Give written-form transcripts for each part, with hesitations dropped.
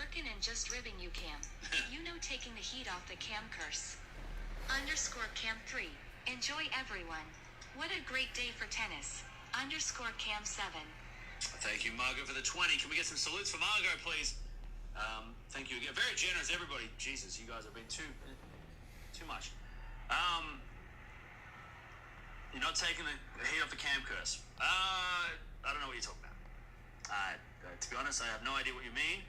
Working and just ribbing you, Cam. You know, taking the heat off the Cam curse. Underscore Cam 3. Enjoy, everyone. What a great day for tennis. Underscore Cam 7. Thank you, Margot, for the 20. Can we get some salutes for Margot, please? Thank you again. Very generous, everybody. Jesus, you guys have been too much. You're not taking the heat off the Cam curse. I don't know what you're talking about. To be honest, I have no idea what you mean.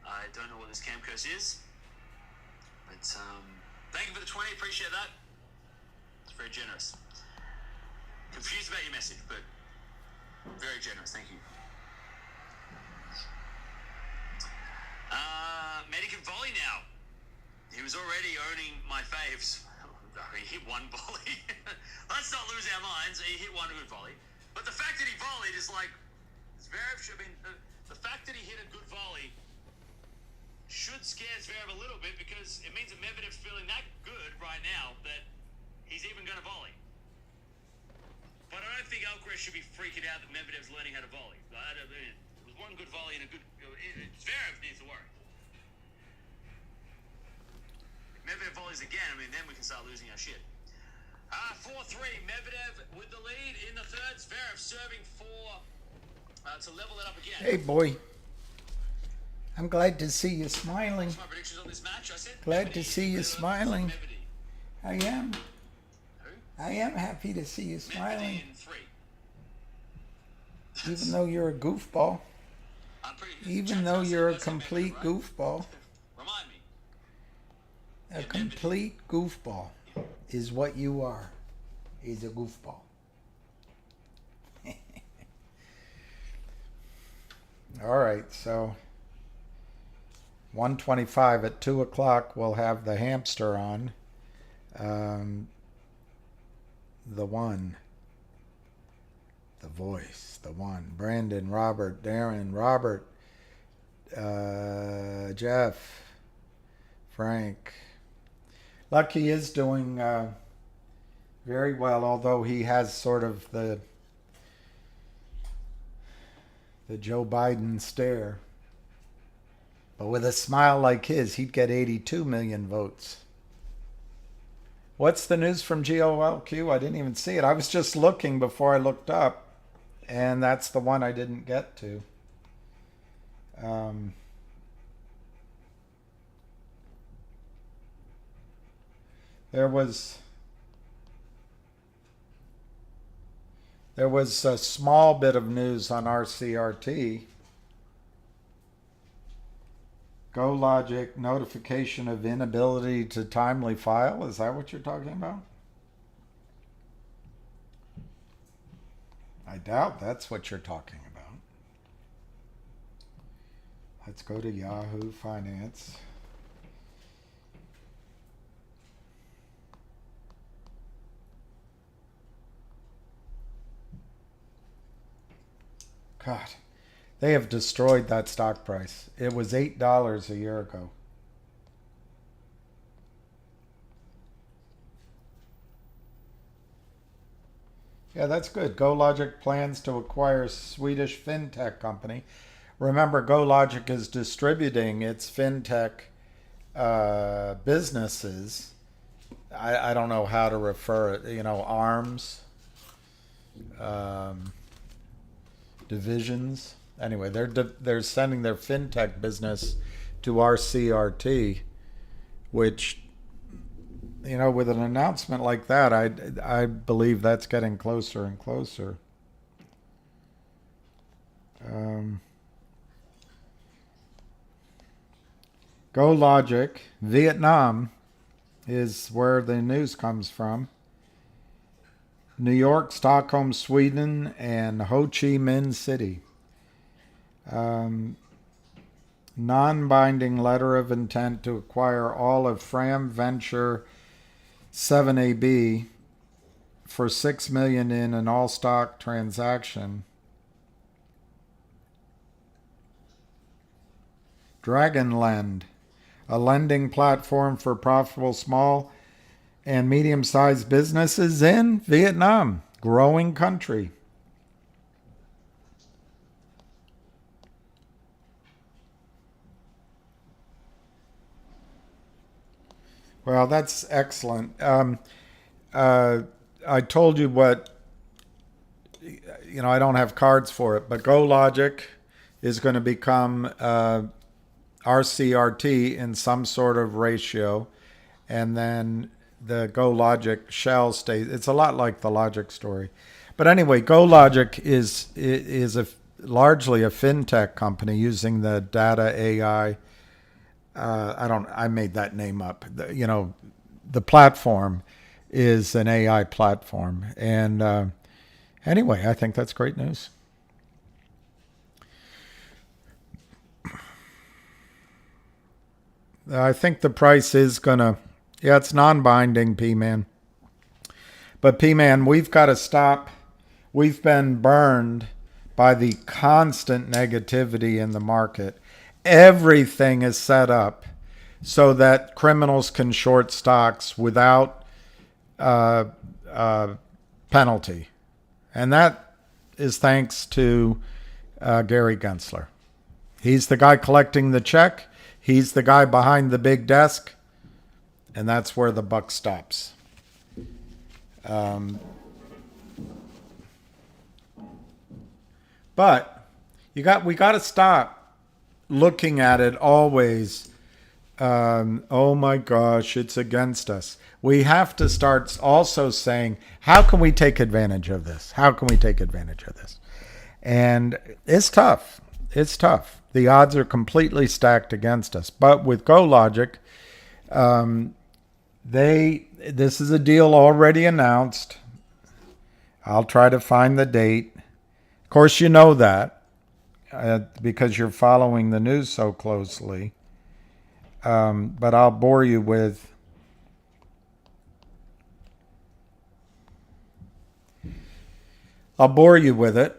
I don't know what this Cam curse is. But thank you for the 20. Appreciate that. It's very generous. Confused about your message, but very generous. Thank you. Medic and volley now. He was already owning my faves. He hit one volley. Let's not lose our minds. He hit one good volley. But the fact that he volleyed is like, it's very, I mean, the fact that he hit a good volley should scare Zverev a little bit, because it means that Medvedev's feeling that good right now that he's even going to volley. But I don't think Alcaraz should be freaking out that Medvedev's learning how to volley. It was one good volley and a good... Zverev needs to worry. If Medvedev volleys again, I mean, then we can start losing our shit. 4-3, Medvedev with the lead in the third. Zverev serving to level it up again. Hey, boy. I'm glad to see you smiling. What's my predictions on this match? I said Glad to see you smiling. I am. Who? I am happy to see you smiling. In 3. Even though you're a goofball. Even though you're a complete goofball. Remind me. A complete goofball is what you are. Is a goofball. All right, so 1:25 at 2 o'clock, we'll have the hamster on. The one. The voice. The one. Brandon, Robert, Darren, Robert, Jeff, Frank. Lucky is doing very well, although he has sort of the Joe Biden stare. But with a smile like his, he'd get 82 million votes. What's the news from GOLQ? I didn't even see it. I was just looking before I looked up, and that's the one I didn't get to. There was a small bit of news on RCRT. Logiq notification of inability to timely file. Is that what you're talking about? I doubt that's what you're talking about. Let's go to Yahoo Finance. God, they have destroyed that stock price. It was $8 a year ago. Yeah, that's good. Logiq plans to acquire Swedish fintech company. Remember, Logiq is distributing its fintech businesses. I don't know how to refer it. You know, arms. Divisions. Anyway, they're sending their fintech business to RCRT, which, you know, with an announcement like that, I believe that's getting closer and closer. Logiq, Vietnam is where the news comes from. New York, Stockholm, Sweden, and Ho Chi Minh City. Non-binding letter of intent to acquire all of Fram Venture 7AB for $6 million in an all-stock transaction. Dragonlend, a lending platform for profitable small and medium-sized businesses in Vietnam, growing country. Well, that's excellent. I told you what, I don't have cards for it, but Logiq is going to become RCRT in some sort of ratio, and then the Logiq shell stay. It's a lot like the Logiq story, but anyway, Logiq is largely a fintech company using the data AI. I made that name up. The platform is an AI platform, and anyway, I think that's great news. I think the price is gonna, it's non-binding, P-Man. But P-Man, we've got to stop. We've been burned by the constant negativity in the market. Everything is set up so that criminals can short stocks without penalty. And that is thanks to Gary Gensler. He's the guy collecting the check. He's the guy behind the big desk. And that's where the buck stops. But we got to stop looking at it always. Oh my gosh, it's against us. We have to start also saying, how can we take advantage of this? How can we take advantage of this? And it's tough. It's tough. The odds are completely stacked against us. But with Logiq, this is a deal already announced. I'll try to find the date. Of course, you know that because you're following the news so closely. But I'll bore you with it.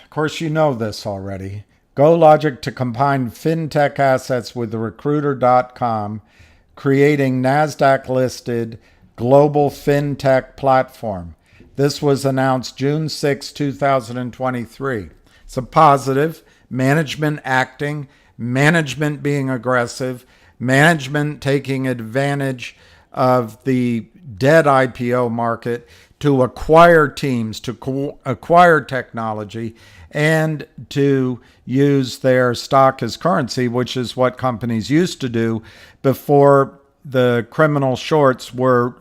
Of course, you know this already. Logiq to combine fintech assets with the Recruiter.com, creating NASDAQ-listed global fintech platform. This was announced June 6, 2023. It's a positive. Management acting, management being aggressive, management taking advantage of the dead IPO market to acquire teams, to acquire technology, and to use their stock as currency, which is what companies used to do before the criminal shorts were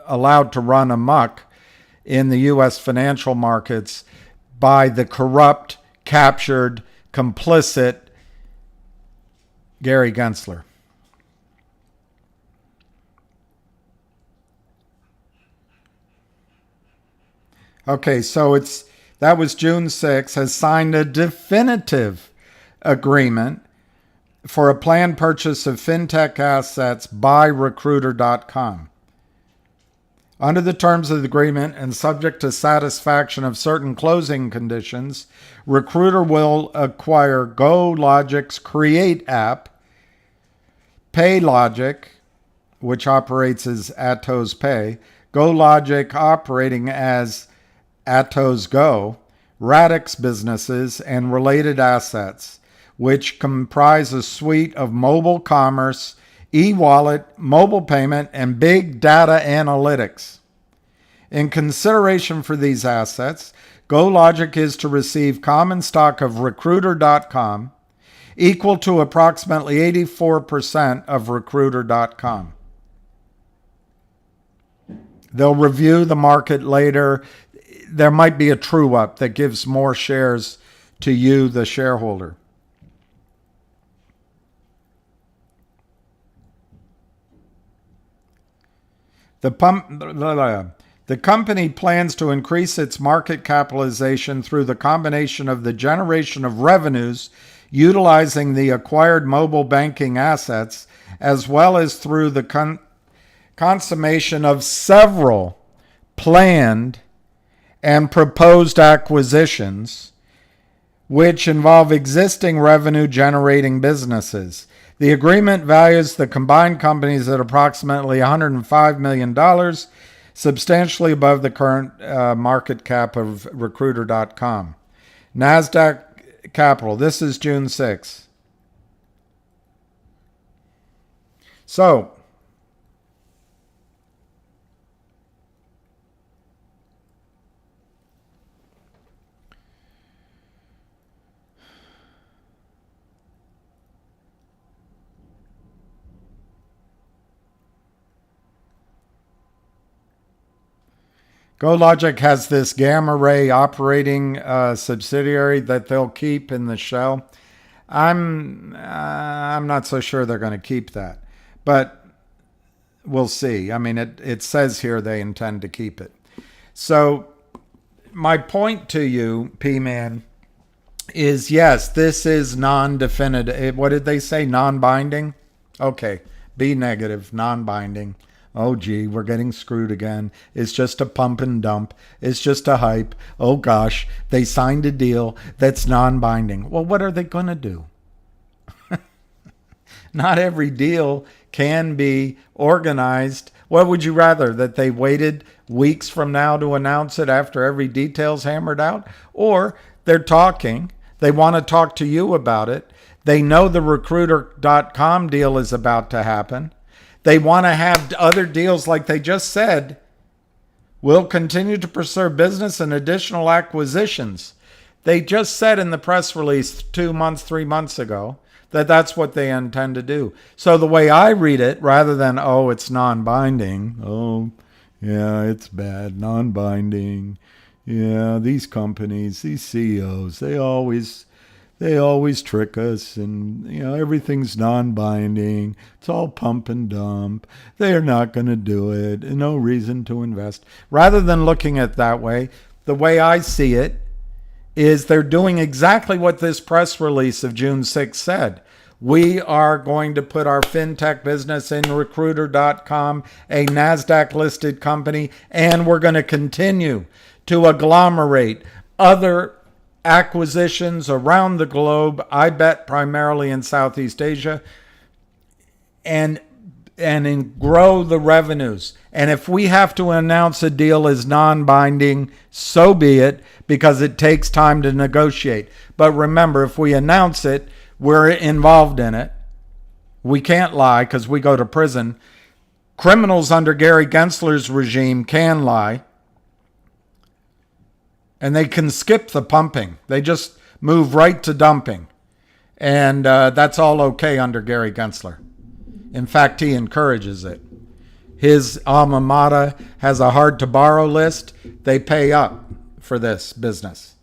allowed to run amok in the U.S. financial markets by the corrupt, captured, complicit Gary Gensler. Okay, so that was June 6, has signed a definitive agreement for a planned purchase of fintech assets by Recruiter.com. Under the terms of the agreement and subject to satisfaction of certain closing conditions, Recruiter will acquire Logiq's Create app, PayLogic, which operates as Atos Pay, Logiq operating as Atos Go, Radix businesses, and related assets, which comprise a suite of mobile commerce, e-wallet, mobile payment, and big data analytics. In consideration for these assets, Logiq is to receive common stock of Recruiter.com, equal to approximately 84% of Recruiter.com. They'll review the market later. There might be a true up that gives more shares to you, the shareholder. The company plans to increase its market capitalization through the combination of the generation of revenues utilizing the acquired mobile banking assets, as well as through the consummation of several planned and proposed acquisitions, which involve existing revenue-generating businesses. The agreement values the combined companies at approximately $105 million, substantially above the current market cap of Recruiter.com. NASDAQ Capital, this is June 6th. So, Logiq has this gamma ray operating subsidiary that they'll keep in the shell. I'm not so sure they're going to keep that, but we'll see. I mean, it says here they intend to keep it. So my point to you, P-Man, is yes, this is non-definitive. What did they say? Non-binding? Okay, B negative, non-binding. Oh, gee, we're getting screwed again. It's just a pump and dump. It's just a hype. Oh, gosh, they signed a deal that's non-binding. Well, what are they going to do? Not every deal can be organized. What would you rather, that they waited weeks from now to announce it after every detail's hammered out? Or they're talking. They want to talk to you about it. They know the Recruiter.com deal is about to happen. They want to have other deals, like they just said. We'll continue to pursue business and additional acquisitions. They just said in the press release 3 months ago, that that's what they intend to do. So the way I read it, rather than, oh, it's non-binding. Oh, yeah, it's bad, non-binding. Yeah, these companies, these CEOs, they always trick us, and everything's non-binding. It's all pump and dump. They're not going to do it. No reason to invest. Rather than looking at it that way, the way I see it is they're doing exactly what this press release of June 6th said. We are going to put our fintech business in Recruiter.com, a NASDAQ-listed company, and we're going to continue to agglomerate other acquisitions around the globe, I bet primarily in Southeast Asia, and grow the revenues. And if we have to announce a deal as non-binding, so be it, because it takes time to negotiate. But remember, if we announce it, we're involved in it. We can't lie because we go to prison. Criminals under Gary Gensler's regime can lie. And they can skip the pumping. They just move right to dumping. And that's all okay under Gary Gensler. In fact, he encourages it. His alma mater has a hard-to-borrow list. They pay up for this business.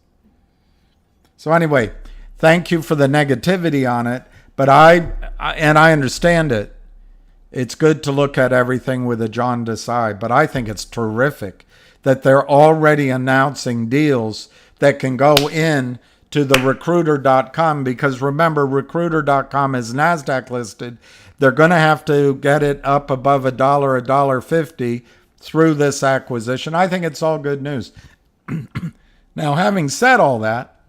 So anyway, thank you for the negativity on it. But I understand it. It's good to look at everything with a jaundiced eye. But I think it's terrific that they're already announcing deals that can go in to the Recruiter.com, because remember, Recruiter.com is NASDAQ listed. They're going to have to get it up above $1.50 through this acquisition. I think it's all good news. Now, having said all that,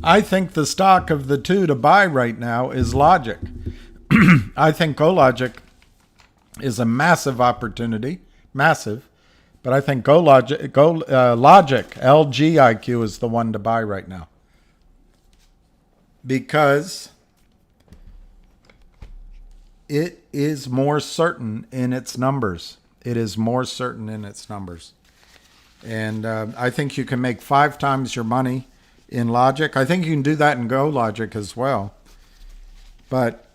I think the stock of the two to buy right now is Logiq. I think Logiq is a massive opportunity, massive. But I think Logiq, LGIQ, is the one to buy right now. Because it is more certain in its numbers. It is more certain in its numbers. And I think you can make 5 times your money in Logiq. I think you can do that in Logiq as well. But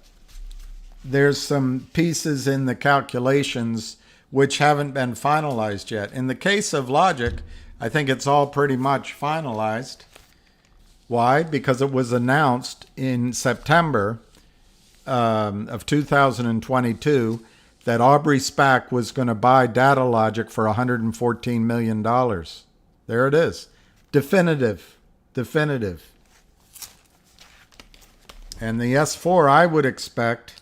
there's some pieces in the calculations which haven't been finalized yet. In the case of Logiq, I think it's all pretty much finalized. Why? Because it was announced in September of 2022 that Aubrey SPAC was going to buy Logiq for $114 million. There it is. Definitive. And the S4, I would expect,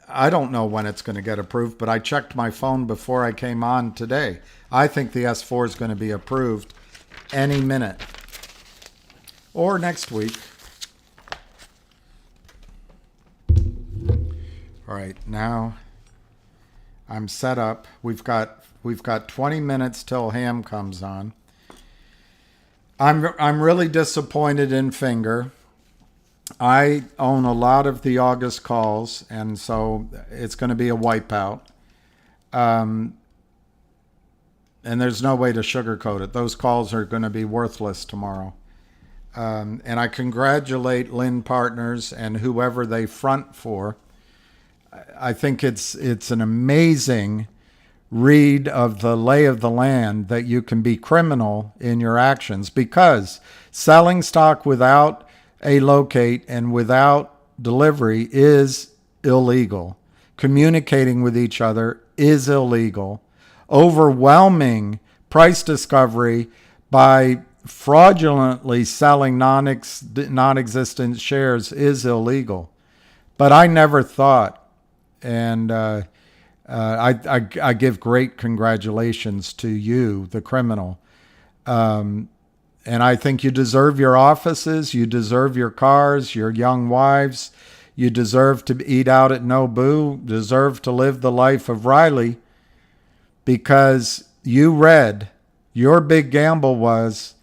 I don't know when it's going to get approved, but I checked my phone before I came on today. I think the S4 is going to be approved any minute or next week. All right, now I'm set up. We've got 20 minutes till Ham comes on. I'm really disappointed in Finger. I own a lot of the August calls, and so it's going to be a wipeout. And there's no way to sugarcoat it. Those calls are going to be worthless tomorrow. And I congratulate Lynn Partners and whoever they front for. I think it's an amazing read of the lay of the land that you can be criminal in your actions, because selling stock without a locate and without delivery is illegal. Communicating with each other is illegal. Overwhelming price discovery by fraudulently selling non-existent shares is illegal. But I never thought, and I give great congratulations to you, the criminal. And I think you deserve your offices, you deserve your cars, your young wives, you deserve to eat out at Nobu, deserve to live the life of Riley, because you read, your big gamble was,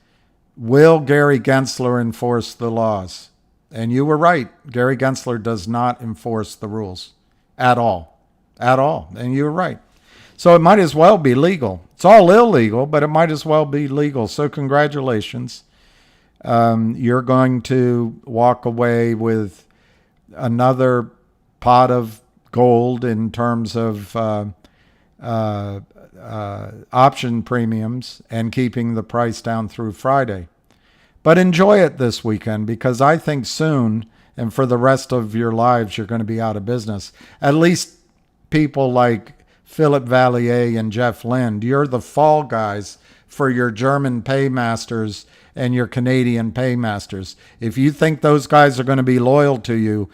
will Gary Gensler enforce the laws? And you were right. Gary Gensler does not enforce the rules at all. At all. And you were right. So it might as well be legal. It's all illegal, but it might as well be legal. So congratulations. You're going to walk away with another pot of gold in terms of option premiums and keeping the price down through Friday. But enjoy it this weekend, because I think soon, and for the rest of your lives, you're going to be out of business. At least people like Philip Vallier and Jeff Lind, you're the fall guys for your German paymasters and your Canadian paymasters. If you think those guys are going to be loyal to you,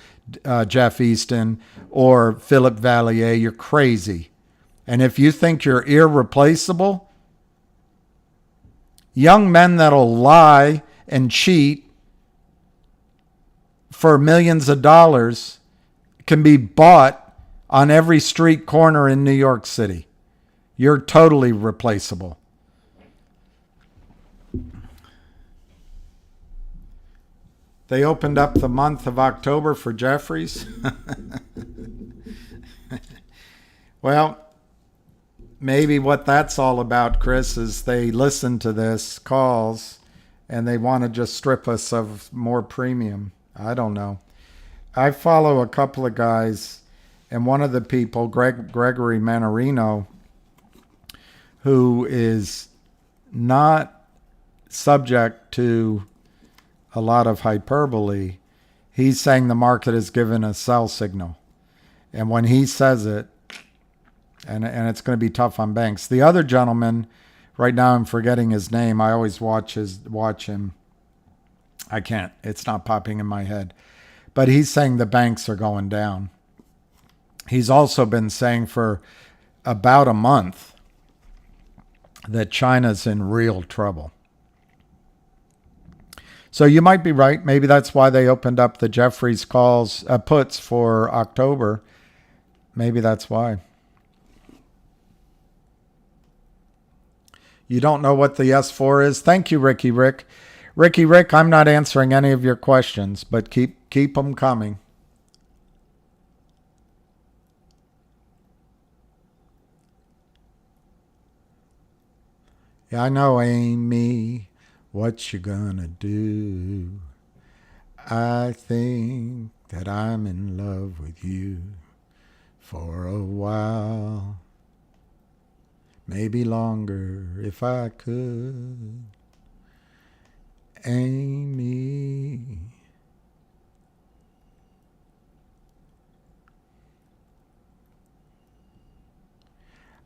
Jeff Easton or Philip Vallier, you're crazy. And if you think you're irreplaceable, young men that'll lie and cheat for millions of dollars can be bought on every street corner in New York City. You're totally replaceable. They opened up the month of October for Jeffries. Well, maybe what that's all about, Chris, is they listen to this calls and they want to just strip us of more premium. I don't know. I follow a couple of guys, and one of the people, Gregory Manarino, who is not subject to a lot of hyperbole, he's saying the market has given a sell signal. And when he says it, and it's going to be tough on banks. The other gentleman, right now I'm forgetting his name. I always watch him. I can't. It's not popping in my head. But he's saying the banks are going down. He's also been saying for about a month that China's in real trouble. So you might be right. Maybe that's why they opened up the Jeffries calls puts for October. Maybe that's why. You don't know what the S4 is? Thank you, Ricky Rick. Ricky Rick, I'm not answering any of your questions, but keep them coming. Yeah, I know, Amy. What you gonna do? I think that I'm in love with you for a while. Maybe longer if I could. Amy.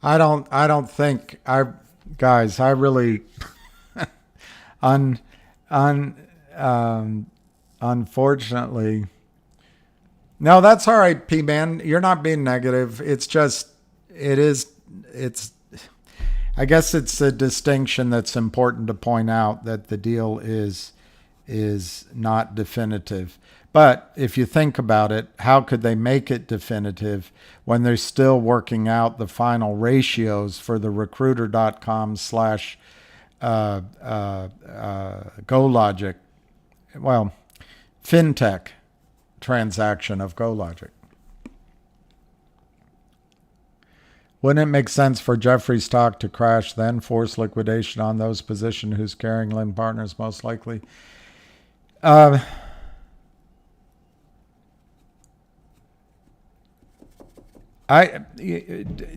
I don't think guys, I really unfortunately. No, that's all right, P-Man. You're not being negative. It's just I guess it's a distinction that's important to point out, that the deal is not definitive. But if you think about it, how could they make it definitive when they're still working out the final ratios for the recruiter.com slash GoLogic, well, fintech transaction of GoLogic? Wouldn't it make sense for Jeffrey's stock to crash, then force liquidation on those positioned whose carrying limited partners most likely?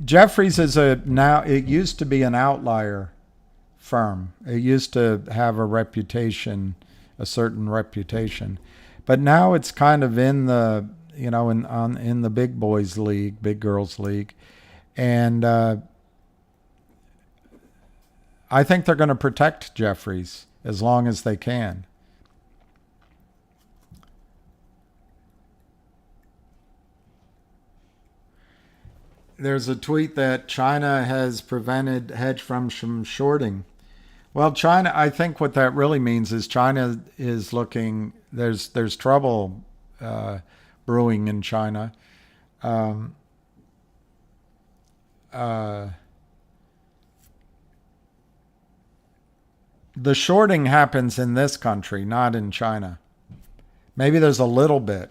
Jeffries is it used to be an outlier firm. It used to have a certain reputation, but now it's kind of in the in the big boys league, big girls league, and I think they're going to protect Jeffries as long as they can. There's a tweet that China has prevented hedge funds from shorting. Well, China, I think what that really means is China is looking, there's trouble brewing in China. The shorting happens in this country, not in China. Maybe there's a little bit,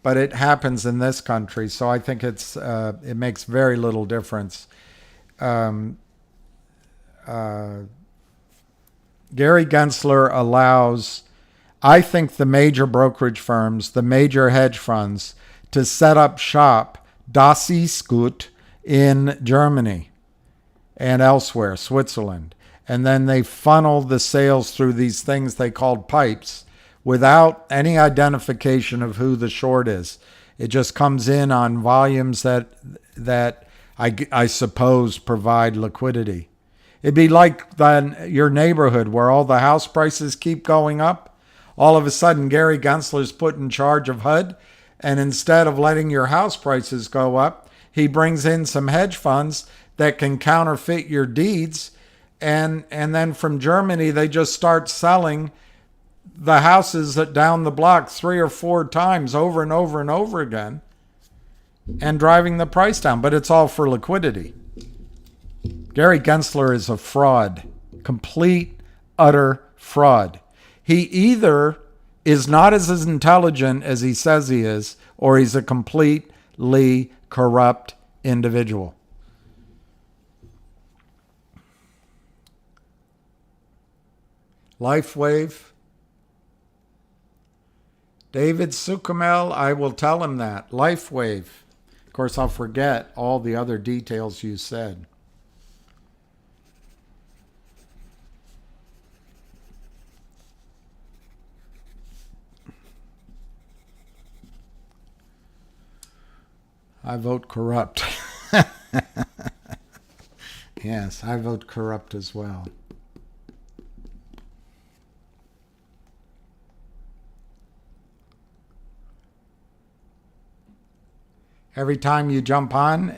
but it happens in this country, so I think it makes very little difference. Gary Gensler allows, I think, the major brokerage firms, the major hedge funds, to set up shop, das ist gut, in Germany and elsewhere, Switzerland. And then they funnel the sales through these things they called pipes, without any identification of who the short is. It just comes in on volumes that I suppose provide liquidity. It'd be like your neighborhood where all the house prices keep going up. All of a sudden, Gary Gensler's put in charge of HUD, and instead of letting your house prices go up, he brings in some hedge funds that can counterfeit your deeds, and then from Germany, they just start selling the houses that down the block 3 or 4 times over and over and over again and driving the price down. But it's all for liquidity. Gary Gensler is a fraud, complete, utter fraud. He either is not as intelligent as he says he is, or he's a completely corrupt individual. LifeWave. David Sukamel, I will tell him that. LifeWave. Of course, I'll forget all the other details you said. I vote corrupt. Yes, I vote corrupt as well. Every time you jump on,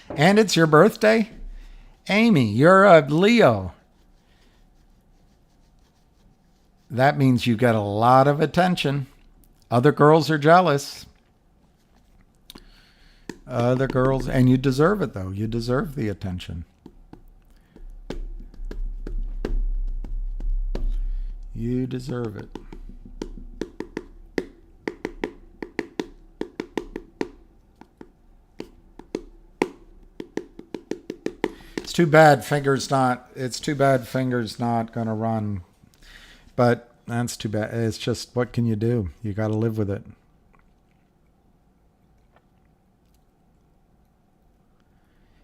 and it's your birthday? Amy, you're a Leo. That means you get a lot of attention. Other girls are jealous. Other girls, and you deserve it, though. You deserve the attention. You deserve it. It's too bad Finger's not going to run. But that's too bad. It's just, what can you do? You got to live with it.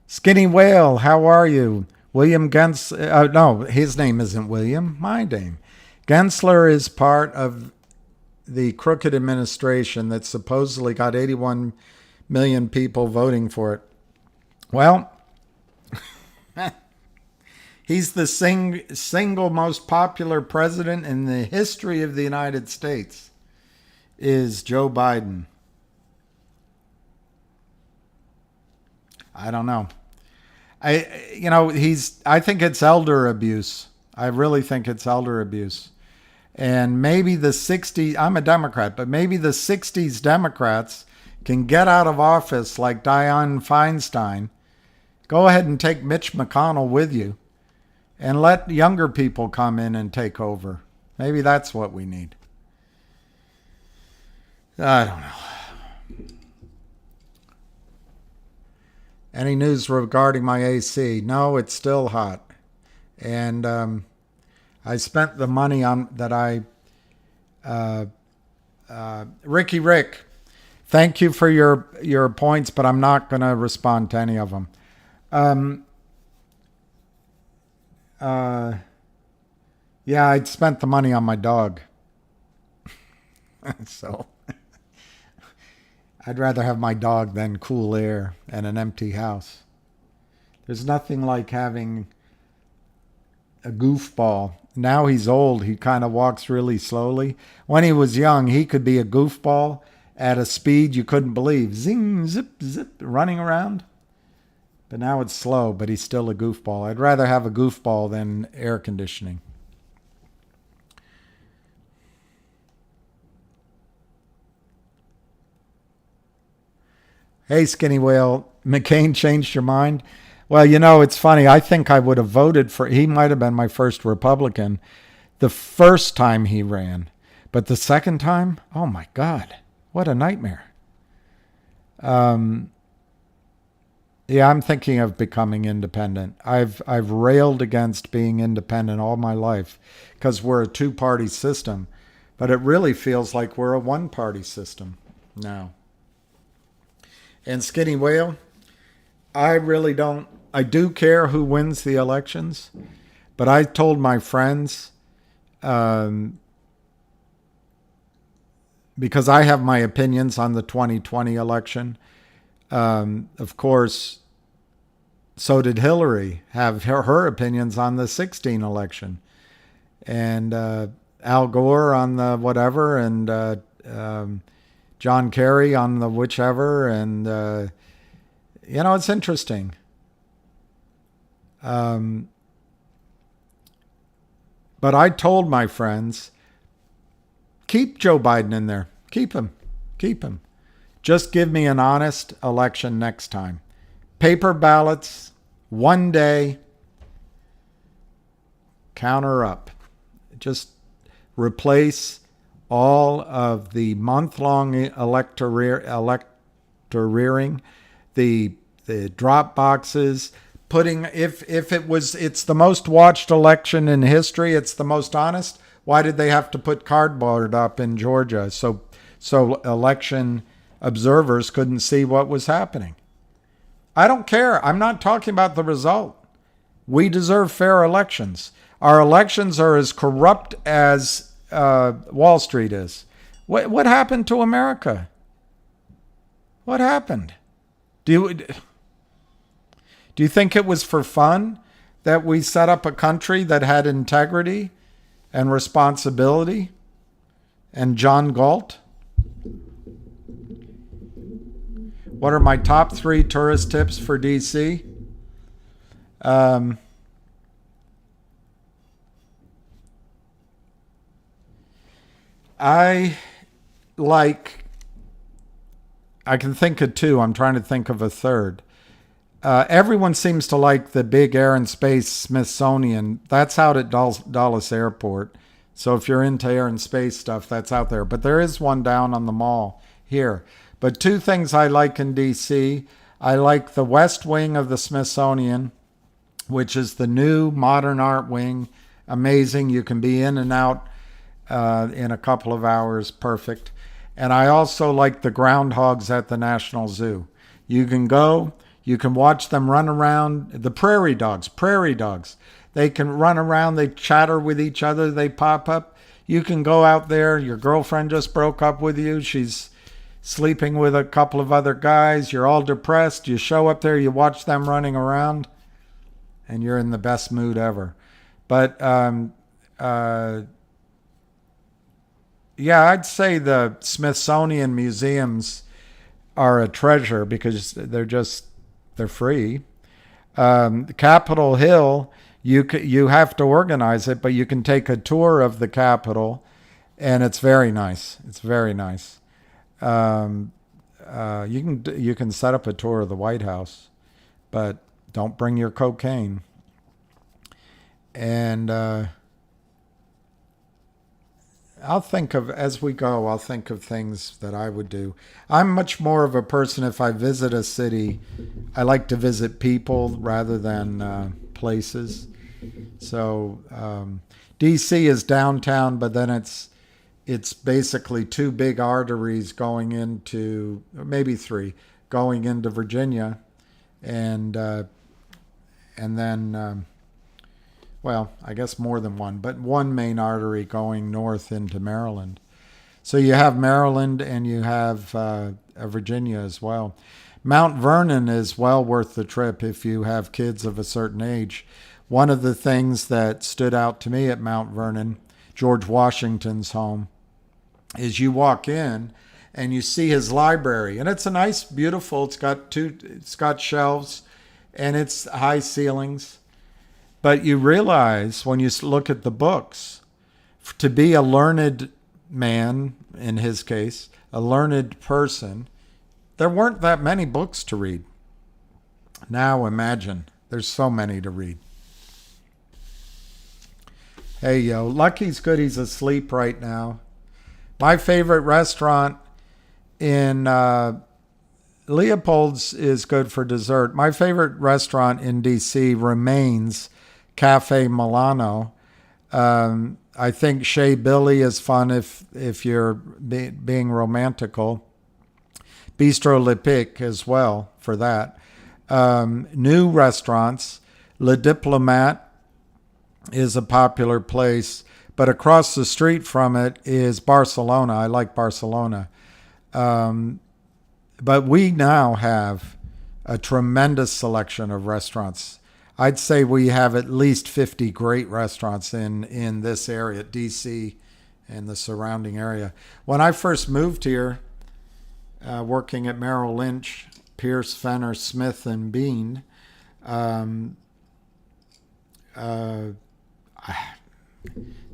Skinny Whale, how are you? William Gensler, no, his name isn't William, my name. Gensler is part of the crooked administration that supposedly got 81 million people voting for it. Well, he's the single most popular president in the history of the United States, is Joe Biden. I don't know. I think it's elder abuse. I really think it's elder abuse. And maybe the 60s, I'm a Democrat, but maybe the 60s Democrats can get out of office like Dianne Feinstein. Go ahead and take Mitch McConnell with you and let younger people come in and take over. Maybe that's what we need. I don't know. Any news regarding my AC? No, it's still hot. And I spent the money on that Ricky Rick, thank you for your points, but I'm not going to respond to any of them. Yeah, I'd spent the money on my dog. So I'd rather have my dog than cool air and an empty house. There's nothing like having a goofball. Now he's old. He kind of walks really slowly. When he was young, he could be a goofball at a speed you couldn't believe. Zing, zip, zip, running around. But now it's slow, but he's still a goofball. I'd rather have a goofball than air conditioning. Hey, Skinny Whale, McCain changed your mind? Well, you know, it's funny. I think I would have voted for, he might have been my first Republican the first time he ran. But the second time, oh my God, what a nightmare. Yeah, I'm thinking of becoming independent. I've railed against being independent all my life because we're a two-party system. But it really feels like we're a one-party system now. And Skinny Whale, I do care who wins the elections, but I told my friends, because I have my opinions on the 2020 election. Of course, so did Hillary have her opinions on the 16 election. And Al Gore on the whatever, and John Kerry on the whichever, and you know, it's interesting. But I told my friends, keep Joe Biden in there. Keep him. Just give me an honest election next time. Paper ballots, one day, counter up. Just replace all of the month-long electoreering, the drop boxes, it's the most watched election in history, it's the most honest. Why did they have to put cardboard up in Georgia so election observers couldn't see what was happening? I don't care. I'm not talking about the result. We deserve fair elections. Our elections are as corrupt as Wall Street is. What happened to America? What happened? Do you think it was for fun that we set up a country that had integrity and responsibility? And John Galt? What are my top 3 tourist tips for DC? I can think of 2. I'm trying to think of a third. Everyone seems to like the big Air and Space Smithsonian. That's out at Dulles Airport. So if you're into air and space stuff, that's out there. But there is one down on the mall here. But 2 things I like in D.C. I like the West Wing of the Smithsonian, which is the new modern art wing. Amazing. You can be in and out in a couple of hours. Perfect. And I also like the groundhogs at the National Zoo. You can go, you can watch them run around. The prairie dogs. They can run around, they chatter with each other, they pop up. You can go out there, your girlfriend just broke up with you, she's sleeping with a couple of other guys, you're all depressed, you show up there, you watch them running around, and you're in the best mood ever. But yeah, I'd say the Smithsonian museums are a treasure because they're free. Capitol Hill, you have to organize it, but you can take a tour of the Capitol, and it's very nice. It's very nice. You can set up a tour of the White House, but don't bring your cocaine. And I'll think of, as we go, I'll think of things that I would do. I'm much more of a person, if I visit a city, I like to visit people rather than places. So DC is downtown, but then it's basically two big arteries going into, maybe three, going into Virginia, and then well, I guess more than one, but one main artery going north into Maryland. So you have Maryland and you have Virginia as well. Mount Vernon is well worth the trip if you have kids of a certain age. One of the things that stood out to me at Mount Vernon, George Washington's home, is you walk in and you see his library, and it's a nice, beautiful. It's got shelves, and it's high ceilings. But you realize when you look at the books, to be a learned man, in his case, a learned person, there weren't that many books to read. Now imagine, there's so many to read. Hey, yo, Lucky's good. He's asleep right now. My favorite restaurant in Leopold's is good for dessert. My favorite restaurant in D.C. remains Cafe Milano. I think Chez Billy is fun if you're being romantical. Bistro Le Pic as well for that. New restaurants, Le Diplomate is a popular place, but across the street from it is Barcelona. I like Barcelona. But we now have a tremendous selection of restaurants. I'd say we have at least 50 great restaurants in this area, DC and the surrounding area. When I first moved here, working at Merrill Lynch, Pierce, Fenner, Smith, and Bean, there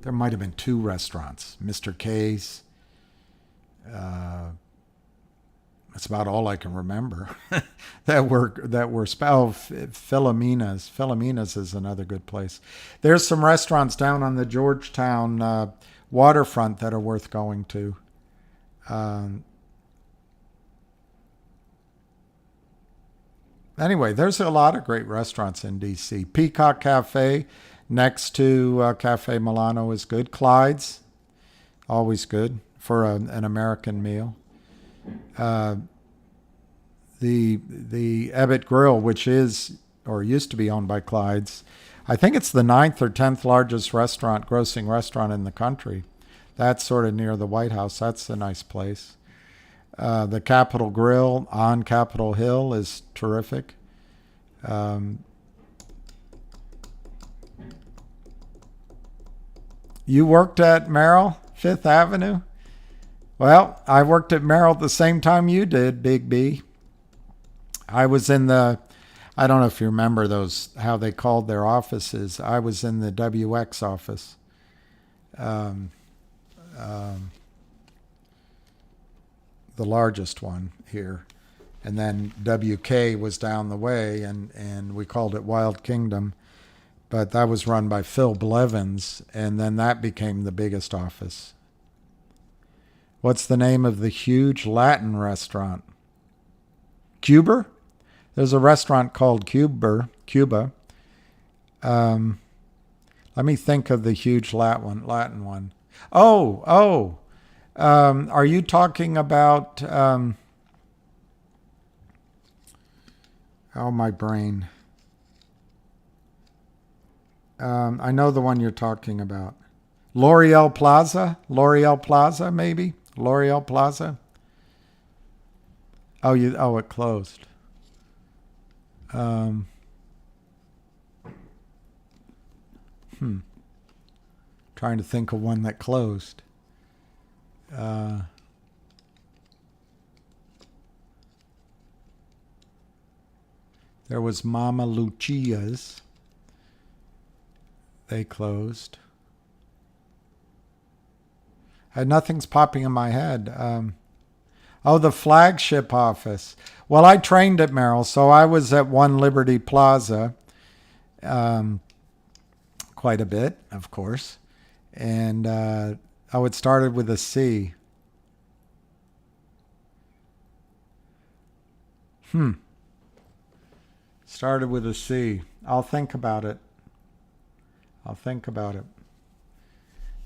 might have been two restaurants, Mr. K's. That's about all I can remember that were Philomena's. Philomena's is another good place. There's some restaurants down on the Georgetown waterfront that are worth going to. Anyway, there's a lot of great restaurants in D.C. Peacock Cafe next to Cafe Milano is good. Clyde's, always good for an American meal. The Ebbett Grill, which is or used to be owned by Clyde's, I think it's the 9th or 10th largest grossing restaurant in the country. That's sort of near the White House. That's a nice place. The Capitol Grill on Capitol Hill is terrific. You worked at Merrill, Fifth Avenue? Well, I worked at Merrill at the same time you did, Big B. I was in I don't know if you remember how they called their offices. I was in the WX office. The largest one here. And then WK was down the way, and we called it Wild Kingdom. But that was run by Phil Blevins, and then that became the biggest office. What's the name of the huge Latin restaurant? Cuba? There's a restaurant called Cuba. Let me think of the huge Latin one. Oh. Are you talking about... my brain. I know the one you're talking about. L'Oreal Plaza, maybe? L'Oreal Plaza? It closed. Trying to think of one that closed. There was Mama Lucia's. They closed. Nothing's popping in my head. Oh, the flagship office. Well, I trained at Merrill, so I was at One Liberty Plaza quite a bit, of course. And it started with a C. Started with a C. I'll think about it.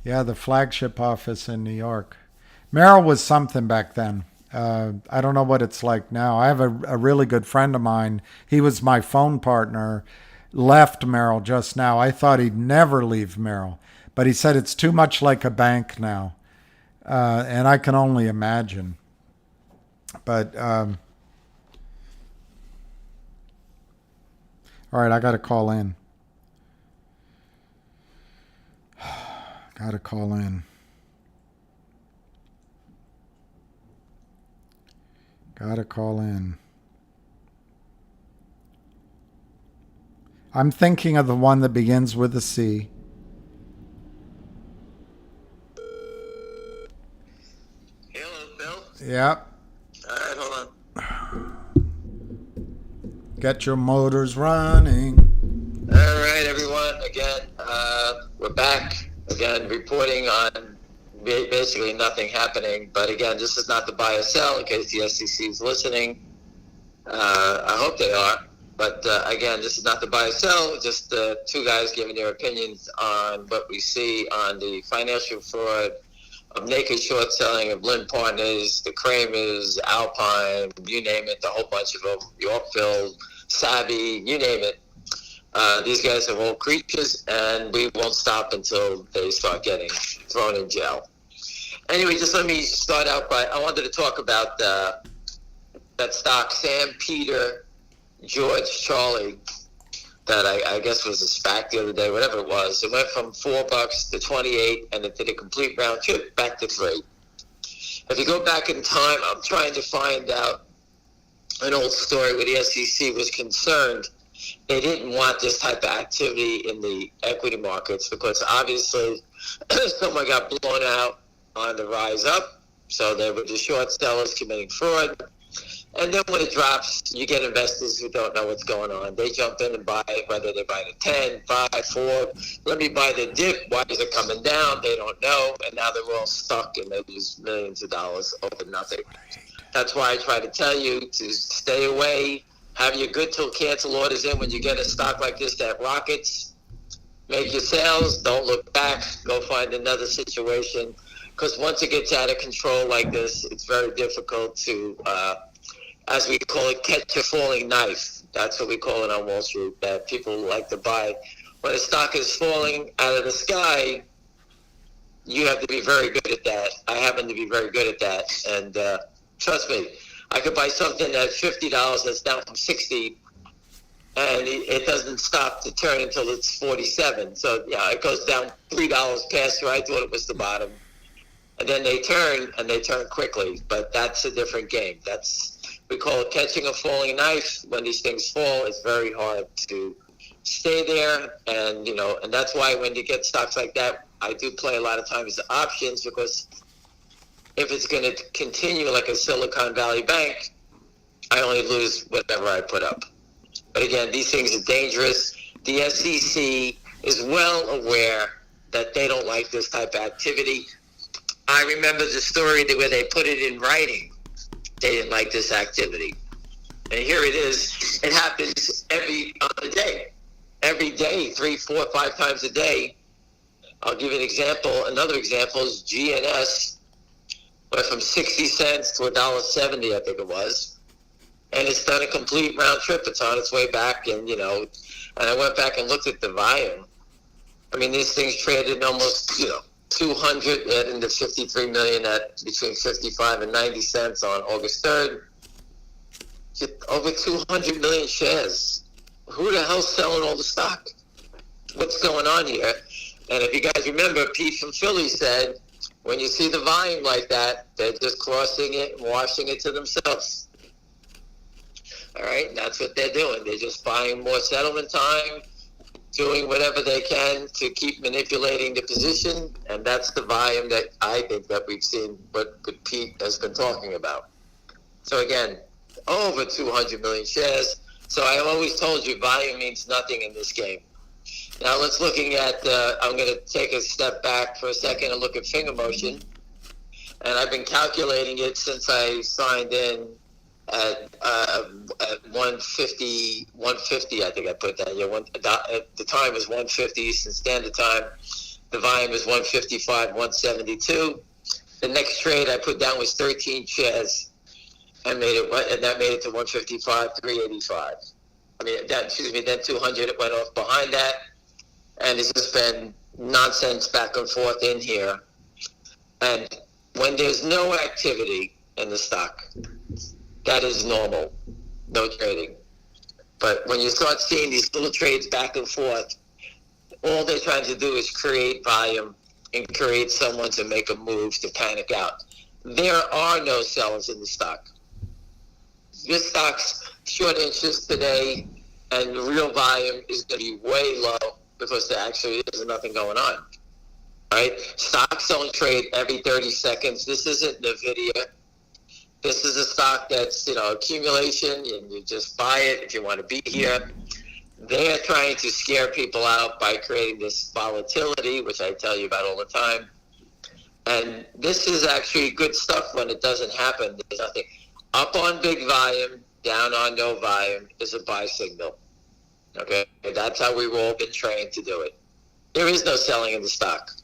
Yeah, the flagship office in New York. Merrill was something back then. I don't know what it's like now. I have a really good friend of mine. He was my phone partner, left Merrill just now. I thought he'd never leave Merrill, but he said it's too much like a bank now. And I can only imagine. But, all right, I got to call in. Gotta call in. I'm thinking of the one that begins with a C. Hello, Bill. Yep. All right, hold on. Get your motors running. All right, everyone. Again, we're back. Again, reporting on basically nothing happening. But again, this is not the buy or sell in case the SEC is listening. I hope they are. But again, this is not the buy or sell. Just two guys giving their opinions on what we see on the financial fraud of naked short selling of Lynn Partners, the Kramers, Alpine, you name it, the whole bunch of them, Yorkville, Savvy, you name it. These guys are all creatures, and we won't stop until they start getting thrown in jail. Anyway, just let me start out by, I wanted to talk about that stock, Sam, Peter, George, Charlie, that I guess was a SPAC the other day, whatever it was. It went from $4 to 28, and it did a complete round trip back to 3. If you go back in time, I'm trying to find out an old story where the SEC was concerned. They didn't want this type of activity in the equity markets because obviously someone got blown out on the rise up. So they were the short sellers committing fraud. And then when it drops, you get investors who don't know what's going on. They jump in and buy it, whether they buy the 10, 5, 4. Let me buy the dip. Why is it coming down? They don't know. And now they're all stuck and they lose millions of dollars over nothing. That's why I try to tell you to stay away. Have your good till cancel orders in when you get a stock like this that rockets. Make your sales. Don't look back. Go find another situation. Because once it gets out of control like this, it's very difficult to, as we call it, catch a falling knife. That's what we call it on Wall Street, that people like to buy. When a stock is falling out of the sky, you have to be very good at that. I happen to be very good at that. And trust me, I could buy something at $50 that's down from 60, and it doesn't stop to turn until it's 47. So, yeah, it goes down $3 past where I thought it was the bottom. And then they turn, and they turn quickly. But that's a different game. We call it catching a falling knife. When these things fall, it's very hard to stay there. And, and that's why when you get stocks like that, I do play a lot of times the options, because if it's going to continue like a Silicon Valley Bank, I only lose whatever I put up. But again, these things are dangerous. The SEC is well aware that they don't like this type of activity. I remember the story where they put it in writing. They didn't like this activity. And here it is. It happens every other day. Every day, 3, 4, 5 times a day. I'll give you an example. Another example is GNS. Went from 60 cents to $1.70, I think it was. And it's done a complete round trip. It's on its way back. And, and I went back and looked at the volume. I mean, these things traded almost, 200 and the 53 million at between 55 and 90 cents on August 3rd. Over 200 million shares. Who the hell's selling all the stock? What's going on here? And if you guys remember, Pete from Philly said, when you see the volume like that, they're just crossing it and washing it to themselves. All right, that's what they're doing. They're just buying more settlement time. doing whatever they can to keep manipulating the position, and that's the volume that I think that we've seen what Pete has been talking about. So again, over 200 million shares. So I always told you volume means nothing in this game. Now let's looking at, I'm going to take a step back for a second and look at finger motion. And I've been calculating it since I signed in at 150, I think I put that. The time is 150 Eastern Standard Time. The volume is 155, 172. The next trade I put down was 13 shares, and that made it to 155, 385. Then 200 went off behind that, and it's just been nonsense back and forth in here. And when there's no activity in the stock, that is normal, no trading. But when you start seeing these little trades back and forth, all they're trying to do is create volume and create someone to make a move to panic out. There are no sellers in the stock. This stock's short interest today, and the real volume is going to be way low because there actually is nothing going on. Right? Stocks don't trade every 30 seconds. This isn't NVIDIA. This is a stock that's, accumulation, and you just buy it if you want to be here. They're trying to scare people out by creating this volatility, which I tell you about all the time. And this is actually good stuff when it doesn't happen. There's nothing. Up on big volume, down on no volume is a buy signal. Okay? And that's how we've all been trained to do it. There is no selling in the stock.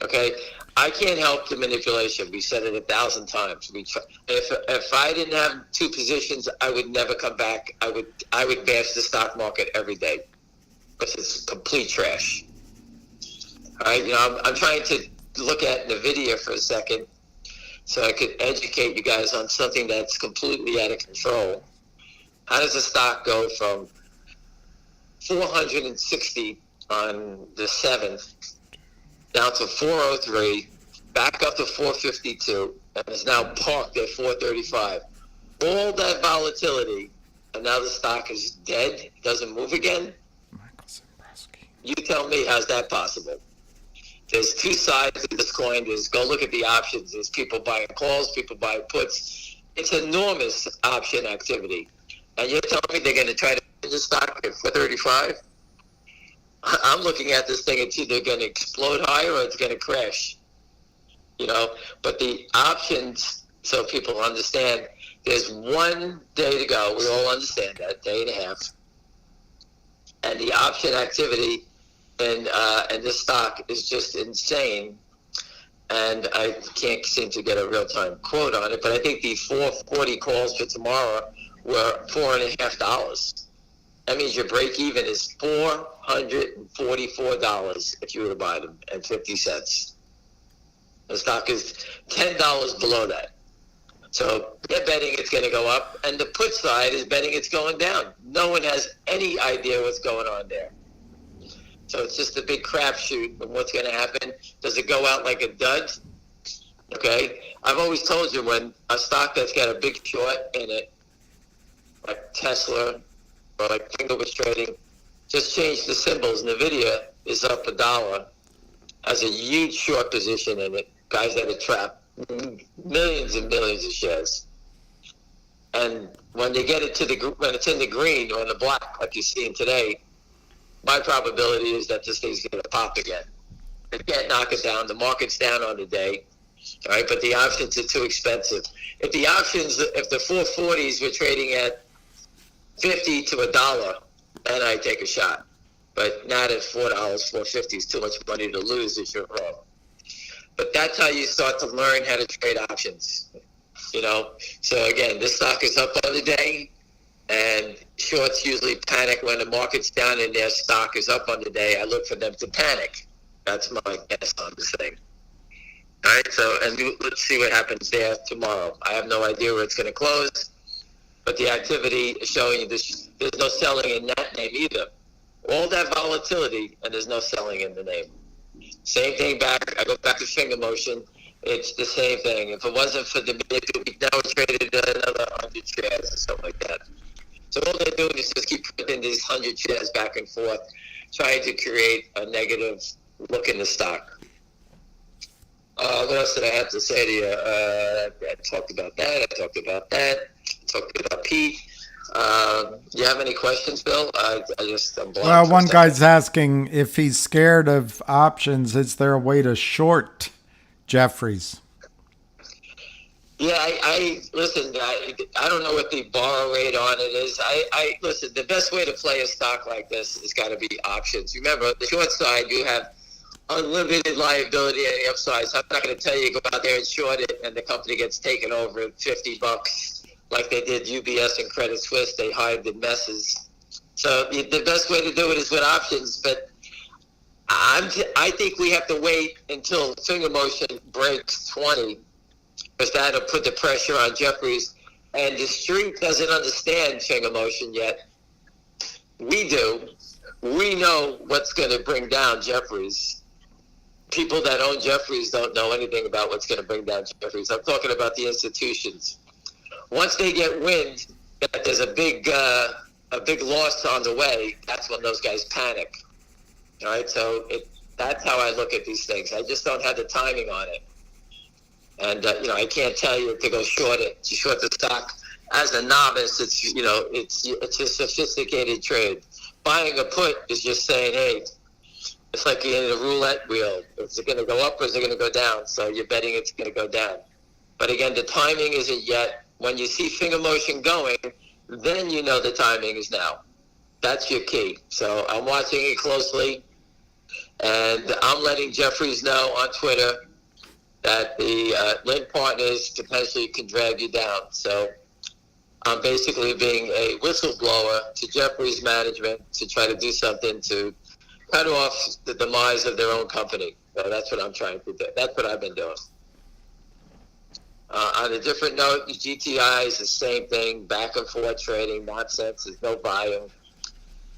Okay? I can't help the manipulation. We said it 1,000 times. If I didn't have two positions, I would never come back. I would bash the stock market every day because it's complete trash. All right, I'm trying to look at NVIDIA for a second so I could educate you guys on something that's completely out of control. How does the stock go from 460 on the 7th down to 403, back up to 452, and is now parked at 435. All that volatility, and now the stock is dead, doesn't move again? You tell me, how's that possible? There's two sides of this coin. Go look at the options. There's people buying calls, people buying puts. It's enormous option activity. And you're telling me they're going to try to win the stock at 435? I'm looking at this thing, it's either going to explode higher or it's going to crash. But the options, so people understand, there's 1 day to go. We all understand that, day and a half. And the option activity in this stock is just insane. And I can't seem to get a real-time quote on it, but I think the 440 calls for tomorrow were $4.50. That means your break even is $444 if you were to buy them at 50 cents. The stock is $10 below that. So they're betting it's going to go up, and the put side is betting it's going down. No one has any idea what's going on there. So it's just a big crapshoot of what's going to happen. Does it go out like a dud? Okay. I've always told you, when a stock that's got a big short in it, like Tesla, or like Finger was trading, just change the symbols. NVIDIA is up $1, has a huge short position in it. Guys that are trapped millions and millions of shares. And when they get it when it's in the green or in the black, like you're seeing today, my probability is that this thing's going to pop again. It can't knock it down. The market's down on the day. All right, but the options are too expensive. If the 440s were trading at 50 to $1, then I take a shot. But not at $4, $4.50 is too much money to lose if you're wrong. But that's how you start to learn how to trade options. So again, this stock is up on the day, and shorts usually panic when the market's down and their stock is up on the day. I look for them to panic. That's my guess on this thing. All right, so let's see what happens there tomorrow. I have no idea where it's going to close, but the activity is showing you there's no selling in that name either. All that volatility, and there's no selling in the name. Same thing back. I go back to finger motion. It's the same thing. If it wasn't for the manipulation, now it's traded another 100 shares or something like that. So all they're doing is just keep putting these 100 shares back and forth. trying to create a negative look in the stock. What else did I have to say to you? I talked about that. I talked about Pete. You have any questions, Bill? I'm Well, one guy's asking if he's scared of options, is there a way to short Jeffries? Yeah, I listen. I don't know what the borrow rate on it is. I listen. The best way to play a stock like this has got to be options. Remember, the short side, you have unlimited liability on the upside. So I'm not going to tell you go out there and short it, and the company gets taken over at $50, like they did UBS and Credit Suisse. They hired the messes. So the best way to do it is with options. But I think we have to wait until finger motion breaks 20. Because that'll put the pressure on Jeffries. And the street doesn't understand finger motion yet. We do. We know what's going to bring down Jeffries. People that own Jeffries don't know anything about what's going to bring down Jeffries. I'm talking about the institutions. Once they get wind that there's a big loss on the way, that's when those guys panic. All right, so that's how I look at these things. I just don't have the timing on it. And, I can't tell you to go short it, to short the stock. As a novice, it's a sophisticated trade. Buying a put is just saying, hey, it's like you're in a roulette wheel. Is it going to go up or is it going to go down? So you're betting it's going to go down. But again, the timing isn't yet. When you see finger motion going, then you know the timing is now. That's your key. So I'm watching it closely, and I'm letting Jeffries know on Twitter that the Lynn partners potentially can drag you down. So I'm basically being a whistleblower to Jeffries management to try to do something to cut off the demise of their own company. So that's what I'm trying to do. That's what I've been doing. On a different note, the GTII is the same thing, back and forth trading, nonsense. There's no volume.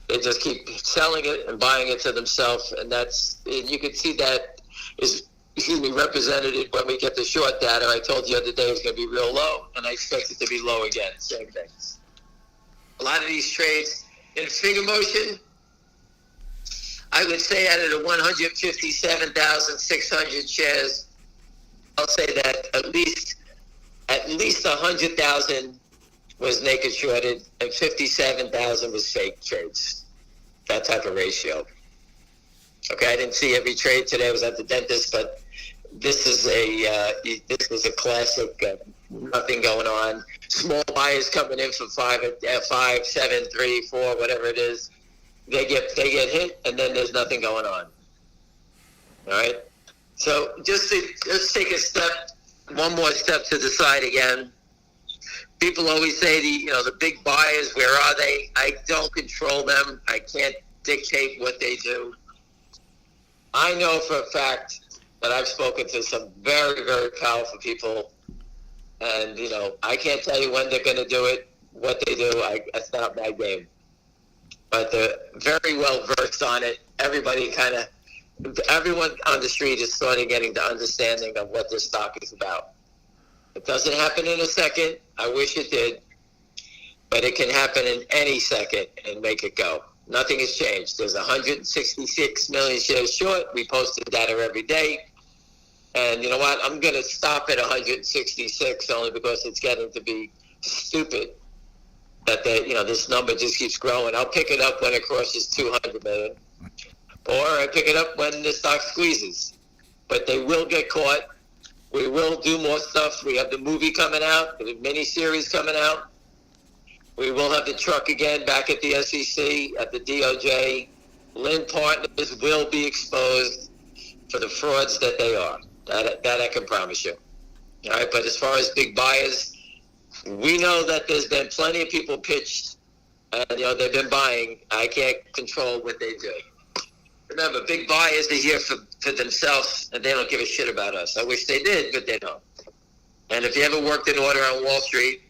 They just keep selling it and buying it to themselves, and you can see that is represented when we get the short data. I told you the other day it was going to be real low, and I expect it to be low again. Same thing. A lot of these trades in finger motion, I would say out of the 157,600 shares, I'll say that at least 100,000 was naked shorted and 57,000 was fake trades. That type of ratio. Okay, I didn't see every trade today. I was at the dentist, but this is a classic. Nothing going on. Small buyers coming in for 5, 7, 3, 4, whatever it is. They get hit, and then there's nothing going on. All right. So just take one more step to the side again. People always say the big buyers, where are they? I don't control them. I can't dictate what they do. I know for a fact that I've spoken to some very, very powerful people, and I can't tell you when they're going to do it, what they do. That's not my game. But they're very well versed on it. Everyone on the street is sort of getting the understanding of what this stock is about. It doesn't happen in a second. I wish it did. But it can happen in any second and make it go. Nothing has changed. There's 166 million shares short. We post the data every day. And you know what? I'm going to stop at 166 only because it's getting to be stupid that this number just keeps growing. I'll pick it up when it crosses 200 million. Or I pick it up when the stock squeezes. But they will get caught. We will do more stuff. We have the movie coming out, the mini-series coming out. We will have the truck again back at the SEC, at the DOJ. Lynn partners will be exposed for the frauds that they are. That I can promise you. All right, but as far as big buyers, we know that there's been plenty of people pitched, and they've been buying. I can't control what they do. Remember, big buyers are here for themselves, and they don't give a shit about us. I wish they did, but they don't. And if you ever worked in order on Wall Street,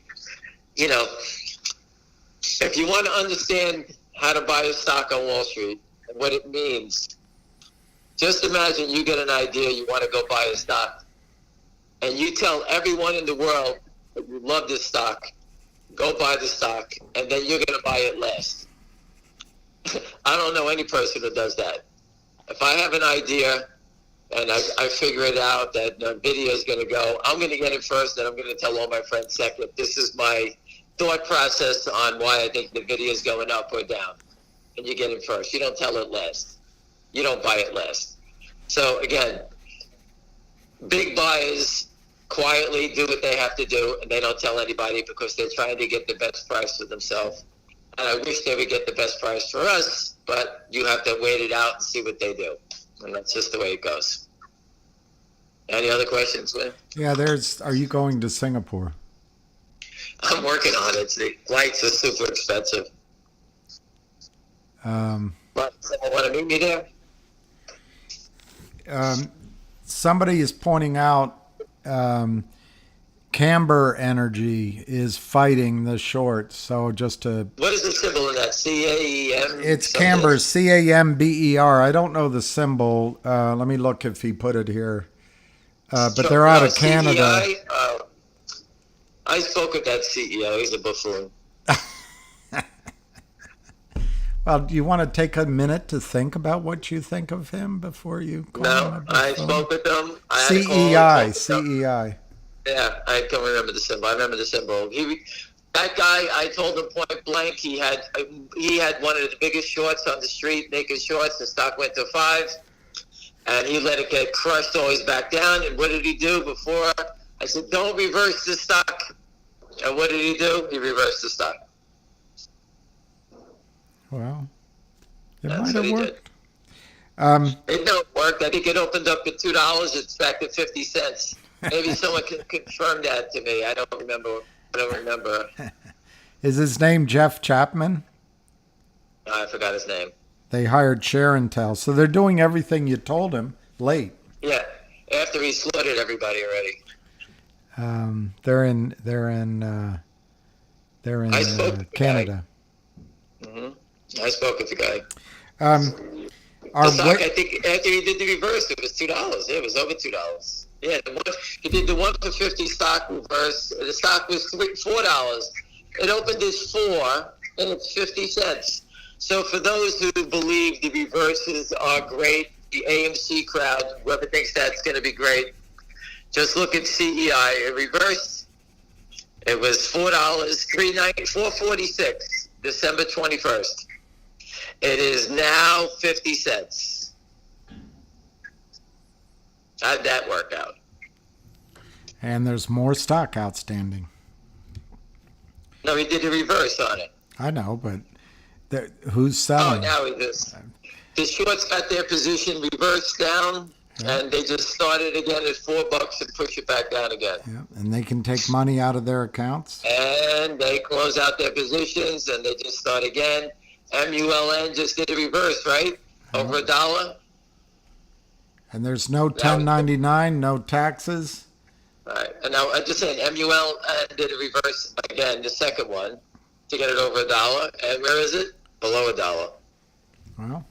if you want to understand how to buy a stock on Wall Street and what it means, just imagine you get an idea, you want to go buy a stock, and you tell everyone in the world that you love this stock, go buy the stock, and then you're going to buy it last. I don't know any person who does that. If I have an idea and I figure it out that the video is going to go, I'm going to get it first, and I'm going to tell all my friends second. This is my thought process on why I think the video is going up or down. And you get it first. You don't tell it last. You don't buy it last. So, again, big buyers quietly do what they have to do, and they don't tell anybody because they're trying to get the best price for themselves. And I wish they would get the best price for us, but you have to wait it out and see what they do. And that's just the way it goes. Any other questions, Lynn? Yeah, are you going to Singapore? I'm working on it. The flights are super expensive. But someone want to meet me there? Somebody is pointing out Camber Energy is fighting the shorts. So just to... What is the symbol in that? C-A-E-M? It's Camber, C-A-M-B-E-R. I don't know the symbol. Let me look if he put it here. But they're out of Canada. CEI? I spoke with that CEO. He's a buffoon. Well, do you want to take a minute to think about what you think of him before you call him a No, I buffoon? spoke with him. CEI, CEI. Yeah, I can't remember the symbol. I remember the symbol. That guy, I told him point blank, he had one of the biggest shorts on the street, naked shorts. The stock went to 5, and he let it get crushed always back down. And what did he do before? I said, don't reverse the stock. And what did he do? He reversed the stock. Well, it That's might what have he worked. It don't work. I think it opened up at $2. It's back at 50 cents. Maybe someone can confirm that to me. I don't remember. Is his name Jeff Chapman? I forgot his name. They hired Sharon Tell, so they're doing everything you told him late. Yeah, after he slaughtered everybody already. They're in Canada. Mm-hmm. I spoke with the guy. Our The stock, I think after he did the reverse, it was $2. It was over $2. Yeah, he did the 1 for 50 stock reverse. The stock was $4. It opened as 4, and it's 50 cents. So for those who believe the reverses are great, the AMC crowd, whoever thinks that's going to be great, just look at CEI. It reversed. It was $4, $4.46, December 21st. It is now 50 cents. How'd that work out? And there's more stock outstanding. No, he did the reverse on it. I know, but who's selling? Oh, now he just... The shorts got their position reversed down, and they just started again at $4 and push it back down again. Yeah, and they can take money out of their accounts. And they close out their positions, and they just start again. MULN just did a reverse, right? Over $1. And there's no 1099, no taxes. All right. And now I'm just saying, MULN did a reverse again, the second one, to get it over $1. And where is it? Below $1. Well,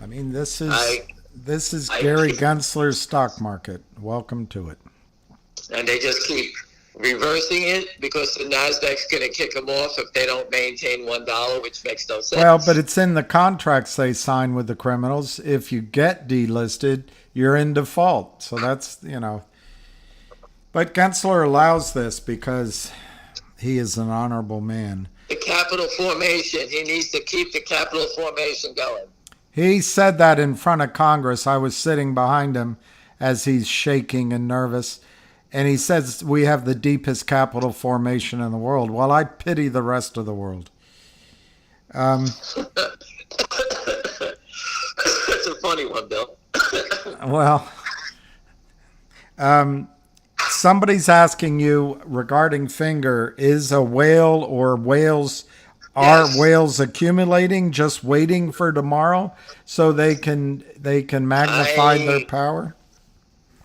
I mean, this is Gary Gensler's stock market. Welcome to it. And they just keep reversing it because the Nasdaq's going to kick them off if they don't maintain $1, which makes no sense. Well, but it's in the contracts they sign with the criminals. If you get delisted, you're in default. So that's, But Gensler allows this because he is an honorable man. The capital formation, he needs to keep the capital formation going. He said that in front of Congress. I was sitting behind him as he's shaking and nervous. And he says we have the deepest capital formation in the world. Well, I pity the rest of the world. That's a funny one, Bill. Well, somebody's asking you regarding Finger, is a whale or whales, are whales accumulating, just waiting for tomorrow so they can magnify their power?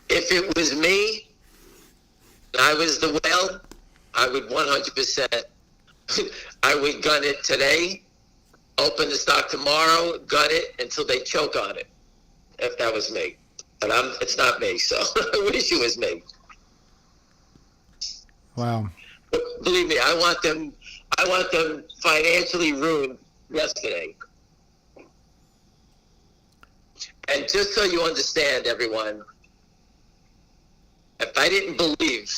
If it was me, I was the whale, I would 100%. I would gun it today, open the stock tomorrow, gun it until they choke on it. If that was me, but it's not me, so I wish it was me. Wow. But believe me, I want them financially ruined yesterday. And just so you understand, everyone, if I didn't believe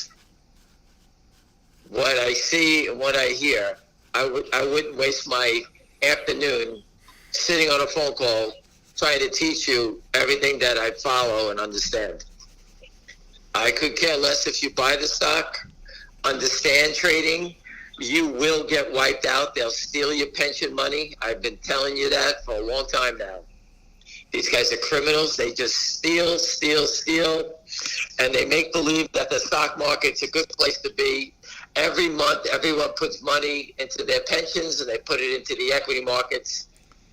what I see and what I hear, I wouldn't waste my afternoon sitting on a phone call trying to teach you everything that I follow and understand. I could care less if you buy the stock, understand trading. You will get wiped out. They'll steal your pension money. I've been telling you that for a long time now. These guys are criminals. They just steal, and they make believe that the stock market's a good place to be. Every month, everyone puts money into their pensions, and they put it into the equity markets,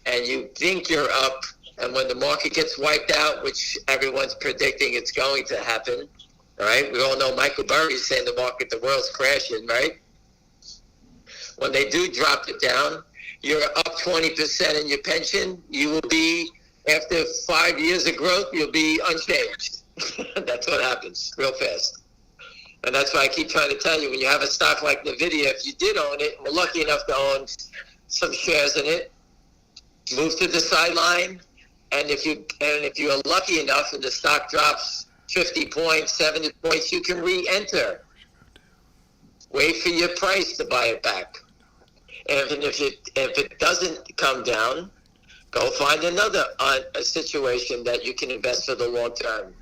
and you think you're up, and when the market gets wiped out, which everyone's predicting it's going to happen, all right? We all know Michael Burry's saying the world's crashing, right? When they do drop it down, you're up 20% in your pension. You will be, after 5 years of growth, you'll be unchanged. That's what happens real fast. And that's why I keep trying to tell you, when you have a stock like NVIDIA, if you did own it, we're lucky enough to own some shares in it, move to the sideline, and if you're lucky enough and the stock drops 50 points, 70 points, you can re-enter. Wait for your price to buy it back. And if it doesn't come down, go find another a situation that you can invest for the long term.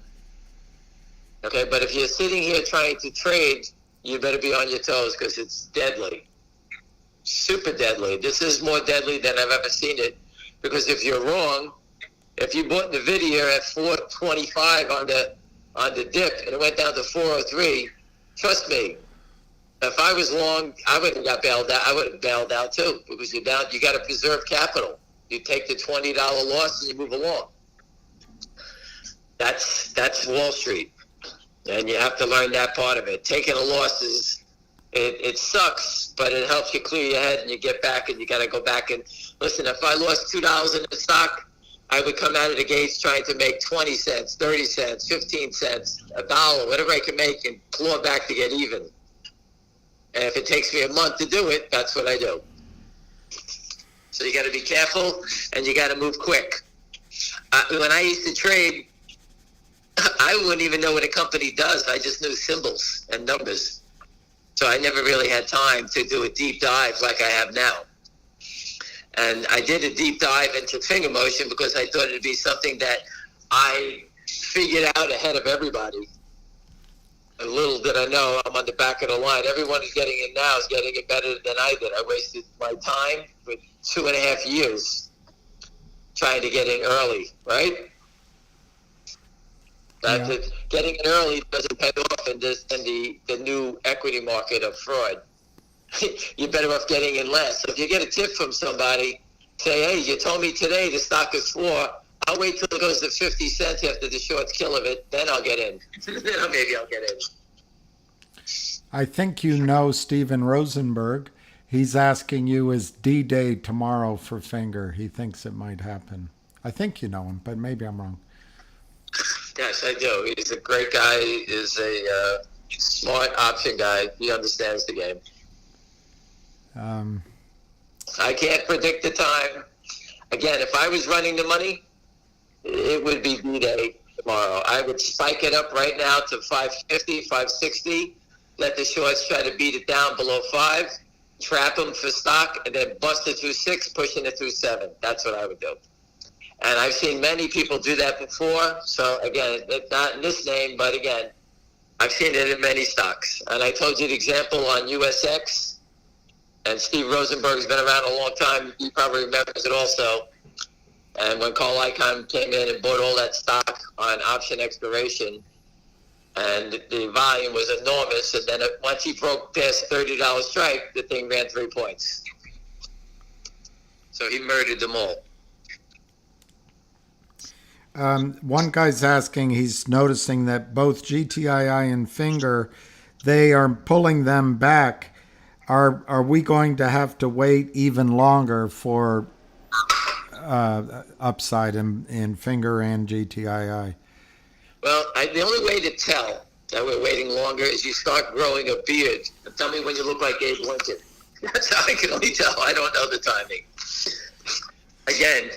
Okay, but if you're sitting here trying to trade, you better be on your toes because it's deadly. Super deadly. This is more deadly than I've ever seen it, because if you're wrong, if you bought NVIDIA at 425 on the dip and it went down to 403, trust me, if I was long, I would have got bailed out. I would have bailed out too, because you got to preserve capital. You take the $20 loss and you move along. That's Wall Street, and you have to learn that part of it. Taking a loss it sucks, but it helps you clear your head and you get back, and you got to go back and listen. If I lost $2 in the stock, I would come out of the gates trying to make 20 cents, 30 cents, 15 cents, $1, whatever I can make, and claw back to get even. And if it takes me a month to do it, that's what I do. So you got to be careful, and you got to move quick. When I used to trade, I wouldn't even know what a company does. I just knew symbols and numbers. So I never really had time to do a deep dive like I have now. And I did a deep dive into finger motion because I thought it'd be something that I figured out ahead of everybody. And little did I know, I'm on the back of the line. Everyone who's getting it now is getting it better than I did. I wasted my time for 2.5 years trying to get in early, right? That's it. Getting in early doesn't pay off in the new equity market of fraud. You're better off getting in less. So if you get a tip from somebody, say, hey, you told me today the stock is 4. I'll wait till it goes to 50 cents after the short kill of it, then I'll get in. Then maybe I'll get in. I think you know Steven Rosenberg. He's asking you, is D-Day tomorrow for Finger? He thinks it might happen. I think you know him, but maybe I'm wrong. Yes, I do. He's a great guy. He's a smart option guy. He understands the game. I can't predict the time. Again, if I was running the money, it would be D-Day tomorrow. I would spike it up right now to 550, 560, let the shorts try to beat it down below 5, trap them for stock, and then bust it through 6, pushing it through 7. That's what I would do. And I've seen many people do that before. So, again, it's not in this name, but again, I've seen it in many stocks. And I told you the example on USX, and Steve Rosenberg's been around a long time. He probably remembers it also. And when Carl Icahn came in and bought all that stock on option expiration, and the volume was enormous, and then once he broke past $30 strike, the thing ran 3 points. So he murdered them all. One guy's asking, he's noticing that both GTII and Finger, they are pulling them back. Are we going to have to wait even longer for upside in Finger and GTII? Well, the only way to tell that we're waiting longer is you start growing a beard. Tell me when you look like Abe Lincoln. That's how I can only tell. I don't know the timing. Again,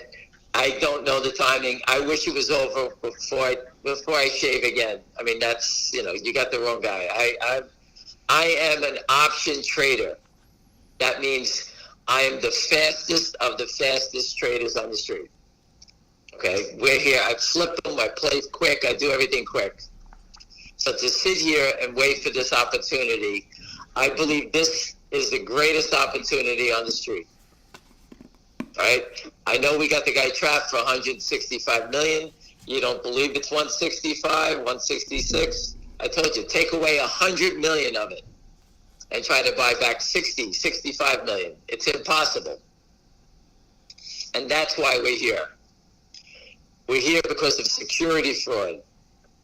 I don't know the timing. I wish it was over before I shave again. I mean, that's, you got the wrong guy. I am an option trader. That means I am the fastest of the fastest traders on the street. Okay, we're here. I flip them. I play quick. I do everything quick. So to sit here and wait for this opportunity, I believe this is the greatest opportunity on the street. All right. I know we got the guy trapped for 165 million. You don't believe it's 165, 166. I told you, take away 100 million of it and try to buy back 60, 65 million. It's impossible. And that's why we're here. We're here because of security fraud,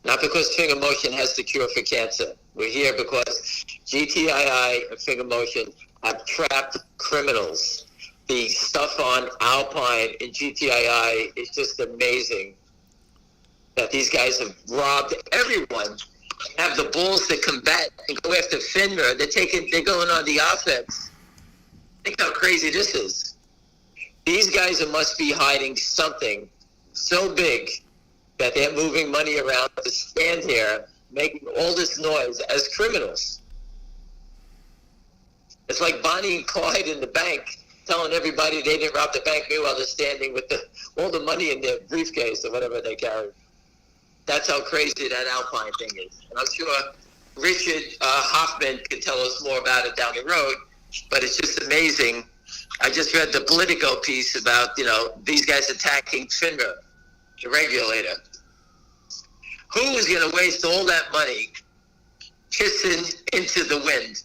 not because Finger Motion has the cure for cancer. We're here because GTII and Finger Motion have trapped criminals. The stuff on Alpine and GTII is just amazing that these guys have robbed everyone, have the balls to combat and go after FINRA. They're going on the offense. Think how crazy this is. These guys must be hiding something so big that they're moving money around to stand here making all this noise as criminals. It's like Bonnie and Clyde in the bank telling everybody they didn't rob the bank, meanwhile they're standing with all the money in their briefcase or whatever they carry. That's how crazy that Alpine thing is. And I'm sure Richard Hoffman could tell us more about it down the road, but it's just amazing. I just read the Politico piece about, these guys attacking FINRA, the regulator. Who is going to waste all that money kissing into the wind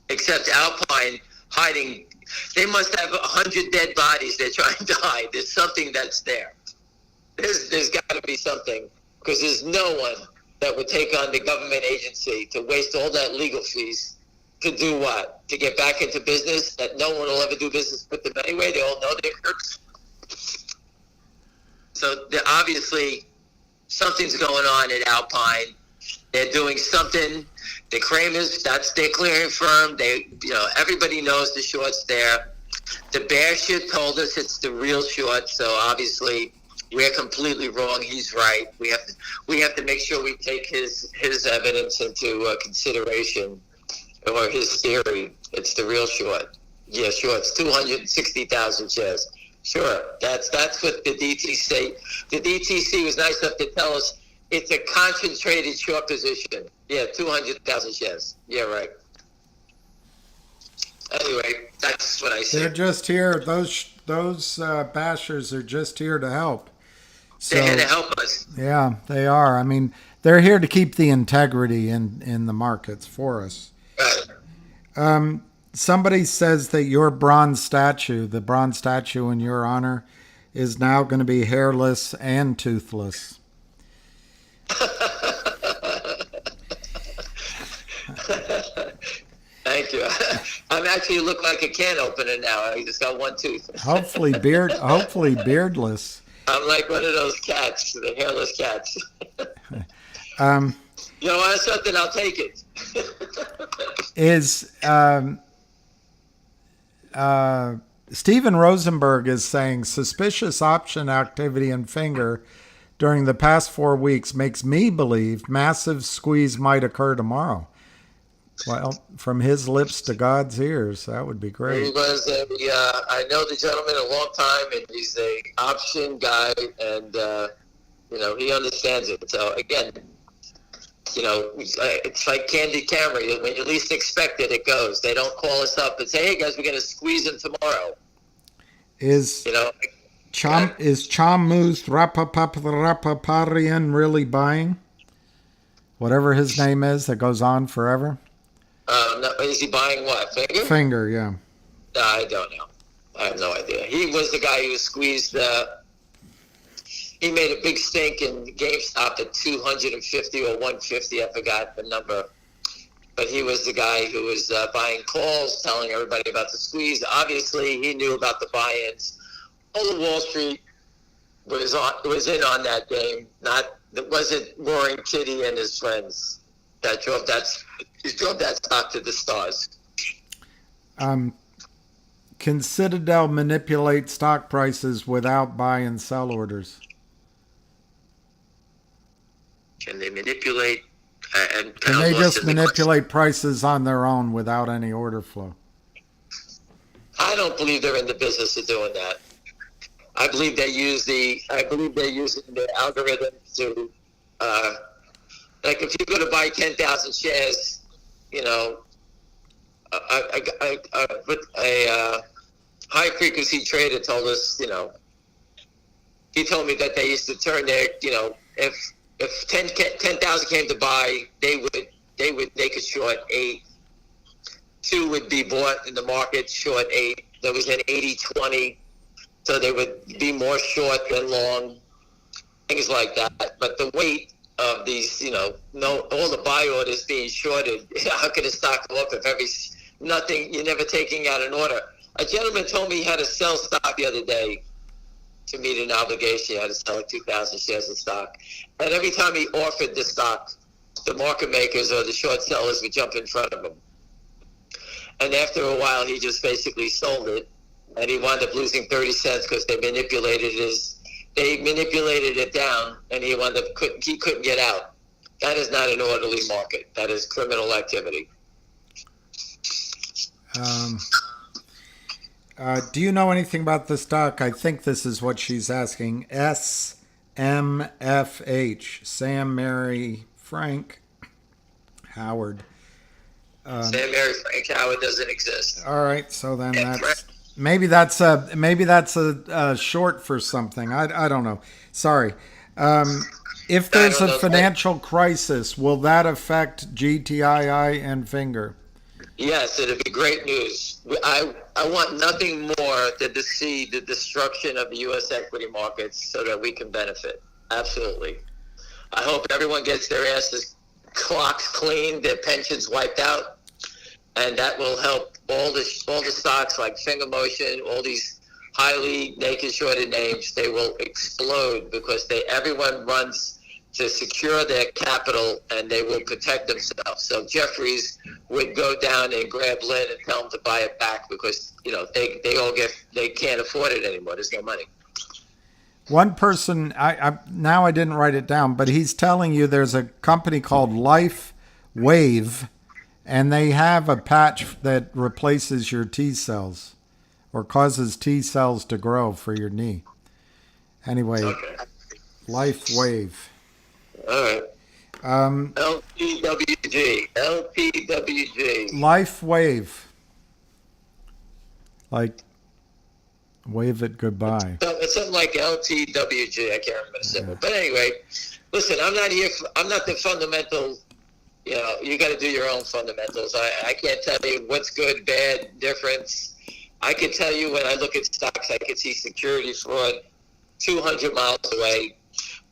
except Alpine hiding? They must have 100 dead bodies they're trying to hide. There's something that's there. There's got to be something, because there's no one that would take on the government agency to waste all that legal fees to do what? To get back into business that no one will ever do business with them anyway. They all know they're crooks. So obviously something's going on at Alpine. They're doing something. The Kramers, that's their clearing firm. Everybody knows the short's there. The bear shit told us it's the real short. So obviously we're completely wrong. He's right. We have to make sure we take his evidence into consideration, or his theory. It's the real short. Yeah, sure. It's 260,000 shares. Sure. That's what the DTC. The DTC was nice enough to tell us it's a concentrated short position. Yeah, 200,000 shares. Yeah, right. Anyway, that's what I said. They're just here. Those bashers are just here to help. So, they're here to help us. Yeah, they are. I mean, they're here to keep the integrity in the markets for us. Right. Somebody says that your bronze statue, the bronze statue in your honor, is now going to be hairless and toothless. Thank you. I'm actually look like a can opener now. I just got one tooth. Hopefully beardless. I'm like one of those cats, the hairless cats. You know what? Something, I'll take it. Is Steven Rosenberg is saying suspicious option activity in Finger during the past 4 weeks makes me believe massive squeeze might occur tomorrow. Well, from his lips to God's ears, that would be great. He was I know the gentleman a long time, and he's a option guy, and he understands it. So again, it's like Candy Camry. When you least expect it, it goes. They don't call us up and say, "Hey guys, we're going to squeeze him tomorrow." Is Chamuth Rapapaparian really buying? Whatever his name is that goes on forever? No, is he buying what? Finger? Finger, yeah. I don't know. I have no idea. He was the guy who squeezed. He made a big stink in GameStop at 250 or 150. I forgot the number. But he was the guy who was buying calls, telling everybody about the squeeze. Obviously, he knew about the buy-ins. All of Wall Street was in on that game. It wasn't Roaring Kitty and his friends that drove that stock to the stars. can Citadel manipulate stock prices without buy and sell orders? Can they manipulate? And Can they just manipulate prices on their own without any order flow? I don't believe they're in the business of doing that. I believe they're using the algorithm to, like if you're going to buy 10,000 shares, you know, a high frequency trader told us, you know, he told me that they used to turn their, you know, if 10,000 came to buy, they could short 8. 2 would be bought in the market, short 8. There was an 80-20, so they would be more short than long, things like that. But the weight of these, you know, all the buy orders being shorted, how could a stock go up if you're never taking out an order? A gentleman told me he had to sell stock the other day to meet an obligation. He had to sell like 2,000 shares of stock. And every time he offered the stock, the market makers or the short sellers would jump in front of him. And after a while, he just basically sold it, and he wound up losing 30 cents because they manipulated it down, and he couldn't get out. That is not an orderly market. That is criminal activity. Do you know anything about the stock? I think this is what she's asking. SMFH, Sam, Mary, Frank, Howard. Sam, Mary, Frank, Howard doesn't exist. All right, so then maybe that's a short for something. I don't know. Sorry. If there's a financial crisis, will that affect GTII and Finger? Yes, it'd be great news. I want nothing more than to see the destruction of the U.S. equity markets so that we can benefit. Absolutely. I hope everyone gets their asses clocks cleaned, their pensions wiped out, and that will help all the stocks like Finger Motion, all these highly naked shorted names. They will explode because everyone runs to secure their capital, and they will protect themselves. So Jeffries would go down and grab Lynn and tell them to buy it back because, you know, they can't afford it anymore. There's no money. One person, I didn't write it down, but he's telling you there's a company called Life Wave, and they have a patch that replaces your T cells or causes T cells to grow for your knee. Anyway, okay. Life Wave. All right. LPWG. Life Wave. Like, wave it goodbye. It's something like LTWG. I can't remember the symbol. But anyway, listen, I'm not the fundamental, you know, you got to do your own fundamentals. I can't tell you what's good, bad, difference. I can tell you when I look at stocks, I can see security fraud 200 miles away.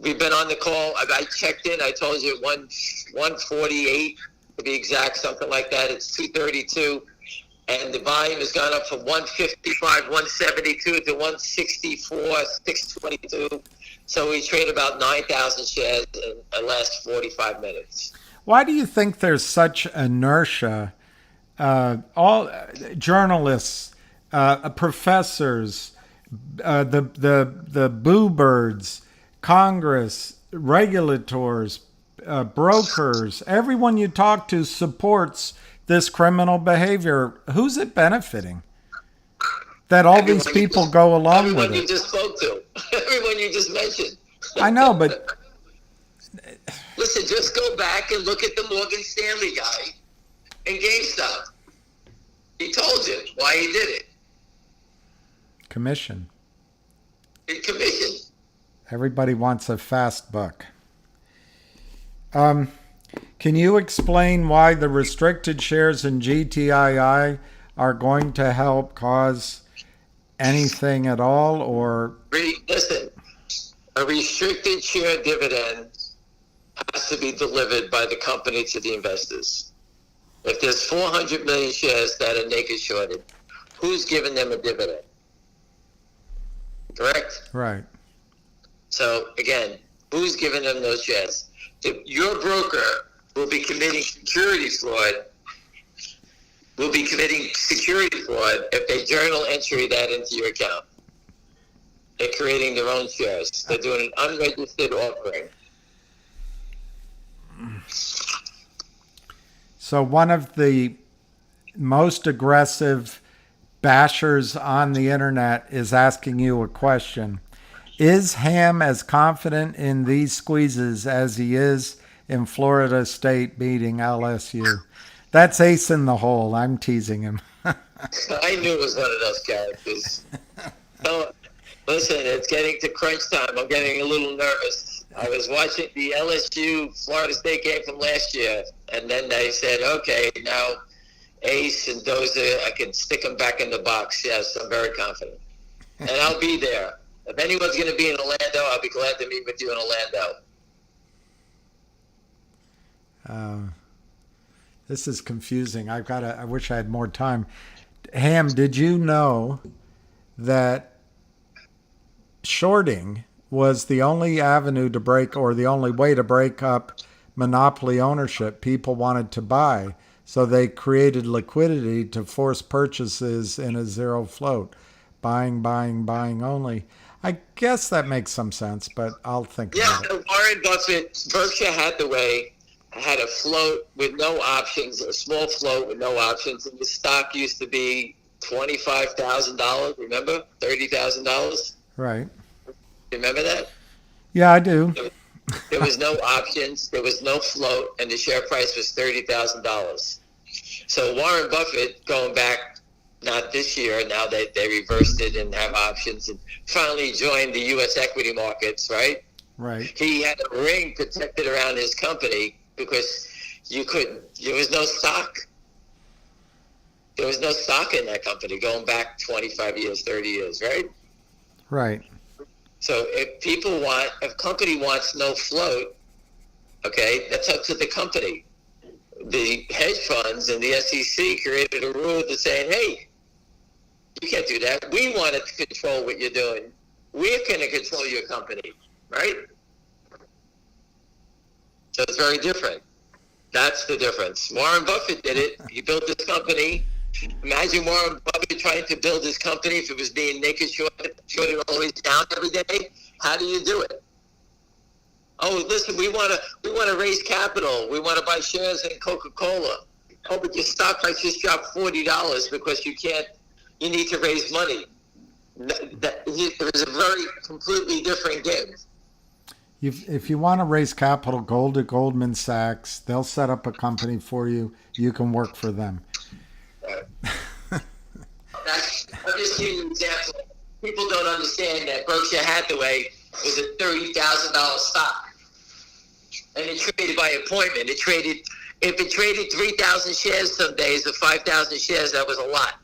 We've been on the call. I checked in. I told you 148 to be exact, something like that. It's 232. And the volume has gone up from 155, 172 to 164, 622. So we trade about 9,000 shares in the last 45 minutes. Why do you think there's such inertia? All journalists, professors, the boo birds, Congress, regulators, brokers, everyone you talk to supports this criminal behavior. Who's it benefiting? That all these people go along with it. Everyone you just spoke to. Everyone you just mentioned. I know, but... Listen, just go back and look at the Morgan Stanley guy and GameStop. He told you why he did it. Commission. Commission. Everybody wants a fast buck. Can you explain why the restricted shares in GTII are going to help cause anything at all? Or listen, a restricted share dividend has to be delivered by the company to the investors. If there's 400 million shares that are naked shorted, who's giving them a dividend? Correct? Right. So, again, who's giving them those shares? If your broker will be committing securities fraud will be committing security fraud if they journal entry that into your account. They're creating their own shares. They're doing an unregistered offering. So one of the most aggressive bashers on the internet is asking you a question. Is Ham as confident in these squeezes as he is in Florida State beating LSU? That's ace in the hole. I'm teasing him. I knew it was one of those characters. So, listen, it's getting to crunch time. I'm getting a little nervous. I was watching the LSU Florida State game from last year, and then they said, okay, now Ace and Dozer, I can stick them back in the box. Yes, I'm very confident. And I'll be there. If anyone's going to be in Orlando, I'll be glad to meet with you in Orlando. This is confusing. I wish I had more time. Ham, did you know that shorting was the only avenue to break, or the only way to break up monopoly ownership? People wanted to buy, so they created liquidity to force purchases in a zero float. Buying only. I guess that makes some sense, but I'll think about it. Warren Buffett, Berkshire Hathaway had a float with no options, a small float with no options, and the stock used to be $25,000, remember? $30,000? Right. Remember that? Yeah, I do. There was no options, there was no float, and the share price was $30,000. So Warren Buffett, going back, not this year, now they reversed it and have options, and finally joined the U.S. equity markets, right? Right. He had a ring protected around his company because there was no stock. There was no stock in that company going back 25 years, 30 years, right? Right. So if a company wants no float, okay, that's up to the company. The hedge funds and the SEC created a rule to saying, hey, you can't do that. We want to control what you're doing. We're going to control your company, right? So it's very different. That's the difference. Warren Buffett did it. He built this company. Imagine Warren Buffett trying to build his company if it was being naked shorted always down every day. How do you do it? Oh, listen, we want to raise capital. We want to buy shares in Coca-Cola. Oh, but your stock price just dropped $40 because you need to raise money. It was a very completely different game. If you want to raise capital, go to Goldman Sachs. They'll set up a company for you. You can work for them. I'm just giving you an example. People don't understand that Berkshire Hathaway was a $30,000 stock. And it traded by appointment. If it traded 3,000 shares some days or 5,000 shares, that was a lot.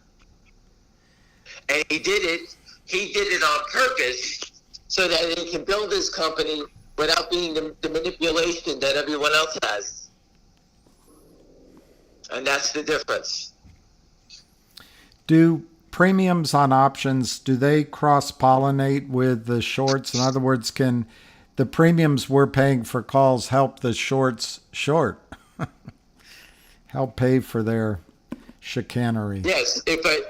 And he did it on purpose so that he can build his company without being the manipulation that everyone else has. And that's the difference. Do premiums on options, do they cross-pollinate with the shorts? In other words, can the premiums we're paying for calls help the shorts short? Help pay for their chicanery? Yes, the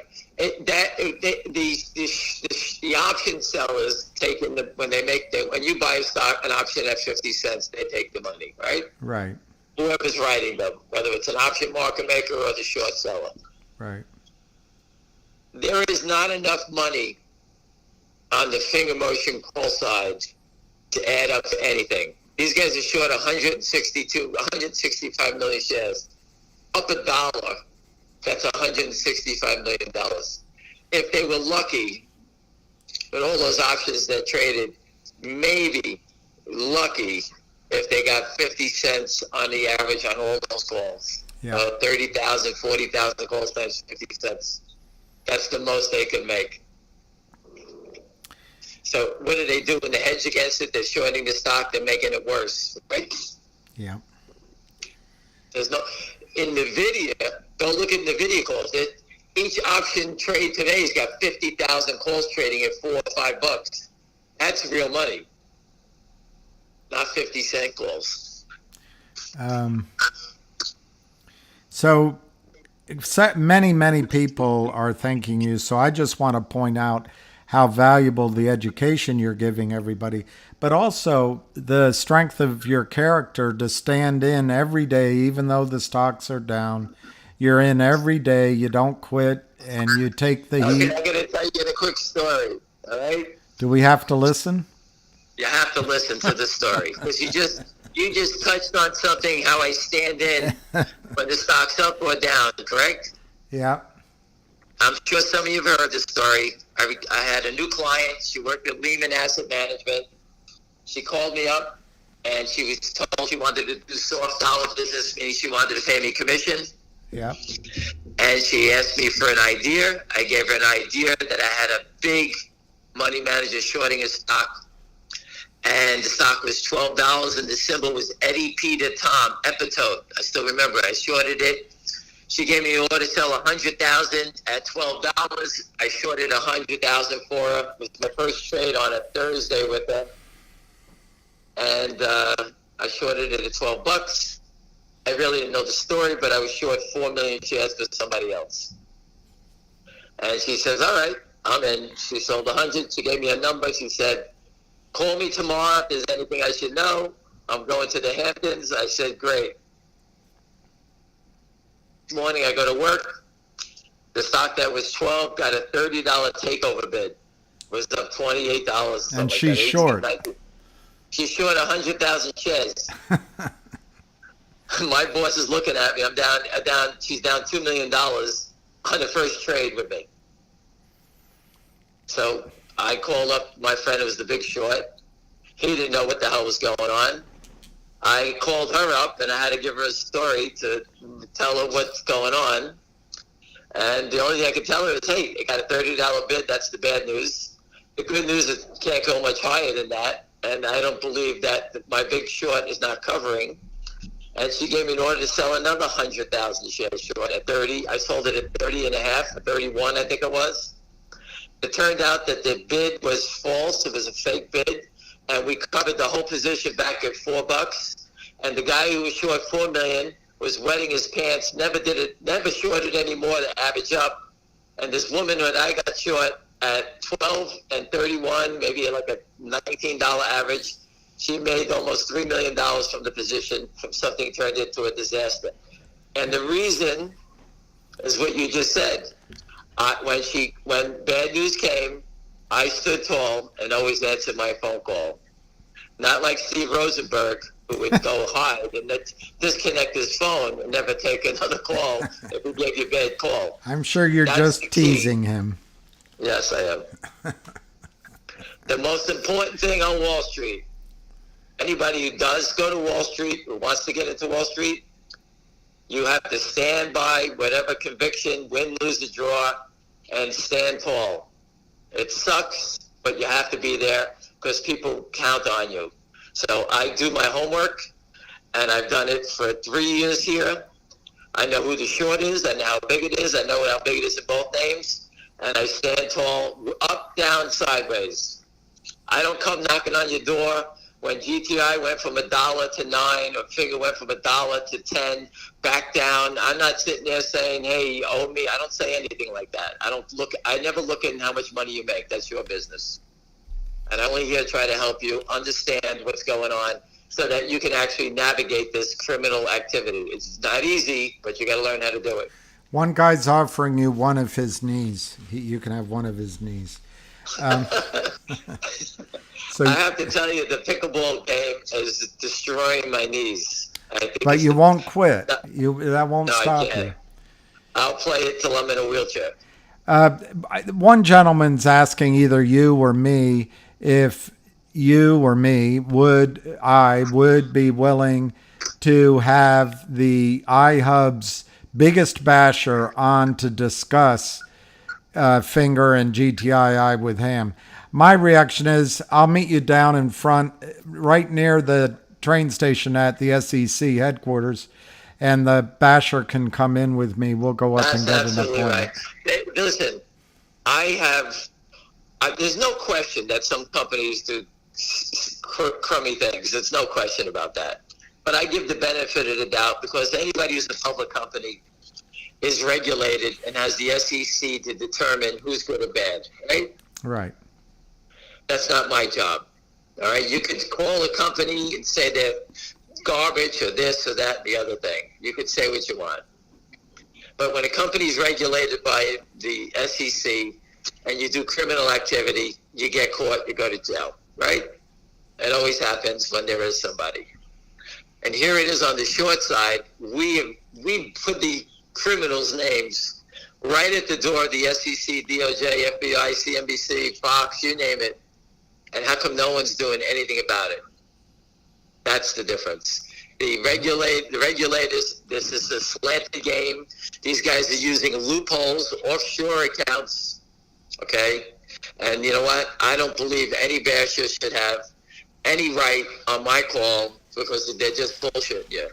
option sellers take when you buy an option at 50 cents, they take the money, right? Right. Whoever's writing them, whether it's an option market maker or the short seller. Right. There is not enough money on the finger motion call side to add up to anything. These guys are short 165 million shares. Up $1, that's $165 million. If they were lucky, with all those options that traded, maybe lucky if they got 50 cents on the average on all those calls. Yeah. 30,000, 40,000 calls times 50 cents. That's the most they can make. So what do they do when they hedge against it? They're shorting the stock. They're making it worse, right? Yeah. There's no in NVIDIA. Don't look at NVIDIA calls. Each option trade today has got 50,000 calls trading at $4 or $5. That's real money, not 50-cent calls. So many people are thanking you. So I just want to point out how valuable the education you're giving everybody, but also the strength of your character to stand in every day, even though the stocks are down. You're in every day. You don't quit, and you take the heat. I'm going to tell you a quick story. All right. Do we have to listen? You have to listen to the story because you just touched on something. How I stand in when the stock's up or down. Correct? Yeah. I'm sure some of you have heard this story. I had a new client. She worked at Lehman Asset Management. She called me up, and she was told she wanted to do soft dollar business, meaning she wanted to pay me commission. Yeah. And she asked me for an idea. I gave her an idea that I had a big money manager shorting a stock, and the stock was $12, and the symbol was Eddie Peter Tom Epitope. I still remember. I shorted it. She gave me an order to sell $100,000 at $12. I shorted $100,000 for her. It was my first trade on a Thursday with her, and I shorted it at $12. I really didn't know the story, but I was short 4 million shares for somebody else. And she says, "All right, I'm in." She sold 100. She gave me a number. She said, "Call me tomorrow if there's anything I should know. I'm going to the Hamptons." I said, "Great." Morning I go to work. The stock that was 12 got a $30 takeover bid. Was up $28. And she's short. She's short 100,000 shares. My boss is looking at me. I'm down. She's down $2 million on the first trade with me. So I called up my friend who was the big short. He didn't know what the hell was going on. I called her up, and I had to give her a story to tell her what's going on. And the only thing I could tell her is, hey, it got a $30 bid. That's the bad news. The good news is it can't go much higher than that. And I don't believe that my big short is not covering. And she gave me an order to sell another 100,000 shares short at 30. I sold it at 30 and a half, 31, I think it was. It turned out that the bid was false. It was a fake bid. And we covered the whole position back at $4. And the guy who was short 4 million was wetting his pants, never shorted any more to average up. And this woman that I got short at 12 and 31, maybe like a $19 average, she made almost $3 million from the position, from something turned into a disaster. And the reason is what you just said. When bad news came, I stood tall and always answered my phone call. Not like Steve Rosenberg, who would go hide and disconnect his phone and never take another call if he gave you a bad call. I'm sure you're just teasing him. Yes, I am. The most important thing on Wall Street, anybody who does go to Wall Street, who wants to get into Wall Street, you have to stand by whatever conviction, win, lose, or draw, and stand tall. It sucks, but you have to be there because people count on you. So I do my homework, and I've done it for 3 years here. I know who the short is. I know how big it is. I know how big it is in both names. And I stand tall, up, down, sideways. I don't come knocking on your door when GTI went from $1 to $9 or Figure went from $1 to 10, back down. I'm not sitting there saying, hey, you owe me. I don't say anything like that. I never look at how much money you make. That's your business. And I'm only here to try to help you understand what's going on so that you can actually navigate this criminal activity. It's not easy, but you got to learn how to do it. One guy's offering you one of his knees. You can have one of his knees. So I have to tell you, the pickleball game is destroying my knees. But you won't quit. That won't stop you. I'll play it till I'm in a wheelchair. One gentleman's asking either you or me if you or me would be willing to have the iHub's biggest basher on to discuss Finger and GTII with Ham. My reaction is I'll meet you down in front, right near the train station at the SEC headquarters, and the basher can come in with me. We'll go up and get an appointment. Right. Listen, there's no question that some companies do crummy things. There's no question about that. But I give the benefit of the doubt because anybody who's a public company, is regulated and has the SEC to determine who's good or bad, right? Right. That's not my job. All right, you could call a company and say they're garbage or this or that and the other thing. You could say what you want. But when a company is regulated by the SEC and you do criminal activity, you get caught, you go to jail, right? It always happens when there is somebody. And here it is on the short side. We put the criminals' names right at the door of the SEC, DOJ, FBI, CNBC, Fox, you name it. And how come no one's doing anything about it? That's the difference. The regulators, this is a slanted game. These guys are using loopholes, offshore accounts, okay? And you know what? I don't believe any basher should have any right on my call because they're just bullshit, yeah.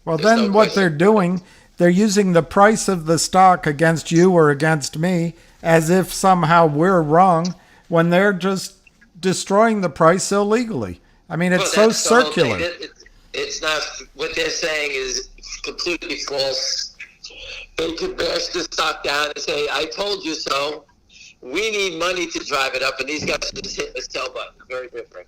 Well, There's then no what question. they're doing, they're using the price of the stock against you or against me as if somehow we're wrong when they're just destroying the price illegally. I mean, it's Well, so that's the whole circular. thing. It's not, what they're saying is completely false. They could bash the stock down and say, I told you so. We need money to drive it up, and these guys are just hitting the sell button. Very different.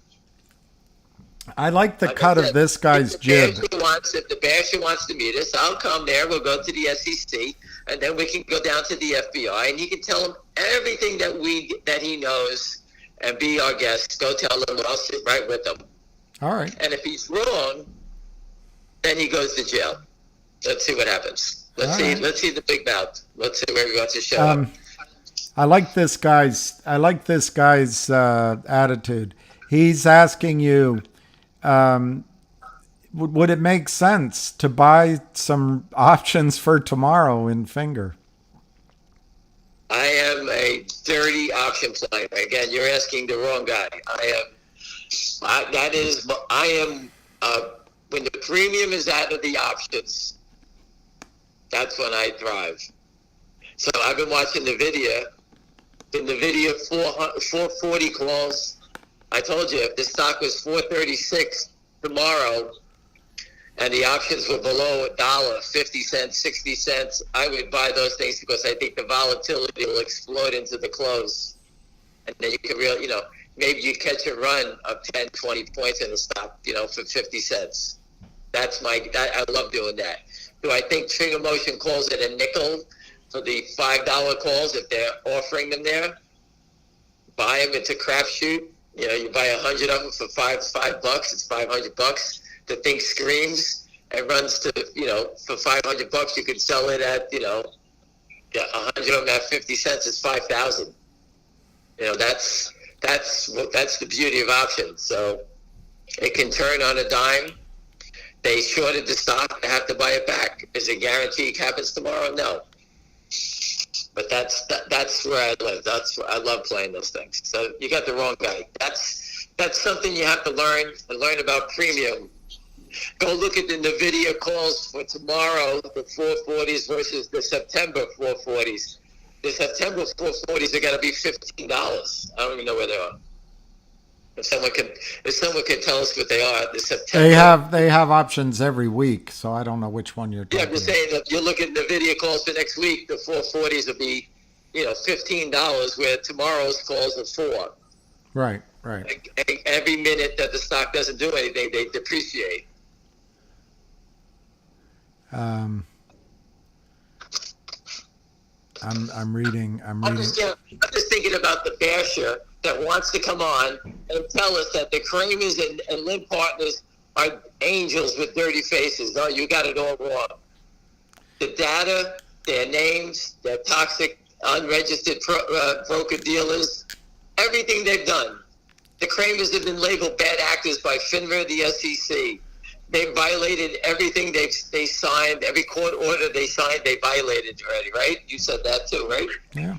I like the Like I cut of said, this guy's if jib. the basher wants to meet us, I'll come there. We'll go to the SEC, and then we can go down to the FBI, and he can tell him everything that he knows, and be our guest. Go tell him, I'll sit right with him. All right. And if he's wrong, then he goes to jail. Let's see what happens. Let's All see. right. Let's see the big mouth. Let's see where he wants to show up. I like this guy's attitude. He's asking you, would it make sense to buy some options for tomorrow in Finger? I am a dirty option player. Again, you're asking the wrong guy. When the premium is out of the options, that's when I thrive. So I've been watching the video. In the video, 440 calls. I told you, if the stock was 436 tomorrow and the options were below $1, 50 cents, 60 cents, I would buy those things because I think the volatility will explode into the close. And then you can really, maybe you catch a run of 10, 20 points in the stock, for 50 cents. I love doing that. Do I think Trigger Motion calls it a nickel for the $5 calls if they're offering them there? Buy them. It's a crapshoot. You buy 100 of them for $5. It's $500. The thing screams and runs to, for $500 you could sell it at, 100 of them at 50 cents is 5,000. That's the beauty of options. So it can turn on a dime. They shorted the stock. They have to buy it back. Is it guaranteed it happens tomorrow? No. But that's where I live. That's where I love playing those things. So you got the wrong guy. That's something you have to learn and learn about premium. Go look at the NVIDIA calls for tomorrow, the 440s versus the September 440s. The September 440s are going to be $15. I don't even know where they are. If someone could tell us what they are, the September. They have options every week, so I don't know which one you're talking Yeah, I'm just saying that you look at the video calls for next week, the 440s will be, $15, where tomorrow's calls are $4. Right. Like, every minute that the stock doesn't do anything, they depreciate. I'm reading. I'm just thinking about the basher that wants to come on and tell us that the Kramers and Lynn Partners are angels with dirty faces. No, you got it all wrong. The data, their names, their toxic, unregistered broker dealers, everything they've done. The Kramers have been labeled bad actors by FINRA, the SEC. They violated everything they signed. Every court order they signed, they violated already, right? You said that too, right? Yeah.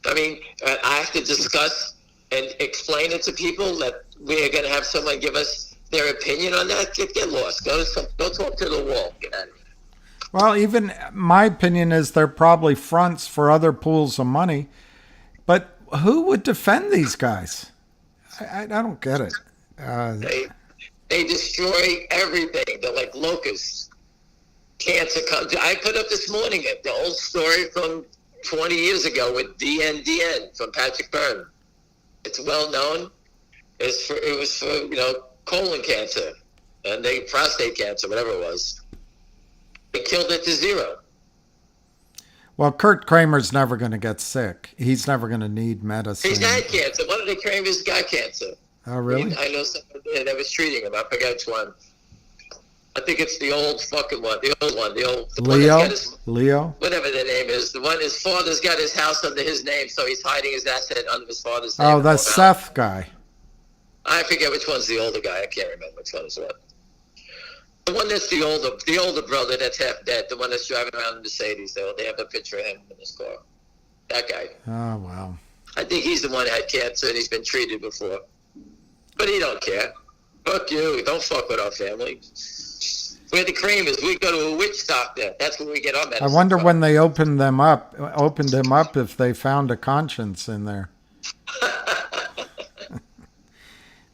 I mean, I have to discuss and explain it to people that we're going to have someone give us their opinion on that. Get lost. Go talk to the wall. Get out of here. Well, even my opinion is they're probably fronts for other pools of money. But who would defend these guys? I don't get it. They destroy everything. They're like locusts. cancer comes. I put up this morning the old story from 20 years ago with DNDN from Patrick Byrne. It's well known. It was for colon cancer and prostate cancer, whatever it was. They killed it to zero. Well, Kurt Kramer's never going to get sick. He's never going to need medicine. He's had cancer. One of the Kramers got cancer. Oh, really? I know someone that was treating him. I forget which one. I think it's the old fucking one. The old one. Leo? Whatever the name is. The one his father's got his house under his name, so he's hiding his asset under his father's name. Oh, the Seth guy. I forget which one's the older guy. I can't remember which one is what. The one that's the older brother that's half dead. The one that's driving around in Mercedes. They have a picture of him in his car. That guy. Oh, wow. I think he's the one that had cancer and he's been treated before. But he don't care. Fuck you. Don't fuck with our family. We're the Kramers. We go to a witch doctor. That's where we get our medicine. I wonder from. when they opened him up, if they found a conscience in there.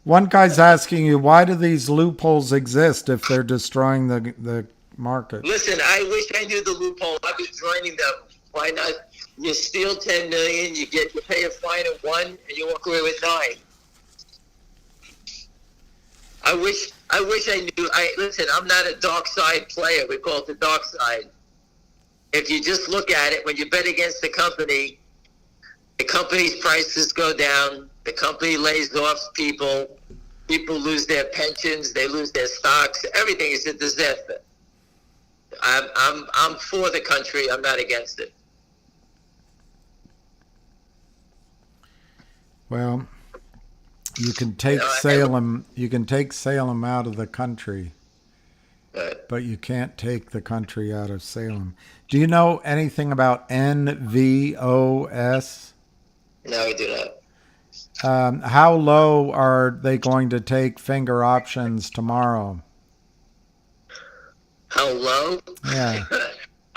One guy's asking you, why do these loopholes exist if they're destroying the market? Listen, I wish I knew the loophole. I was joining them. Why not? You steal $10 million, you pay a fine of $1, and you walk away with $9. I wish I knew. Listen, I'm not a dark side player. We call it the dark side. If you just look at it, when you bet against the company's prices go down. The company lays off people. People lose their pensions. They lose their stocks. Everything is a disaster. I'm for the country. I'm not against it. Well, you can take Salem. You can take Salem out of the country, but you can't take the country out of Salem. Do you know anything about NVOS? No, I do not. How low are they going to take finger options tomorrow? How low? Yeah.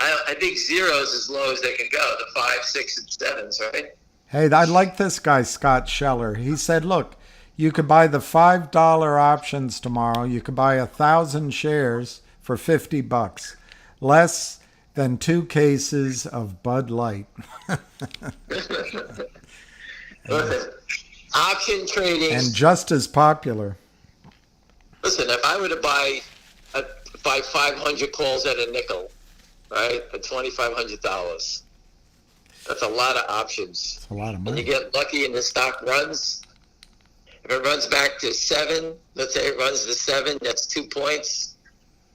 I think zero's as low as they can go. The 5, 6, and 7s, right? Hey, I like this guy, Scott Scheller. He said, look, you could buy the $5 options tomorrow. You could buy 1,000 shares for $50, less than 2 cases of Bud Light. Listen, option trading. And just as popular. Listen, if I were to buy 500 calls at a nickel, right, for $2,500, that's a lot of options. It's a lot of money. And you get lucky and the stock runs. If it runs back to 7, let's say it runs to 7, that's 2 points.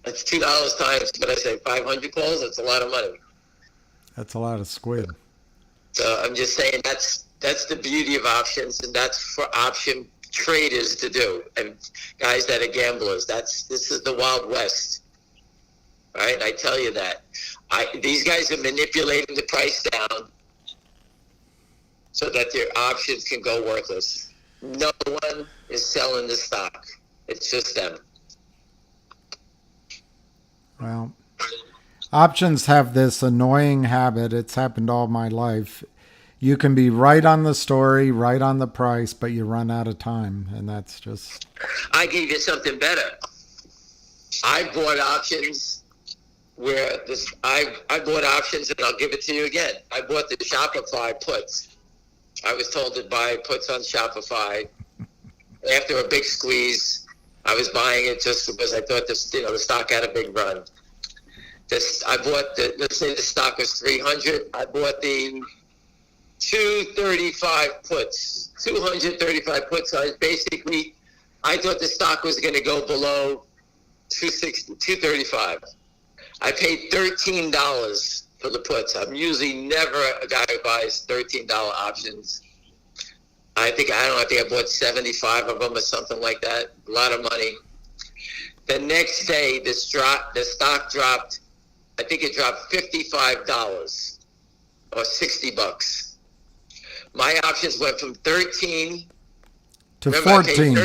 That's $2 times, but I say 500 calls, that's a lot of money. That's a lot of squid. So I'm just saying that's the beauty of options, and that's for option traders to do, and guys that are gamblers. This is the Wild West, right? I tell you that. These guys are manipulating the price down so that their options can go worthless. No one is selling the stock. It's just them. Well, options have this annoying habit. It's happened all my life. You can be right on the story, right on the price, but you run out of time, and that's just... I gave you something better. I bought options where I bought options, and I'll give it to you again. I bought the Shopify puts. I was told to buy puts on Shopify. After a big squeeze, I was buying it just because I thought the stock had a big run. I bought let's say the stock was 300. I bought the 235 puts, 235 puts. I thought the stock was going to go below 235. I paid $13 for the puts. I'm usually never a guy who buys $13 options. I think I bought 75 of them or something like that. A lot of money. The next day, the stock dropped. I think it dropped $55 or $60. My options went from 13 to 14.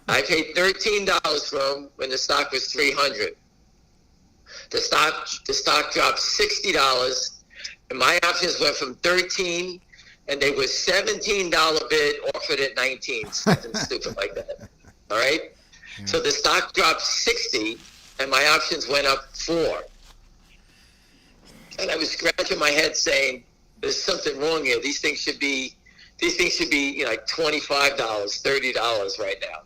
I paid $13 for them when the stock was 300. The stock dropped $60, and my options went from 13, and they were $17 bid offered at 19, something stupid like that. All right. Yeah. So the stock dropped 60, and my options went up 4. And I was scratching my head saying, there's something wrong here. These things should be like $25, $30 right now.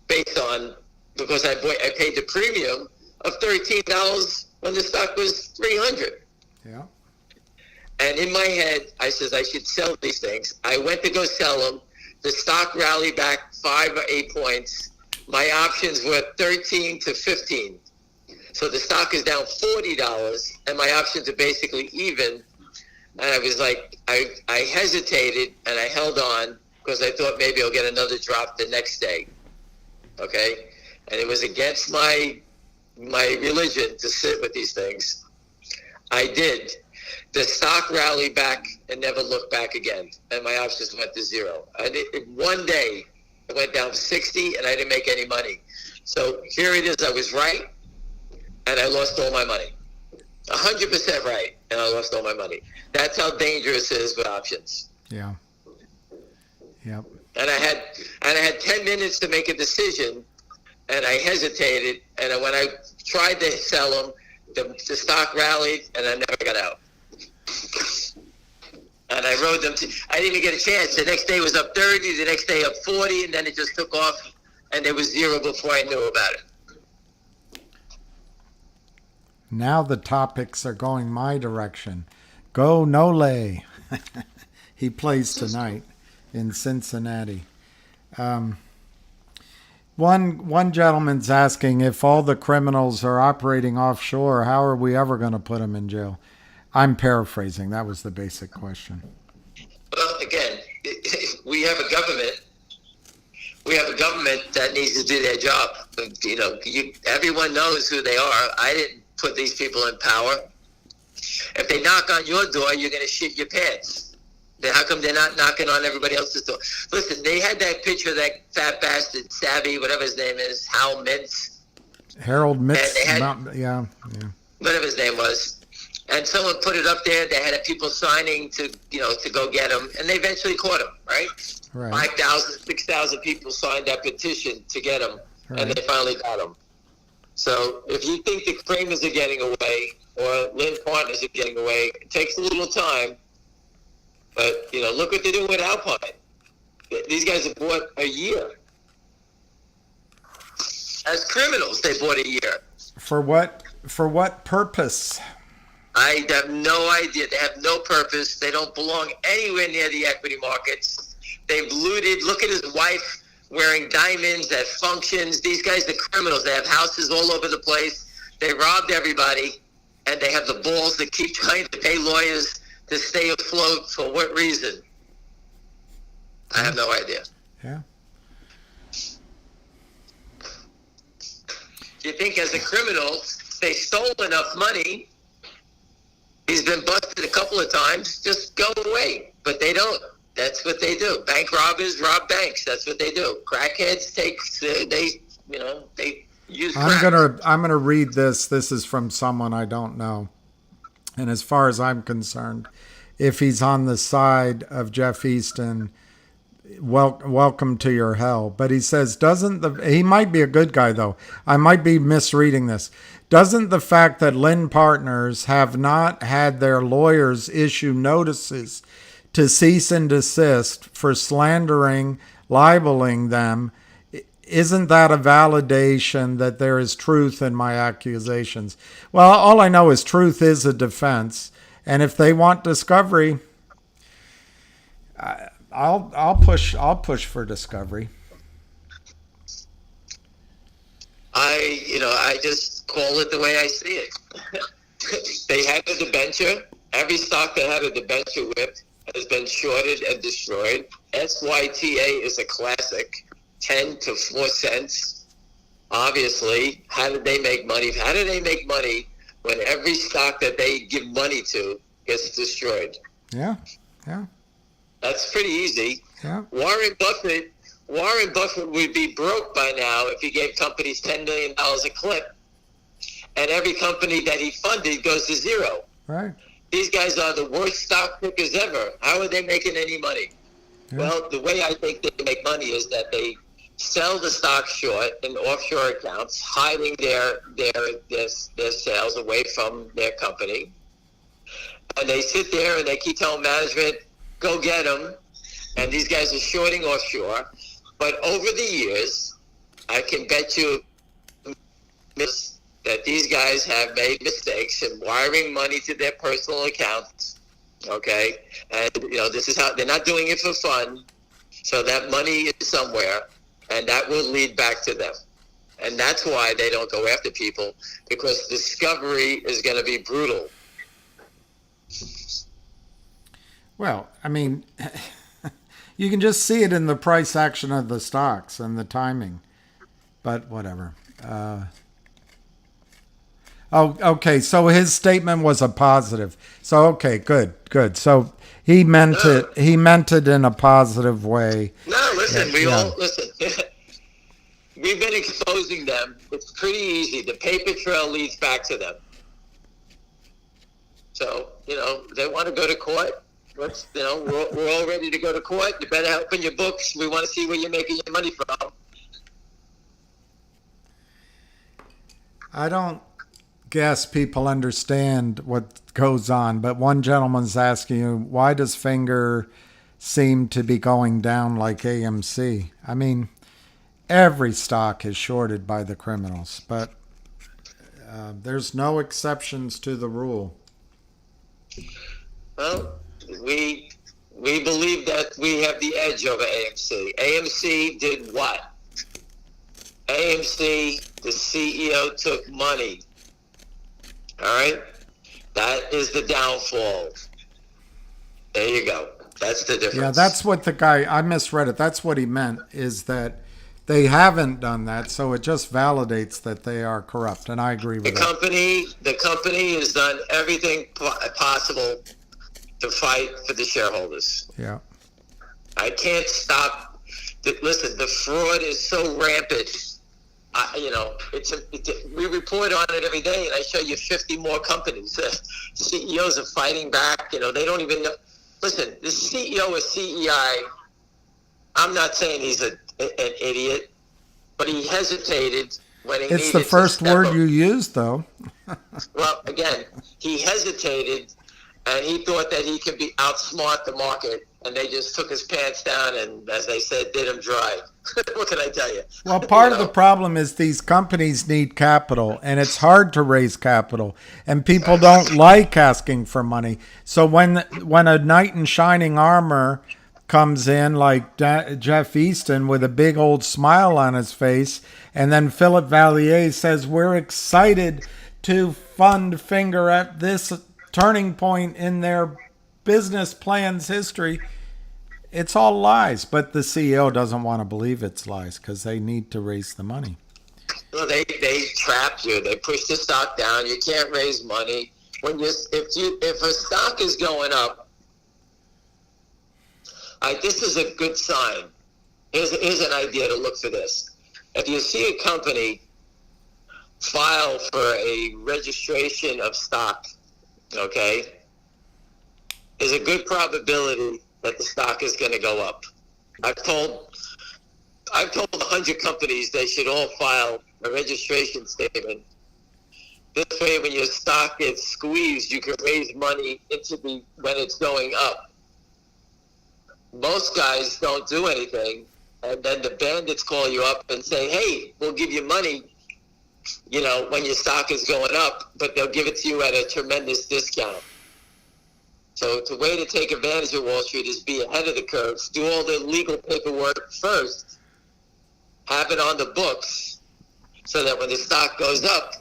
Because I paid the premium of $13 when the stock was $300. Yeah. And in my head, I said I should sell these things. I went to go sell them. The stock rallied back 5 or 8 points. My options were 13 to 15. So the stock is down $40, and my options are basically even. And I was like, I hesitated, and I held on because I thought maybe I'll get another drop the next day. Okay? And it was against my religion to sit with these things. I did. The stock rallied back and never looked back again, and my options went to 0. And one day, it went down 60, and I didn't make any money. So here it is. I was right, and I lost all my money. 100% right, and I lost all my money. That's how dangerous it is with options. Yeah. Yep. And I had 10 minutes to make a decision, and I hesitated. And when I tried to sell them, the stock rallied, and I never got out. And I rode them. I didn't even get a chance. The next day was up 30. The next day up 40, and then it just took off, and there was 0 before I knew about it. Now the topics are going my direction. Go Nole. He plays tonight in Cincinnati. One gentleman's asking if all the criminals are operating offshore, how are we ever going to put them in jail? I'm paraphrasing. That was the basic question. Well, again, we have a government. We have a government that needs to do their job. Everyone knows who they are. I didn't put these people in power. If they knock on your door, you're going to shit your pants. Then how come they're not knocking on everybody else's door? Listen, they had that picture of that fat bastard, Savvy, whatever his name is, Hal Mintz. Harold Mintz. Yeah. Whatever his name was. And someone put it up there. They had people signing to go get him. And they eventually caught him, right? 5,000, 6,000 people signed that petition to get him. Right. And they finally got him. So if you think the Kramers are getting away or Lynn Partners are getting away, it takes a little time. But, look what they're doing with Alpine. These guys have bought a year. As criminals, they bought a year. For what purpose? I have no idea. They have no purpose. They don't belong anywhere near the equity markets. They've looted. Look at his wife wearing diamonds at functions. These guys are criminals. They have houses all over the place. They robbed everybody, and they have the balls to keep trying to pay lawyers to stay afloat. For what reason? I have no idea. Yeah. You think as a criminal, they stole enough money. He's been busted a couple of times. Just go away. But they don't. That's what they do. Bank robbers rob banks. That's what they do. Crackheads they use crack. I'm gonna read this. This is from someone I don't know. And as far as I'm concerned, if he's on the side of Jeff Easton, welcome to your hell. But he says, he might be a good guy though. I might be misreading this. Doesn't the fact that Lynn Partners have not had their lawyers issue notices to cease and desist for slandering, libeling them, isn't that a validation that there is truth in my accusations? Well, all I know is truth is a defense. And if they want discovery, I'll push for discovery. I just call it the way I see it. They had a debenture. Every stock that had a debenture whipped has been shorted and destroyed. SYTA is a classic, 10 to 4 cents. Obviously, how did they make money? How do they make money when every stock that they give money to gets destroyed? Yeah. That's pretty easy. Yeah. Warren Buffett would be broke by now if he gave companies $10 million a clip, and every company that he funded goes to zero. Right. These guys are the worst stock pickers ever. How are they making any money? Yeah. Well, the way I think they make money is that they sell the stock short in offshore accounts, hiding their sales away from their company. And they sit there and they keep telling management, go get them. And these guys are shorting offshore. But over the years, I can bet you that these guys have made mistakes in wiring money to their personal accounts. Okay? And, this is how they're not doing it for fun. So that money is somewhere, and that will lead back to them. And that's why they don't go after people, because discovery is going to be brutal. Well, I mean, you can just see it in the price action of the stocks and the timing. But whatever. Okay. So his statement was a positive. So, okay, good. So he meant it. He meant it in a positive way. No, listen. Listen. We've been exposing them. It's pretty easy. The paper trail leads back to them. So, they want to go to court. We're all ready to go to court. You better open your books. We want to see where you're making your money from. I don't guess people understand what goes on, but one gentleman's asking you, why does Finger seem to be going down like AMC? I mean, every stock is shorted by the criminals, but there's no exceptions to the rule. Well, we believe that we have the edge over AMC. AMC did what? AMC, the CEO took money. All right? That is the downfall. There you go. That's the difference. Yeah, that's what the guy, I misread it. That's what he meant, is that they haven't done that, so it just validates that they are corrupt, and I agree with that. The company has done everything possible to fight for the shareholders. Yeah. I can't stop. Listen, the fraud is so rampant. We report on it every day, and I show you 50 more companies. CEOs are fighting back. They don't even know. Listen, the CEO of CEI, I'm not saying he's an idiot, but he hesitated when he needed to. It's the first word you used, though. Well, again, he hesitated, and he thought that he could outsmart the market, and they just took his pants down and, as they said, did him dry. What can I tell you? Well, part of the problem is these companies need capital, and it's hard to raise capital, and people don't like asking for money. So when a knight in shining armor comes in like Jeff Easton with a big old smile on his face, and then Philip Vallier says, we're excited to fund Finger at this turning point in their business plan's history, it's all lies. But the CEO doesn't want to believe it's lies because they need to raise the money. Well, they trap you. They push the stock down. You can't raise money. If a stock is going up, this is a good sign. Here's an idea to look for this. If you see a company file for a registration of stock, okay, there's a good probability that the stock is going to go up. I've told 100 companies they should all file a registration statement. This way, when your stock gets squeezed, you can raise money when it's going up. Most guys don't do anything, and then the bandits call you up and say, hey, we'll give you money, when your stock is going up, but they'll give it to you at a tremendous discount. So the way to take advantage of Wall Street is be ahead of the curve, do all the legal paperwork first, have it on the books, so that when the stock goes up,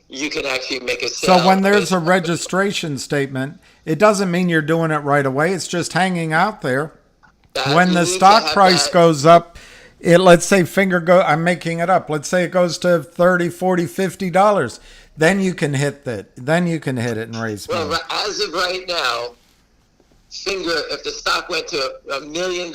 you can actually make a sale. So when there's a registration statement, it doesn't mean you're doing it right away. It's just hanging out there. When the stock price goes up, let's say I'm making it up. Let's say it goes to $30, $40, $50. Then you can hit that. Then you can hit it and raise money. Well, as of right now, if the stock went to $1 million,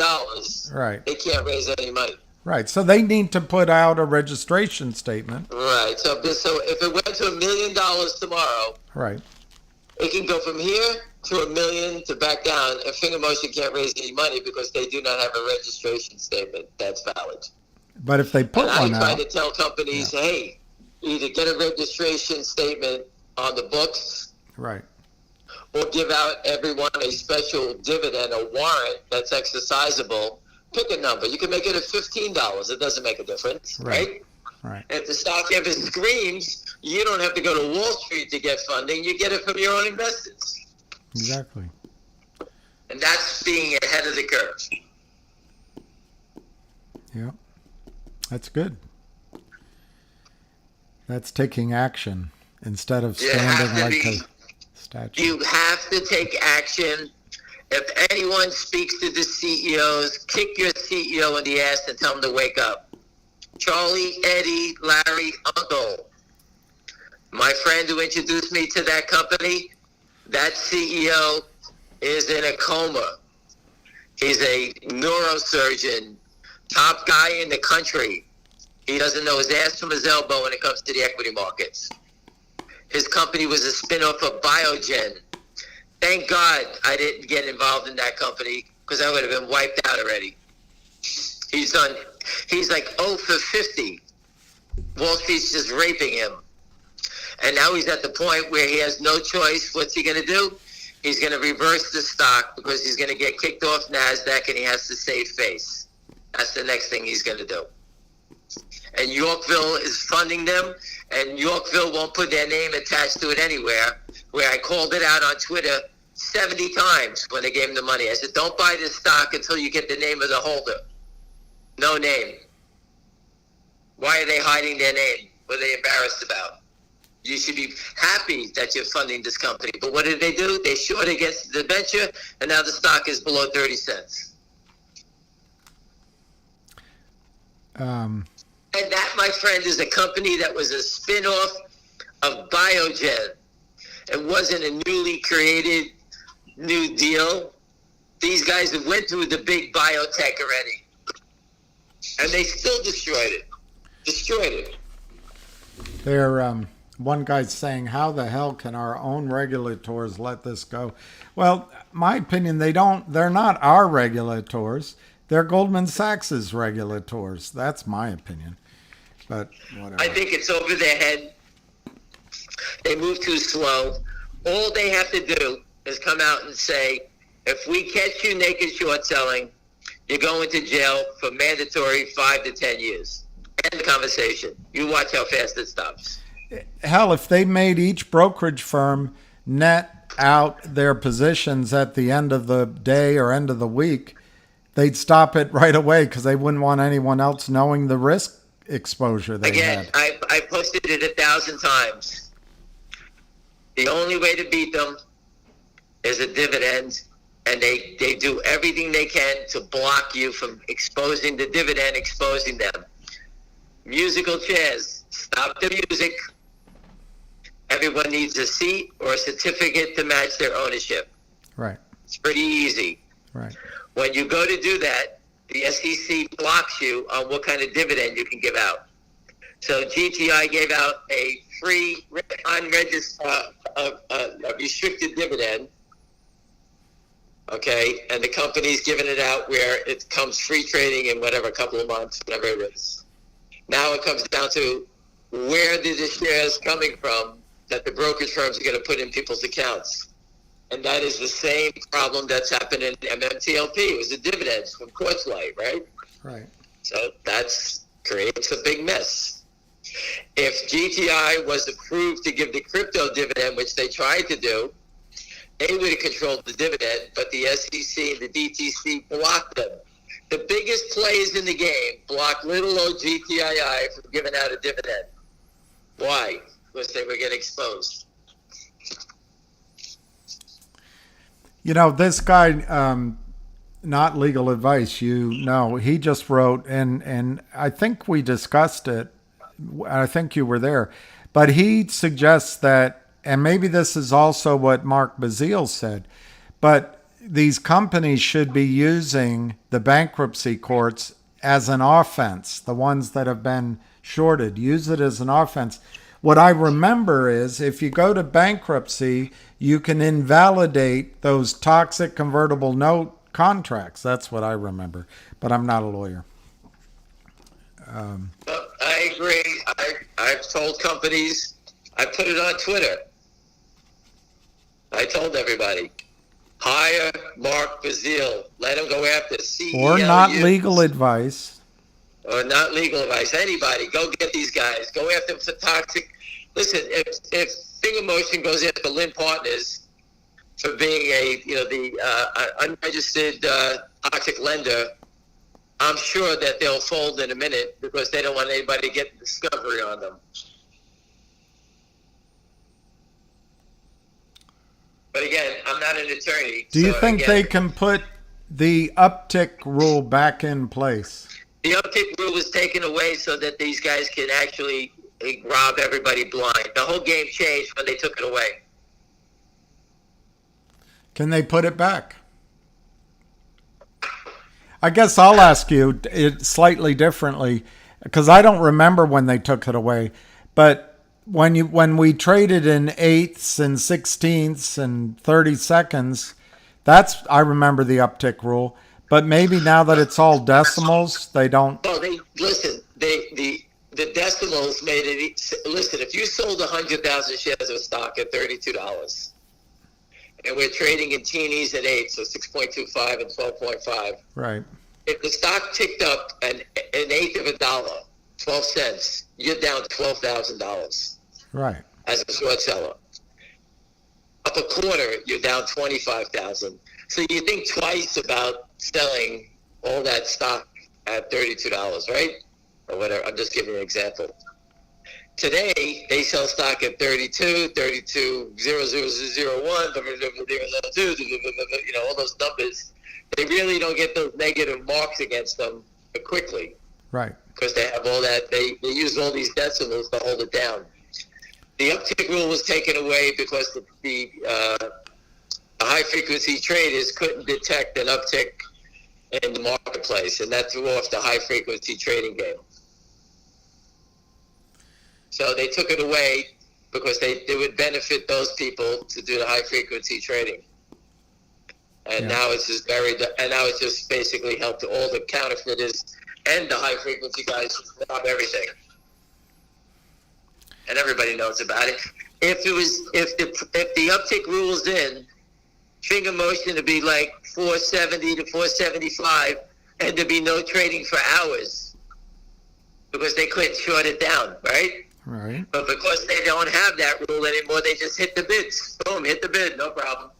right, they can't raise any money. Right. So they need to put out a registration statement. Right. So if it went to $1 million tomorrow, right, it can go from here to $1 million to back down, and Finger Motion can't raise any money because they do not have a registration statement that's valid. But if they put And one I try out, to tell companies, hey, either get a registration statement on the books right, or give out everyone a special dividend, a warrant that's exercisable. Pick a number. You can make it at $15. It doesn't make a difference, right? right, If the stock ever screams, you don't have to go to Wall Street to get funding. You get it from your own investors. exactly. And that's being ahead of the curve. Yeah, that's good. That's taking action instead of standing like a statue. You have to take action. If anyone speaks to the CEOs, kick your CEO in the ass and tell him to wake up. Charlie, Eddie, Larry, Uncle. My friend who introduced me to that company, that CEO is in a coma. He's a neurosurgeon, top guy in the country. He doesn't know his ass from his elbow when it comes to the equity markets. His company was a spin-off of Biogen. Thank God I didn't get involved in that company because I would have been wiped out already. He's like 0 for 50. Wall Street's just raping him. And now he's at the point where he has no choice. What's he going to do? He's going to reverse the stock because he's going to get kicked off NASDAQ and he has to save face. That's the next thing he's going to do. And Yorkville is funding them, and Yorkville won't put their name attached to it anywhere, where I called it out on Twitter 70 times when they gave him the money. I said, don't buy this stock until you get the name of the holder. No name. Why are they hiding their name? What are they embarrassed about? You should be happy that you're funding this company. But what did they do? They short against the debenture, and now the stock is below 30 cents. And that, my friend, is a company that was a spin-off of Biogen. It wasn't a newly created new deal. These guys have went through the big biotech already. And they still destroyed it. Destroyed it. One guy's saying, how the hell can our own regulators let this go? Well, my opinion, they're not our regulators. They're Goldman Sachs's regulators. That's my opinion. But whatever. I think it's over their head. They move too slow. All they have to do is come out and say, if we catch you naked short selling, you're going to jail for mandatory 5 to 10 years. End the conversation. You watch how fast it stops. Hell, if they made each brokerage firm net out their positions at the end of the day or end of the week, they'd stop it right away because they wouldn't want anyone else knowing the risk exposure they had. I posted it 1,000 times. The only way to beat them is a dividend, and they do everything they can to block you from exposing the dividend, exposing them. Musical chairs, stop the music. Everyone needs a seat or a certificate to match their ownership. Right. It's pretty easy. Right. When you go to do that, the SEC blocks you on what kind of dividend you can give out. So GTI gave out a free, unregistered, a restricted dividend. Okay, and the company's giving it out where it comes free trading in whatever, a couple of months, whatever it is. Now it comes down to where did the shares coming from that the brokerage firms are going to put in people's accounts. And that is the same problem that's happened in MMTLP. It was the dividends from Quartzlight, right? Right. So that's creates a big mess. If GTI was approved to give the crypto dividend, which they tried to do, they would have controlled the dividend, but the SEC and the DTC blocked them. The biggest players in the game blocked little old GTII from giving out a dividend. Why? Because they were getting exposed. You know, this guy, not legal advice, he just wrote, and I think we discussed it. I think you were there. But he suggests that, and maybe this is also what Mark Bazile said, but these companies should be using the bankruptcy courts as an offense, the ones that have been shorted. Use it as an offense. What I remember is if you go to bankruptcy, you can invalidate those toxic convertible note contracts. That's what I remember, but I'm not a lawyer. I agree. I've told companies, I put it on Twitter. I told everybody, hire Mark Bazile. Let him go after CELU. Or not legal advice. Or not legal advice. Anybody, go get these guys. Go after them for toxic. Listen, if Finger Motion goes after Lynn Partners for being the unregistered toxic lender, I'm sure that they'll fold in a minute because they don't want anybody to get discovery on them. But again, I'm not an attorney. Do you think they can put the Uptick rule back in place? The Uptick rule was taken away so that these guys can actually rob everybody blind. The whole game changed when they took it away. Can they put it back? I guess I'll ask you it slightly differently because I don't remember when they took it away. But when we traded in eighths and 16ths and 32nds, I remember the Uptick rule. But maybe now that it's all decimals, they don't. Oh, the decimals made it. Listen, if you sold 100,000 shares of stock at $32, and we're trading in teenies at 8, so 6.25 and 12.5. Right. If the stock ticked up an eighth of a dollar, 12 cents, you're down $12,000. Right. As a short seller. Up a quarter, you're down $25,000. So you think twice about selling all that stock at $32, right? Or whatever. I'm just giving you an example. Today, they sell stock at 32, 32, 00001, all those numbers. They really don't get those negative marks against them quickly. Right. Because they have all that, they use all these decimals to hold it down. The Uptick rule was taken away because the high-frequency traders couldn't detect an uptick in the marketplace, and that threw off the high-frequency trading game. So they took it away because it would benefit those people to do the high-frequency trading. And now it's just now it's just basically helped all the counterfeiters and the high-frequency guys to rob everything. And everybody knows about it. If the Uptick rules in, Finger Motion to be like 470 to 475, and there'd be no trading for hours because they couldn't short it down, right? Right. But because they don't have that rule anymore, they just hit the bids. Boom, hit the bid, no problem.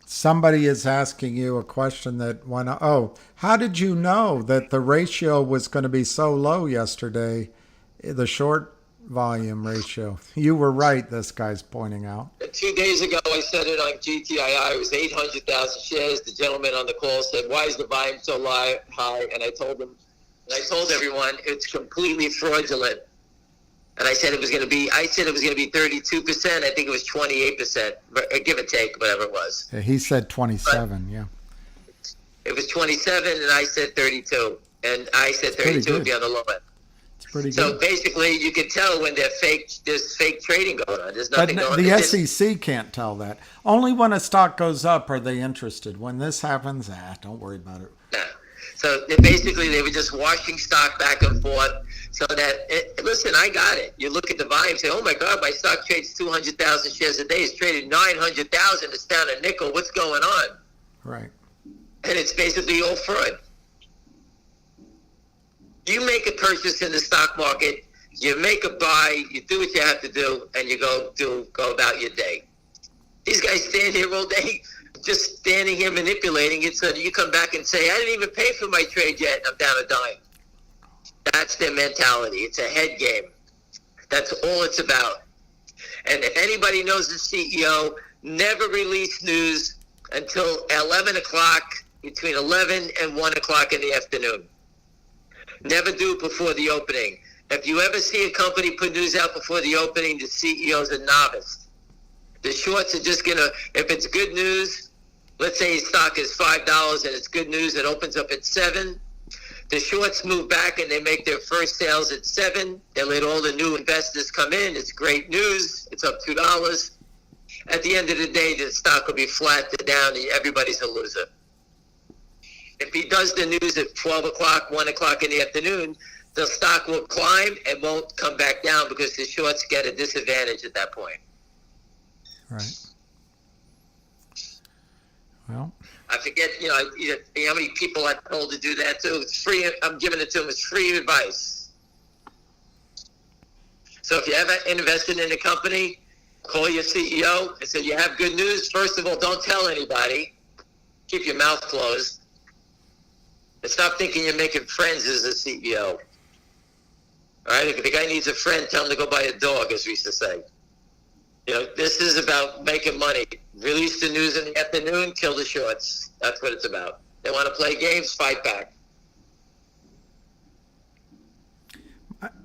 Somebody is asking you a question that how did you know that the ratio was going to be so low yesterday, the short volume ratio? You were right, this guy's pointing out. 2 days ago, I said it on GTII. It was 800,000 shares. The gentleman on the call said, why is the volume so high? And I told everyone, it's completely fraudulent. And I said it was going to be 32%. I think it was 28%, give or take, whatever it was. Yeah, he said 27, yeah. It was 27, and I said 32. And I said 32 would be on the low end. It's pretty good. So basically, you can tell when there's fake trading going on. There's nothing going on. The SEC can't tell that. Only when a stock goes up are they interested. When this happens, don't worry about it. Nah. So they were just washing stock back and forth. So listen, I got it. You look at the volume and say, oh my God, my stock trades 200,000 shares a day. It's traded 900,000. It's down a nickel. What's going on? Right. And it's basically all fraud. You make a purchase in the stock market, you make a buy, you do what you have to do, and you go about your day. These guys stand here all day, just standing here manipulating it so that you come back and say, I didn't even pay for my trade yet, I'm down a dime. That's their mentality. It's a head game. That's all it's about. And if anybody knows the CEO, never release news until 11 o'clock, between 11 and 1 o'clock in the afternoon. Never do it before the opening. If you ever see a company put news out before the opening, the CEO's a novice. The shorts are just going to, if it's good news, let's say stock is $5 and it's good news, it opens up at 7. The shorts move back and they make their first sales at 7. They let all the new investors come in. It's great news. It's up $2. At the end of the day, the stock will be flat to down and everybody's a loser. if he does the news at 12 o'clock, 1 o'clock in the afternoon, the stock will climb and won't come back down because the shorts get a disadvantage at that point. Right. Well, I forget, how many people I told to do that too. It's free. I'm giving it to them. It's free advice. So if you ever invested in a company, call your CEO and say, you have good news. First of all, don't tell anybody. Keep your mouth closed. And stop thinking you're making friends as a CEO. All right? If the guy needs a friend, tell him to go buy a dog, as we used to say. This is about making money. Release the news in the afternoon, kill the shorts. That's what it's about. They want to play games, fight back.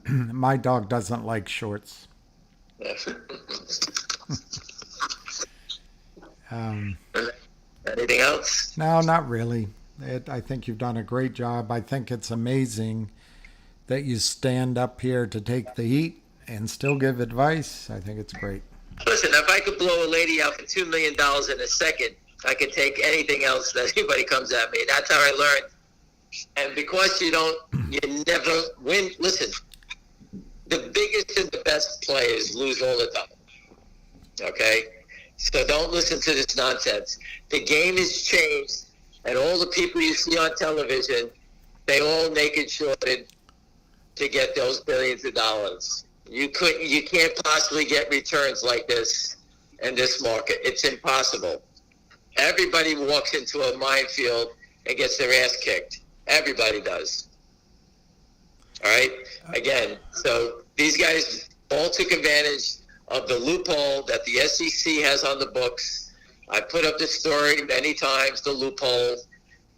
My dog doesn't like shorts. Anything else? No, not really. I think you've done a great job. I think it's amazing that you stand up here to take the heat and still give advice. I think it's great. Listen, if I could blow a lady out for $2 million in a second, I could take anything else that anybody comes at me. That's how I learned. And because you never win. Listen, the biggest and the best players lose all the time. Okay? So don't listen to this nonsense. The game has changed, and all the people you see on television, they all naked shorted to get those billions of dollars. You can't possibly get returns like this in this market. It's impossible. Everybody walks into a minefield and gets their ass kicked. Everybody does. All right? Again, so these guys all took advantage of the loophole that the SEC has on the books. I put up the story many times, the loophole,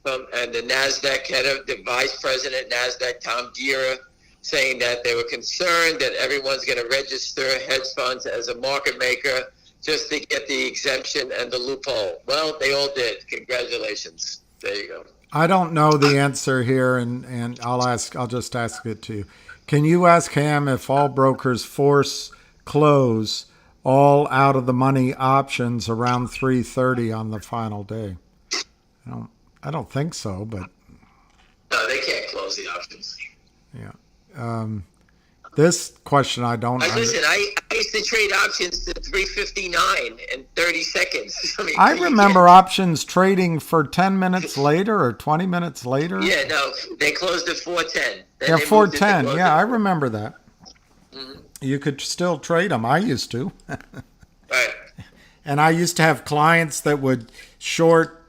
and the NASDAQ the vice president, NASDAQ, Tom Gira, saying that they were concerned that everyone's going to register hedge funds as a market maker just to get the exemption and the loophole. Well, they all did. Congratulations. There you go. I don't know the answer here, and I'll just ask it to you. Can you ask Ham if all brokers force close all out of the money options around 3:30 on the final day? I don't think so, but no, they can't close the options. Yeah. This question I don't listen, I used to trade options to 3:59 in 30 seconds. I remember options trading for 10 minutes later or 20 minutes later. Yeah, no, they closed at 4:10. Yeah, 4:10. Yeah, I remember that. Mm-hmm. You could still trade them. I used to. Right. And I used to have clients that would short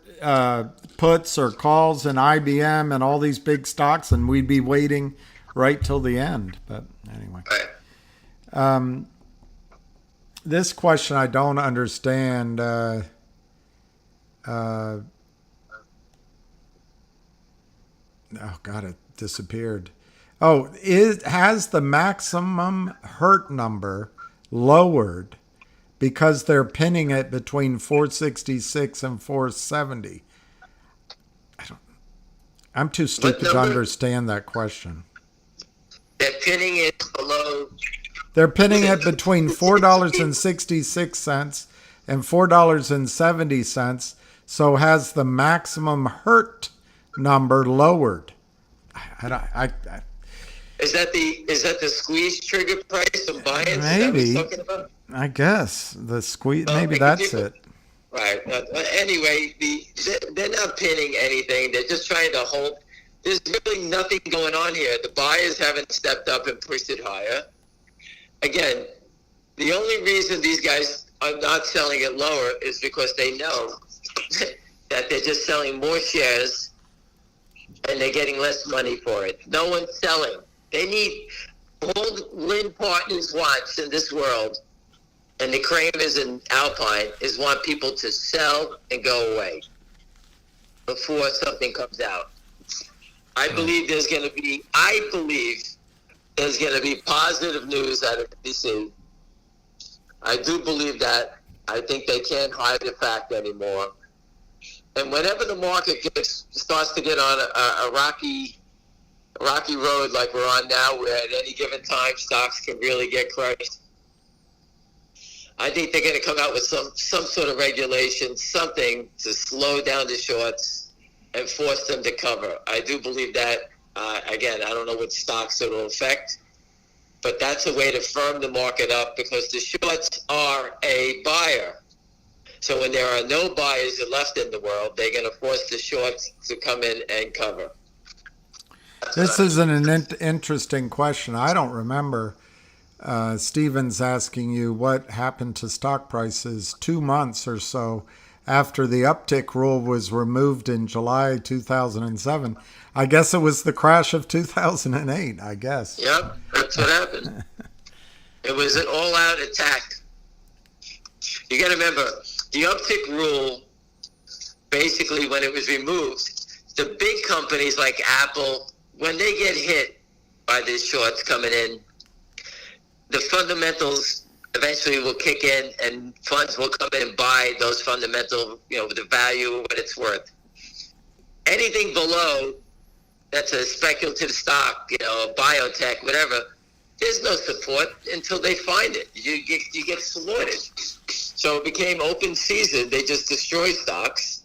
puts or calls in IBM and all these big stocks, and we'd be waiting right till the end. But anyway, this question I don't understand. Oh God, it disappeared. Oh, has the maximum hurt number lowered because they're pinning it between 466 and 470? I'm too stupid to understand that question. They're pinning it below. They're pinning it between $4.66 and $4.70. So has the maximum hurt number lowered? Is that the squeeze trigger price of buying? Maybe. I guess the squeeze. Maybe that's it. Right. Anyway, they're not pinning anything. They're just trying to hold. There's really nothing going on here. The buyers haven't stepped up and pushed it higher. Again, the only reason these guys are not selling it lower is because they know that they're just selling more shares and they're getting less money for it. No one's selling. They need all Lynn Partners wants in this world, and the Kramers and Alpine, is want people to sell and go away before something comes out. I believe there's going to be positive news out of DC. I do believe that. I think they can't hide the fact anymore. And whenever the market starts to get on a rocky road like we're on now, where at any given time stocks can really get crushed, I think they're going to come out with some sort of regulation, something to slow down the shorts and force them to cover. I do believe that. Again, I don't know what stocks it will affect, but that's a way to firm the market up because the shorts are a buyer. So when there are no buyers left in the world, they're going to force the shorts to come in and cover. This is an interesting question. I don't remember Stevens asking you what happened to stock prices 2 months or so after the Uptick rule was removed in July 2007. I guess it was the crash of 2008, I guess. Yep, that's what happened. It was an all-out attack. You got to remember, the Uptick rule, basically when it was removed, the big companies like Apple, when they get hit by these shorts coming in, the fundamentals eventually will kick in and funds will come in and buy those fundamental, the value, what it's worth. Anything below that's a speculative stock, a biotech, whatever, there's no support until they find it. You get slaughtered. So it became open season. They just destroy stocks.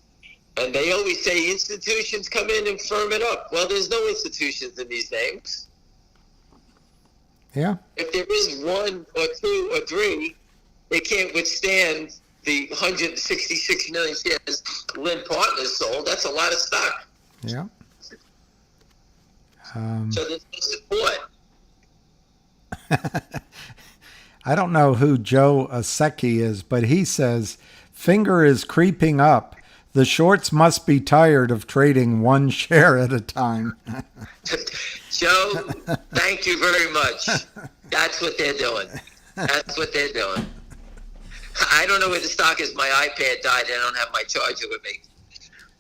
And they always say institutions come in and firm it up. Well, there's no institutions in these names. Yeah. If there is 1 or 2 or 3, they can't withstand the 166 million shares Lynn Partners sold. That's a lot of stock. Yeah. So there's no support. I don't know who Joe Aseki is, but he says, finger is creeping up. The shorts must be tired of trading one share at a time. Joe, thank you very much. That's what they're doing. That's what they're doing. I don't know where the stock is. My iPad died. I don't have my charger with me.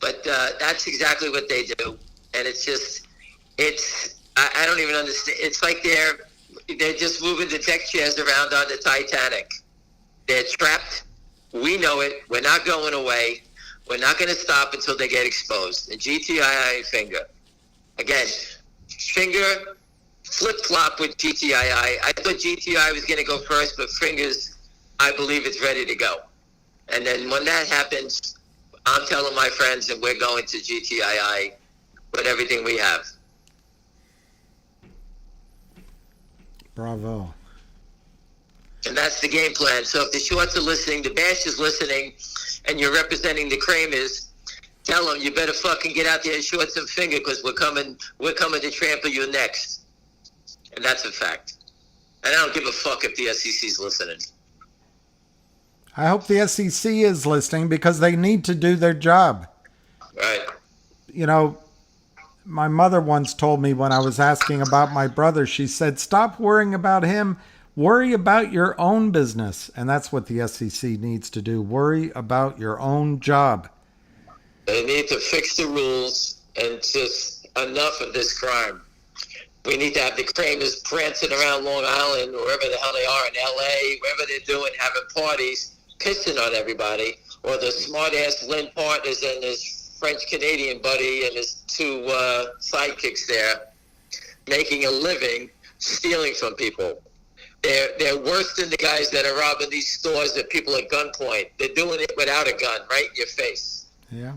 But that's exactly what they do. And it's just, I don't even understand. It's like they're just moving the deck chairs around on the Titanic. They're trapped. We know it. We're not going away. We're not going to stop until they get exposed. And GTII finger. Again, finger flip-flop with GTII. I thought GTI was going to go first, but fingers, I believe it's ready to go. And then when that happens, I'm telling my friends that we're going to GTII with everything we have. Bravo. And that's the game plan. So if the shorts are listening, the bash is listening, and you're representing the Kramers, tell them you better fucking get out there and short some finger because we're coming to trample you next. And that's a fact. And I don't give a fuck if the SEC's listening. I hope the SEC is listening because they need to do their job. Right. My mother once told me when I was asking about my brother, she said, stop worrying about him. Worry about your own business. And that's what the SEC needs to do. Worry about your own job. They need to fix the rules and just enough of this crime. We need to have the Kramers prancing around Long Island, or wherever the hell they are in L.A., wherever they're doing, having parties, pissing on everybody, or the smart-ass Lynn Partners and his French-Canadian buddy and his 2 sidekicks there making a living stealing from people. They're worse than the guys that are robbing these stores at people at gunpoint. They're doing it without a gun, right in your face. Yeah.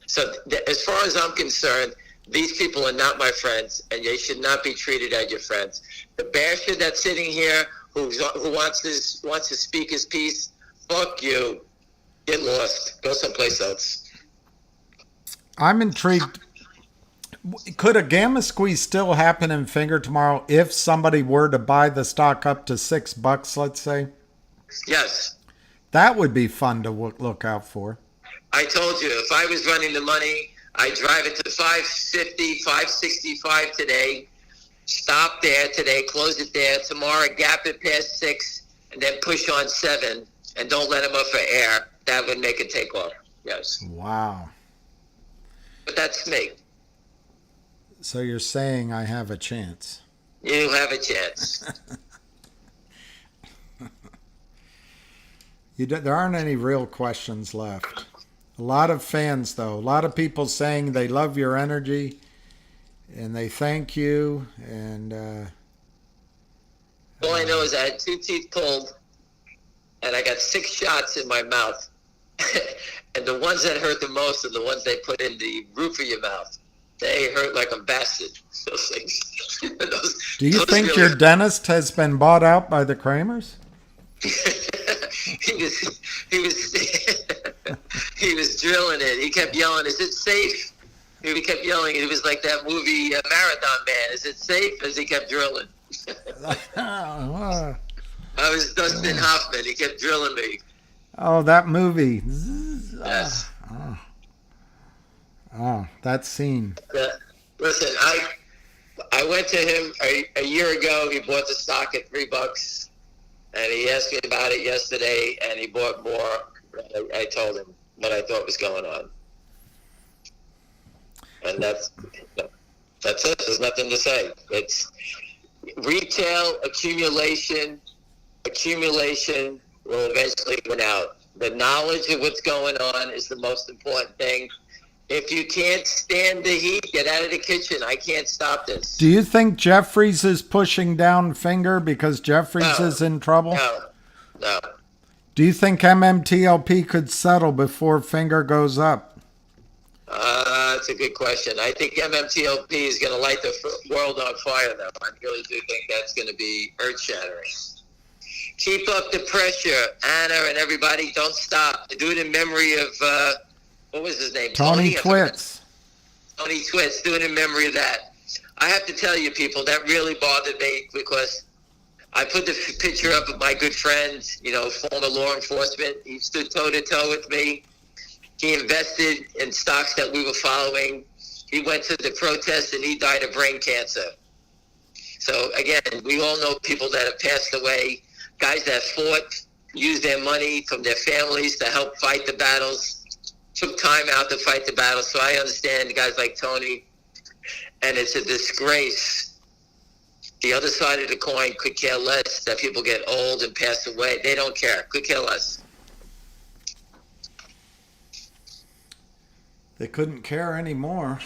So as far as I'm concerned, these people are not my friends, and they should not be treated as your friends. The basher that's sitting here who wants to speak his piece, fuck you. Get lost. Go someplace else. I'm intrigued. Could a gamma squeeze still happen in finger tomorrow if somebody were to buy the stock up to $6, let's say? Yes. That would be fun to look out for. I told you, if I was running the money, I'd drive it to 550, 565 today, stop there today, close it there, tomorrow gap it past 6, and then push on 7, and don't let them up for air. That would make it take off. Yes. Wow. But that's me. So you're saying I have a chance? You have a chance. There aren't any real questions left. A lot of fans, though. A lot of people saying they love your energy and they thank you. And all I know is I had 2 teeth pulled and I got 6 shots in my mouth. And the ones that hurt the most are the ones they put in the roof of your mouth. They hurt like a bastard. Those things. Do you think your dentist has been bought out by the Kramers? he was he was drilling it. He kept yelling, "Is it safe?" He kept yelling. It was like that movie Marathon Man. Is it safe? As he kept drilling. I was Dustin Hoffman. He kept drilling me. Oh, that movie. Yes. Oh, that scene. Listen, I went to him a year ago. He bought the stock at $3, and he asked me about it yesterday, and he bought more. I told him what I thought was going on, and that's it. There's nothing to say. It's retail accumulation. Accumulation will eventually win out. The knowledge of what's going on is the most important thing. If you can't stand the heat, get out of the kitchen. I can't stop this. Do you think Jeffries is pushing down Finger because Jeffries is in trouble? No. Do you think MMTLP could settle before Finger goes up? That's a good question. I think MMTLP is going to light the world on fire, though. I really do think that's going to be earth-shattering. Keep up the pressure, Anna and everybody. Don't stop. Do it in memory of, what was his name? Tony Twits. Tony Twits. Do it in memory of that. I have to tell you, people, that really bothered me because I put the picture up of my good friend, former law enforcement. He stood toe-to-toe with me. He invested in stocks that we were following. He went to the protest and he died of brain cancer. So, again, we all know people that have passed away. Guys that fought, used their money from their families to help fight the battles, took time out to fight the battles. So I understand guys like Tony, and it's a disgrace. The other side of the coin could care less that people get old and pass away. They don't care. Could care less. They couldn't care anymore.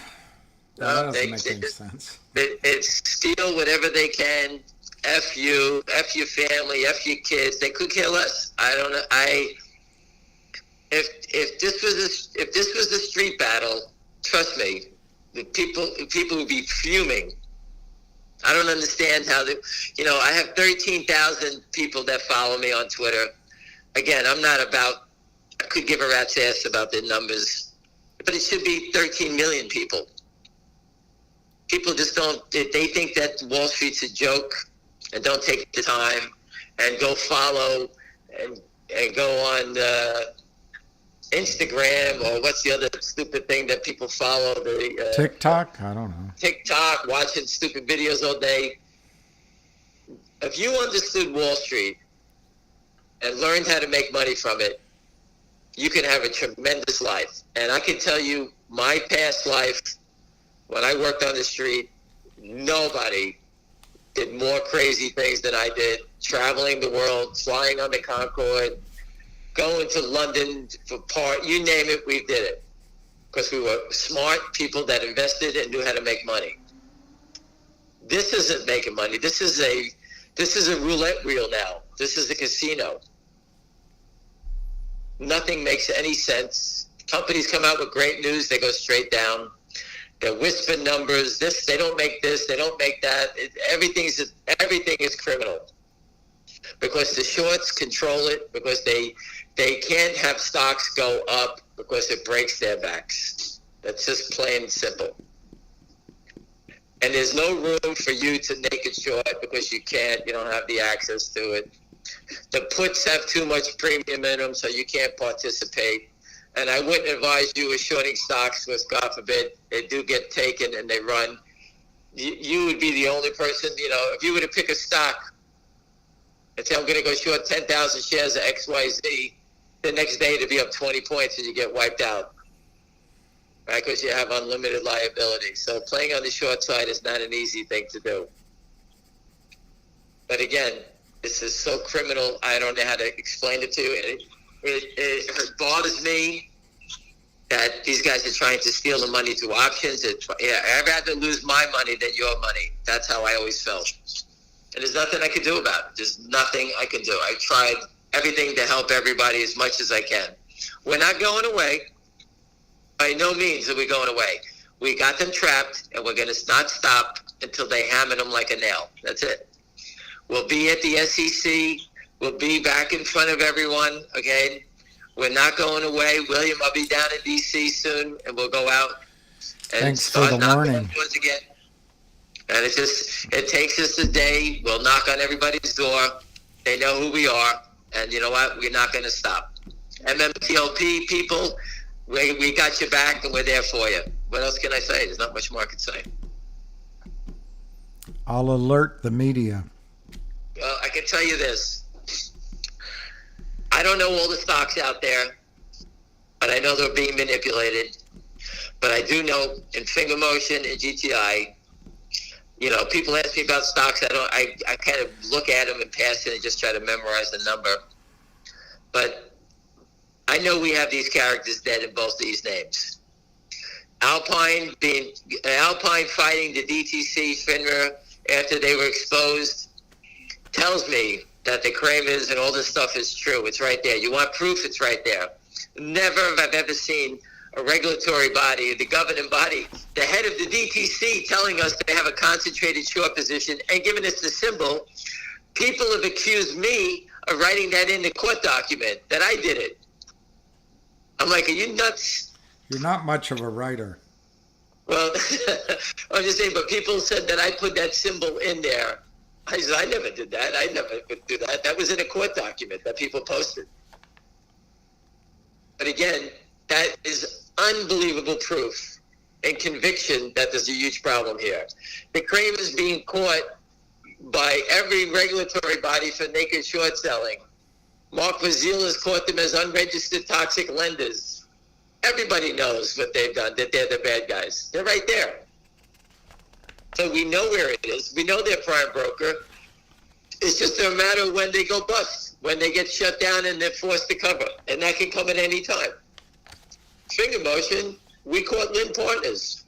That doesn't make any sense. It's steal whatever they can. F you, F your family, F your kids. They could care less. I don't know. If this was a street battle, trust me, the people would be fuming. I don't understand how I have 13,000 people that follow me on Twitter. Again, I could give a rat's ass about the numbers, but it should be 13 million people. People just they think that Wall Street's a joke. And don't take the time and go follow and go on Instagram or what's the other stupid thing that people follow? TikTok? I don't know. TikTok, watching stupid videos all day. If you understood Wall Street and learned how to make money from it, you can have a tremendous life. And I can tell you my past life, when I worked on the street, nobody did more crazy things than I did, traveling the world, flying on the Concorde, going to London for you name it, we did it. Because we were smart people that invested and knew how to make money. This isn't making money. This is a roulette wheel now. This is a casino. Nothing makes any sense. Companies come out with great news, they go straight down. They whisper numbers. They don't make this. They don't make that. Everything is criminal because the shorts control it. Because they can't have stocks go up because it breaks their backs. That's just plain and simple. And there's no room for you to naked short because you can't. You don't have the access to it. The puts have too much premium in them, so you can't participate. And I wouldn't advise you as shorting stocks because, God forbid, they do get taken and they run. You would be the only person, if you were to pick a stock and say, I'm going to go short 10,000 shares of XYZ, the next day it'd be up 20 points and you get wiped out, right? Because you have unlimited liability. So playing on the short side is not an easy thing to do. But again, this is so criminal, I don't know how to explain it to you. It bothers me that these guys are trying to steal the money through options. I'd rather lose my money than your money. That's how I always felt. And there's nothing I can do about it. There's nothing I can do. I tried everything to help everybody as much as I can. We're not going away. By no means are we going away. We got them trapped, and we're going to not stop until they hammer them like a nail. That's it. We'll be at the SEC. We'll be back in front of everyone, okay? We're not going away. William, I'll be down in D.C. soon, and we'll go out and Thanks for start the knocking warning. on doors again. And it takes us a day. We'll knock on everybody's door. They know who we are. And you know what? We're not going to stop. MMTLP people, we got your back, and we're there for you. What else can I say? There's not much more I can say. I'll alert the media. Well, I can tell you this. I don't know all the stocks out there, but I know they're being manipulated. But I do know in Finger Motion and GTI, you know, people ask me about stocks. I kind of look at them and pass it and just try to memorize the number. But I know we have these characters dead in both these names. Alpine fighting the DTC FINRA after they were exposed tells me that the Kramers and all this stuff is true. It's right there. You want proof? It's right there. Never have I ever seen a regulatory body, the governing body, the head of the DTC telling us they have a concentrated short position and giving us the symbol. People have accused me of writing that in the court document, that I did it. I'm like, are you nuts? You're not much of a writer. Well, I'm just saying, but people said that I put that symbol in there. I said, I never did that. I never could do that. That was in a court document that people posted. But again, that is unbelievable proof and conviction that there's a huge problem here. The Kramers being caught by every regulatory body for naked short selling. Mark Vazil has caught them as unregistered toxic lenders. Everybody knows what they've done, that they're the bad guys. They're right there. So we know where it is. We know they're prime broker. It's just a matter of when they go bust, when they get shut down and they're forced to cover. And that can come at any time. Finger Motion, we caught Lynn Partners.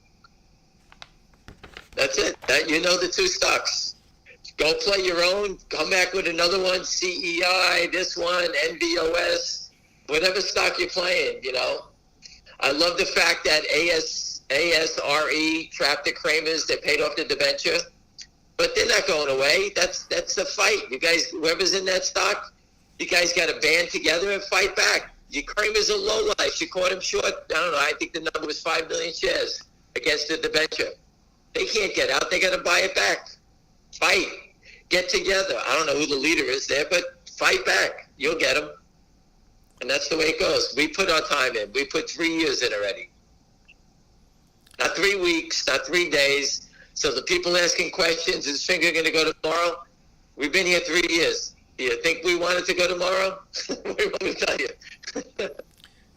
That's it. You know the two stocks. Go play your own. Come back with another one. CEI, this one, NVOS, whatever stock you're playing, you know. I love the fact that ASRE trapped the Kramers. They paid off the debenture. But they're not going away. That's the fight. You guys, whoever's in that stock, you guys got to band together and fight back. Your Kramers are low life. You caught him short. I don't know. I think the number was 5 million shares against the debenture. They can't get out. They got to buy it back. Fight. Get together. I don't know who the leader is there, but fight back. You'll get them. And that's the way it goes. We put our time in. We put 3 years in already. Not 3 weeks, not 3 days. So the people asking questions, is Finger going to go tomorrow? We've been here 3 years. Do you think we wanted to go tomorrow? We want to tell you.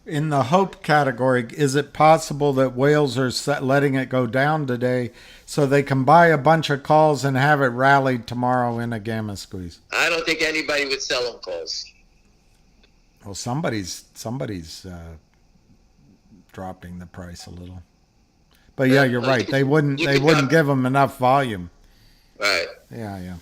In the hope category, is it possible that whales are letting it go down today so they can buy a bunch of calls and have it rallied tomorrow in a gamma squeeze? I don't think anybody would sell them calls. Well, somebody's dropping the price a little. But yeah, you're right. They wouldn't give them enough volume. Right. Yeah.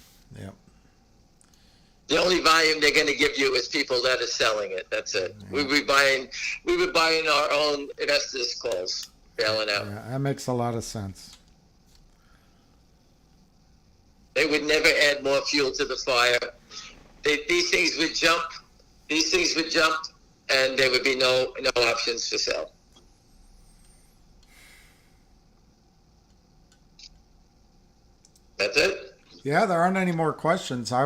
The only volume they're going to give you is people that are selling it. That's it. Yeah. We were buying our own investors' calls, bailing out. Yeah, that makes a lot of sense. They would never add more fuel to the fire. These things would jump. And there would be no options for sale. That's it. Yeah, there aren't any more questions. I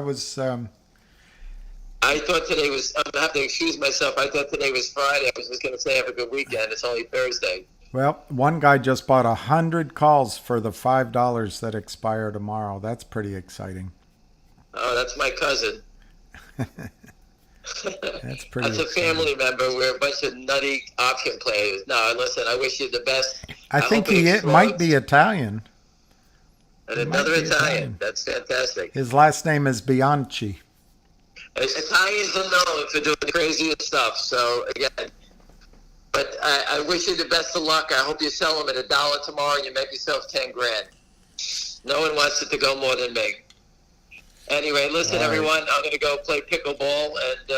thought today was, I'm going to have to excuse myself. I thought today was Friday. I was just going to say have a good weekend. It's only Thursday. Well, one guy just bought 100 calls for the $5 that expire tomorrow. That's pretty exciting. Oh, that's my cousin. That's pretty That's a family member. We're a bunch of nutty option players. No, listen, I wish you the best. I think he might be Italian. And another Italian. That's fantastic. His last name is Bianchi. Italians are known for doing the craziest stuff. So, again, but I wish you the best of luck. I hope you sell them at $1 tomorrow and you make yourself $10,000. No one wants it to go more than me. Anyway, listen, everyone, I'm going to go play pickleball, and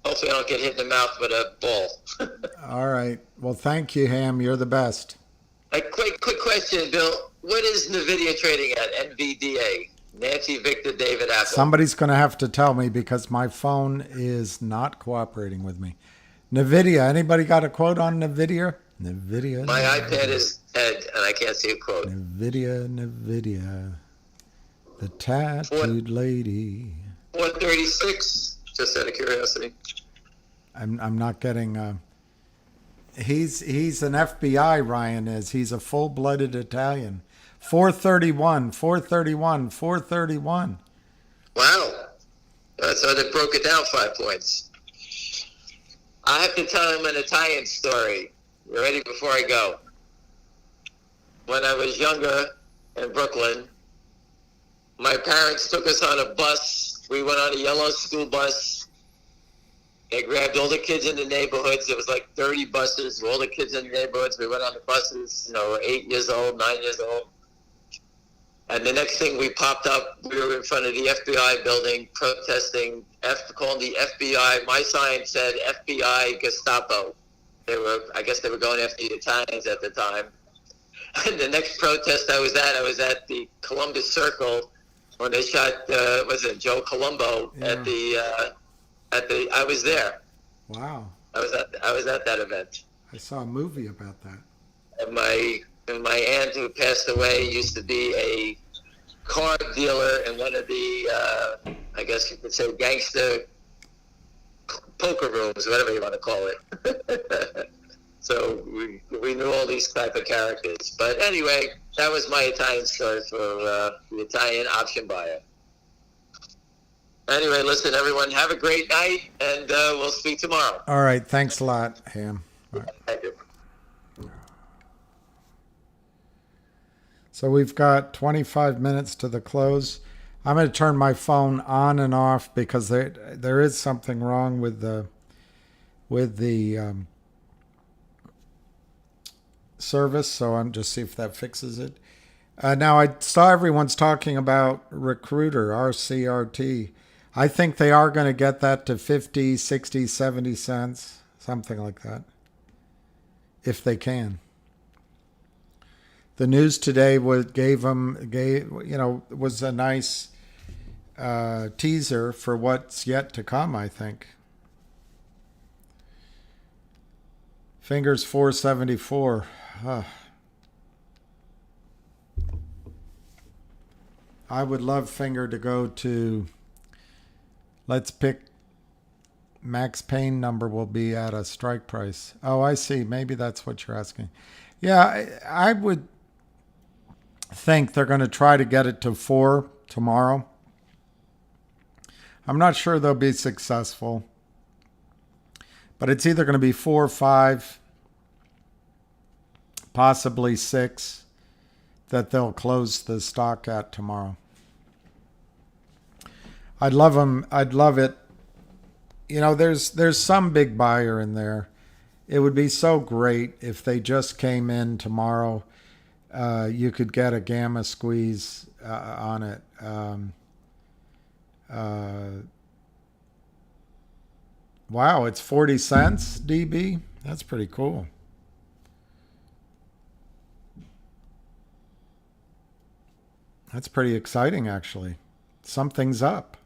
Hopefully I don't get hit in the mouth with a ball. All right. Well, thank you, Ham. You're the best. A quick question, Bill. What is NVIDIA trading at? NVDA. Nancy Victor David Apple. Somebody's going to have to tell me because my phone is not cooperating with me. NVIDIA. Anybody got a quote on NVIDIA? NVIDIA. My iPad is dead, and I can't see a quote. NVIDIA. The tattooed lady. 136. Just out of curiosity. I'm not getting. He's an FBI. Ryan is. He's a full-blooded Italian. 431. 431. Wow. So they broke it down 5 points. I have to tell him an Italian story. You ready before I go? When I was younger in Brooklyn, my parents took us on a bus. We went on a yellow school bus. They grabbed all the kids in the neighborhoods. There was like 30 buses. All the kids in the neighborhoods. We went on the buses. 8 years old, 9 years old. And the next thing we popped up, we were in front of the FBI building protesting, calling the FBI. My sign said FBI Gestapo. I guess they were going after the Italians at the time. And the next protest I was at the Columbus Circle when they shot, Joe Colombo at I was there. Wow. I was at that event. I saw a movie about that. And my aunt who passed away used to be a car dealer in one of the, I guess you could say, gangster poker rooms, whatever you want to call it. So we knew all these type of characters. But anyway, that was my Italian story for the Italian option buyer. Anyway, listen, everyone, have a great night, and we'll speak tomorrow. All right. Thanks a lot, Ham. Right. Thank you. So we've got 25 minutes to the close. I'm going to turn my phone on and off because there is something wrong with the service. So I'm just see if that fixes it. Now I saw everyone's talking about Recruiter, RCRT. I think they are going to get that to 50, 60, 70 cents, something like that, if they can. The news today was a nice teaser for what's yet to come, I think. Fingers 474. I would love Finger to go to, let's pick, Max Payne number will be at a strike price. Oh, I see. Maybe that's what you're asking. Yeah, I would think they're going to try to get it to 4 tomorrow. I'm not sure they'll be successful, but it's either going to be 4 or 5, possibly 6, that they'll close the stock at tomorrow. I'd love it. There's some big buyer in there. It would be so great if they just came in tomorrow. You could get a gamma squeeze on it. Wow, it's 40 cents, DB? That's pretty cool. That's pretty exciting, actually. Something's up.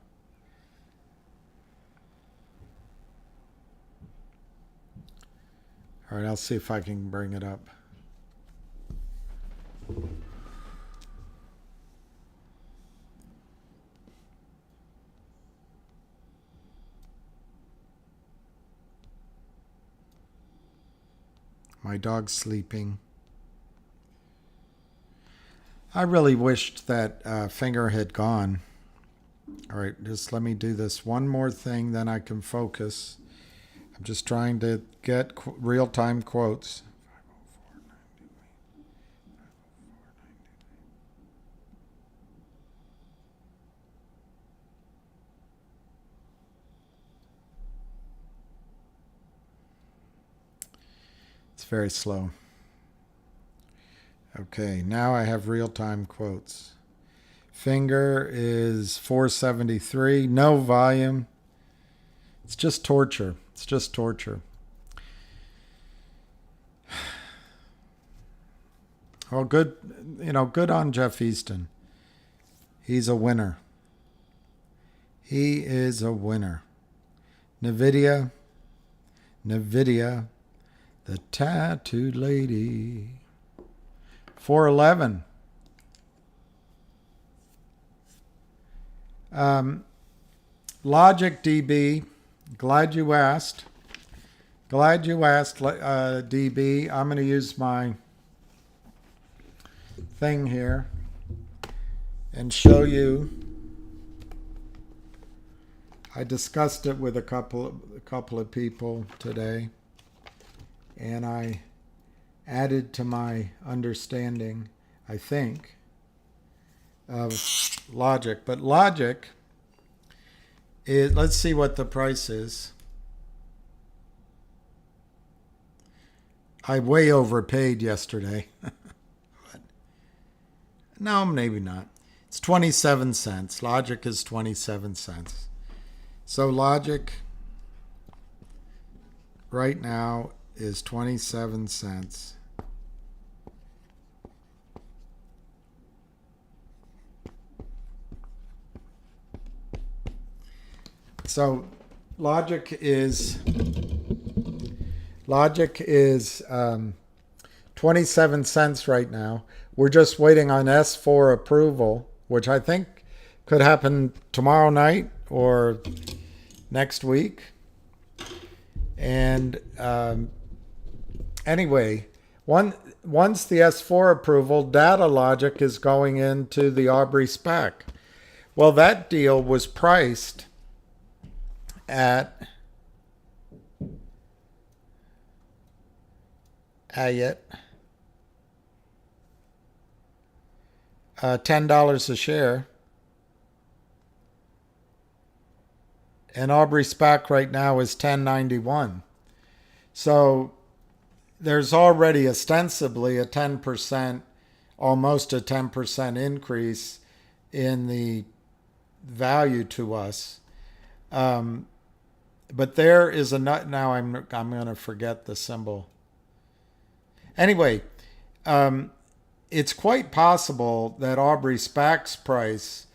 All right, I'll see if I can bring it up. My dog's sleeping. I really wished that Finger had gone. All right, just let me do this one more thing, then I can focus. I'm just trying to get real-time quotes. It's very slow. Okay, now I have real-time quotes. Finger is 473, no volume. It's just torture. It's just torture. Well, good, good on Jeff Easton. He's a winner. He is a winner. NVIDIA, the tattooed lady. 411. Logic DB. Glad you asked. DB. I'm going to use my thing here and show you. I discussed it with a couple of people today, and I added to my understanding, I think, of Logic. But Logic is, let's see what the price is. I way overpaid yesterday. But no, maybe not. It's 27 cents. Logic is 27 cents. So Logic right now is 27 cents. So Logic is 27 cents right now. We're just waiting on S4 approval, which I think could happen tomorrow night or next week. And anyway, once the S4 approval, Data Logic is going into the Aubrey SPAC. Well, that deal was priced at $10 a share. And Aubrey SPAC right now is $10.91. So there's already ostensibly a 10%, almost a 10% increase in the value to us. But there is a nut. Now I'm going to forget the symbol. Anyway, it's quite possible that Aubrey SPAC's price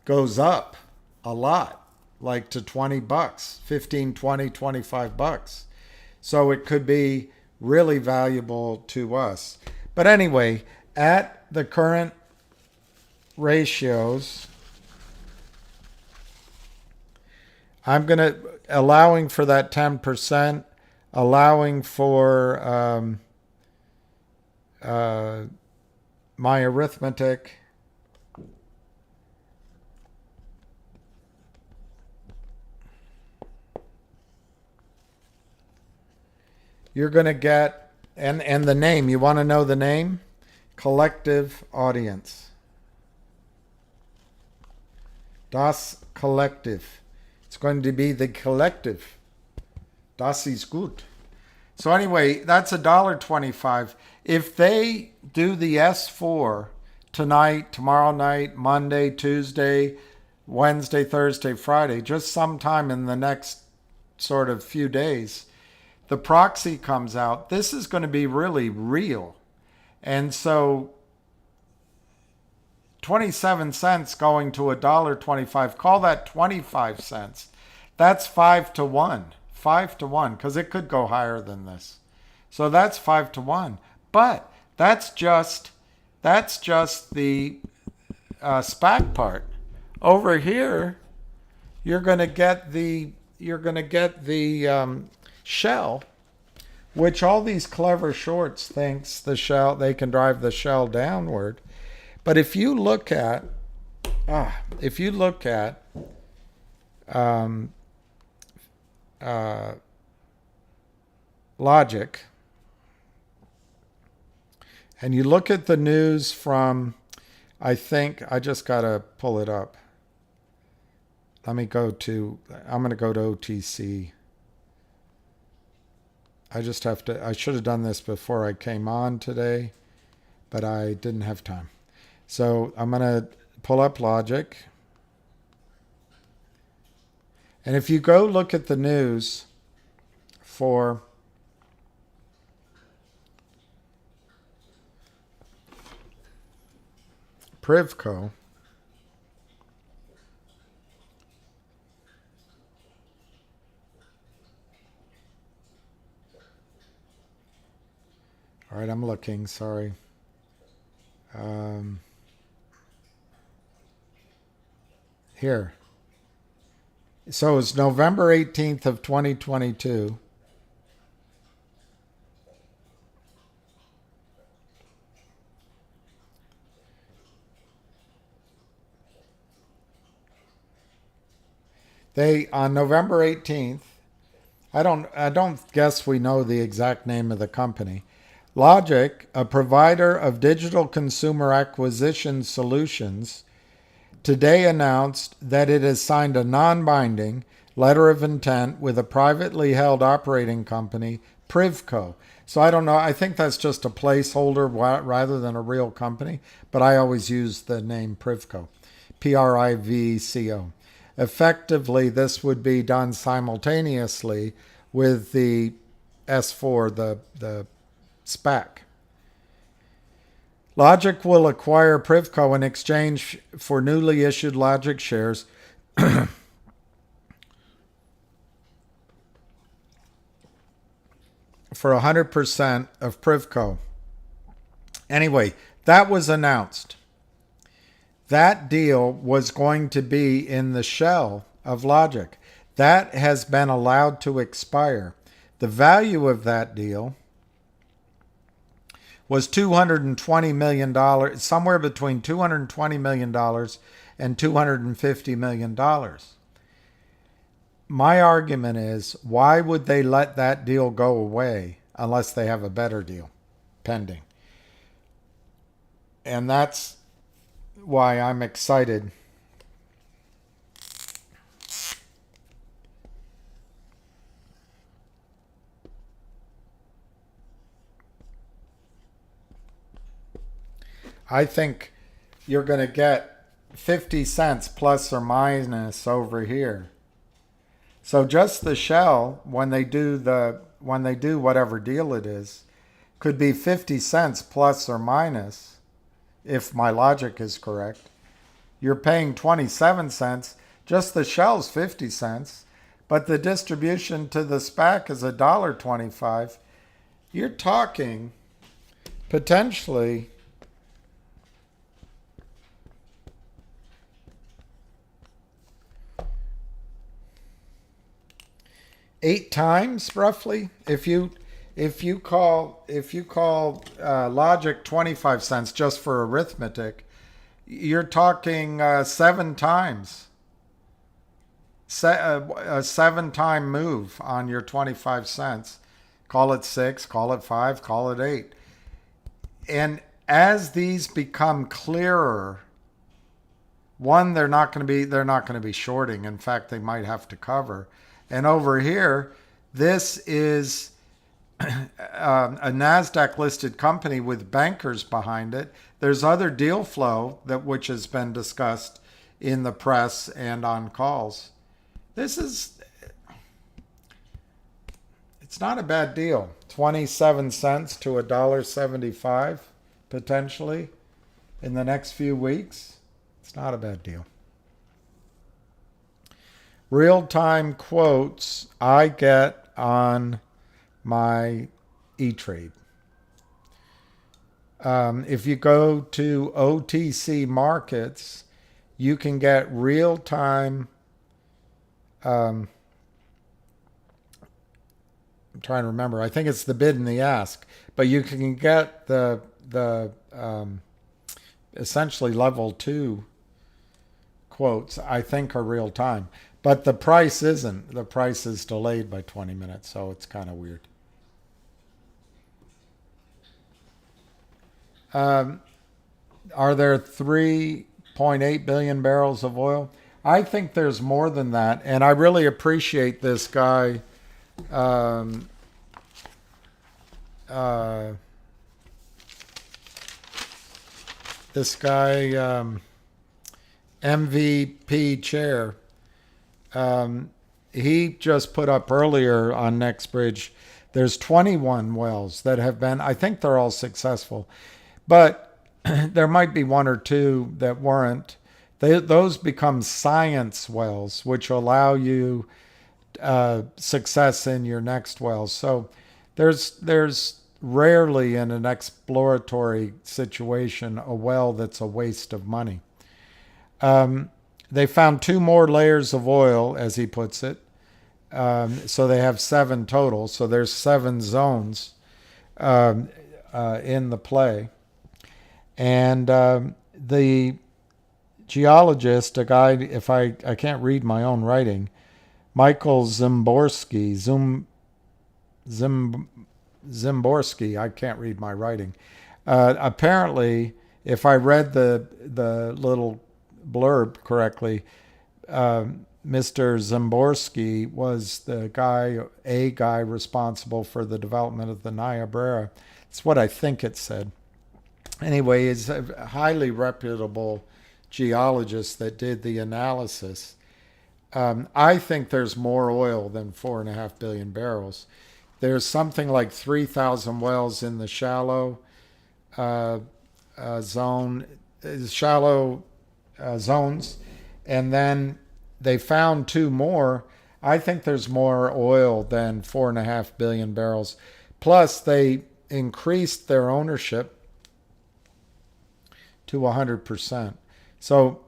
goes up a lot, like to $20, 15, 20, $25. So it could be really valuable to us. But anyway, at the current ratios, I'm going to, allowing for that 10%, allowing for my arithmetic, you're going to get, and the name, you want to know the name? Collective Audience. Das Collective. It's going to be the collective. Das ist gut. So anyway, that's $1.25. If they do the S4 tonight, tomorrow night, Monday, Tuesday, Wednesday, Thursday, Friday, just sometime in the next sort of few days, the proxy comes out. This is going to be really real. And so 27 cents going to $1.25, call that 25 cents. That's 5 to 1. 5 to 1, because it could go higher than this. So that's 5 to 1. But that's just the SPAC part. Over here, you're going to get the shell, which all these clever shorts thinks the shell, they can drive the shell downward. But if you look at Logic, and you look at the news from, I think, I just got to pull it up. I'm going to go to OTC. I should have done this before I came on today, but I didn't have time. So I'm going to pull up Logic. And if you go look at the news for Privco, all right, I'm looking, sorry. Here. So it's November 18th of 2022. They, on November 18th, I don't guess we know the exact name of the company. Logiq, a provider of digital consumer acquisition solutions, today announced that it has signed a non-binding letter of intent with a privately held operating company, Privco. So I don't know. I think that's just a placeholder rather than a real company, but I always use the name Privco, Privco. Effectively, this would be done simultaneously with the S4, the SPAC. Logiq will acquire Privco in exchange for newly issued Logiq shares for 100% of Privco. Anyway, that was announced. That deal was going to be in the shell of Logiq. That has been allowed to expire. The value of that deal was $220 million, somewhere between $220 million and $250 million. My argument is, why would they let that deal go away unless they have a better deal pending? And that's why I'm excited. I think you're going to get 50 cents plus or minus over here. So just the shell, when they do whatever deal it is, could be 50 cents plus or minus, if my logic is correct. You're paying 27 cents. Just the shell's 50 cents, but the distribution to the SPAC is $1.25. You're talking potentially eight times roughly. If you call Logiq 25 cents just for arithmetic, you're talking 7 times. A 7-time move on your 25 cents. Call it 6, call it 5, call it 8. And as these become clearer, one, they're not going to be shorting. In fact, they might have to cover. And over here, this is a NASDAQ listed company with bankers behind it. There's other deal flow which has been discussed in the press and on calls. It's not a bad deal. 27 cents to $1.75 potentially in the next few weeks. It's not a bad deal. Real-time quotes I get on my E-Trade. If you go to OTC markets, you can get real-time. I'm trying to remember. I think it's the bid and the ask, but you can get the essentially level 2 quotes. I think are real time. But the price isn't. The price is delayed by 20 minutes, so it's kind of weird. Are there 3.8 billion barrels of oil? I think there's more than that, and I really appreciate this guy. MVP chair. he just put up earlier on NextBridge, there's 21 wells that have been, I think they're all successful, but there might be one or two that weren't. Those become science wells, which allow you success in your next wells. So there's rarely in an exploratory situation a well that's a waste of money. They found 2 more layers of oil, as he puts it. So they have 7 total. So there's 7 zones in the play. And the geologist, a guy, if I can't read my own writing, Michael Zimborski, Zimborski, I can't read my writing. Apparently, if I read the little blurb correctly, Mr. Zimborski was the guy responsible for the development of the Niobrara. That's what I think it said. Anyway, he's a highly reputable geologist that did the analysis. I think there's more oil than 4.5 billion barrels. There's something like 3,000 wells in the shallow zones, and then they found 2 more. I think there's more oil than 4.5 billion barrels. Plus, they increased their ownership to 100%. So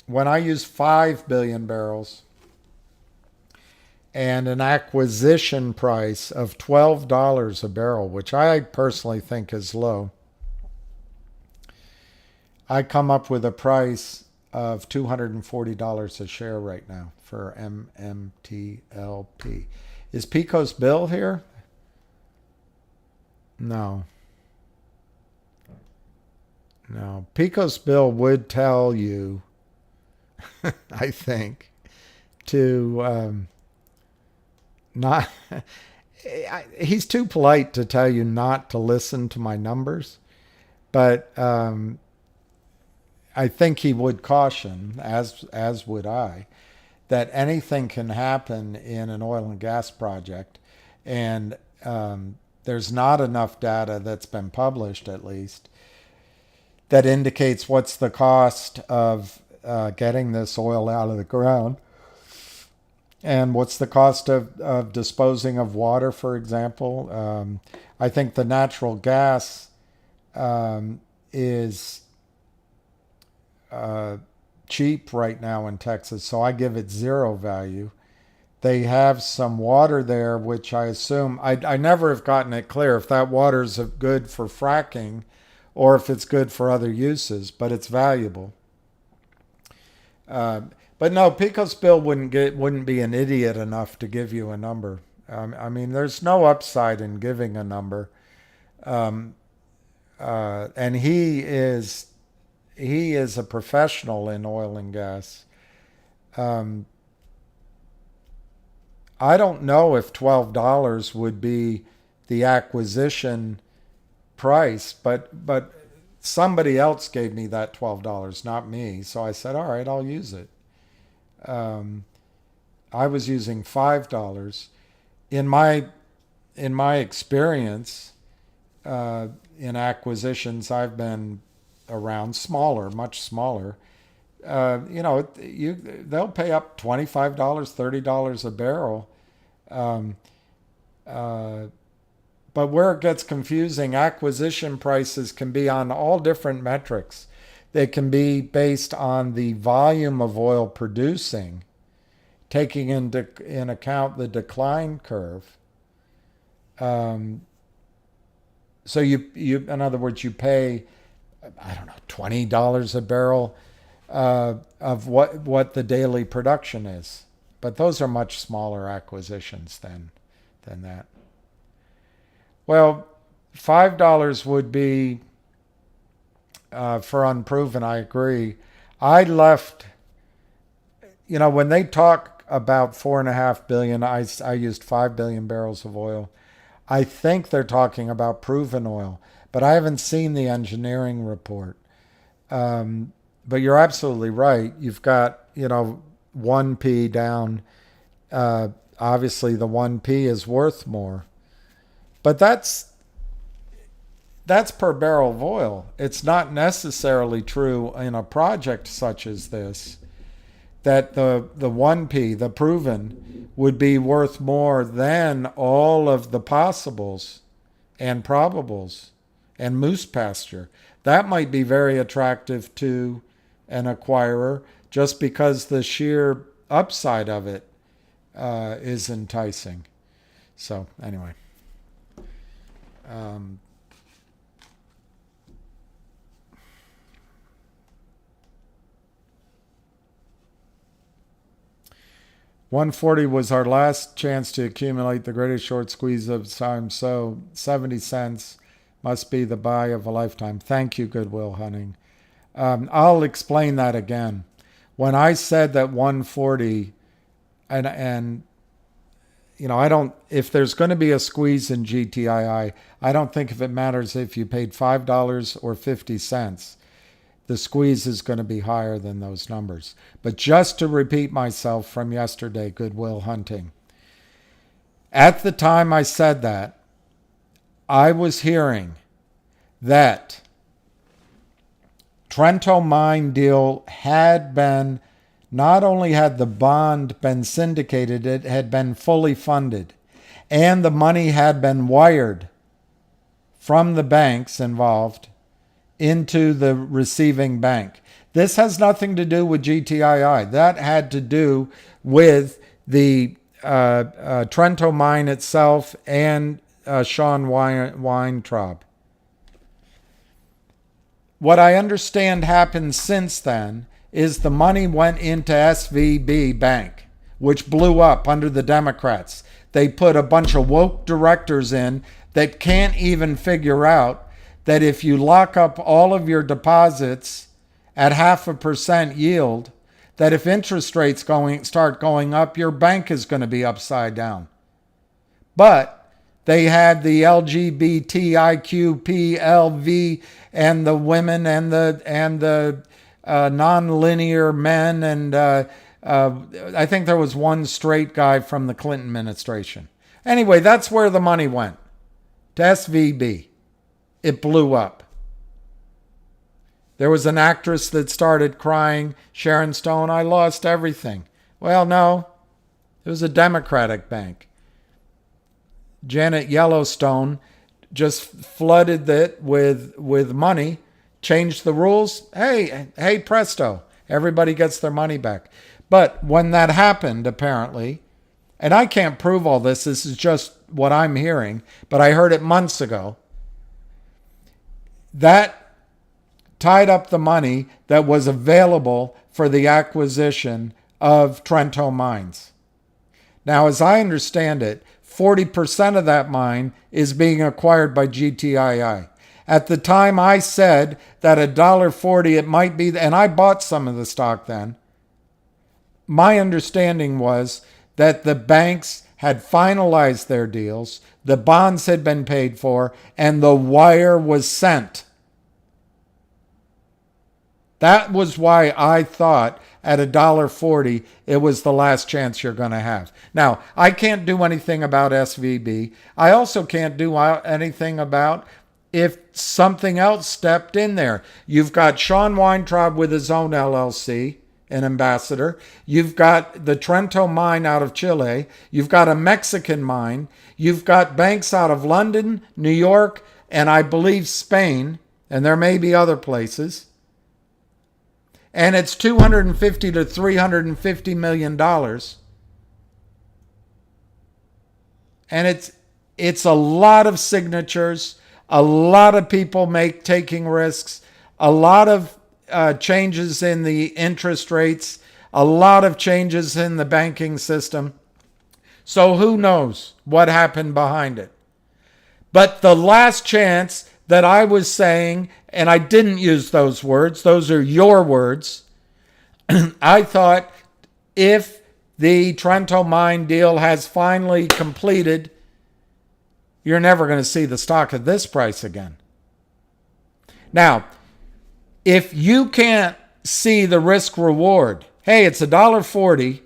when I use 5 billion barrels and an acquisition price of $12 a barrel, which I personally think is low, I come up with a price of $240 a share right now for MMTLP. Is Pico's bill here? No. Pico's bill would tell you, I think, to not... he's too polite to tell you not to listen to my numbers, but I think he would caution, as would I, that anything can happen in an oil and gas project, and there's not enough data that's been published, at least, that indicates what's the cost of getting this oil out of the ground, and what's the cost of disposing of water, for example. I think the natural gas is cheap right now in Texas, so I give it 0 value. They have some water there, which I assume, I never have gotten it clear if that water is good for fracking or if it's good for other uses, but it's valuable. But no, Pico's bill wouldn't be an idiot enough to give you a number. I mean, there's no upside in giving a number. And he is a professional in oil and gas. I don't know if $12 would be the acquisition price, but somebody else gave me that $12, not me. So I said, all right, I'll use it. I was using $5. In my experience in acquisitions, I've been around smaller, much smaller. They'll pay up $25, $30 a barrel. But where it gets confusing, acquisition prices can be on all different metrics. They can be based on the volume of oil producing, taking in account the decline curve. So you in other words, you pay, I don't know, $20 a barrel of what the daily production is. But those are much smaller acquisitions than that. Well, $5 would be for unproven, I agree. I left, when they talk about 4.5 billion, I used 5 billion barrels of oil. I think they're talking about proven oil, but I haven't seen the engineering report. But you're absolutely right. You've got, 1p down, obviously the 1p is worth more. But that's per barrel of oil. It's not necessarily true in a project such as this that the 1p, the proven, would be worth more than all of the possibles and probables and moose pasture. That might be very attractive to an acquirer just because the sheer upside of it is enticing. So anyway. 140 was our last chance to accumulate the greatest short squeeze of time, so 70 cents must be the buy of a lifetime. Thank you, Goodwill Hunting. I'll explain that again. When I said that 140, and you know, I don't, if there's going to be a squeeze in GTII, I don't think if it matters if you paid $5 or 50 cents. The squeeze is going to be higher than those numbers. But just to repeat myself from yesterday, Goodwill Hunting. At the time I said that, I was hearing that Trento Mine deal had been, not only had the bond been syndicated, it had been fully funded. And the money had been wired from the banks involved into the receiving bank. This has nothing to do with GTII. That had to do with the Trento Mine itself and Sean Weintraub. What I understand happened since then is the money went into SVB Bank, which blew up under the Democrats. They put a bunch of woke directors in that can't even figure out that if you lock up all of your deposits at 0.5% yield, that if interest rates start going up, your bank is going to be upside down. But they had the LGBTIQPLV and the women and the non-linear men, and I think there was one straight guy from the Clinton administration. Anyway, that's where the money went, to SVB. It blew up. There was an actress that started crying, Sharon Stone, I lost everything. Well, no, it was a Democratic bank. Janet Yellowstone just flooded it with money, changed the rules. Hey, presto, everybody gets their money back. But when that happened, apparently, and I can't prove all this, this is just what I'm hearing, but I heard it months ago, that tied up the money that was available for the acquisition of Trento Mines. Now, as I understand it, 40% of that mine is being acquired by GTII. At the time I said that $1.40 it might be, and I bought some of the stock then, my understanding was that the banks had finalized their deals, the bonds had been paid for, and the wire was sent. That was why I thought at $1.40 it was the last chance you're going to have. Now, I can't do anything about SVB. I also can't do anything about if something else stepped in there. You've got Sean Weintraub with his own LLC, an ambassador. You've got the Trento mine out of Chile. You've got a Mexican mine. You've got banks out of London, New York, and I believe Spain, and there may be other places. And it's $250 to $350 million. And it's a lot of signatures, a lot of people taking risks, a lot of changes in the interest rates, a lot of changes in the banking system. So who knows what happened behind it? But the last chance that I was saying, and I didn't use those words, those are your words. I thought if the Trento mine deal has finally completed, you're never going to see the stock at this price again. Now, if you can't see the risk reward hey, it's $1.40.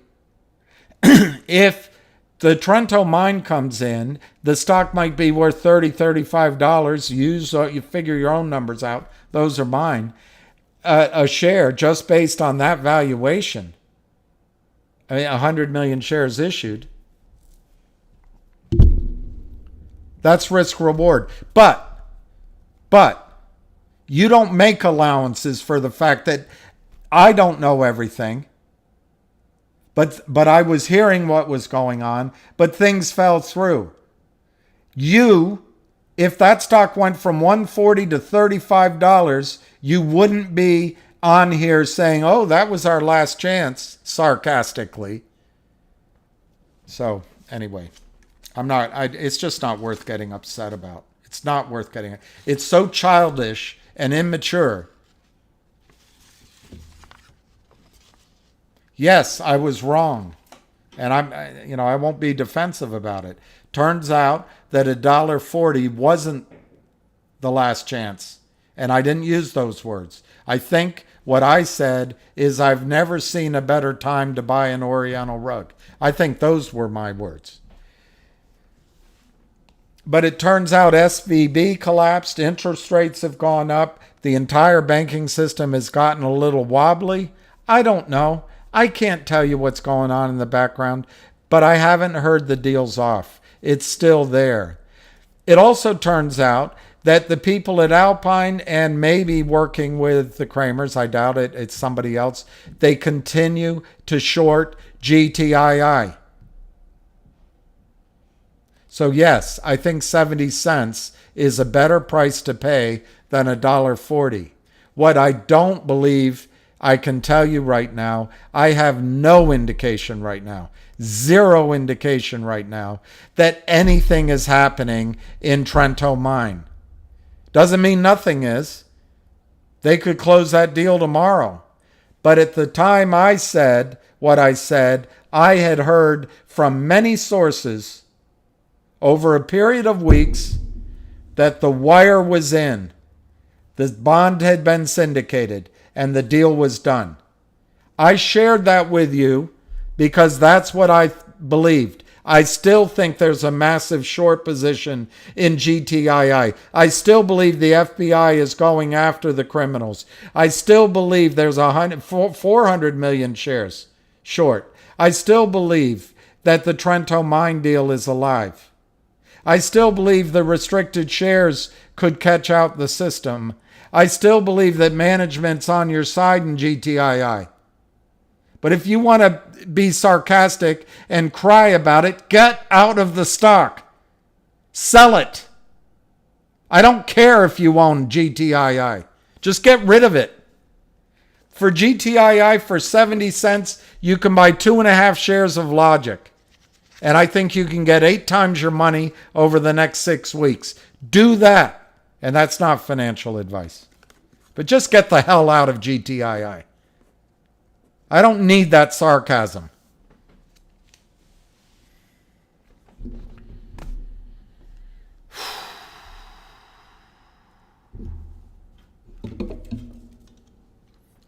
If the Trento mine comes in, the stock might be worth $30, $35. You figure your own numbers out. Those are mine. A share just based on that valuation. I mean, 100 million shares issued. That's risk reward. But you don't make allowances for the fact that I don't know everything. But I was hearing what was going on, but things fell through. If that stock went from $140 to $35, you wouldn't be on here saying, oh, that was our last chance, sarcastically. So anyway, it's just not worth getting upset about. It's not worth getting. It's so childish and immature. Yes, I was wrong. And I won't be defensive about it. Turns out that $1.40 wasn't the last chance. And I didn't use those words. I think what I said is I've never seen a better time to buy an Oriental rug. I think those were my words. But it turns out SVB collapsed. Interest rates have gone up. The entire banking system has gotten a little wobbly. I don't know. I can't tell you what's going on in the background, but I haven't heard the deal's off. It's still there. It also turns out that the people at Alpine and maybe working with the Kramers, I doubt it, it's somebody else, they continue to short GTII. So yes, I think 70 cents is a better price to pay than $1.40. What I don't believe, I can tell you right now, I have no indication right now, zero indication right now, that anything is happening in Trento Mine. Doesn't mean nothing is. They could close that deal tomorrow. But at the time I said what I said, I had heard from many sources over a period of weeks that the wire was in. The bond had been syndicated and the deal was done. I shared that with you because that's what I believed. I still think there's a massive short position in GTII. I still believe the FBI is going after the criminals. I still believe there's 400 million shares short. I still believe that the Trento mine deal is alive. I still believe the restricted shares could catch out the system. I still believe that management's on your side in GTII. But if you want to be sarcastic and cry about it, get out of the stock. Sell it. I don't care if you own GTII. Just get rid of it. For GTII, for 70 cents, you can buy 2.5 shares of Logiq. And I think you can get 8 times your money over the next 6 weeks. Do that. And that's not financial advice. But just get the hell out of GTII. I don't need that sarcasm.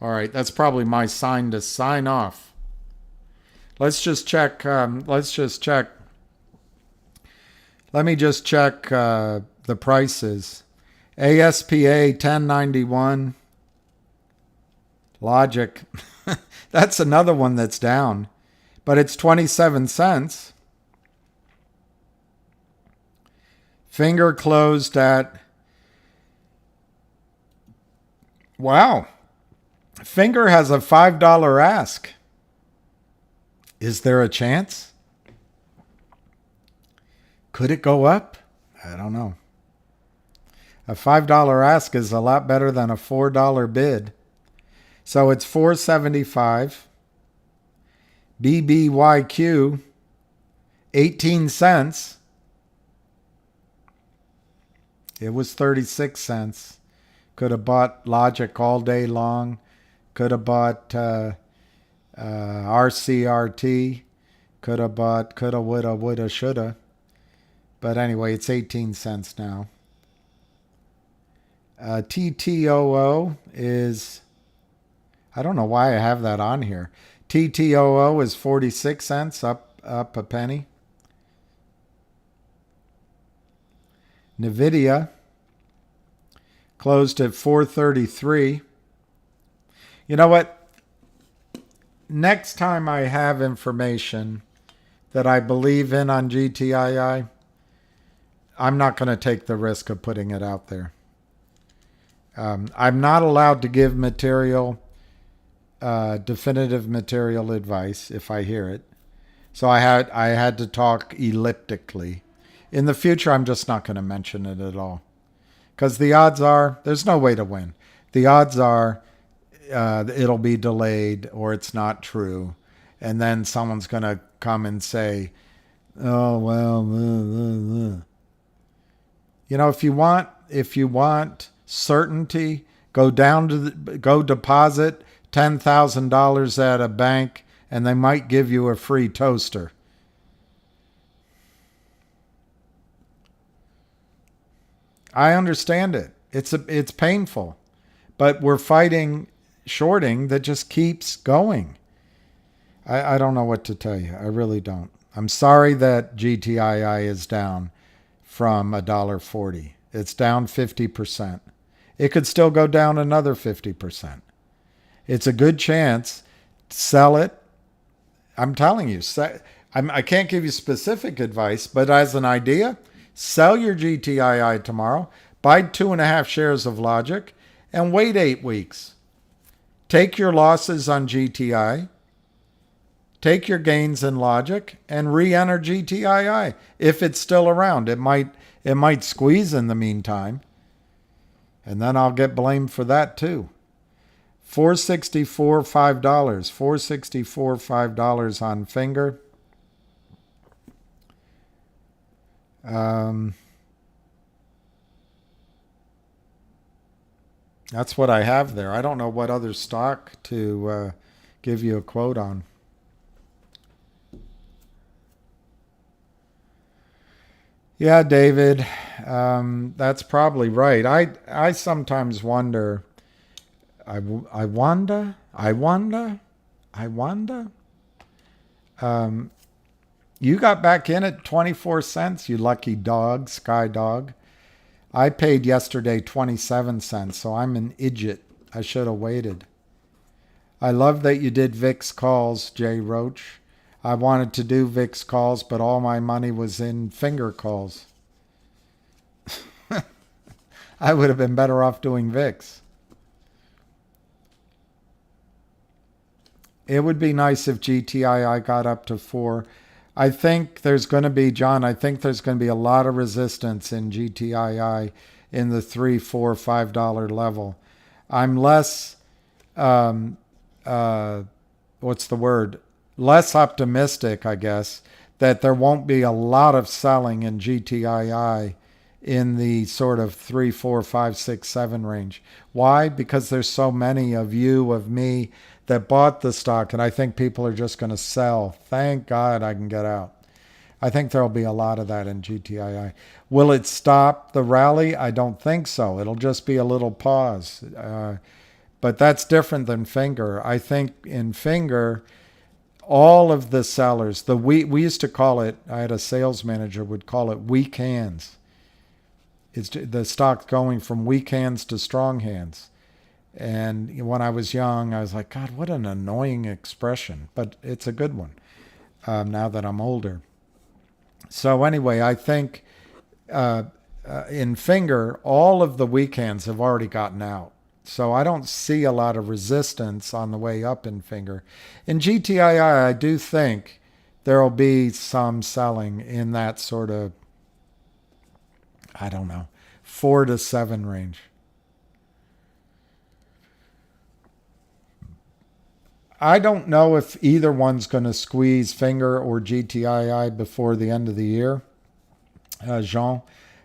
All right, that's probably my sign to sign off. Let's just check. Let me just check the prices. ASPA 1091. Logiq. That's another one that's down, but it's 27 cents. Finger closed at, wow, Finger has a $5 ask. Is there a chance? Could it go up? I don't know. A $5 ask is a lot better than a $4 bid. So it's $4.75. BBYQ, 18 cents. It was 36 cents. Could have bought Logiq all day long. Could have bought RCRT. Could have bought coulda, woulda, shoulda. But anyway, it's 18 cents now. TTOO is, I don't know why I have that on here. TTOO is 46 cents, up a penny. NVIDIA closed at 433. You know what? Next time I have information that I believe in on GTII, I'm not going to take the risk of putting it out there. I'm not allowed to give definitive material advice if I hear it. So I had to talk elliptically. In the future, I'm just not going to mention it at all. Because the odds are, there's no way to win. The odds are it'll be delayed or it's not true. And then someone's going to come and say, oh, well, you know, if you want certainty, go deposit $10,000 at a bank and they might give you a free toaster. I understand it. It's painful, but we're fighting shorting that just keeps going. I don't know what to tell you. I really don't. I'm sorry that GTII is down from $1.40. It's down 50%. It could still go down another 50%. It's a good chance. Sell it. I'm telling you. I can't give you specific advice, but as an idea, sell your GTII tomorrow, buy 2.5 shares of Logiq, and wait 8 weeks. Take your losses on GTI, take your gains in Logiq, and re-enter GTII if it's still around. It might squeeze in the meantime, and then I'll get blamed for that too. $4.64, $5. $4.64, $5 on Finger. That's what I have there. I don't know what other stock to give you a quote on. Yeah, David, that's probably right. I sometimes wonder. I wonder. You got back in at 24 cents, you lucky dog, Sky Dog. I paid yesterday 27 cents, so I'm an idiot. I should have waited. I love that you did VIX calls, Jay Roach. I wanted to do VIX calls, but all my money was in Finger calls. I would have been better off doing VIX. It would be nice if GTII got up to 4. I think there's going to be, John, I think there's going to be a lot of resistance in GTII in the $3, $4, $5 level. I'm less, what's the word? Less optimistic, I guess, that there won't be a lot of selling in GTII in the sort of 3, 4, 5, 6, 7 range. Why? Because there's so many of you, of me, that bought the stock, and I think people are just going to sell. Thank God I can get out. I think there'll be a lot of that in GTII. Will it stop the rally? I don't think so. It'll just be a little pause. But that's different than Finger. I think in Finger, all of the sellers, we used to call it, I had a sales manager would call it weak hands. It's the stock going from weak hands to strong hands. And when I was young, I was like, God, what an annoying expression. But it's a good one now that I'm older. So anyway, I think in Finger, all of the weak hands have already gotten out. So I don't see a lot of resistance on the way up in Finger. In GTII, I do think there will be some selling in that sort of, I don't know, 4 to 7 range. I don't know if either one's going to squeeze Finger or GTII before the end of the year, Jean.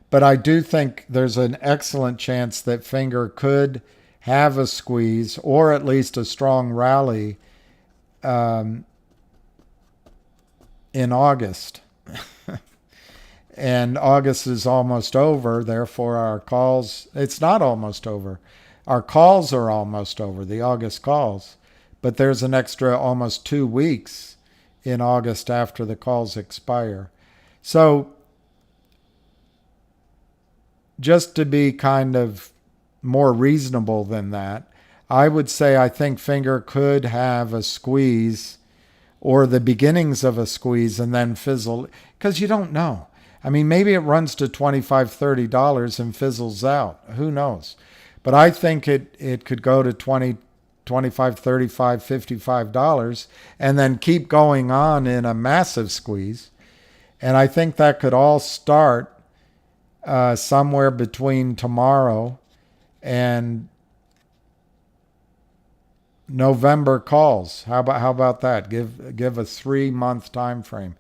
But I do think there's an excellent chance that Finger could have a squeeze or at least a strong rally in August. And August is almost over, therefore our calls, it's not almost over. Our calls are almost over, the August calls. but there's an extra almost 2 weeks in August after the calls expire. So just to be kind of more reasonable than that, I would say I think Finger could have a squeeze or the beginnings of a squeeze and then fizzle, because you don't know. I mean, maybe it runs to $25, $30 and fizzles out. Who knows? But I think it could go to $20, $25, $35, $55 and then keep going on in a massive squeeze. And I think that could all start somewhere between tomorrow and November calls. How about that? Give a 3-month time frame.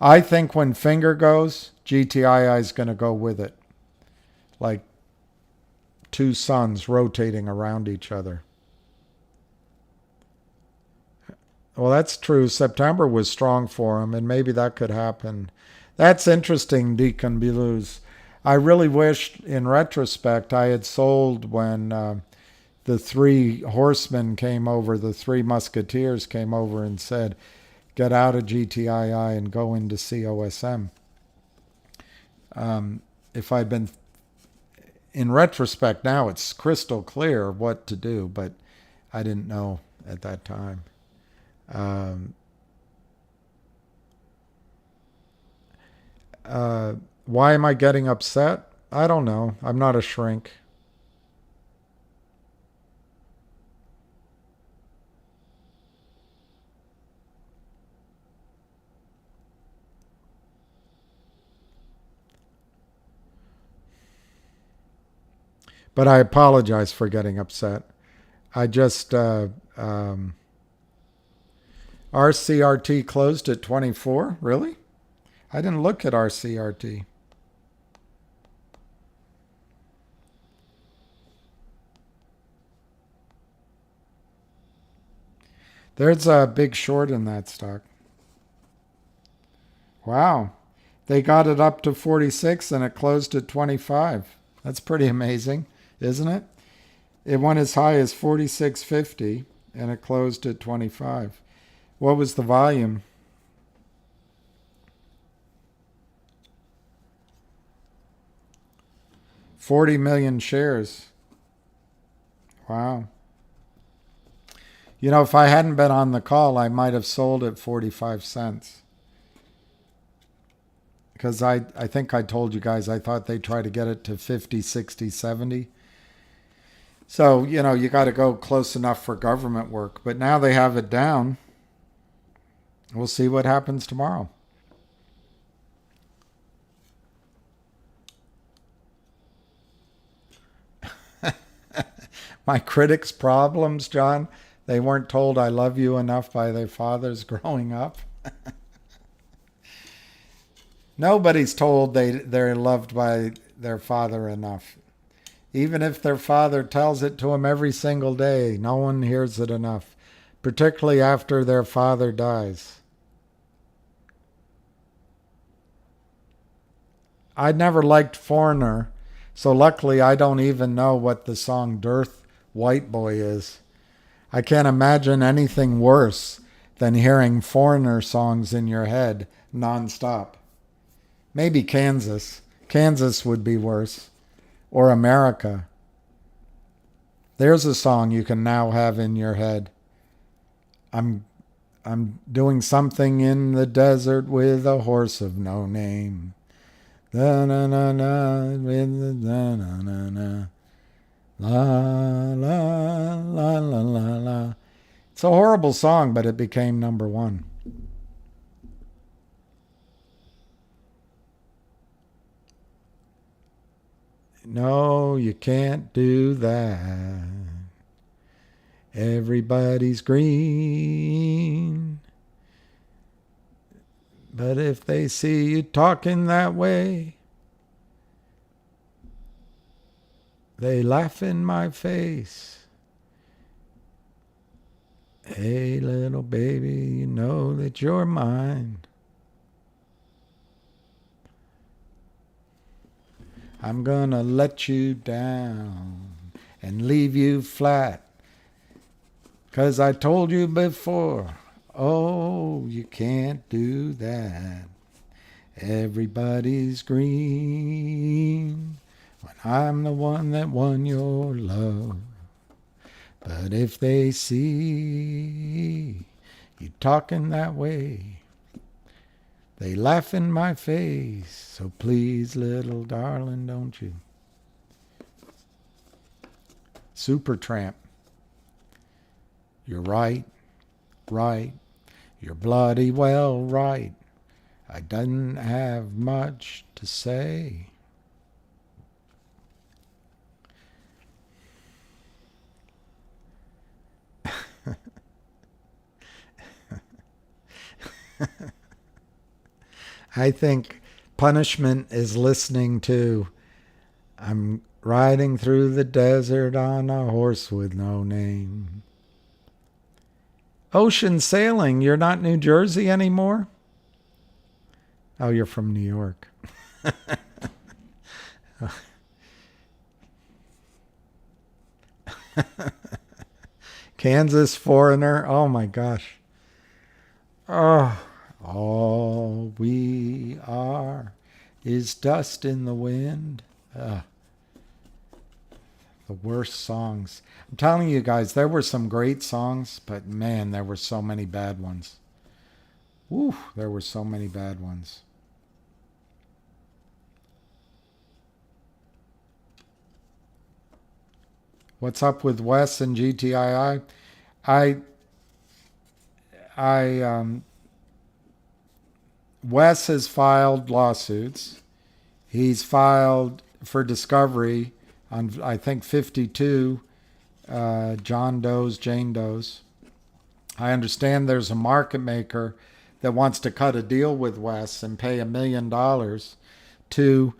I think when Finger goes, GTII is going to go with it, like two suns rotating around each other. Well, that's true. September was strong for him, and maybe that could happen. That's interesting, Deacon Blues. I really wish, in retrospect, I had sold when the three horsemen came over, the three musketeers came over and said, get out of GTII and go into COSM. If I'd been, in retrospect now, it's crystal clear what to do, but I didn't know at that time. Why am I getting upset? I don't know. I'm not a shrink. But I apologize for getting upset. I just, RCRT closed at 24? Really? I didn't look at RCRT. There's a big short in that stock. Wow. They got it up to 46 and it closed at 25. That's pretty amazing, isn't it? It went as high as 46.50 and it closed at 25. What was the volume? $40 million shares. Wow. You know, if I hadn't been on the call, I might have sold at 45 cents. Because I think I told you guys I thought they'd try to get it to 50, 60, 70. So, you know, you got to go close enough for government work. But now they have it down. We'll see what happens tomorrow. My critics' problems, John, they weren't told I love you enough by their fathers growing up. Nobody's told they're loved by their father enough. Even if their father tells it to them every single day, no one hears it enough, particularly after their father dies. I never liked Foreigner, so luckily I don't even know what the song Dearth White Boy is. I can't imagine anything worse than hearing Foreigner songs in your head nonstop. Maybe Kansas. Kansas would be worse. Or America. There's a song you can now have in your head. I'm doing something in the desert with a horse of no name. Da-na-na-na, with the da-na-na-na. La, la, la, la, la, la. It's a horrible song, but it became number one. No, you can't do that. Everybody's green. But if they see you talking that way, they laugh in my face. Hey, little baby, you know that you're mine. I'm gonna let you down and leave you flat, 'Cause I told you before, oh, you can't do that. Everybody's green when I'm the one that won your love. But if they see you talking that way, they laugh in my face. So please, little darling, don't you? Supertramp. You're right, right. You're bloody well right. I didn't have much to say. I think punishment is listening to I'm riding through the desert on a horse with no name. Ocean sailing, you're not New Jersey anymore? Oh, you're from New York. Kansas foreigner, oh my gosh. Oh, all we are is dust in the wind. The worst songs. I'm telling you guys, there were some great songs, but man, there were so many bad ones. Woo, there were so many bad ones. What's up with Wes and GTII? Wes has filed lawsuits. He's filed for discovery on, I think, 52 John Does, Jane Does. I understand there's a market maker that wants to cut a deal with Wes and pay $1 million to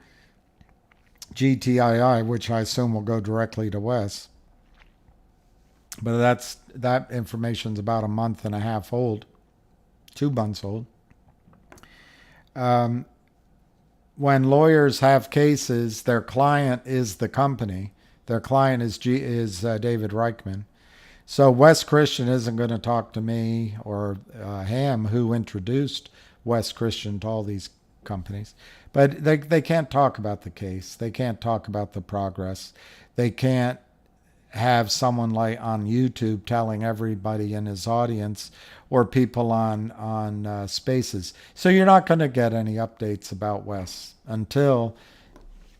GTII, which I assume will go directly to Wes. But that information's about a month and a half old, 2 months old. When lawyers have cases, their client is the company. Their client is David Reichman. So Wes Christian isn't going to talk to me or Ham, who introduced Wes Christian to all these companies. But they can't talk about the case. They can't talk about the progress. They can't have someone like on YouTube telling everybody in his audience or people on Spaces. So you're not going to get any updates about Wes until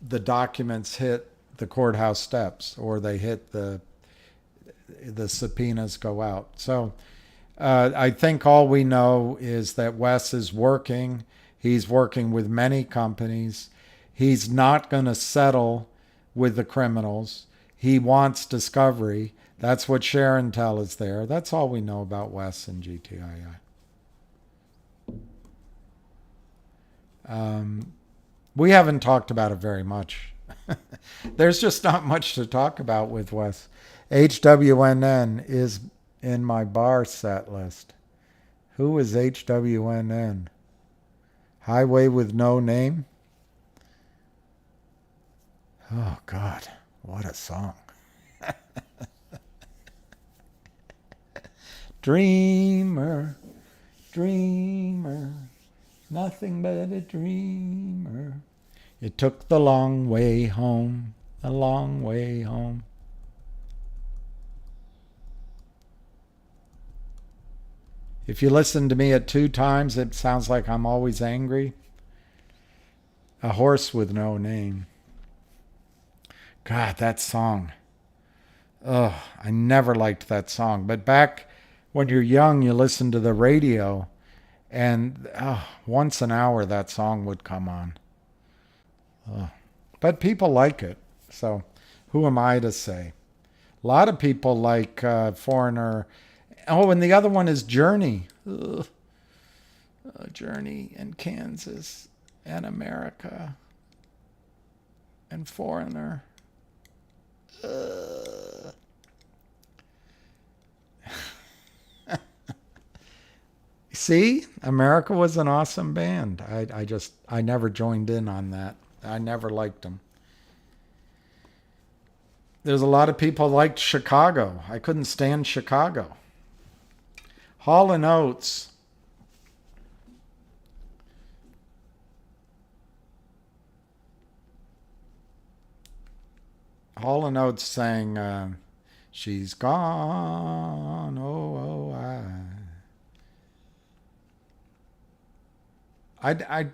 the documents hit the courthouse steps or they hit the subpoenas go out. So I think all we know is that Wes is working. He's working with many companies. He's not going to settle with the criminals. He wants discovery. That's what Sharon Tell is there. That's all we know about Wes and GTII. We haven't talked about it very much. There's just not much to talk about with Wes. HWNN is in my bar set list. Who is HWNN? Highway with No Name? Oh, God. What a song. Dreamer, dreamer, nothing but a dreamer. It took the long way home, a long way home. If you listen to me at 2 times, it sounds like I'm always angry. A Horse with No Name. God, that song. Oh, I never liked that song. But back when you're young, you listen to the radio, and once an hour that song would come on. But people like it, so who am I to say? A lot of people like Foreigner. Oh, and the other one is Journey. Journey and Kansas and America and Foreigner. See, America was an awesome band. I never joined in on that. I never liked them. There's a lot of people liked Chicago. I couldn't stand Chicago. Hall and Oates. Hall and Oates sang She's Gone, oh, I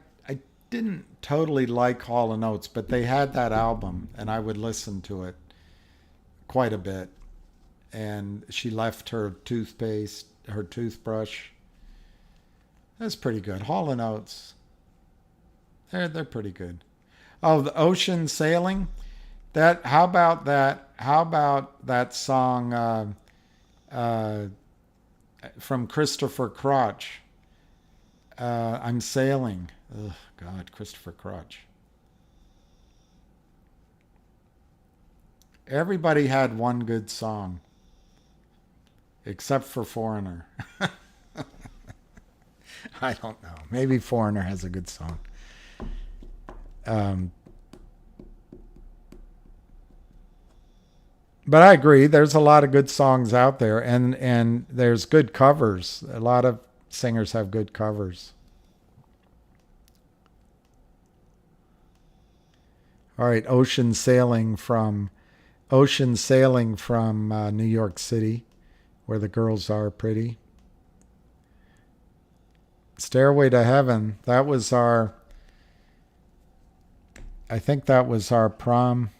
didn't totally like Hall and Oates, but they had that album, and I would listen to it quite a bit. And she left her toothpaste, her toothbrush. That's pretty good. Hall and Oates. They're pretty good. Oh, the Ocean Sailing. How about that song from Christopher Crotch? I'm Sailing. Oh God, Christopher Crotch. Everybody had one good song, except for Foreigner. I don't know. Maybe Foreigner has a good song. But I agree. There's a lot of good songs out there, and there's good covers. A lot of singers have good covers. All right, Ocean Sailing from New York City, where the girls are pretty. Stairway to Heaven. I think that was our prom.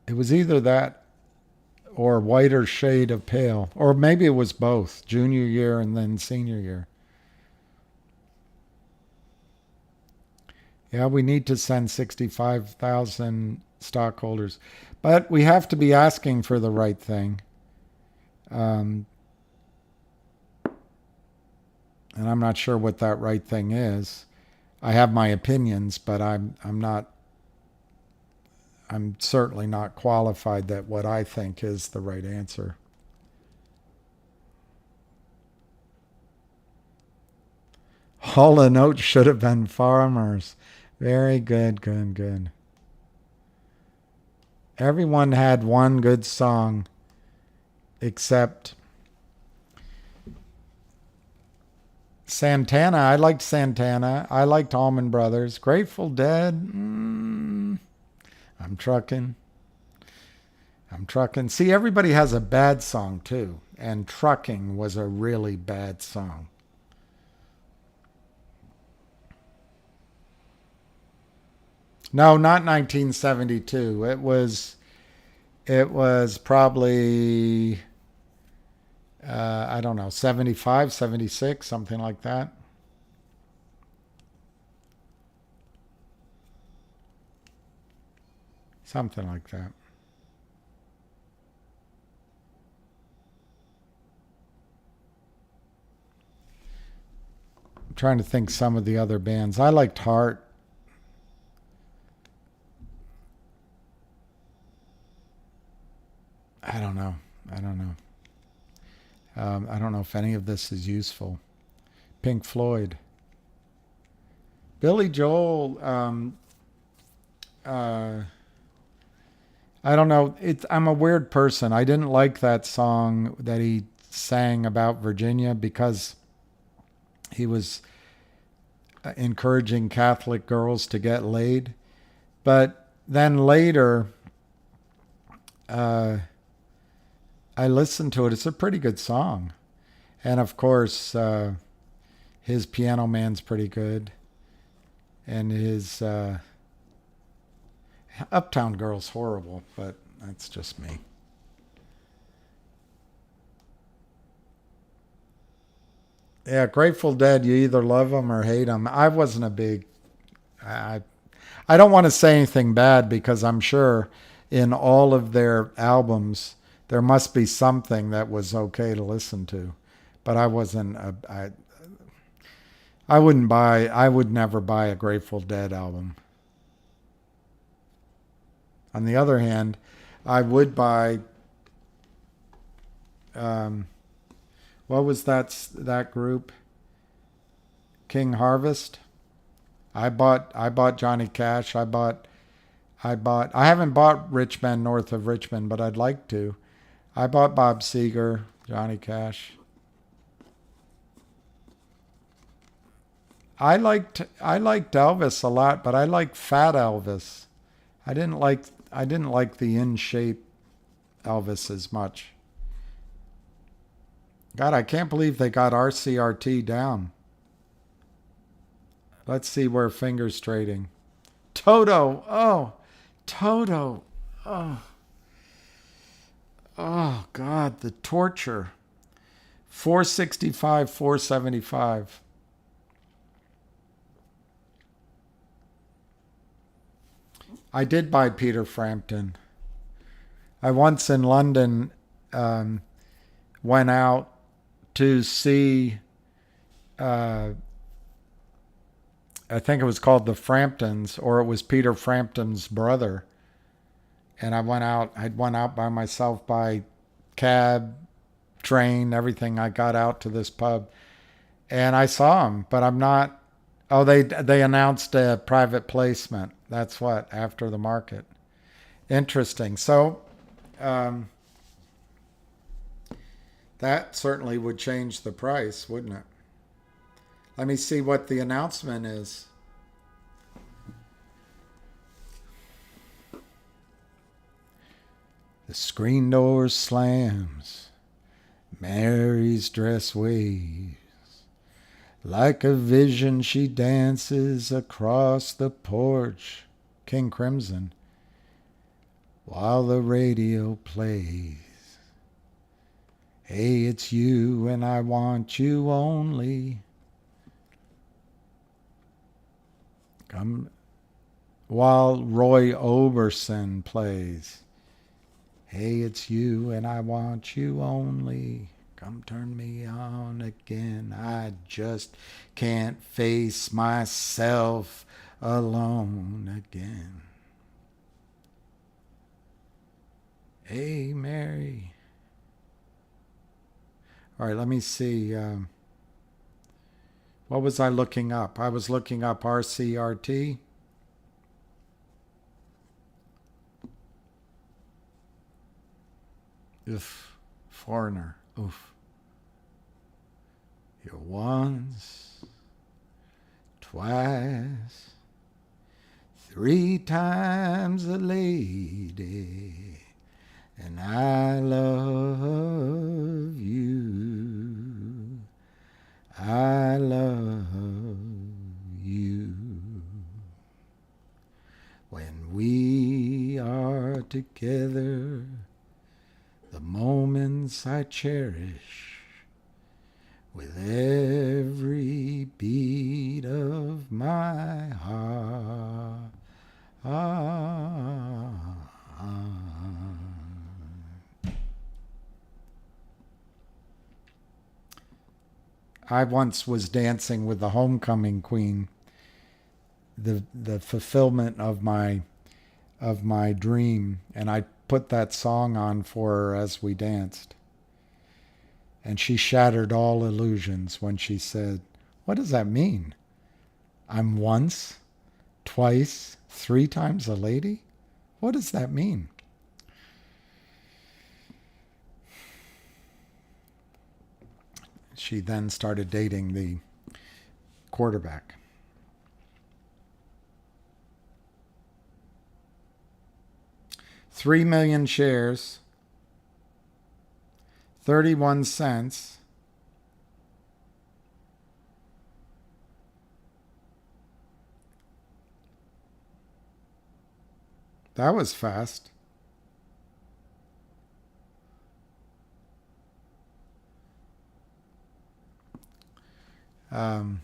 It was either that or Whiter Shade of Pale. Or maybe it was both. Junior year and then senior year. Yeah, we need to send 65,000 stockholders. But we have to be asking for the right thing. And I'm not sure what that right thing is. I have my opinions, but I'm certainly not qualified that what I think is the right answer. Hall and Oates should have been Farmers. Very good, good, good. Everyone had one good song except Santana. I liked Santana. I liked Allman Brothers. Grateful Dead. I'm trucking. See, everybody has a bad song too. And Trucking was a really bad song. No, not 1972. It was probably, I don't know, 75, 76, something like that. Something like that. I'm trying to think some of the other bands. I liked Heart. I don't know. I don't know if any of this is useful. Pink Floyd. Billy Joel, I don't know. I'm a weird person. I didn't like that song that he sang about Virginia because he was encouraging Catholic girls to get laid. But then later, I listened to it. It's a pretty good song. And of course, his Piano Man's pretty good. And his Uptown Girl's horrible, but that's just me. Yeah, Grateful Dead, you either love them or hate them. I wasn't a big... I don't want to say anything bad because I'm sure in all of their albums there must be something that was okay to listen to. But I wasn't... I would never buy a Grateful Dead album. On the other hand, I would buy... what was that group? King Harvest? I bought Johnny Cash. I haven't bought Rich Men North of Richmond, but I'd like to. I bought Bob Seger, Johnny Cash. I liked Elvis a lot, but I liked Fat Elvis. I didn't like the in shape Elvis as much. God, I can't believe they got RCRT down. Let's see where Fingers trading. Toto. Oh, Toto. Oh, oh God, the torture. 465, 475. I did buy Peter Frampton. I once in London went out to see, I think it was called the Framptons, or it was Peter Frampton's brother. And I'd went out by myself by cab, train, everything. I got out to this pub and I saw him, but I'm not. Oh, they announced a private placement. That's what, after the market. Interesting. So that certainly would change the price, wouldn't it? Let me see what the announcement is. The screen door slams. Mary's dress waves. Like a vision she dances across the porch, King Crimson, while the radio plays. Hey, it's you and I want you only. Come, while Roy Orbison plays. Hey, it's you and I want you only. Come turn me on again. I just can't face myself alone again. Hey, Mary. All right, let me see. What was I looking up? I was looking up RCRT. Oof. Foreigner. Oof. You're once, twice, 3 times a lady, and I love you. I love you. When we are together, the moments I cherish. With every beat of my heart. I once was dancing with the homecoming queen, the fulfillment of my dream, and I put that song on for her as we danced. And she shattered all illusions when she said, "What does that mean? I'm once, twice, 3 times a lady? What does that mean?" She then started dating the quarterback. $3 million shares. 31 cents. That was fast. The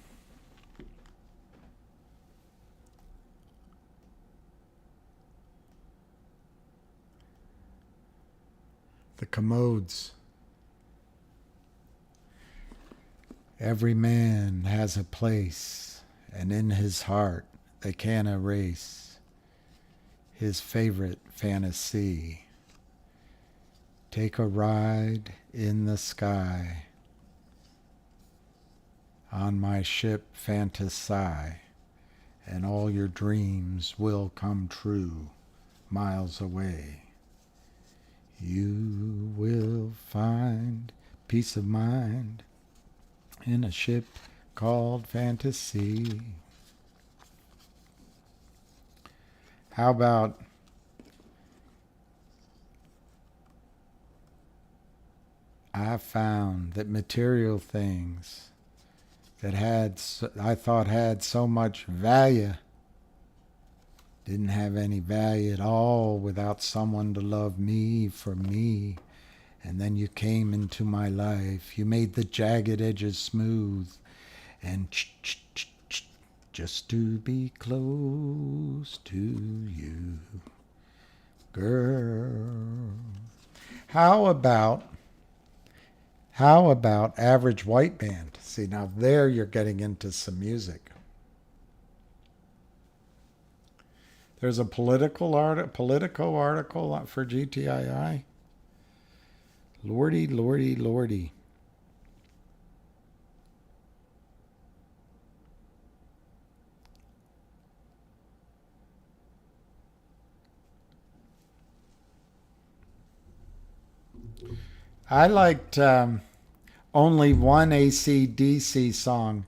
commodes. Every man has a place, and in his heart they can't erase his favorite fantasy. Take a ride in the sky on my ship Fantasy, and all your dreams will come true miles away. You will find peace of mind in a ship called fantasy. How about I found that material things that I thought had so much value didn't have any value at all without someone to love me for me. And then you came into my life. You made the jagged edges smooth. And just to be close to you, girl. How about Average White Band? See, now there you're getting into some music. There's a Politico article for GTII. Lordy, lordy, lordy. I liked only one AC/DC song,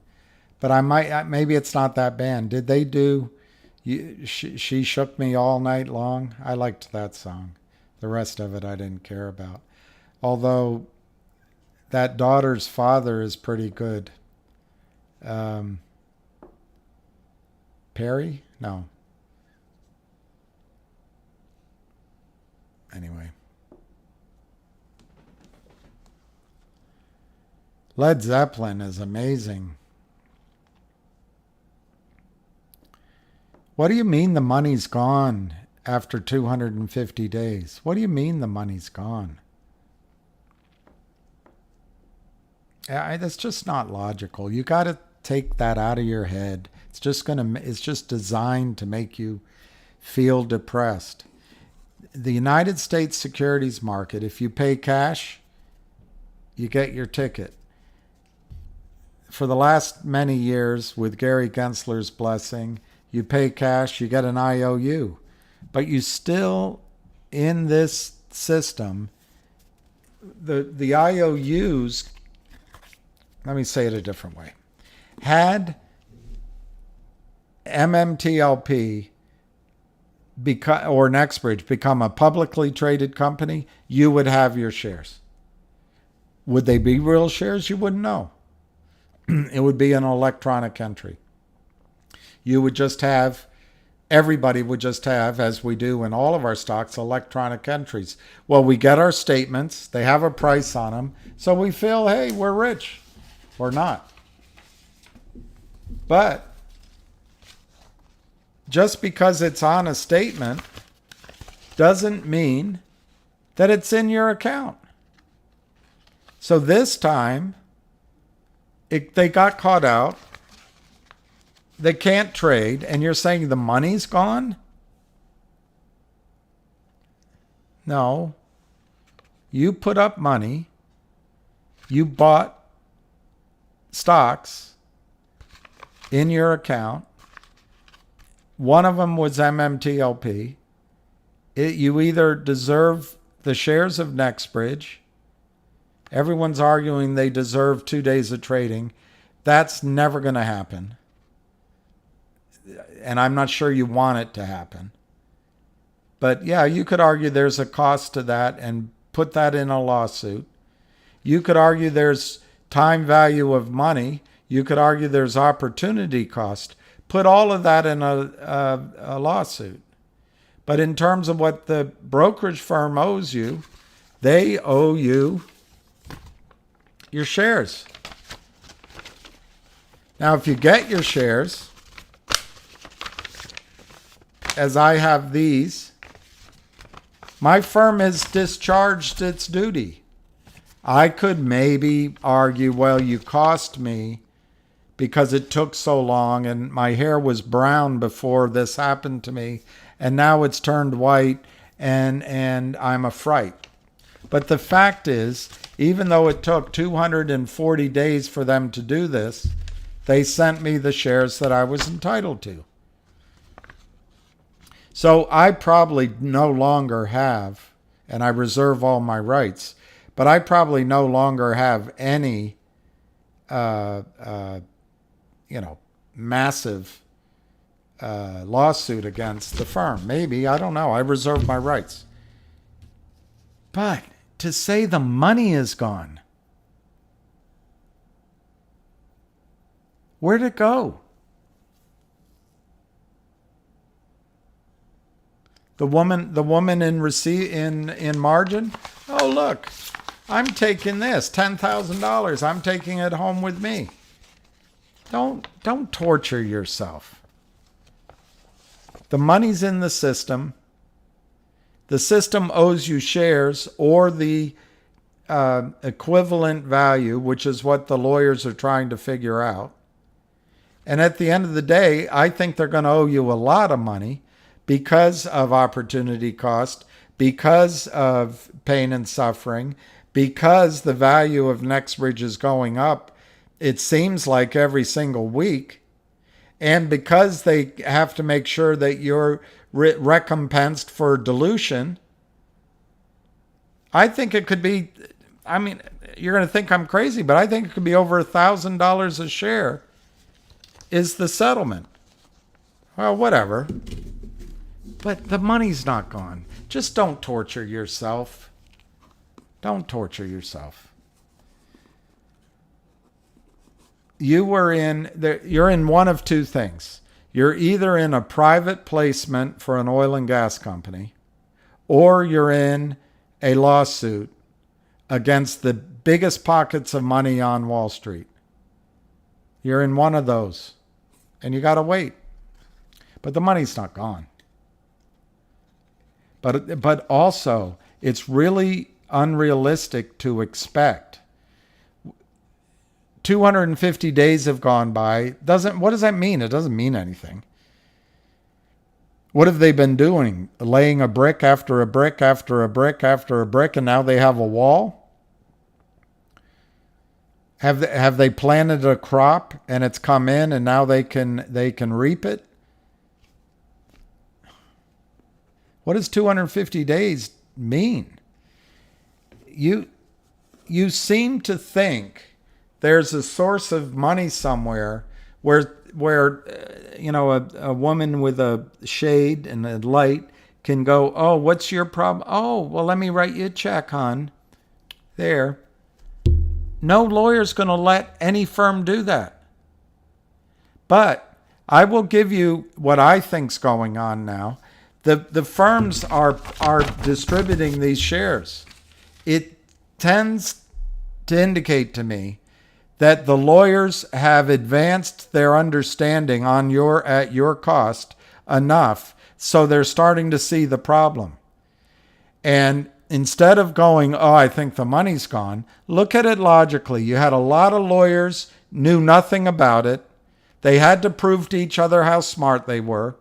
but maybe it's not that band. Did they do She Shook Me All Night Long? I liked that song. The rest of it I didn't care about. Although that daughter's father is pretty good. Perry? No. Anyway. Led Zeppelin is amazing. What do you mean the money's gone after 250 days? What do you mean the money's gone? That's just not logical. You got to take that out of your head. It's just designed to make you feel depressed. The United States securities market, if you pay cash, you get your ticket. For the last many years, with Gary Gensler's blessing, you pay cash, you get an IOU. But you still, in this system, the IOUs, let me say it a different way. Had MMTLP or Nexbridge become a publicly traded company, you would have your shares. Would they be real shares? You wouldn't know. It would be an electronic entry. You would just have, everybody would just have, as we do in all of our stocks, electronic entries. Well, we get our statements, they have a price on them, so we feel, hey, we're rich. We're not. But just because it's on a statement doesn't mean that it's in your account. So this time, they got caught out. They can't trade, and you're saying the money's gone? No. You put up money. You bought stocks in your account. One of them was MMTLP. You either deserve the shares of Nexbridge. Everyone's arguing they deserve 2 days of trading. That's never going to happen. And I'm not sure you want it to happen. But yeah, you could argue there's a cost to that and put that in a lawsuit. You could argue there's time value of money. You could argue there's opportunity cost. Put all of that in a lawsuit. But in terms of what the brokerage firm owes you, they owe you your shares. Now, if you get your shares, as I have these, my firm has discharged its duty. I could maybe argue, well, you cost me because it took so long and my hair was brown before this happened to me and now it's turned white and I'm a fright. But the fact is, even though it took 240 days for them to do this, they sent me the shares that I was entitled to. So I probably no longer have, and I reserve all my rights, but I probably no longer have any, massive lawsuit against the firm. Maybe, I don't know. I reserve my rights. But to say the money is gone, where'd it go? The woman in margin. Oh, look, I'm taking this $10,000. I'm taking it home with me. Don't torture yourself. The money's in the system. The system owes you shares or the equivalent value, which is what the lawyers are trying to figure out. And at the end of the day, I think they're going to owe you a lot of money because of opportunity cost, because of pain and suffering, because the value of Nextbridge is going up, it seems like every single week, and because they have to make sure that you're recompensed for dilution. I think it could be, you're going to think I'm crazy, but I think it could be over $1,000 a share is the settlement. Well, whatever. But the money's not gone. Just don't torture yourself. Don't torture yourself. You're in one of two things. You're either in a private placement for an oil and gas company, or you're in a lawsuit against the biggest pockets of money on Wall Street. You're in one of those, and you got to wait. But the money's not gone. But also, it's really unrealistic to expect. 250 days have gone by. What does that mean? It doesn't mean anything. What have they been doing? Laying a brick after a brick after a brick after a brick, and now they have a wall? Have they planted a crop and it's come in and now they can reap it? What does 250 days mean? You seem to think there's a source of money somewhere where a woman with a shade and a light can go, oh, what's your problem? Oh, well, let me write you a check, hon. There. No lawyer's going to let any firm do that. But I will give you what I think's going on now. The firms are distributing these shares. It tends to indicate to me that the lawyers have advanced their understanding at your cost enough, so they're starting to see the problem. And instead of going, oh, I think the money's gone, look at it logically. You had a lot of lawyers, knew nothing about it. They had to prove to each other how smart they were.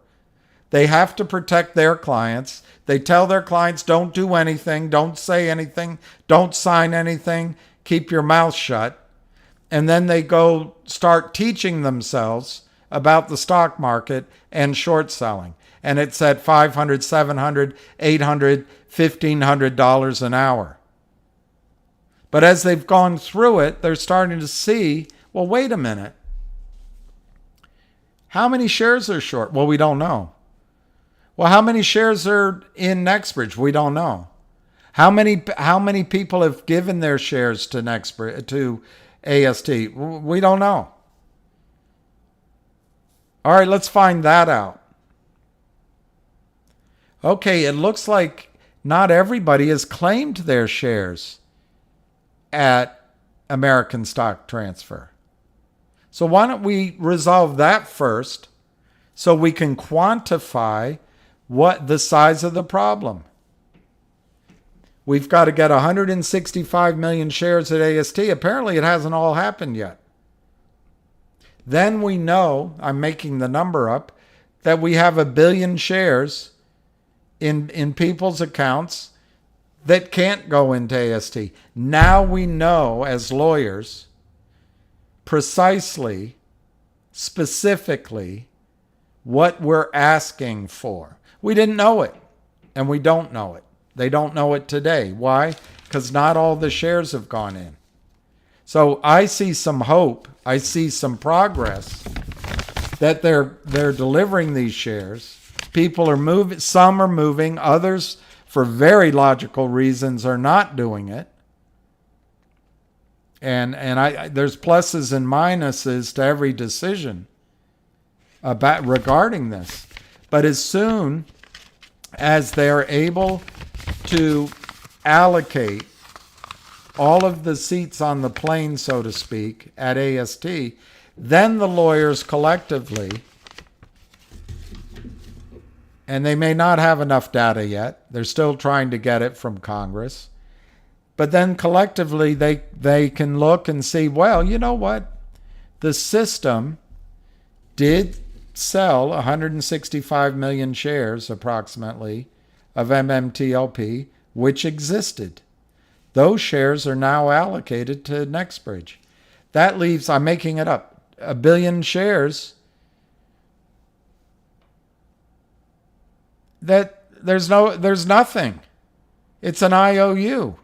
They have to protect their clients. They tell their clients, don't do anything, don't say anything, don't sign anything, keep your mouth shut. And then they go start teaching themselves about the stock market and short selling. And it's at $500, $700, $800, $1,500 an hour. But as they've gone through it, they're starting to see, well, wait a minute. How many shares are short? Well, we don't know. Well, how many shares are in Nextbridge? We don't know. How many people have given their shares to Nextbridge, to AST? We don't know. All right, let's find that out. Okay, it looks like not everybody has claimed their shares at American Stock Transfer. So why don't we resolve that first so we can quantify what the size of the problem. We've got to get 165 million shares at AST. Apparently it hasn't all happened yet. Then we know, I'm making the number up, that we have 1 billion shares in people's accounts that can't go into AST. Now we know as lawyers precisely, specifically, what we're asking for. We didn't know it, and we don't know it. They don't know it today. Why? Because not all the shares have gone in. So I see some hope. I see some progress that they're delivering these shares. People are moving. Some are moving. Others, for very logical reasons, are not doing it. And there's pluses and minuses to every decision regarding this. But as soon as they're able to allocate all of the seats on the plane, so to speak, at AST, then the lawyers collectively, and they may not have enough data yet, they're still trying to get it from Congress, but then collectively they can look and see, well, you know what? The system did sell 165 million shares approximately of MMTLP, which existed. Those shares are now allocated to NextBridge. That leaves, I'm making it up, 1 billion shares that there's nothing. It's an IOU.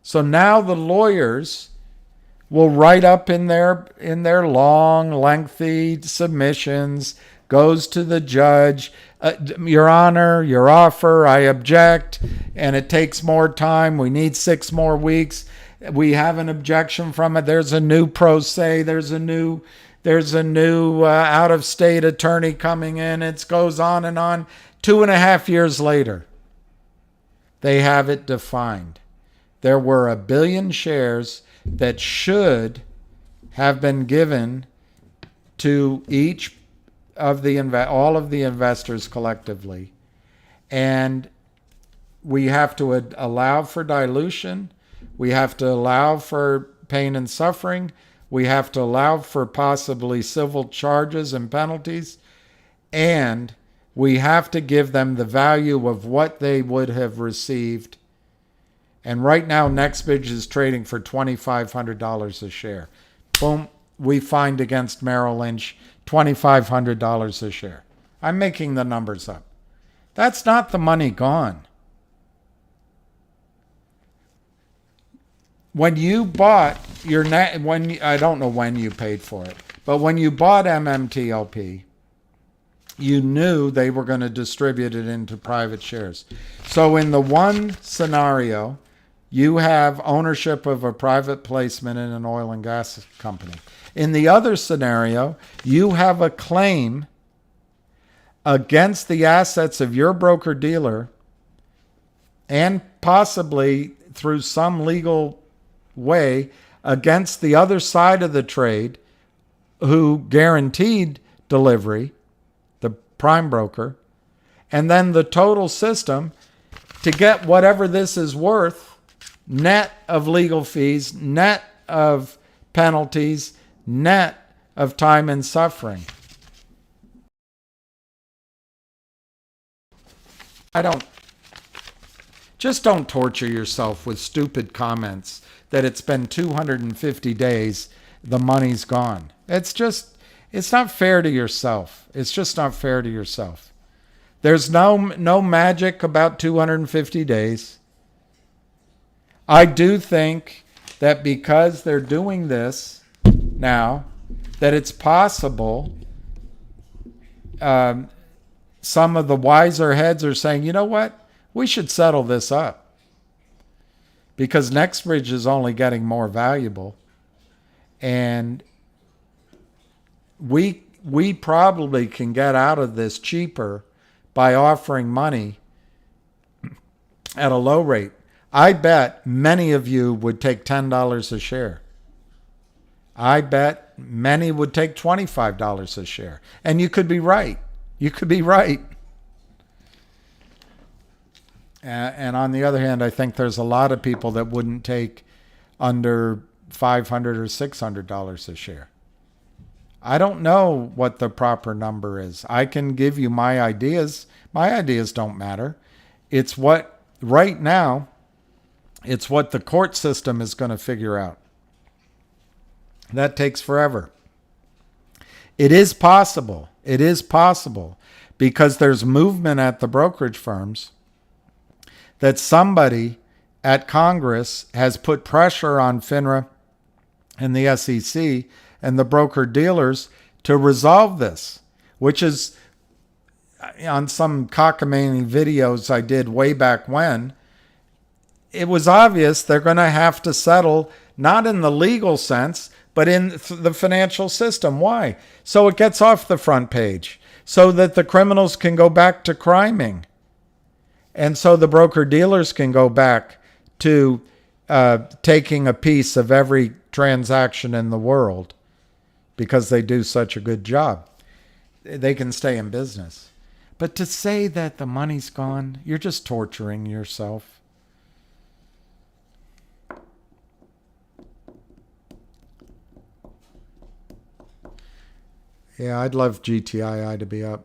So now the lawyers will write up in their long, lengthy submissions, goes to the judge, Your Honor, your offer, I object, and it takes more time. We need 6 more weeks. We have an objection from it. There's a new pro se. There's a new out-of-state attorney coming in. It goes on and on. 2.5 years later, they have it defined. There were 1 billion shares that should have been given to each of all of the investors collectively, and we have to allow for dilution. We have to allow for pain and suffering. We have to allow for possibly civil charges and penalties, and we have to give them the value of what they would have received. And right now, NextBridge is trading for $2,500 a share. Boom, we find against Merrill Lynch $2,500 a share. I'm making the numbers up. That's not the money gone. When you bought I don't know when you paid for it, but when you bought MMTLP, you knew they were going to distribute it into private shares. So in the one scenario, you have ownership of a private placement in an oil and gas company. In the other scenario, you have a claim against the assets of your broker-dealer and possibly through some legal way against the other side of the trade who guaranteed delivery, the prime broker, and then the total system to get whatever this is worth, net of legal fees, net of penalties, net of time and suffering. Just don't torture yourself with stupid comments that it's been 250 days, the money's gone. It's not fair to yourself. It's just not fair to yourself. There's no magic about 250 days. I do think that because they're doing this now, that it's possible some of the wiser heads are saying, you know what? We should settle this up. Because NextBridge is only getting more valuable. And we probably can get out of this cheaper by offering money at a low rate. I bet many of you would take $10 a share. I bet many would take $25 a share. And you could be right. You could be right. And on the other hand, I think there's a lot of people that wouldn't take under $500 or $600 a share. I don't know what the proper number is. I can give you my ideas. My ideas don't matter. It's what, right now, it's what the court system is going to figure out. That takes forever. It is possible. It is possible. because there's movement at the brokerage firms that somebody at Congress has put pressure on FINRA and the SEC and the broker-dealers to resolve this, which is on some cockamamie videos I did way back when, it was obvious they're going to have to settle, not in the legal sense, but in the financial system. Why? So it gets off the front page, so that the criminals can go back to criming. And so the broker-dealers can go back to taking a piece of every transaction in the world because they do such a good job. They can stay in business. But to say that the money's gone, you're just torturing yourself. Yeah, I'd love GTII to be up.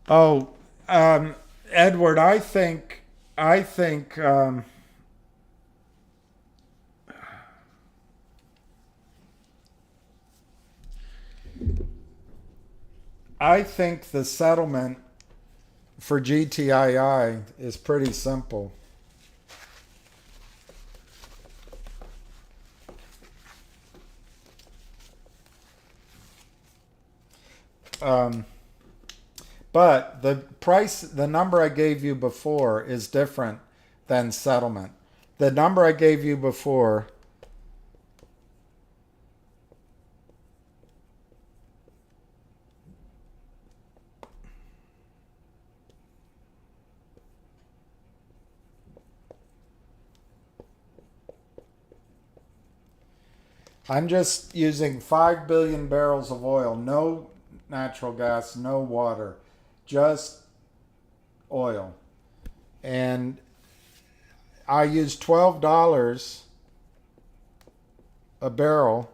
Oh, Edward, I think I think the settlement for GTII is pretty simple. But the price, the number I gave you before is different than settlement. The number I gave you before I'm just using 5 billion barrels of oil, no natural gas, no water, just oil. And I use $12 a barrel.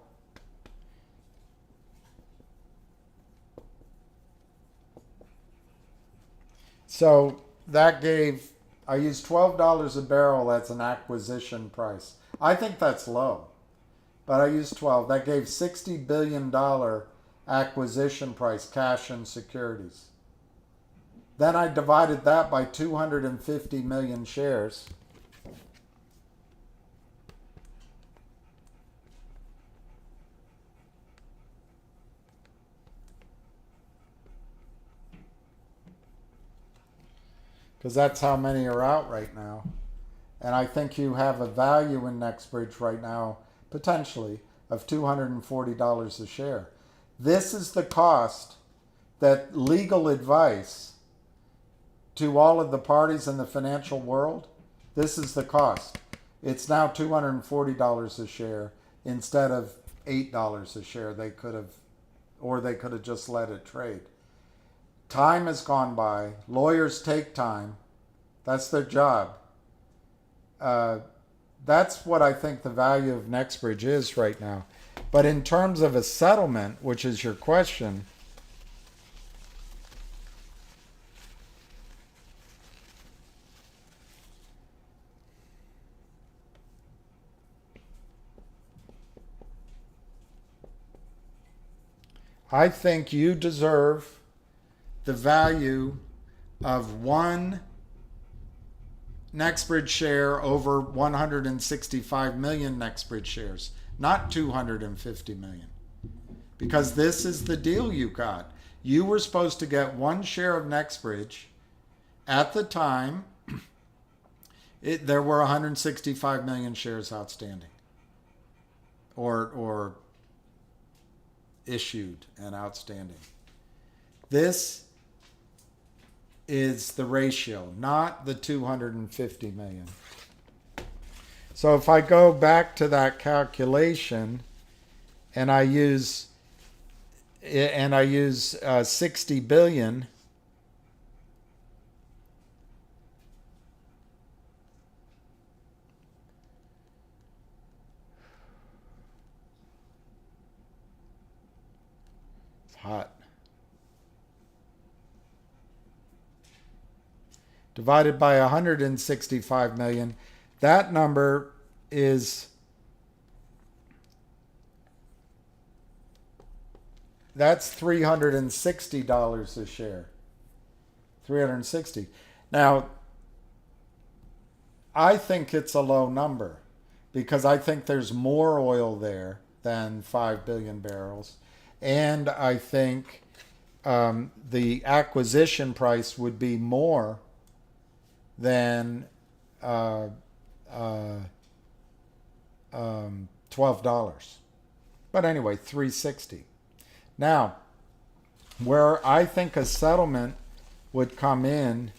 So that gave, I used $12 a barrel as an acquisition price. I think that's low, but I used 12. That gave $60 billion acquisition price, cash and securities. Then I divided that by 250 million shares. Because that's how many are out right now. And I think you have a value in NextBridge right now, potentially, of $240 a share. This is the cost that legal advice to all of the parties in the financial world, this is the cost. It's now $240 a share instead of $8 a share. They could have just let it trade. Time has gone by. Lawyers take time. That's their job. That's what I think the value of NextBridge is right now. But in terms of a settlement, which is your question, I think you deserve the value of one NextBridge share over 165 million NextBridge shares, not 250 million. Because this is the deal you got. You were supposed to get one share of NextBridge. At the time, there were 165 million shares outstanding. Or issued and outstanding. This is the ratio, not the 250 million. So if I go back to that calculation and I use 60 billion, hot. Divided by 165 million, that number is That's $360 a share. 360. Now, I think it's a low number because I think there's more oil there than 5 billion barrels. And I think the acquisition price would be more than $12. But anyway, 360. Now, where I think a settlement would come in,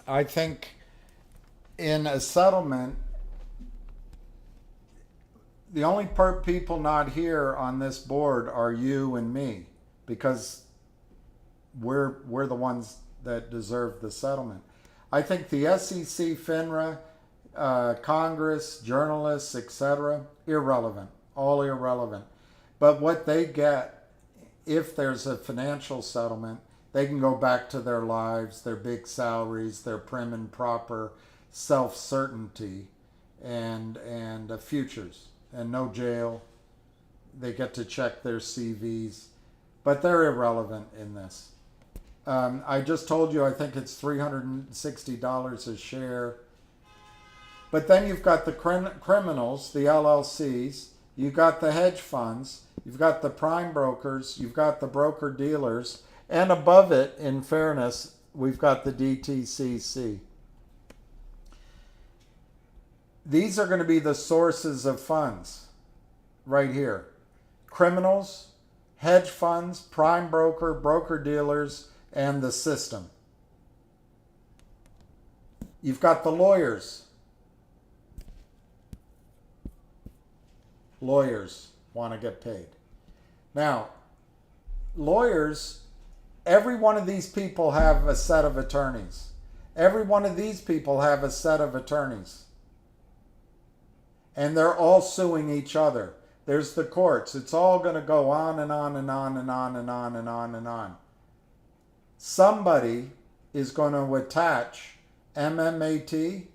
I think in a settlement, the only people not here on this board are you and me, because we're the ones that deserve the settlement. I think the SEC, FINRA, Congress, journalists, etc., irrelevant, all irrelevant. But what they get, if there's a financial settlement, they can go back to their lives, their big salaries, their prim and proper self-certainty, and futures, and no jail. They get to check their CVs, but they're irrelevant in this. I just told you I think it's $360 a share. But then you've got the criminals, the LLCs, you've got the hedge funds, you've got the prime brokers, you've got the broker dealers, and above it, in fairness, we've got the DTCC. These are going to be the sources of funds right here. Criminals, hedge funds, prime broker, broker dealers, and the system. You've got the lawyers. Lawyers want to get paid. Now, lawyers, every one of these people have a set of attorneys. Every one of these people have a set of attorneys. And they're all suing each other. There's the courts. It's all going to go on and on and on and on and on and on and on. Somebody is going to attach MMAT,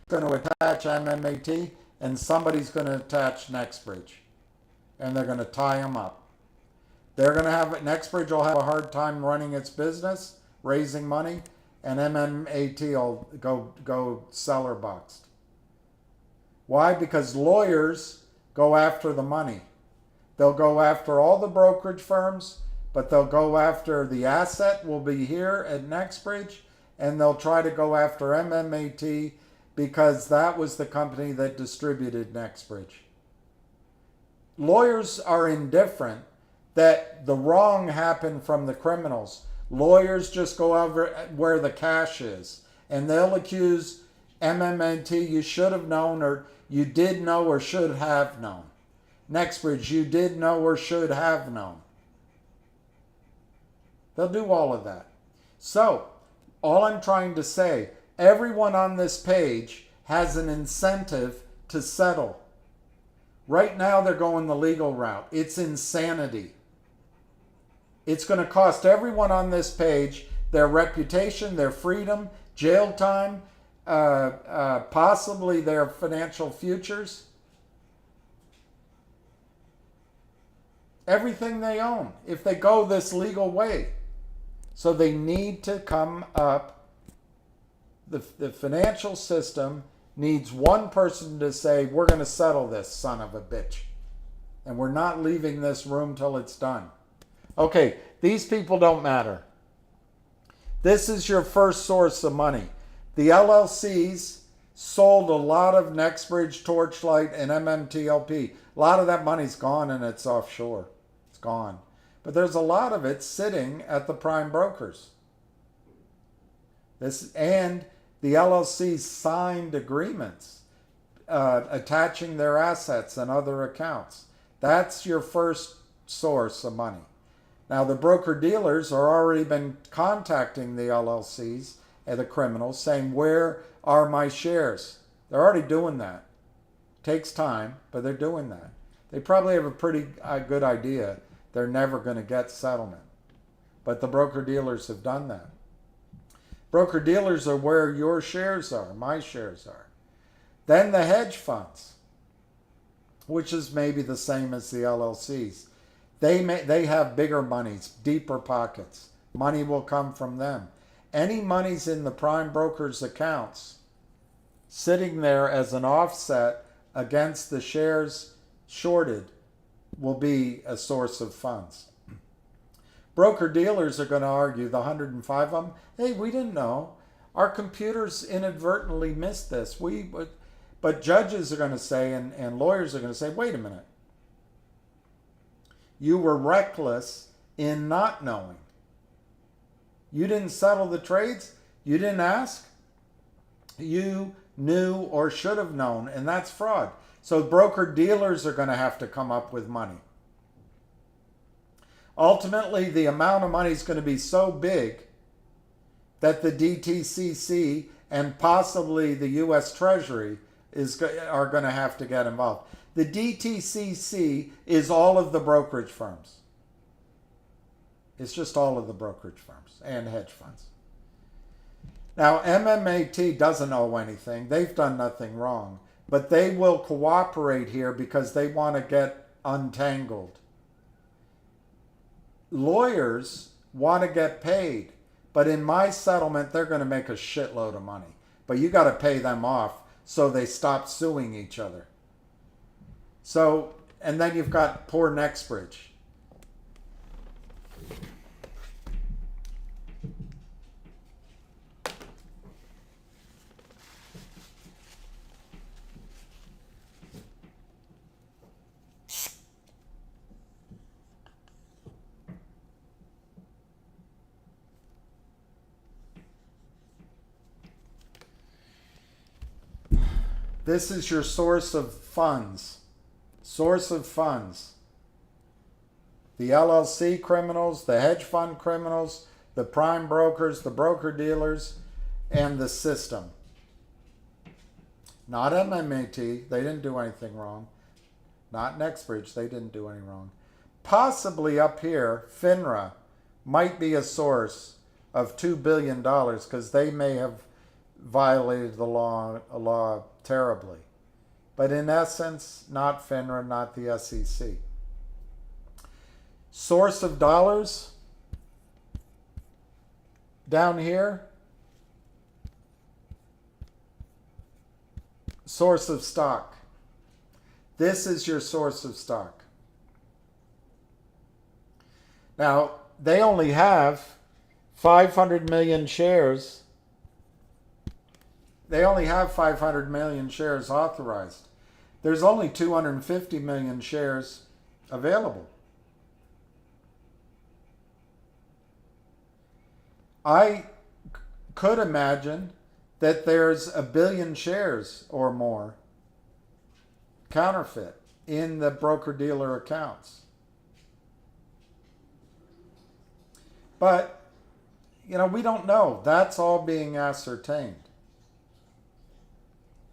going to attach MMAT, and somebody's going to attach NextBridge. And they're going to tie them up. They're going to have, NextBridge will have a hard time running its business, raising money, and MMAT will go cellar boxed. Why? Because lawyers go after the money. They'll go after all the brokerage firms, but they'll go after the asset will be here at NextBridge, and they'll try to go after MMAT because that was the company that distributed NextBridge. Lawyers are indifferent that the wrong happened from the criminals. Lawyers just go over where the cash is, and they'll accuse MMT, you should have known, or you did know or should have known. NextBridge, you did know or should have known. They'll do all of that. So, all I'm trying to say, everyone on this page has an incentive to settle. Right now, they're going the legal route. It's insanity. It's going to cost everyone on this page their reputation, their freedom, jail time, possibly their financial futures. Everything they own, if they go this legal way. So they need to come up, the financial system needs one person to say, we're going to settle this son of a bitch. And we're not leaving this room till it's done. Okay, these people don't matter. This is your first source of money. The LLCs sold a lot of Nextbridge, Torchlight, and MMTLP. A lot of that money's gone and it's offshore. It's gone. But there's a lot of it sitting at the prime brokers. And the LLCs signed agreements attaching their assets and other accounts. That's your first source of money. Now, the broker-dealers are already been contacting the LLCs and the criminals saying, where are my shares? They're already doing that. Takes time, but they're doing that. They probably have a pretty good idea they're never going to get settlement. But the broker-dealers have done that. Broker-dealers are where your shares are, my shares are. Then the hedge funds, which is maybe the same as the LLCs. They have bigger monies, deeper pockets. Money will come from them. Any monies in the prime broker's accounts sitting there as an offset against the shares shorted will be a source of funds. Broker-dealers are going to argue, the 105 of them, hey, we didn't know. Our computers inadvertently missed this. But judges are going to say, and lawyers are going to say, wait a minute. You were reckless in not knowing. You didn't settle the trades. You didn't ask. You knew or should have known, and that's fraud. So broker-dealers are going to have to come up with money. Ultimately, the amount of money is going to be so big that the DTCC and possibly the U.S. Treasury are going to have to get involved. The DTCC is all of the brokerage firms. It's just all of the brokerage firms and hedge funds. Now, MMAT doesn't owe anything. They've done nothing wrong. But they will cooperate here because they want to get untangled. Lawyers want to get paid. But in my settlement, they're going to make a shitload of money. But you got to pay them off so they stop suing each other. So, and then you've got poor Nextbridge. This is your source of funds. Source of funds. The LLC criminals, the hedge fund criminals, the prime brokers, the broker-dealers, and the system. Not MMAT. They didn't do anything wrong. Not Nextbridge. They didn't do any wrong. Possibly up here, FINRA might be a source of $2 billion because they may have violated the law terribly. But in essence, not FINRA, not the SEC. Source of dollars, down here. Source of stock. This is your source of stock. Now, they only have 500 million shares. They only have 500 million shares authorized. There's only 250 million shares available. I could imagine that there's 1 billion shares or more counterfeit in the broker-dealer accounts. But, we don't know. That's all being ascertained.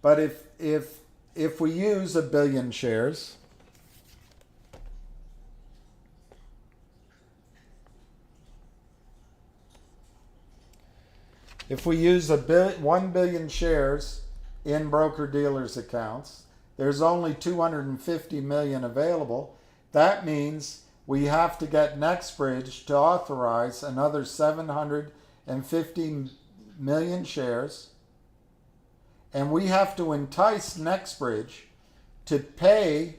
But if we use 1 billion shares, if we use 1 billion shares in broker-dealers accounts, there's only 250 million available. That means we have to get Nextbridge to authorize another 750 million shares. and we have to entice Nextbridge to pay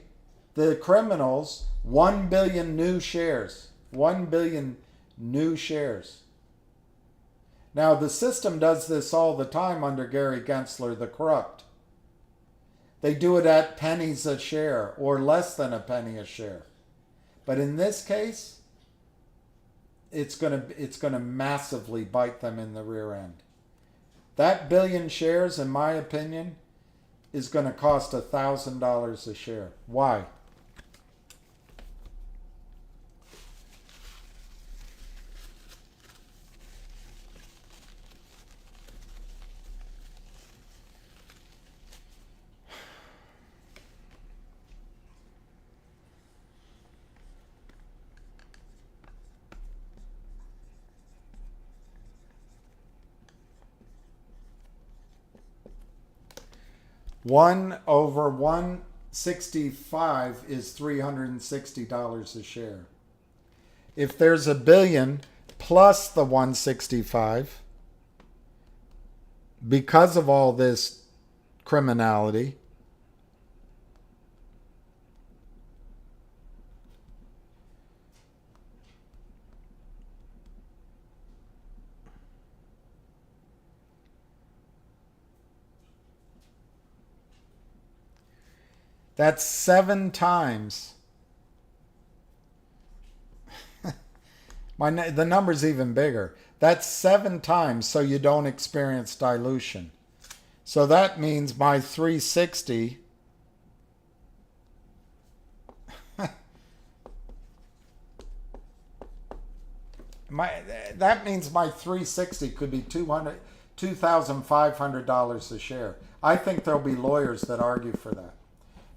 the criminals 1 billion new shares. 1 billion new shares. Now, the system does this all the time under Gary Gensler, the corrupt. They do it at pennies a share or less than a penny a share. But in this case, it's gonna massively bite them in the rear end. That billion shares, in my opinion, is going to cost $1,000 a share. Why? One over 165 is $360 a share. If there's a billion plus the 165, because of all this criminality, that's 7 times. The number's even bigger. That's 7 times so you don't experience dilution. So that means my 360 that means my 360 could be $2,500 a share. I think there'll be lawyers that argue for that.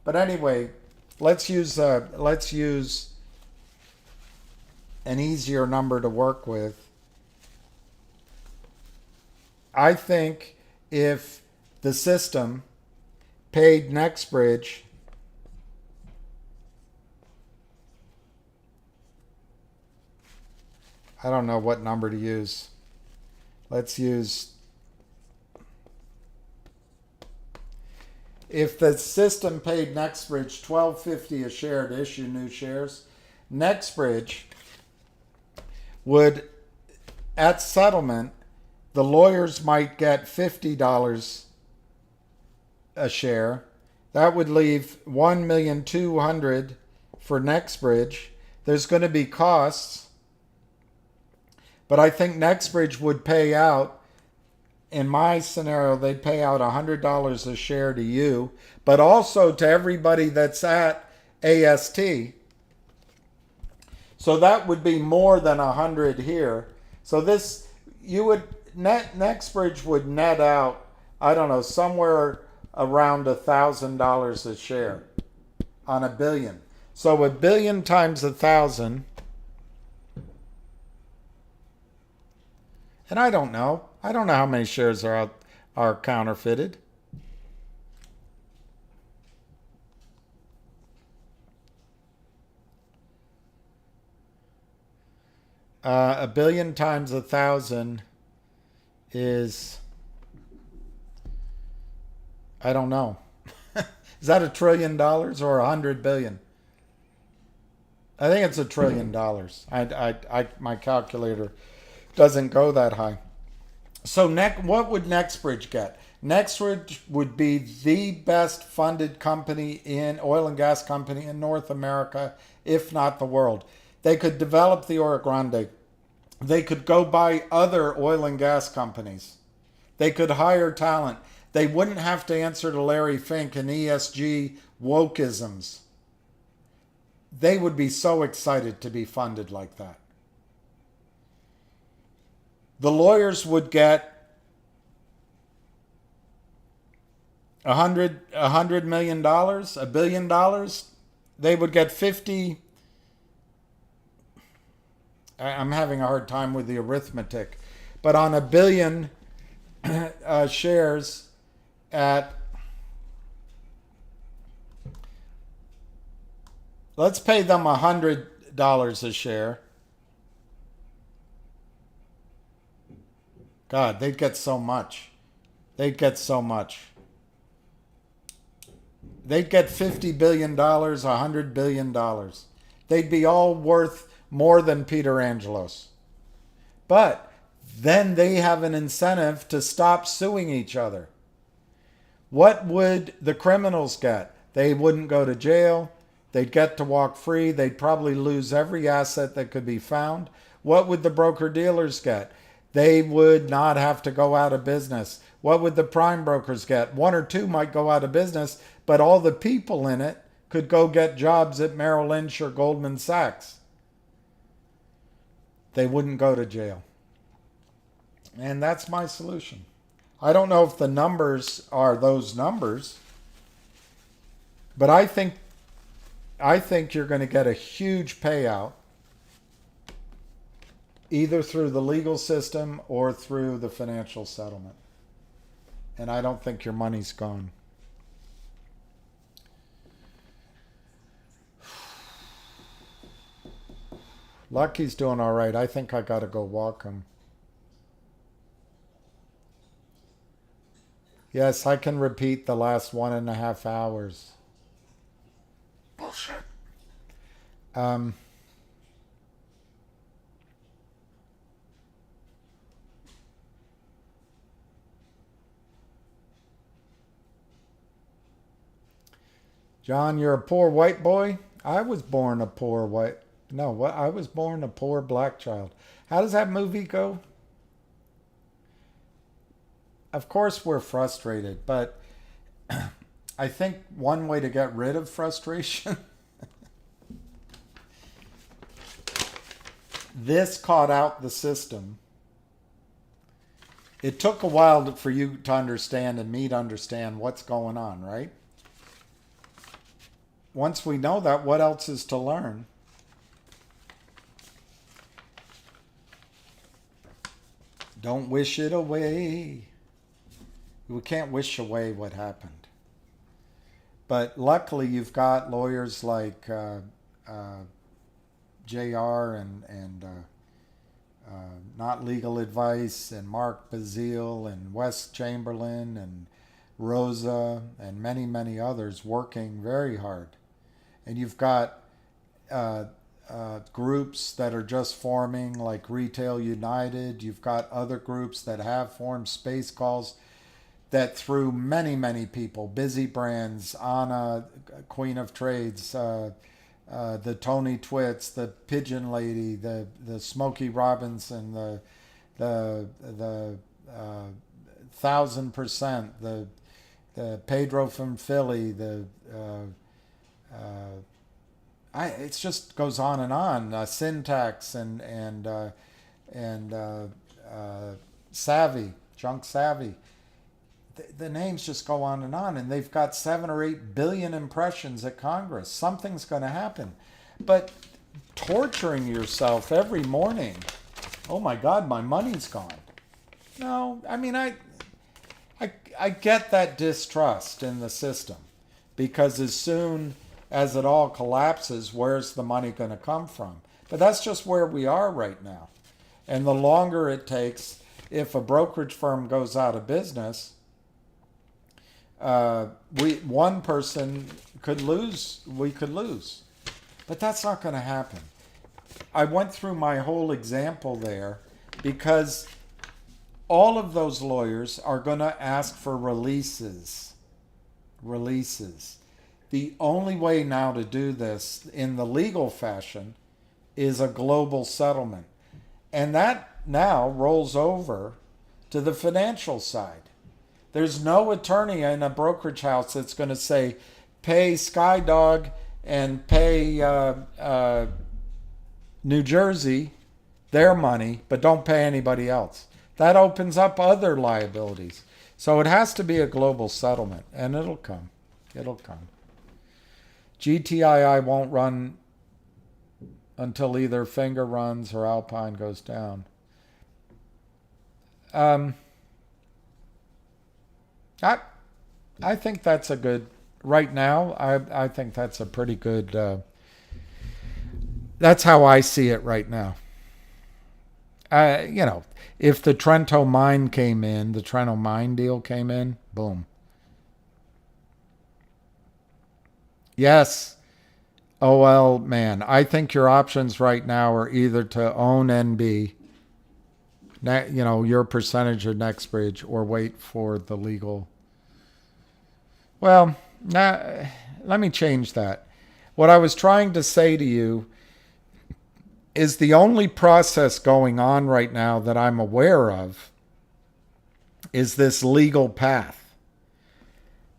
But anyway, let's use an easier number to work with. I think if the system paid Nextbridge I don't know what number to use. Let's use, if the system paid Nextbridge $12.50 a share to issue new shares, Nextbridge would, at settlement, the lawyers might get $50 a share. That would leave $1,200,000 for Nextbridge. There's going to be costs, but I think Nextbridge would pay out, in my scenario, they'd pay out $100 a share to you, but also to everybody that's at AST. So that would be more than 100 here. So this, Nextbridge would net out, I don't know, somewhere around $1,000 a share on a billion. So a billion times 1,000, and I don't know how many shares are counterfeited. A billion times 1,000 is, I don't know. Is that $1 trillion or 100 billion? I think it's $1 trillion. My calculator doesn't go that high. So what would Nextbridge get? Nextbridge would be the best funded company in oil and gas company in North America, if not the world. They could develop the Oro Grande. They could go buy other oil and gas companies. They could hire talent. They wouldn't have to answer to Larry Fink and ESG wokeisms. They would be so excited to be funded like that. The lawyers would get $100 million, $1 billion. They would get 50. I'm having a hard time with the arithmetic, but on 1 billion shares at, let's pay them $100 a share. God, they'd get so much. They'd get so much. They'd get $50 billion, $100 billion. They'd be all worth more than Peter Angelos. But then they have an incentive to stop suing each other. What would the criminals get? They wouldn't go to jail. They'd get to walk free. They'd probably lose every asset that could be found. What would the broker-dealers get? They would not have to go out of business. What would the prime brokers get? One or two might go out of business, but all the people in it could go get jobs at Merrill Lynch or Goldman Sachs. They wouldn't go to jail. And that's my solution. I don't know if the numbers are those numbers, but I think you're going to get a huge payout either through the legal system or through the financial settlement. And I don't think your money's gone. Lucky's doing all right. I think I got to go walk him. Yes, I can repeat the last 1.5 hours. Bullshit. John, you're a poor white boy? I was born a poor white... No, what? I was born a poor black child. How does that movie go? Of course we're frustrated, but I think one way to get rid of frustration... This caught out the system. It took a while for you to understand and me to understand what's going on, right? Once we know that, what else is to learn? Don't wish it away. We can't wish away what happened. But luckily you've got lawyers like JR and Not Legal Advice and Mark Bazile and Wes Chamberlain and Rosa and many, many others working very hard. And you've got groups that are just forming like Retail United. You've got other groups that have formed space calls that through many, many people, Busy Brands, Anna, Queen of Trades, the Tony Twits, the Pigeon Lady, the Smokey Robinson, the 1000%, the Pedro from Philly, it just goes on and on. Syntax and Savvy, Junk Savvy. The names just go on, and they've got 7 or 8 billion impressions at Congress. Something's going to happen. But torturing yourself every morning, oh my God, my money's gone. No, I mean, I get that distrust in the system, because as soon as it all collapses, where's the money going to come from? But that's just where we are right now. And the longer it takes, if a brokerage firm goes out of business, one person could lose, we could lose. But that's not going to happen. I went through my whole example there because all of those lawyers are going to ask for releases. The only way now to do this in the legal fashion is a global settlement. And that now rolls over to the financial side. There's no attorney in a brokerage house that's going to say, pay Skydog and pay New Jersey their money, but don't pay anybody else. That opens up other liabilities. So it has to be a global settlement, and it'll come. It'll come. GTII won't run until either Finger runs or Alpine goes down. I think that's a good, right now, I think that's a pretty good, that's how I see it right now. If the Trento mine came in, the Trento mine deal came in, boom. Yes. Oh, well, man, I think your options right now are either to own NB, your percentage of NextBridge, or wait for the legal. Well, let me change that. What I was trying to say to you is the only process going on right now that I'm aware of is this legal path.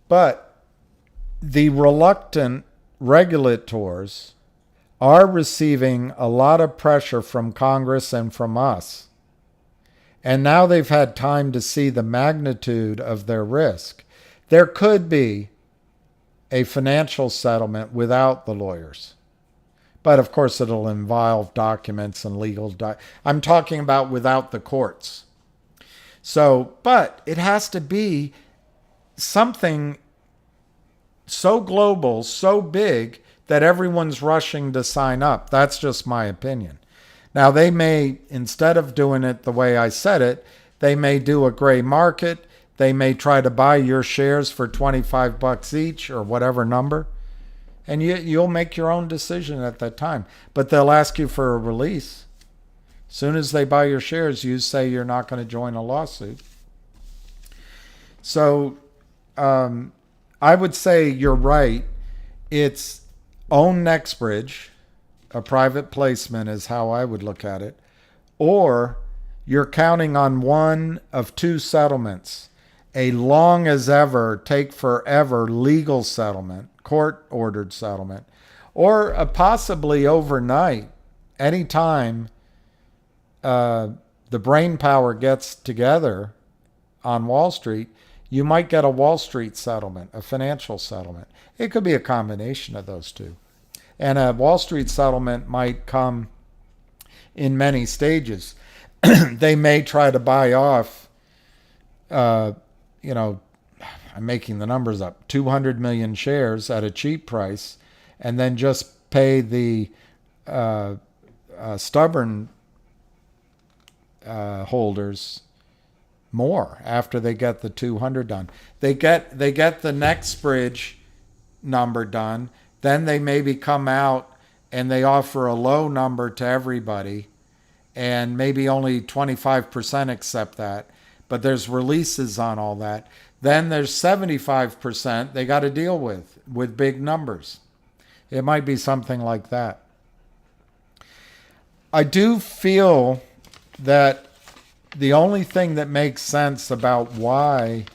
But the reluctant regulators are receiving a lot of pressure from Congress and from us. And now they've had time to see the magnitude of their risk. There could be a financial settlement without the lawyers. But of course, it'll involve documents and legal. I'm talking about without the courts. So, but it has to be something so global, so big, that everyone's rushing to sign up. That's just my opinion. Now, they may, instead of doing it the way I said it, they may do a gray market. They may try to buy your shares for $25 each or whatever number. And you'll make your own decision at that time. But they'll ask you for a release. As soon as they buy your shares, you say you're not going to join a lawsuit. So I would say you're right. It's own NextBridge. A private placement is how I would look at it. Or you're counting on one of two settlements. A long as ever, take forever legal settlement, court-ordered settlement, or a possibly overnight, anytime the brain power gets together on Wall Street, you might get a Wall Street settlement, a financial settlement. It could be a combination of those two. And a Wall Street settlement might come in many stages. They may try to buy off, I'm making the numbers up, 200 million shares at a cheap price, and then just pay the stubborn holders more after they get the 200 done. They get the NextBridge number done, then they maybe come out and they offer a low number to everybody, and maybe only 25% accept that, but there's releases on all that. Then there's 75% they got to deal with big numbers. It might be something like that. I do feel that the only thing that makes sense about why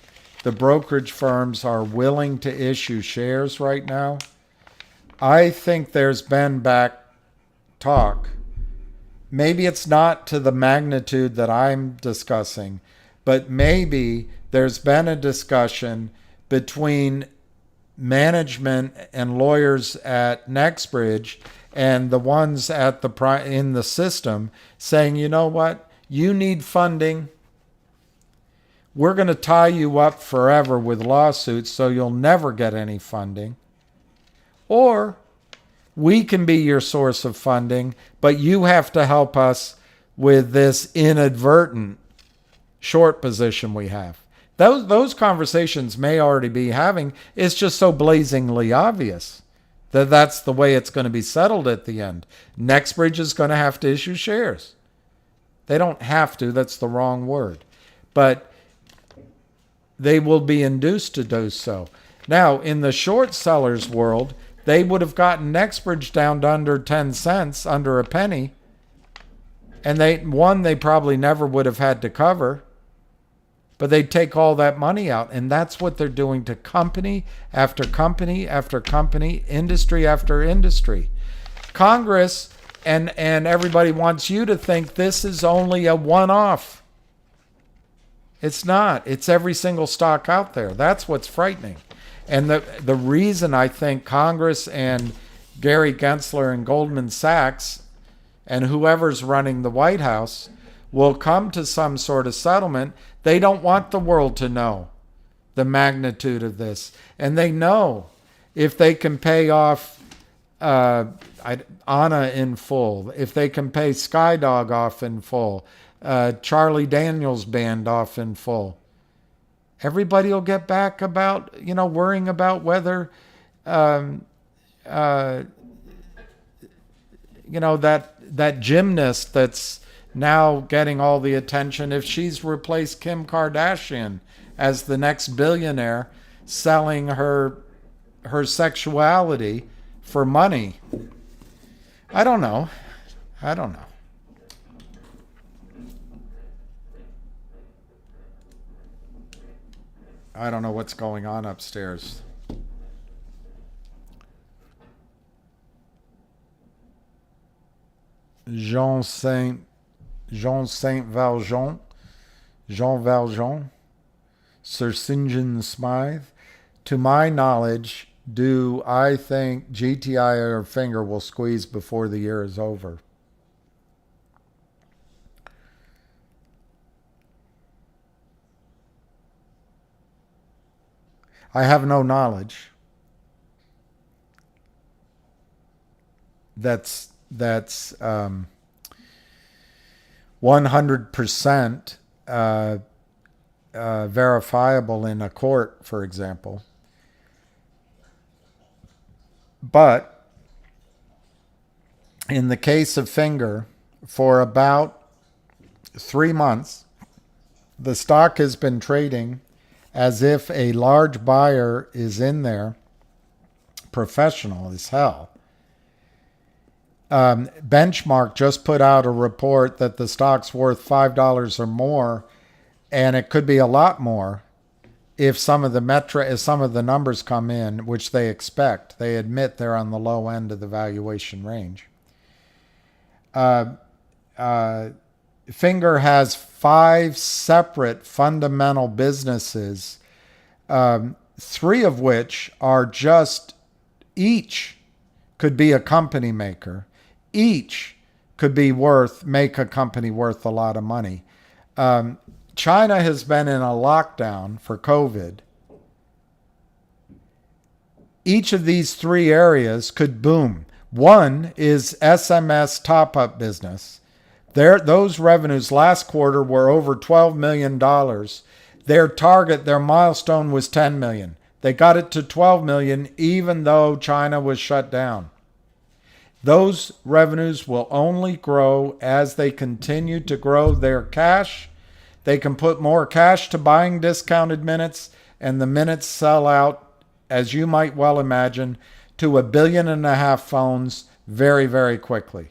the brokerage firms are willing to issue shares right now, I think there's been back talk. Maybe it's not to the magnitude that I'm discussing, but maybe there's been a discussion between management and lawyers at NextBridge and the ones at in the system saying, you know what, you need funding. We're going to tie you up forever with lawsuits so you'll never get any funding. Or we can be your source of funding, but you have to help us with this inadvertent short position we have. Those conversations may already be having. It's just so blazingly obvious that that's the way it's going to be settled at the end. NextBridge is going to have to issue shares. They don't have to, that's the wrong word. But they will be induced to do so. Now, in the short sellers world, they would have gotten NextBridge down to under 10 cents, under a penny. And they probably never would have had to cover. But they'd take all that money out. And that's what they're doing to company after company after company, industry after industry. Congress and everybody wants you to think this is only a one-off. It's not. It's every single stock out there. That's what's frightening. And the reason I think Congress and Gary Gensler and Goldman Sachs and whoever's running the White House will come to some sort of settlement, they don't want the world to know the magnitude of this. And they know if they can pay off Anna in full, if they can pay Skydog off in full, Charlie Daniels Band off in full, everybody will get back about, worrying about whether that gymnast that's now getting all the attention, if she's replaced Kim Kardashian as the next billionaire selling her sexuality for money. I don't know. I don't know what's going on upstairs. Jean Saint Valjean, Jean Valjean, Sir St. John Smythe. To my knowledge, do I think GTII or Finger will squeeze before the year is over? I have no knowledge. That's 100% verifiable in a court, for example. But in the case of Finger, for about 3 months, the stock has been trading as if a large buyer is in there, professional as hell. Benchmark just put out a report that the stock's worth $5 or more, and it could be a lot more if some of the numbers come in, which they expect. They admit they're on the low end of the valuation range. Finger has 5 separate fundamental businesses, 3 of which are just, each could be a company maker. Each could be make a company worth a lot of money. China has been in a lockdown for COVID. Each of these 3 areas could boom. One is SMS top-up business. Those revenues last quarter were over $12 million. Their milestone was $10 million. They got it to $12 million even though China was shut down. Those revenues will only grow as they continue to grow their cash. They can put more cash to buying discounted minutes, and the minutes sell out, as you might well imagine, to 1.5 billion phones very, very quickly.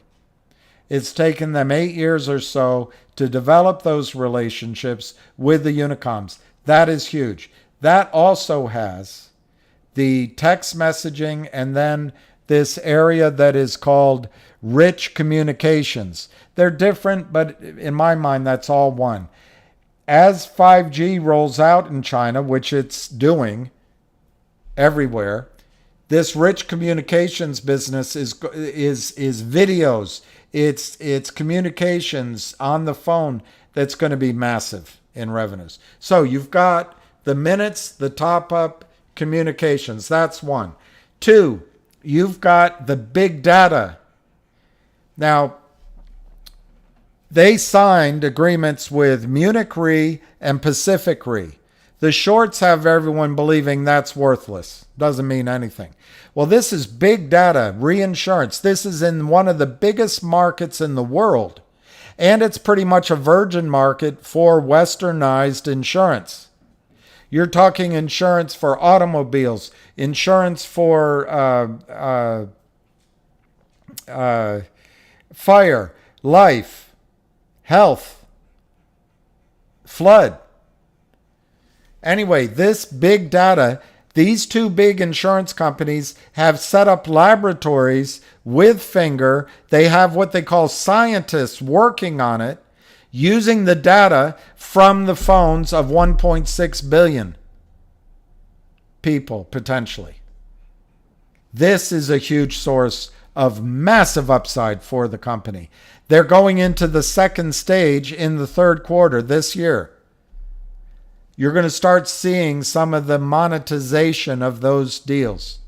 It's taken them 8 years or so to develop those relationships with the Unicoms. That is huge. That also has the text messaging and then this area that is called rich communications. They're different, but in my mind, that's all one. As 5G rolls out in China, which it's doing everywhere, this rich communications business is videos. It's communications on the phone that's going to be massive in revenues. So you've got the minutes, the top-up communications. That's one. 2, you've got the big data. Now, they signed agreements with Munich Re and Pacific Re. The shorts have everyone believing that's worthless. Doesn't mean anything. Well, this is big data, reinsurance. This is in one of the biggest markets in the world. And it's pretty much a virgin market for westernized insurance. You're talking insurance for automobiles, insurance for fire, life, health, flood. Anyway, this big data, these 2 big insurance companies have set up laboratories with Finger. They have what they call scientists working on it, using the data from the phones of 1.6 billion people, potentially. This is a huge source of massive upside for the company. They're going into the second stage in the 3rd quarter this year. You're going to start seeing some of the monetization of those deals.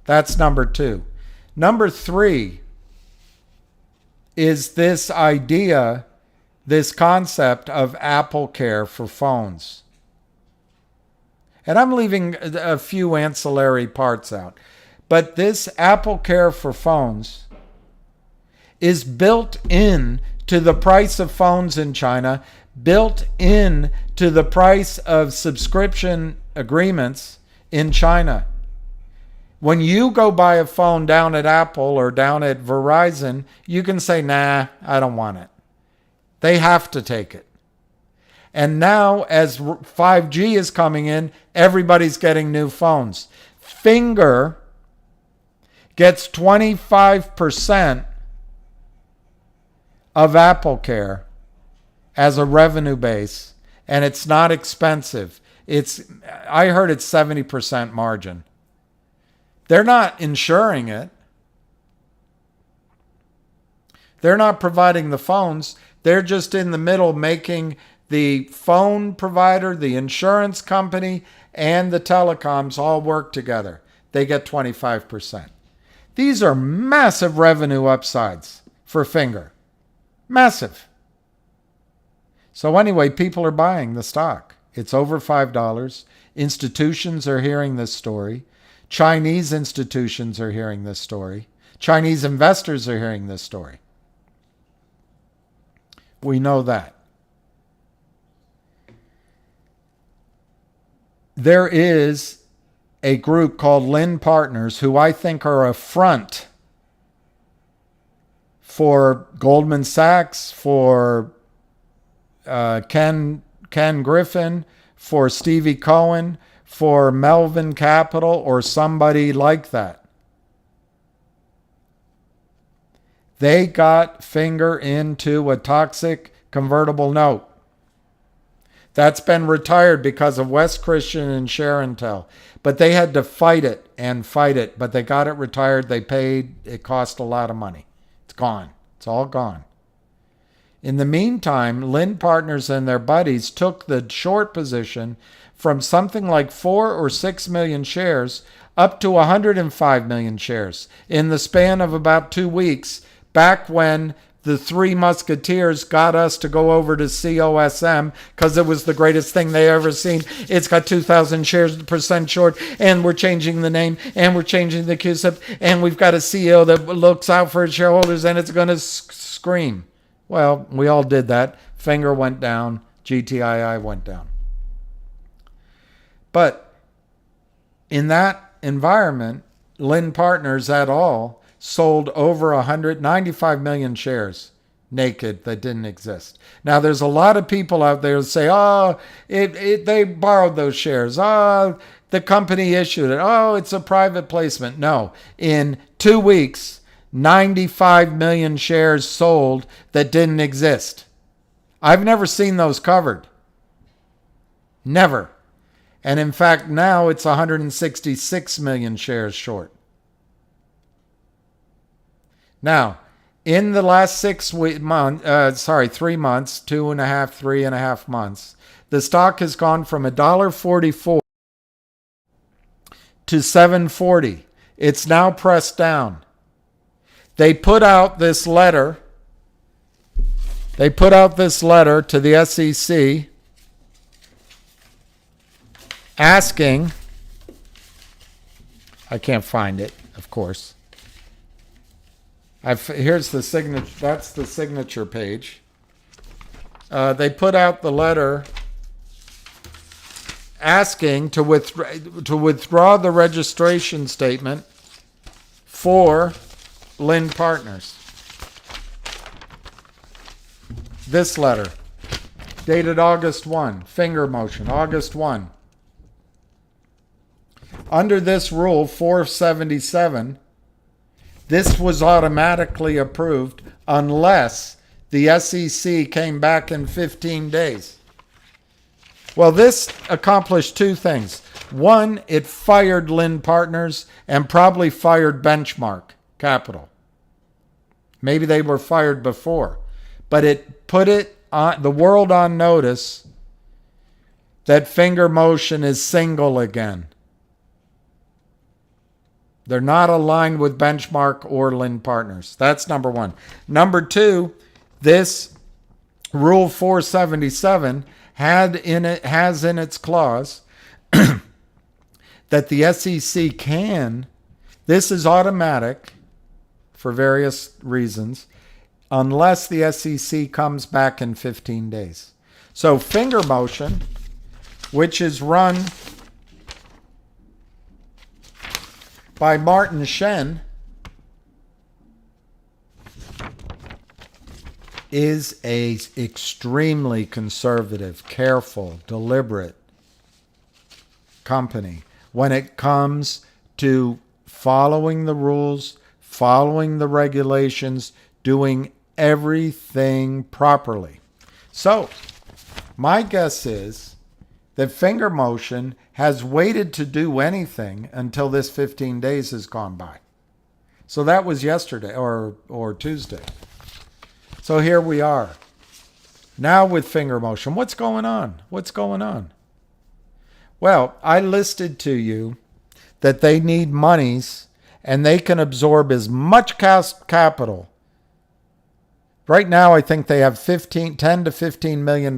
That's number 2. Number 3 is this idea, this concept of Apple Care for phones. And I'm leaving a few ancillary parts out. But this Apple Care for phones is built in to the price of phones in China, built in to the price of subscription agreements in China. When you go buy a phone down at Apple or down at Verizon, you can say, nah, I don't want it. They have to take it. And now as 5G is coming in, everybody's getting new phones. Finger gets 25% of Apple Care as a revenue base, and it's not expensive. I heard it's 70% margin. They're not insuring it. They're not providing the phones. They're just in the middle making the phone provider, the insurance company, and the telecoms all work together. They get 25%. These are massive revenue upsides for Finger. Massive. So anyway, people are buying the stock. It's over $5. Institutions are hearing this story. Chinese institutions are hearing this story. Chinese investors are hearing this story. We know that. There is a group called Lin Partners who I think are a front for Goldman Sachs, for Ken Griffin, for Stevie Cohen, for Melvin Capital, or somebody like that. They got Finger into a toxic convertible note. That's been retired because of West Christian and Sharontel. But they had to fight it, but they got it retired. They paid. It cost a lot of money. It's gone. It's all gone. In the meantime, Lin Partners and their buddies took the short position from something like 4 or 6 million shares up to 105 million shares in the span of about 2 weeks, back when the Three Musketeers got us to go over to COSM because it was the greatest thing they ever seen. It's got 2,000 shares percent short, and we're changing the name, and we're changing the CUSIP, and we've got a CEO that looks out for its shareholders, and it's going to scream. Well, we all did that. Finger went down. GTII went down. But in that environment, Lin Partners et al. Sold over 195 million shares naked that didn't exist. Now, there's a lot of people out there who say, oh, they borrowed those shares. Oh, the company issued it. Oh, it's a private placement. No. In 2 weeks, 95 million shares sold that didn't exist. I've never seen those covered. Never. And in fact, now it's 166 million shares short. Now, in the last 3 months, 3.5 months, the stock has gone from $1.44 to $7.40. It's now pressed down. They put out this letter. To the SEC asking, I can't find it, of course. Here's the signature. That's the signature page. They put out the letter asking to withdraw the registration statement for Lin Partners. This letter, dated August 1, finger motion, August 1. Under this rule 477, this was automatically approved unless the SEC came back in 15 days. Well, this accomplished 2 things. One, it fired Lin Partners and probably fired Benchmark Capital. Maybe they were fired before, but it put the world on notice that finger motion is single again. They're not aligned with Benchmark or Lin Partners. That's number 1. Number 2, this Rule 477 has in its clause that the SEC can This is automatic for various reasons, unless the SEC comes back in 15 days. So finger motion, which is run by Martin Shen, is a extremely conservative, careful, deliberate company when it comes to following the rules, following the regulations, doing everything properly. So, my guess is that finger motion has waited to do anything until this 15 days has gone by. So that was yesterday or Tuesday. So here we are. Now with finger motion. What's going on? What's going on? Well, I listed to you that they need monies and they can absorb as much capital. Right now, I think they have $10 to $15 million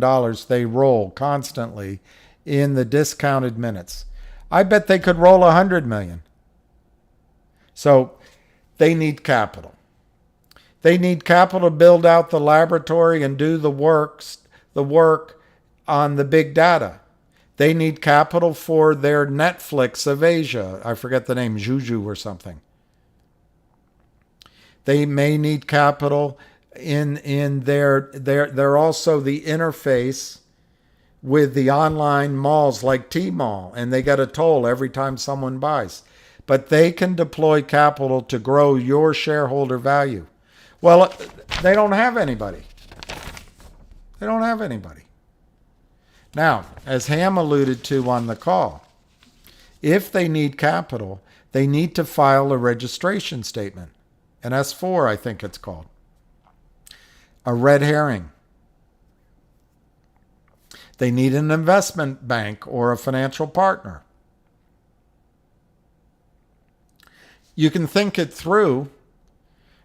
they roll constantly in the discounted minutes. I bet they could roll $100 million. So they need capital. They need capital to build out the laboratory and do the work on the big data. They need capital for their Netflix of Asia. I forget the name, Juju or something. They may need capital in they're also the interface with the online malls like Tmall, and they get a toll every time someone buys. But they can deploy capital to grow your shareholder value. Well, they don't have anybody. They don't have anybody. Now, as Ham alluded to on the call, if they need capital, they need to file a registration statement. An S4, I think it's called. A red herring. They need an investment bank or a financial partner. You can think it through,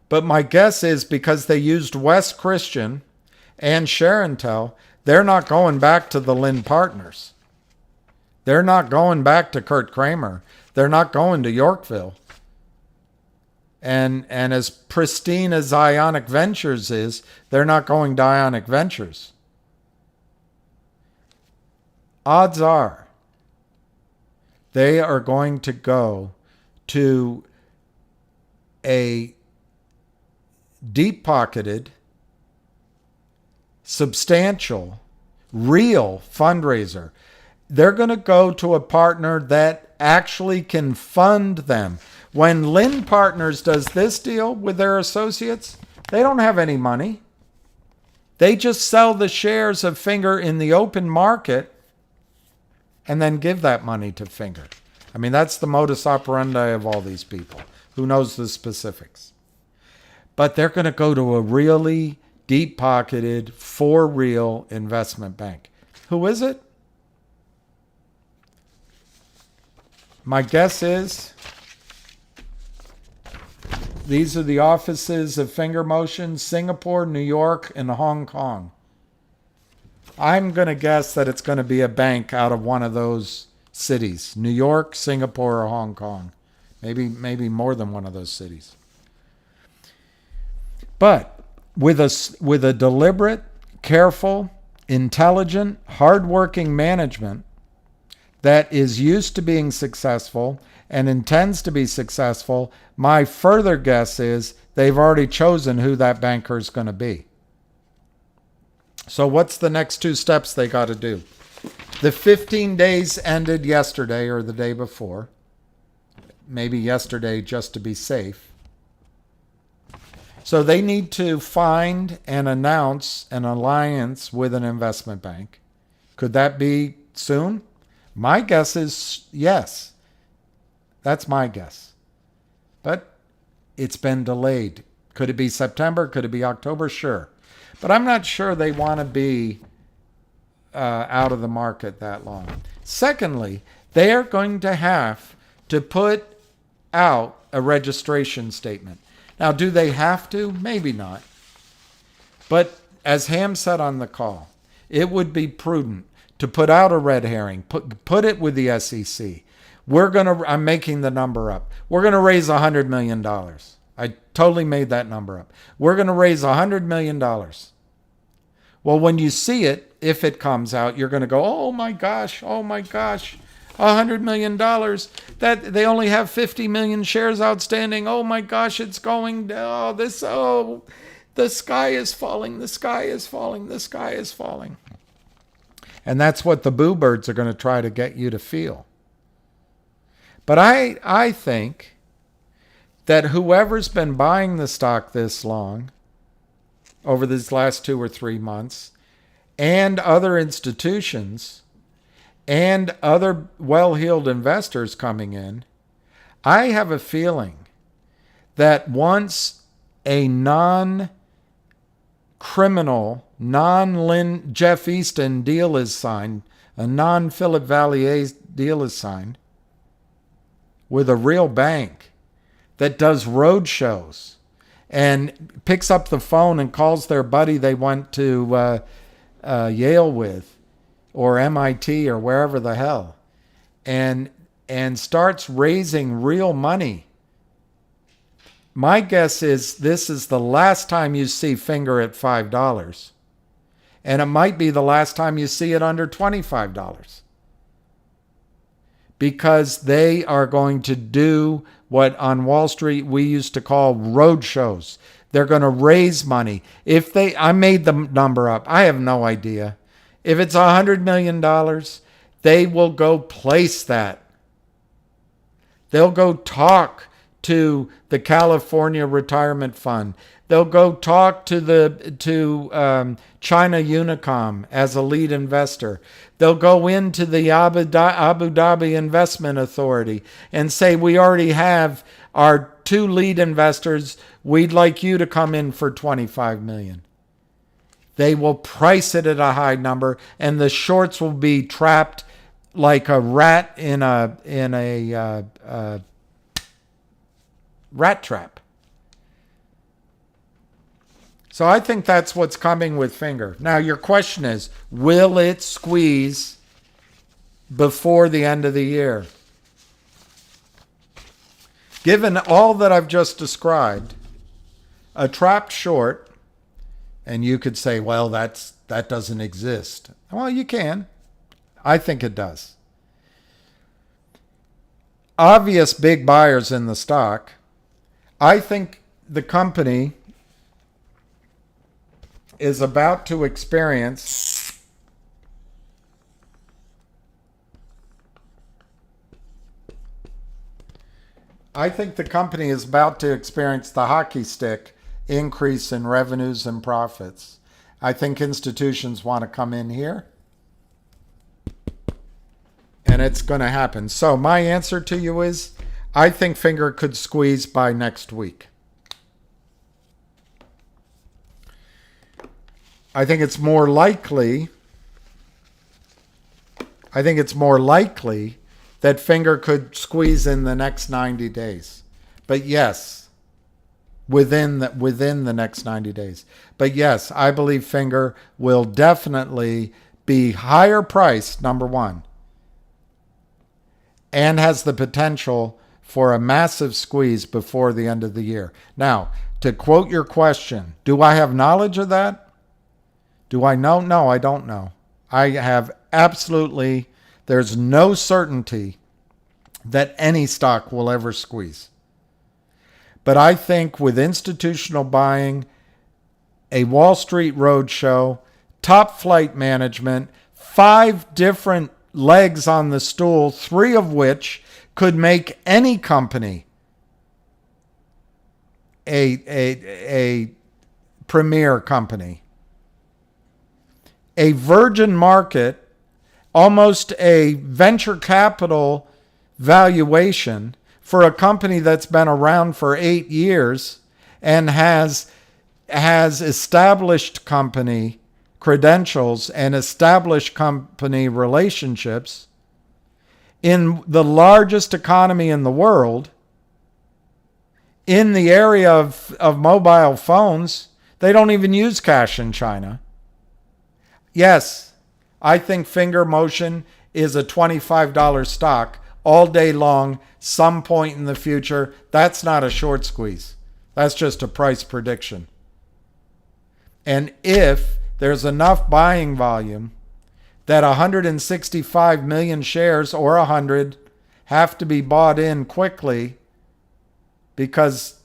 but my guess is because they used West Christian and Sharontel, they're not going back to the Lynn Partners. They're not going back to Kurt Kramer. They're not going to Yorkville. And as pristine as Ionic Ventures is, they're not going to Ionic Ventures. Odds are they are going to go to a deep-pocketed, substantial, real fundraiser. They're going to go to a partner that actually can fund them. When Lynn Partners does this deal with their associates, they don't have any money. They just sell the shares of Finger in the open market and then give that money to Finger. I mean, that's the modus operandi of all these people. Who knows the specifics? But they're going to go to a really deep-pocketed, for real investment bank. Who is it? My guess is these are the offices of Finger Motion, Singapore, New York, and Hong Kong. I'm going to guess that it's going to be a bank out of one of those cities. New York, Singapore, or Hong Kong. Maybe more than one of those cities. But with a deliberate, careful, intelligent, hardworking management that is used to being successful and intends to be successful, my further guess is they've already chosen who that banker is going to be. So what's the next two steps they got to do? The 15 days ended yesterday or the day before. Maybe yesterday just to be safe. So they need to find and announce an alliance with an investment bank. Could that be soon? My guess is yes. That's my guess. But it's been delayed. Could it be September? Could it be October? Sure. But I'm not sure they want to be out of the market that long. Secondly, they are going to have to put out a registration statement. Now, do they have to? Maybe not. But as Ham said on the call, it would be prudent to put out a red herring, put it with the SEC. I'm making the number up. We're going to raise $100 million. I totally made that number up. We're going to raise $100 million. Well, when you see it, if it comes out, you're going to go, oh my gosh, $100 million. That they only have 50 million shares outstanding. Oh my gosh, it's going, the sky is falling, the sky is falling, the sky is falling. And that's what the boo birds are going to try to get you to feel. But I think that whoever's been buying the stock this long, over these last 2 or 3 months, and other institutions, and other well-heeled investors coming in, I have a feeling that once a non-criminal, non-Jeff Easton deal is signed, a non-Philip Vallier deal is signed, with a real bank that does road shows and picks up the phone and calls their buddy they went to Yale with, or MIT, or wherever the hell, and starts raising real money. My guess is this is the last time you see Finger at $5. And it might be the last time you see it under $25. Because they are going to do what on Wall Street we used to call road shows. They're going to raise money. I made the number up. I have no idea. If it's $100 million, they will go place that. They'll go talk to the California Retirement Fund. They'll go talk to China Unicom as a lead investor. They'll go into the Abu Dhabi Investment Authority and say, we already have our 2 lead investors. We'd like you to come in for $25 million. They will price it at a high number, and the shorts will be trapped like a rat in a rat trap. So I think that's what's coming with Finger. Now your question is, will it squeeze before the end of the year? Given all that I've just described, a trapped short, and you could say, well, that doesn't exist. Well, you can. I think it does. Obvious big buyers in the stock. I think the company is about to experience the hockey stick increase in revenues and profits. I think institutions want to come in here, and it's going to happen. So my answer to you is, I think Finger could squeeze by next week. I think it's more likely that Finger could squeeze in the next 90 days. But yes, within the next 90 days. But yes, I believe Finger will definitely be higher priced, number one, and has the potential for a massive squeeze before the end of the year. Now, to quote your question, do I have knowledge of that? Do I know? No, I don't know. I have absolutely, there's no certainty that any stock will ever squeeze. But I think with institutional buying, a Wall Street roadshow, top flight management, 5 different legs on the stool, 3 of which could make any company a premier company. A virgin market, almost a venture capital valuation for a company that's been around for 8 years and has established company credentials and established company relationships in the largest economy in the world, in the area of mobile phones. They don't even use cash in China. Yes, I think Finger Motion is a $25 stock all day long, some point in the future, that's not a short squeeze. That's just a price prediction. And if there's enough buying volume that 165 million shares or 100 have to be bought in quickly, because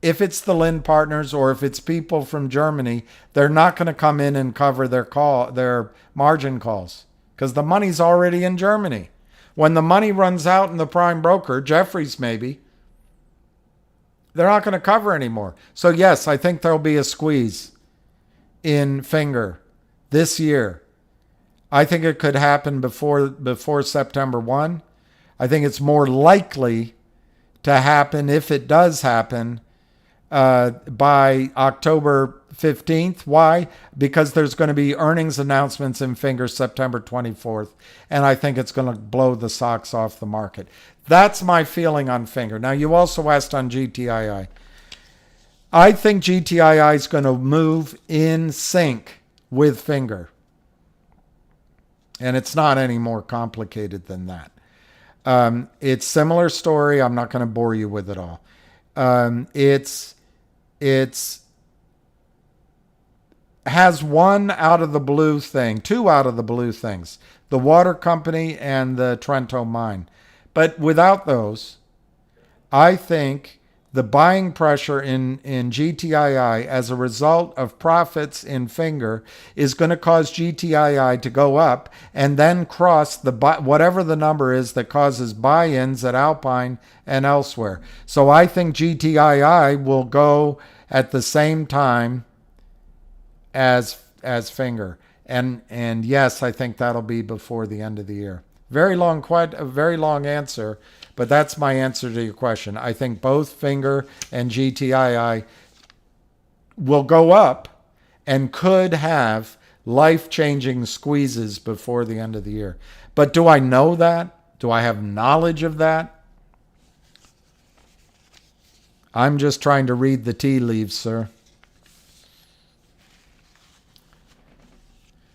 if it's the Lind Partners or if it's people from Germany, they're not going to come in and cover their margin calls because the money's already in Germany. When the money runs out in the prime broker, Jeffries maybe, they're not going to cover anymore. So yes, I think there'll be a squeeze in Finger this year. I think it could happen before September 1. I think it's more likely to happen, if it does happen, by October 15th. Why? Because there's going to be earnings announcements in Finger September 24th, and I think it's going to blow the socks off the market. That's my feeling on Finger. Now, you also asked on GTII. I think GTII is going to move in sync with Finger. And it's not any more complicated than that. It's similar story. I'm not going to bore you with it all. It's has one out of the blue thing, two out of the blue things, the water company and the Trento mine. But without those, I think the buying pressure in GTII as a result of profits in Finger is going to cause GTII to go up and then cross whatever the number is that causes buy-ins at Alpine and elsewhere. So I think GTII will go at the same time as Finger. And yes, I think that'll be before the end of the year. Very long answer, but that's my answer to your question. I think both Finger and GTII will go up and could have life-changing squeezes before the end of the year. But do I know that? Do I have knowledge of that? I'm just trying to read the tea leaves, sir.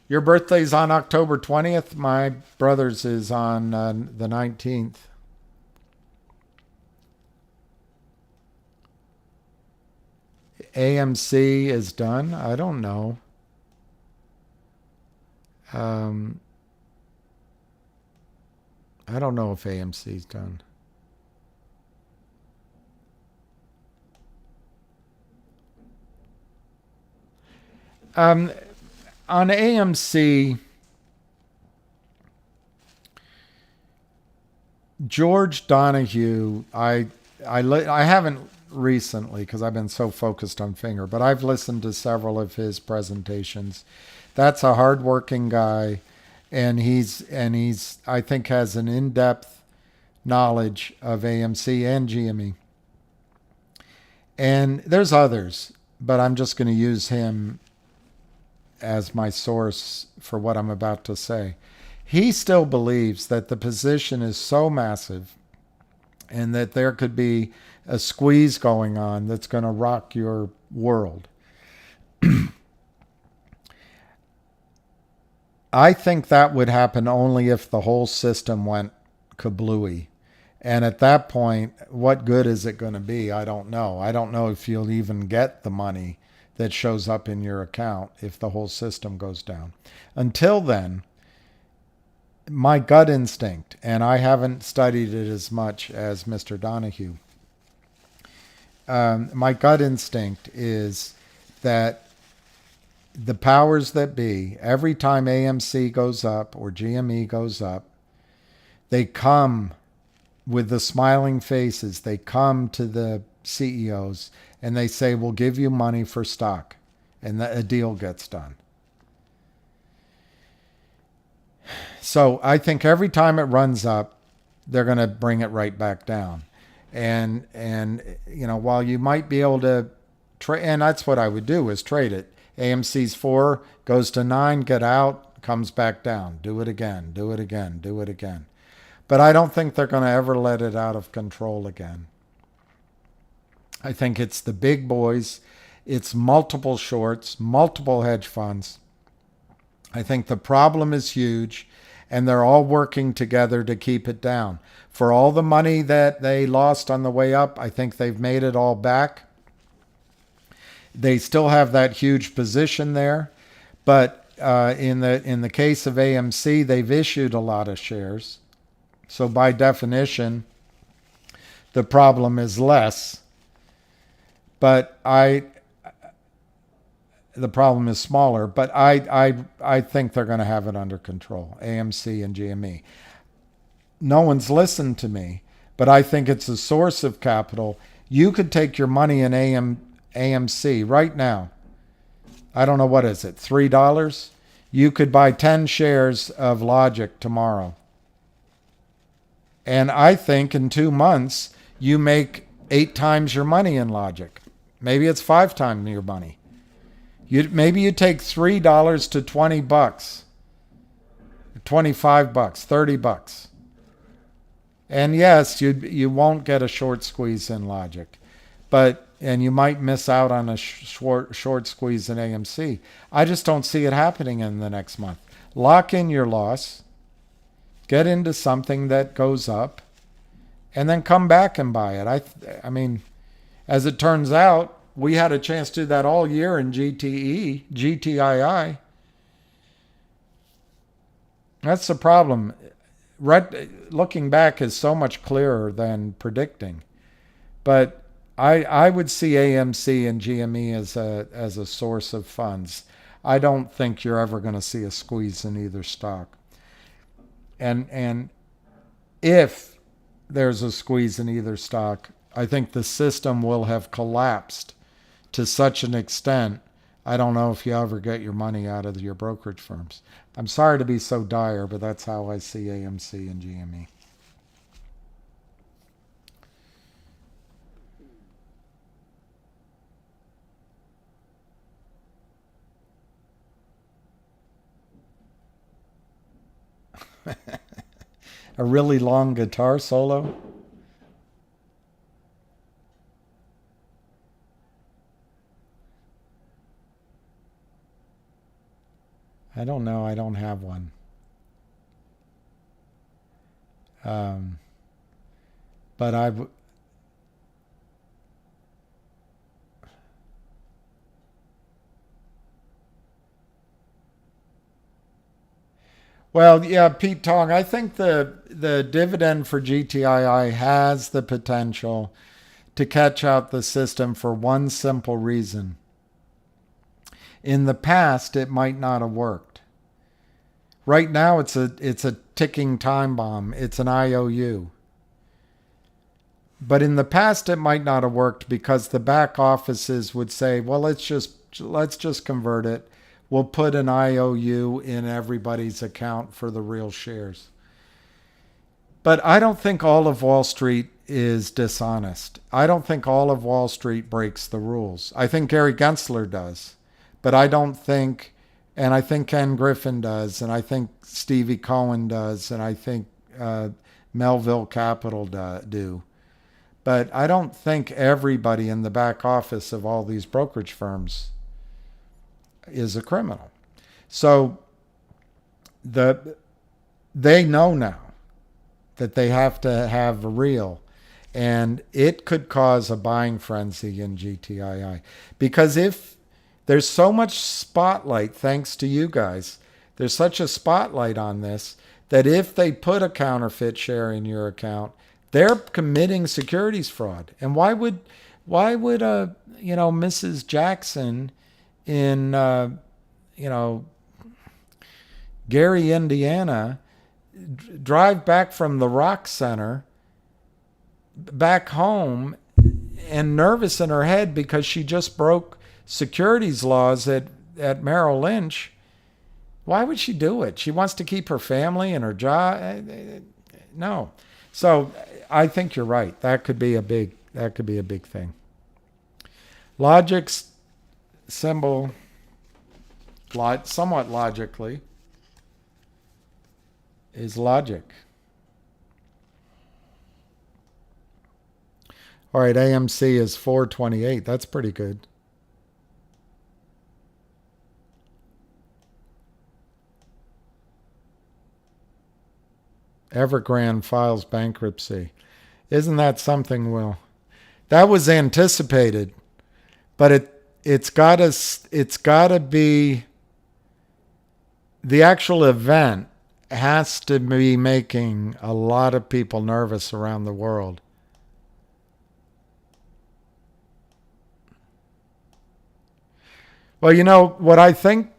Your birthday's on October 20th. My brother's is on the 19th. AMC is done. I don't know. I don't know if AMC's done. On AMC, George Donahue, I haven't recently because I've been so focused on Finger, but I've listened to several of his presentations. That's a hardworking guy, and he's I think has an in-depth knowledge of AMC and GME. And there's others, but I'm just going to use him as my source for what I'm about to say. He still believes that the position is so massive and that there could be a squeeze going on that's going to rock your world. I think that would happen only if the whole system went kablooey. And at that point, what good is it going to be? I don't know. I don't know if you'll even get the money that shows up in your account if the whole system goes down. Until then, my gut instinct, and I haven't studied it as much as Mr. Donahue, my gut instinct is that the powers that be, every time AMC goes up or GME goes up, they come with the smiling faces. They come to the CEOs and they say, we'll give you money for stock, and a deal gets done. So I think every time it runs up, they're going to bring it right back down. And you know, while you might be able to trade, and that's what I would do, is trade it. AMC's 4, goes to 9, get out, comes back down. Do it again, do it again, do it again. But I don't think they're going to ever let it out of control again. I think it's the big boys. It's multiple shorts, multiple hedge funds. I think the problem is huge. and they're all working together to keep it down. For all the money that they lost on the way up, I think they've made it all back. They still have that huge position there, but in the case of AMC, they've issued a lot of shares. So by definition, the problem is less. But the problem is smaller. But I think they're going to have it under control. AMC and GME. No one's listened to me, but I think it's a source of capital. You could take your money in AMC right now. I don't know, what is it, $3? You could buy 10 shares of Logiq tomorrow. And I think in 2 months, you make 8 times your money in Logiq. Maybe it's 5 times your money. Maybe you take $3 to $20, $25, $30. And yes, you won't get a short squeeze in Logiq, and you might miss out on a short squeeze in AMC. I just don't see it happening in the next month. Lock in your loss, get into something that goes up, and then come back and buy it. I mean, as it turns out, we had a chance to do that all year in GTII. That's the problem. Looking back is so much clearer than predicting. But I would see AMC and GME as a source of funds. I don't think you're ever going to see a squeeze in either stock. And if there's a squeeze in either stock, I think the system will have collapsed to such an extent, I don't know if you ever get your money out of your brokerage firms. I'm sorry to be so dire, but that's how I see AMC and GME. A really long guitar solo? I don't know. I don't have one. But well, yeah, Pete Tong, I think the dividend for GTII has the potential to catch out the system for one simple reason. In the past, it might not have worked. Right now, it's a ticking time bomb. It's an IOU. But in the past, it might not have worked because the back offices would say, well, let's just convert it. We'll put an IOU in everybody's account for the real shares. But I don't think all of Wall Street is dishonest. I don't think all of Wall Street breaks the rules. I think Gary Gensler does. But I don't think, and I think Ken Griffin does, and I think Stevie Cohen does, and I think Melville Capital do. But I don't think everybody in the back office of all these brokerage firms is a criminal. So they know now that they have to have a real, and it could cause a buying frenzy in GTII. Because if there's so much spotlight, thanks to you guys, there's such a spotlight on this that if they put a counterfeit share in your account, they're committing securities fraud. And why would Mrs. Jackson in Gary, Indiana, drive back from the Rock Center back home and nervous in her head because she just broke securities laws at Merrill Lynch? Why would she do it? She wants to keep her family and her job. No. So I think you're right. That could be a big thing. Logiq's symbol, somewhat logically, is Logiq. All right, AMC is 428. That's pretty good. Evergrande files bankruptcy. Isn't that something, Will? That was anticipated, but it's gotta be, the actual event has to be making a lot of people nervous around the world. Well, what I think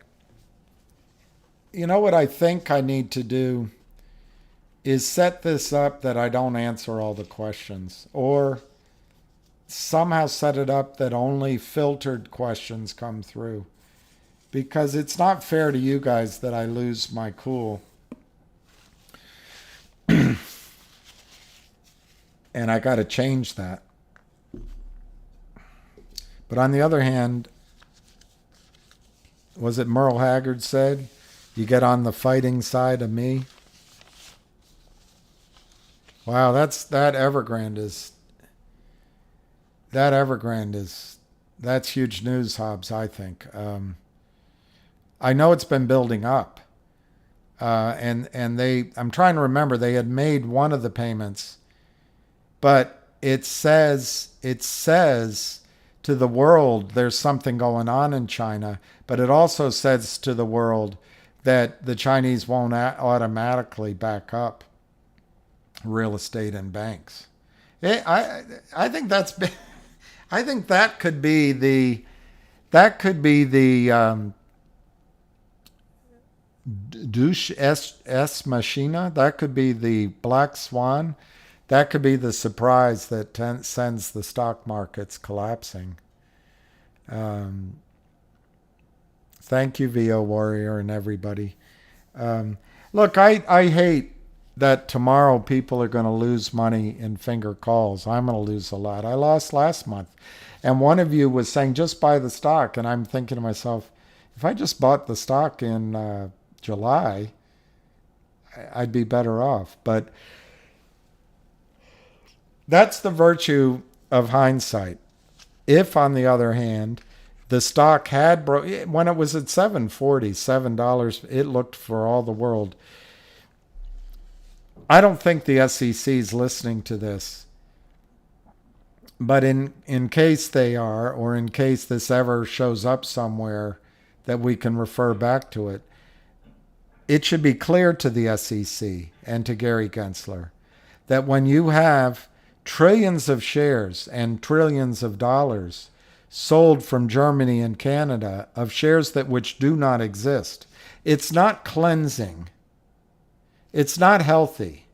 I need to do is set this up that I don't answer all the questions, or somehow set it up that only filtered questions come through, because it's not fair to you guys that I lose my cool. And I got to change that. But on the other hand, was it Merle Haggard said, you get on the fighting side of me? Wow, that's huge news, Hobbs, I think. I know it's been building up. And I'm trying to remember, they had made one of the payments, but it says to the world there's something going on in China, but it also says to the world that the Chinese won't automatically back up real estate and banks. I think that could be the douche es machina. That could be the black swan. That could be the surprise that sends the stock markets collapsing. Thank you, VO Warrior, and everybody. Look, I hate that tomorrow people are going to lose money in finger calls. I'm going to lose a lot. I lost last month. And one of you was saying, just buy the stock. And I'm thinking to myself, if I just bought the stock in July, I'd be better off. But that's the virtue of hindsight. If, on the other hand, the stock had when it was at $7.40, it looked for all the world. I don't think the SEC is listening to this. But in case they are, or in case this ever shows up somewhere that we can refer back to it, it should be clear to the SEC and to Gary Gensler that when you have trillions of shares and trillions of dollars sold from Germany and Canada of shares which do not exist, it's not cleansing. It's not healthy.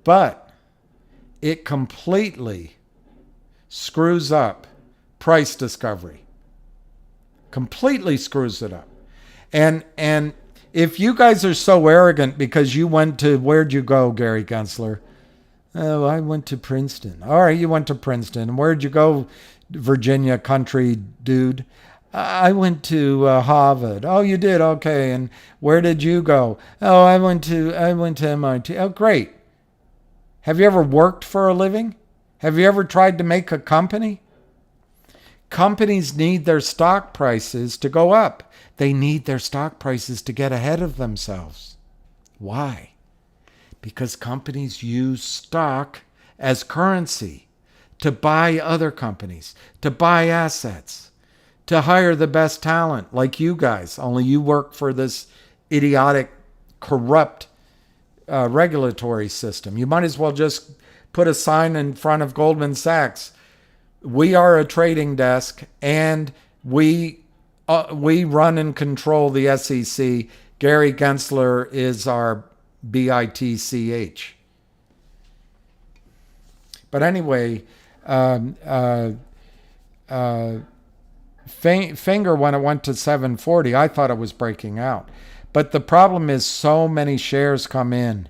But it completely screws up price discovery. Completely screws it up. And if you guys are so arrogant because you went to, where'd you go, Gary Gensler? Oh, I went to Princeton. All right, you went to Princeton. And where'd you go, Virginia country dude? I went to Harvard. Oh, you did? Okay. And where did you go? Oh, I went to MIT. Oh, great. Have you ever worked for a living? Have you ever tried to make a company? Companies need their stock prices to go up. They need their stock prices to get ahead of themselves. Why? Because companies use stock as currency to buy other companies, to buy assets, to hire the best talent like you guys, only you work for this idiotic, corrupt regulatory system. You might as well just put a sign in front of Goldman Sachs. We are a trading desk, and we run and control the SEC. Gary Gensler is our BITCH. But anyway, Finger, when it went to 740, I thought it was breaking out. But the problem is so many shares come in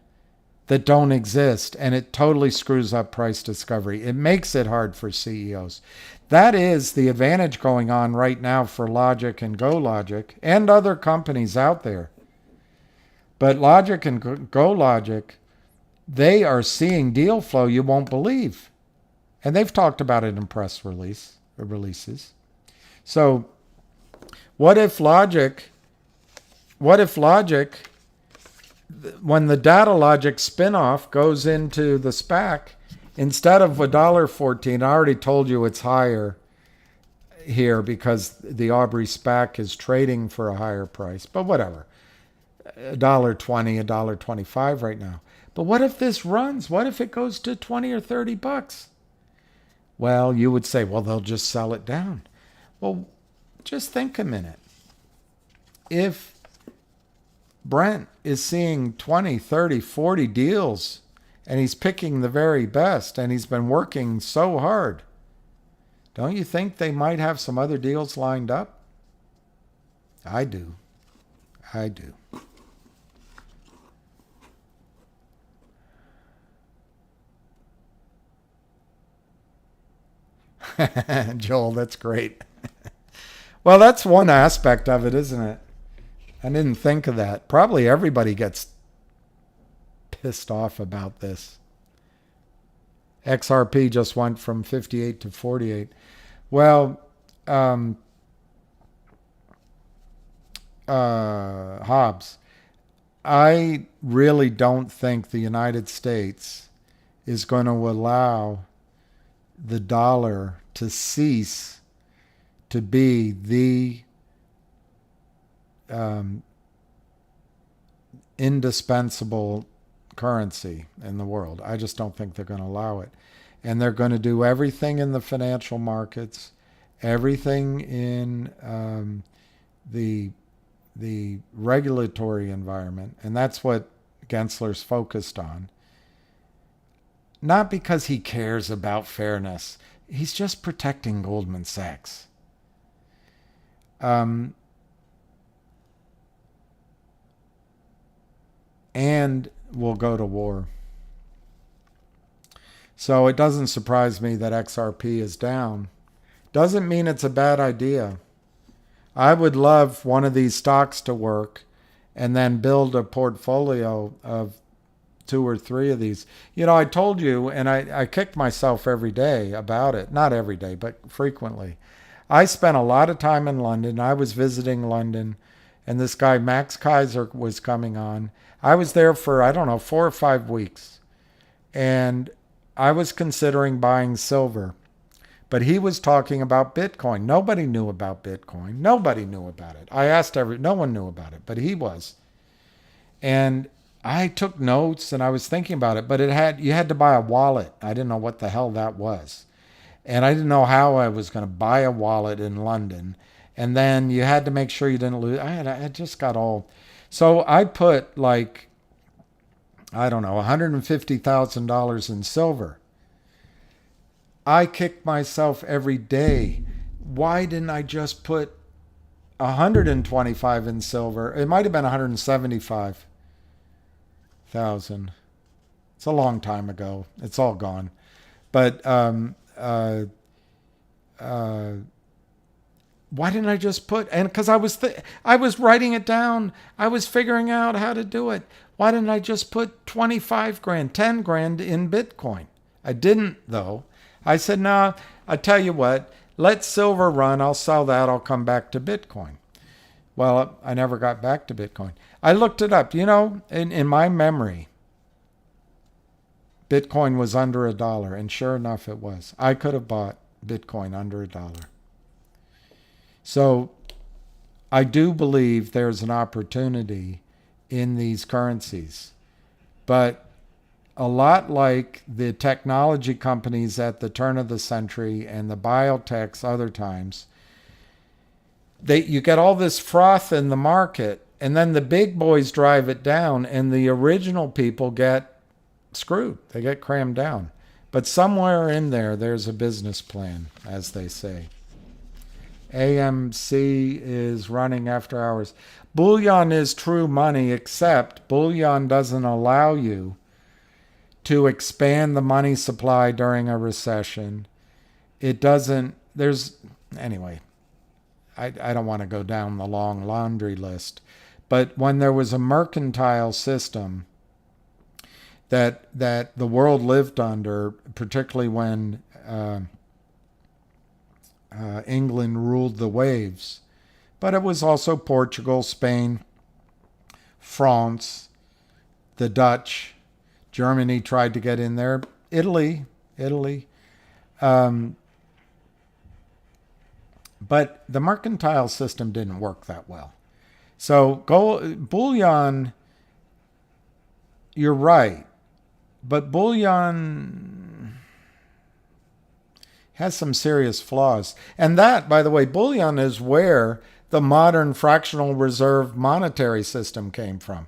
that don't exist, and it totally screws up price discovery. It makes it hard for CEOs. That is the advantage going on right now for Logiq and GoLogic and other companies out there. But Logiq and GoLogic, they are seeing deal flow you won't believe. And they've talked about it in press releases. So what if Logiq what if Logiq, when the data Logiq spinoff goes into the SPAC, instead of $1.14, I already told you it's higher here because the Aubrey SPAC is trading for a higher price, but whatever. $1.20, $1.25 right now. But what if this runs? What if it goes to 20 or 30 bucks? Well, you would say, well, they'll just sell it down. Well, just think a minute. If Brent is seeing 20, 30, 40 deals and he's picking the very best and he's been working so hard, don't you think they might have some other deals lined up? I do. I do. Joel, that's great. Well, that's one aspect of it, isn't it? I didn't think of that. Probably everybody gets pissed off about this. XRP just went from 58 to 48. Well, Hobbs, I really don't think the United States is going to allow the dollar to cease to be the indispensable currency in the world. I just don't think they're going to allow it. And they're going to do everything in the financial markets, everything in the regulatory environment, and that's what Gensler's focused on. Not because he cares about fairness. He's just protecting Goldman Sachs. And we'll go to war. So it doesn't surprise me that XRP is down. Doesn't mean it's a bad idea. I would love one of these stocks to work and then build a portfolio of 2 or 3 of these. You know, I told you, and I kick myself every day about it. Not every day, but frequently. I spent a lot of time in London. I was visiting London, and this guy, Max Kaiser, was coming on. I was there for, 4 or 5 weeks. And I was considering buying silver. But he was talking about Bitcoin. Nobody knew about Bitcoin. Nobody knew about it. I asked no one knew about it, but he was. And I took notes and I was thinking about it, but you had to buy a wallet. I didn't know what the hell that was. And I didn't know how I was going to buy a wallet in London. And then you had to make sure you didn't lose. I just got all. So I put $150,000 in silver. I kick myself every day. Why didn't I just put 125 in silver? It might have been 175,000. It's a long time ago. It's all gone. But why didn't I just put? And because I was writing it down. I was figuring out how to do it. Why didn't I just put 25 grand, 10 grand in Bitcoin? I didn't though. I said, no, I tell you what, let silver run. I'll sell that. I'll come back to Bitcoin. Well, I never got back to Bitcoin. I looked it up. You know, in my memory, Bitcoin was under $1. And sure enough, it was. I could have bought Bitcoin under $1. So I do believe there's an opportunity in these currencies. But a lot like the technology companies at the turn of the century and the biotechs other times, you get all this froth in the market, and then the big boys drive it down, and the original people get screwed. They get crammed down. But somewhere in there, there's a business plan, as they say. AMC is running after hours. Bullion is true money, except bullion doesn't allow you to expand the money supply during a recession. It doesn't, anyway, I don't want to go down the long laundry list. But when there was a mercantile system that the world lived under, particularly when England ruled the waves, but it was also Portugal, Spain, France, the Dutch, Germany tried to get in there, Italy. But the mercantile system didn't work that well. So bullion, you're right. But bullion has some serious flaws. And that, by the way, bullion is where the modern fractional reserve monetary system came from.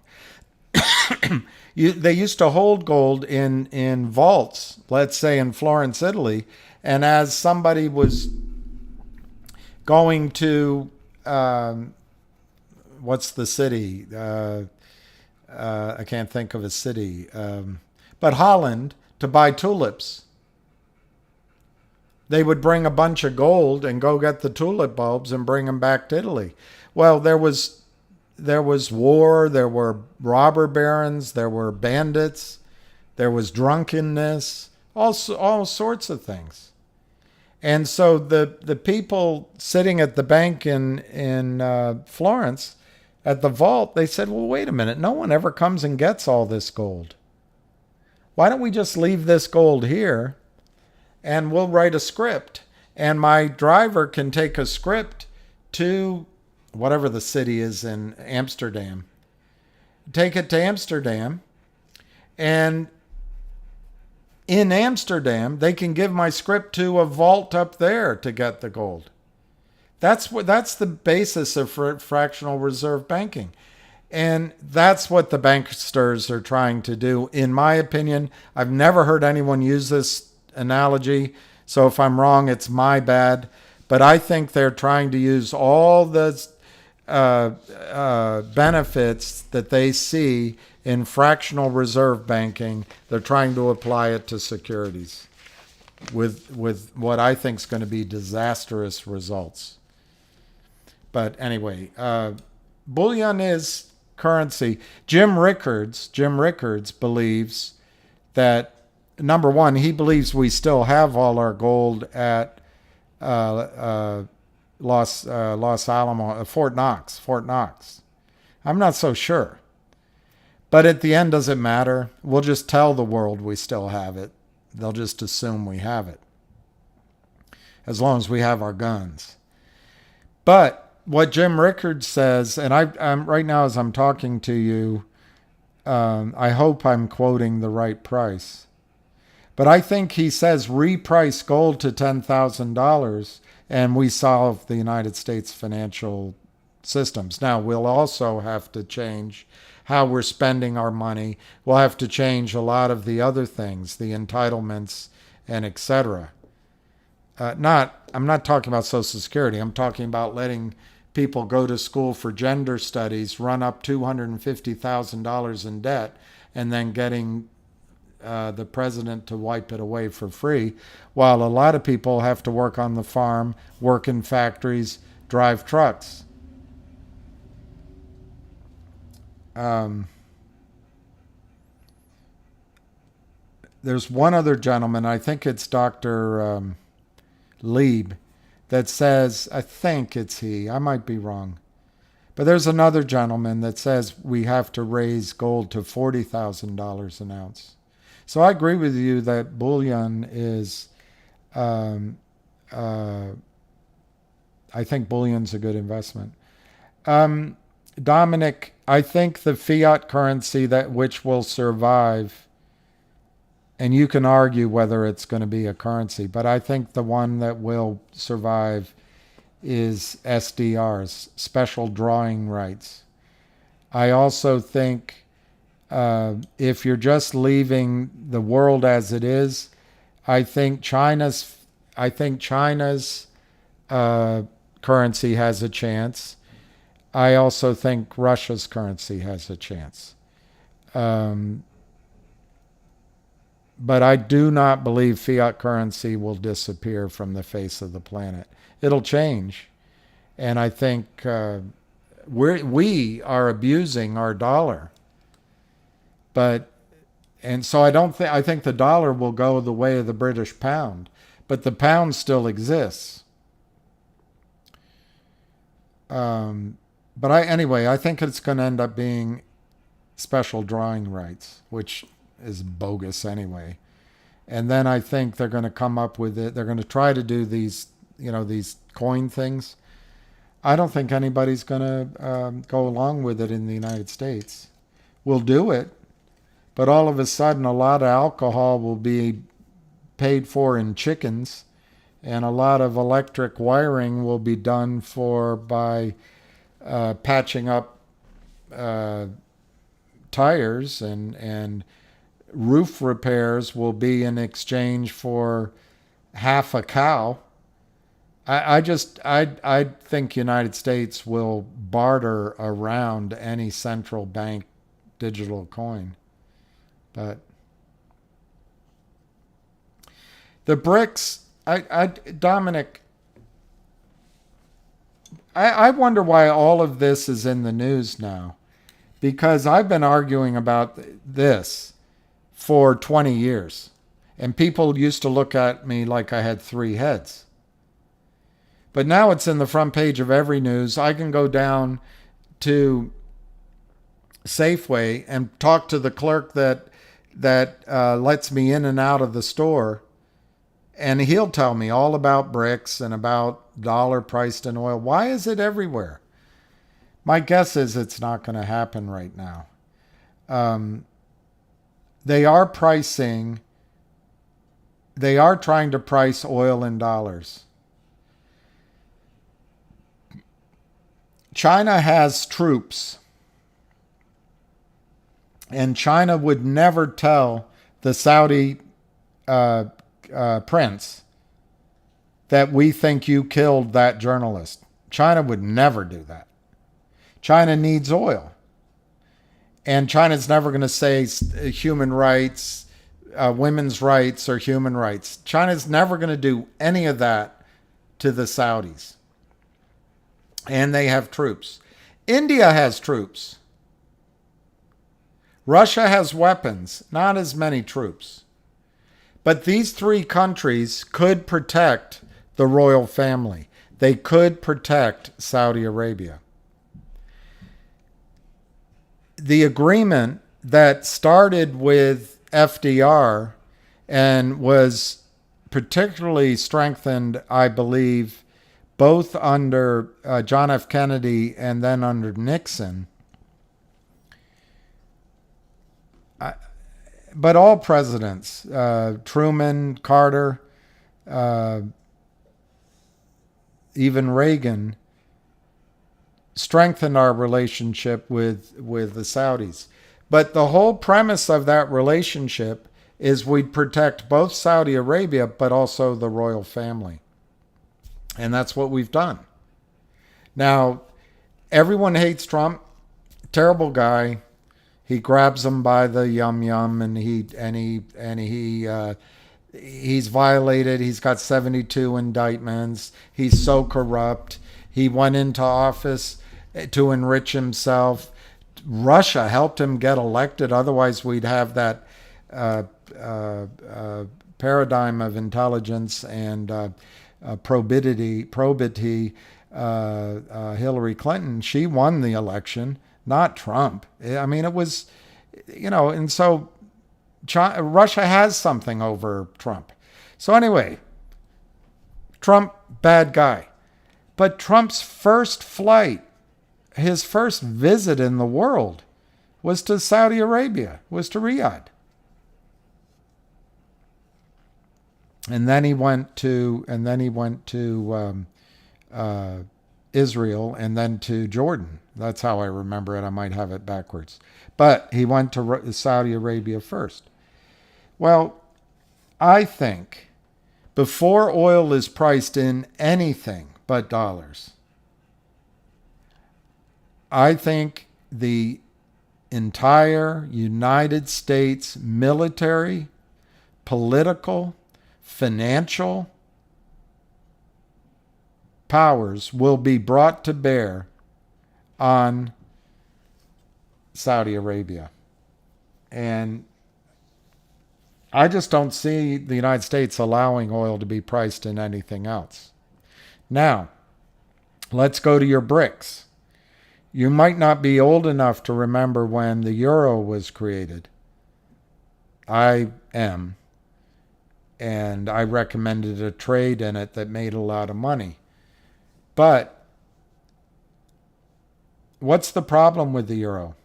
They used to hold gold in vaults, let's say in Florence, Italy, and as somebody was going to, what's the city? I can't think of a city, but Holland, to buy tulips, they would bring a bunch of gold and go get the tulip bulbs and bring them back to Italy. Well, there was war, there were robber barons, there were bandits, there was drunkenness, all sorts of things. And so the people sitting at the bank in Florence at the vault, they said, well, wait a minute, no one ever comes and gets all this gold. Why don't we just leave this gold here and we'll write a script, and my driver can take a script to whatever the city is in Amsterdam. Take it to Amsterdam, and in Amsterdam, they can give my script to a vault up there to get the gold. That's the basis of fractional reserve banking. And that's what the banksters are trying to do. In my opinion, I've never heard anyone use this analogy, so if I'm wrong, it's my bad. But I think they're trying to use all the benefits that they see in fractional reserve banking. They're trying to apply it to securities with what I think is going to be disastrous results. But anyway, bullion is currency. Jim Rickards believes that, number one, he believes we still have all our gold at Los Alamos, Fort Knox. I'm not so sure. But at the end, does it matter? We'll just tell the world we still have it. They'll just assume we have it, as long as we have our guns. But what Jim Rickards says, and I'm right now as I'm talking to you, I hope I'm quoting the right price. But I think he says reprice gold to $10,000 and we solve the United States financial systems. Now, we'll also have to change how we're spending our money. We'll have to change a lot of the other things, the entitlements and etc. I'm not talking about Social Security. I'm talking about letting people go to school for gender studies, run up $250,000 in debt, and then getting the president to wipe it away for free, while a lot of people have to work on the farm, work in factories, drive trucks. There's one other gentleman, I think it's Dr. Lieb, that says, I think it's he, I might be wrong, but there's another gentleman that says we have to raise gold to $40,000 an ounce. So I agree with you that bullion is, I think bullion's a good investment. Dominic, I think the fiat currency which will survive, and you can argue whether it's going to be a currency, but I think the one that will survive is SDRs, special drawing rights. I also think if you're just leaving the world as it is, I think China's currency has a chance. I also think Russia's currency has a chance. But I do not believe fiat currency will disappear from the face of the planet. It'll change. And I think we are abusing our dollar. So I think the dollar will go the way of the British pound, but the pound still exists. But I think it's going to end up being special drawing rights, which is bogus anyway. And then I think they're going to come up with it. They're going to try to do these, these coin things. I don't think anybody's going to go along with it in the United States. We'll do it, but all of a sudden a lot of alcohol will be paid for in chickens, and a lot of electric wiring will be done for by patching up tires, and roof repairs will be in exchange for half a cow. I think United States will barter around any central bank digital coin. But the BRICS, Dominic, I wonder why all of this is in the news now. Because I've been arguing about this for 20 years. And people used to look at me like I had 3 heads. But now it's in the front page of every news. I can go down to Safeway and talk to the clerk that lets me in and out of the store. And he'll tell me all about BRICS and about dollar priced in oil. Why is it everywhere? My guess is it's not going to happen right now. They are trying to price oil in dollars. China has troops. And China would never tell the Saudi prince that we think you killed that journalist. China would never do that. China needs oil. And China's never going to say human rights, women's rights, or human rights. China's never going to do any of that to the Saudis. And they have troops. India has troops. Russia has weapons, not as many troops. But these 3 countries could protect the royal family. They could protect Saudi Arabia. The agreement that started with FDR and was particularly strengthened, I believe, both under John F. Kennedy and then under Nixon. But all presidents, Truman, Carter, even Reagan, strengthened our relationship with the Saudis. But the whole premise of that relationship is we'd protect both Saudi Arabia, but also the royal family. And that's what we've done. Now, everyone hates Trump. Terrible guy. He grabs them by the yum and he's violated. He's got 72 indictments. He's so corrupt. He went into office to enrich himself. Russia helped him get elected. Otherwise, we'd have that paradigm of intelligence and probity. Hillary Clinton, she won the election, not Trump. I mean, it was, and so Russia has something over Trump. So anyway, Trump, bad guy. But Trump's first flight, his first visit in the world, was to Saudi Arabia, was to Riyadh. And then he went to Israel and then to Jordan. That's how I remember it. I might have it backwards. But he went to Saudi Arabia first. Well, I think before oil is priced in anything but dollars, I think the entire United States military, political, financial powers will be brought to bear on Saudi Arabia. And I just don't see the United States allowing oil to be priced in anything else. Now, let's go to your BRICS. You might not be old enough to remember when the euro was created. I am. And I recommended a trade in it that made a lot of money. But what's the problem with the euro?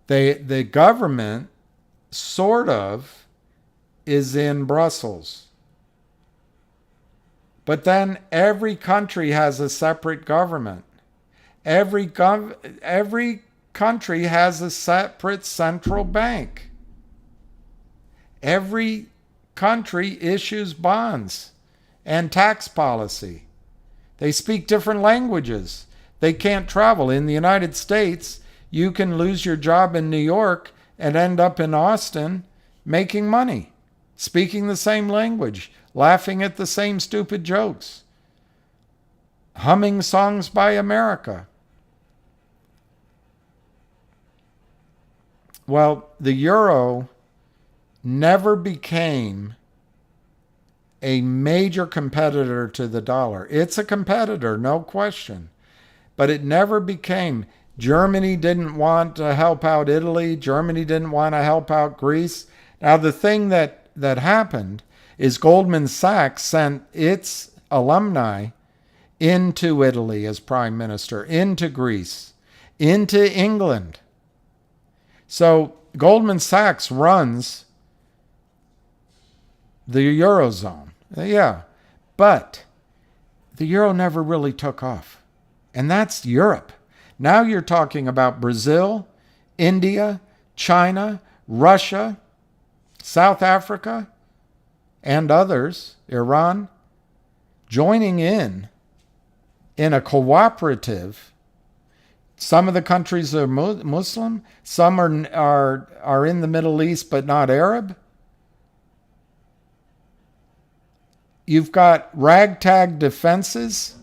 The government sort of is in Brussels. But then every country has a separate government. Every country has a separate central bank. Every country issues bonds and tax policy. They speak different languages. They can't travel. In the United States, you can lose your job in New York and end up in Austin making money, speaking the same language, laughing at the same stupid jokes, humming songs by America. Well, the euro never became a major competitor to the dollar. It's a competitor, no question. But it never became. Germany didn't want to help out Italy. Germany didn't want to help out Greece. Now, the thing that happened is Goldman Sachs sent its alumni into Italy as prime minister, into Greece, into England. So Goldman Sachs runs the Eurozone. Yeah, but the euro never really took off. And that's Europe. Now you're talking about Brazil, India, China, Russia, South Africa, and others, Iran, joining in a cooperative. Some of the countries are Muslim, some are in the Middle East but not Arab. You've got ragtag defenses.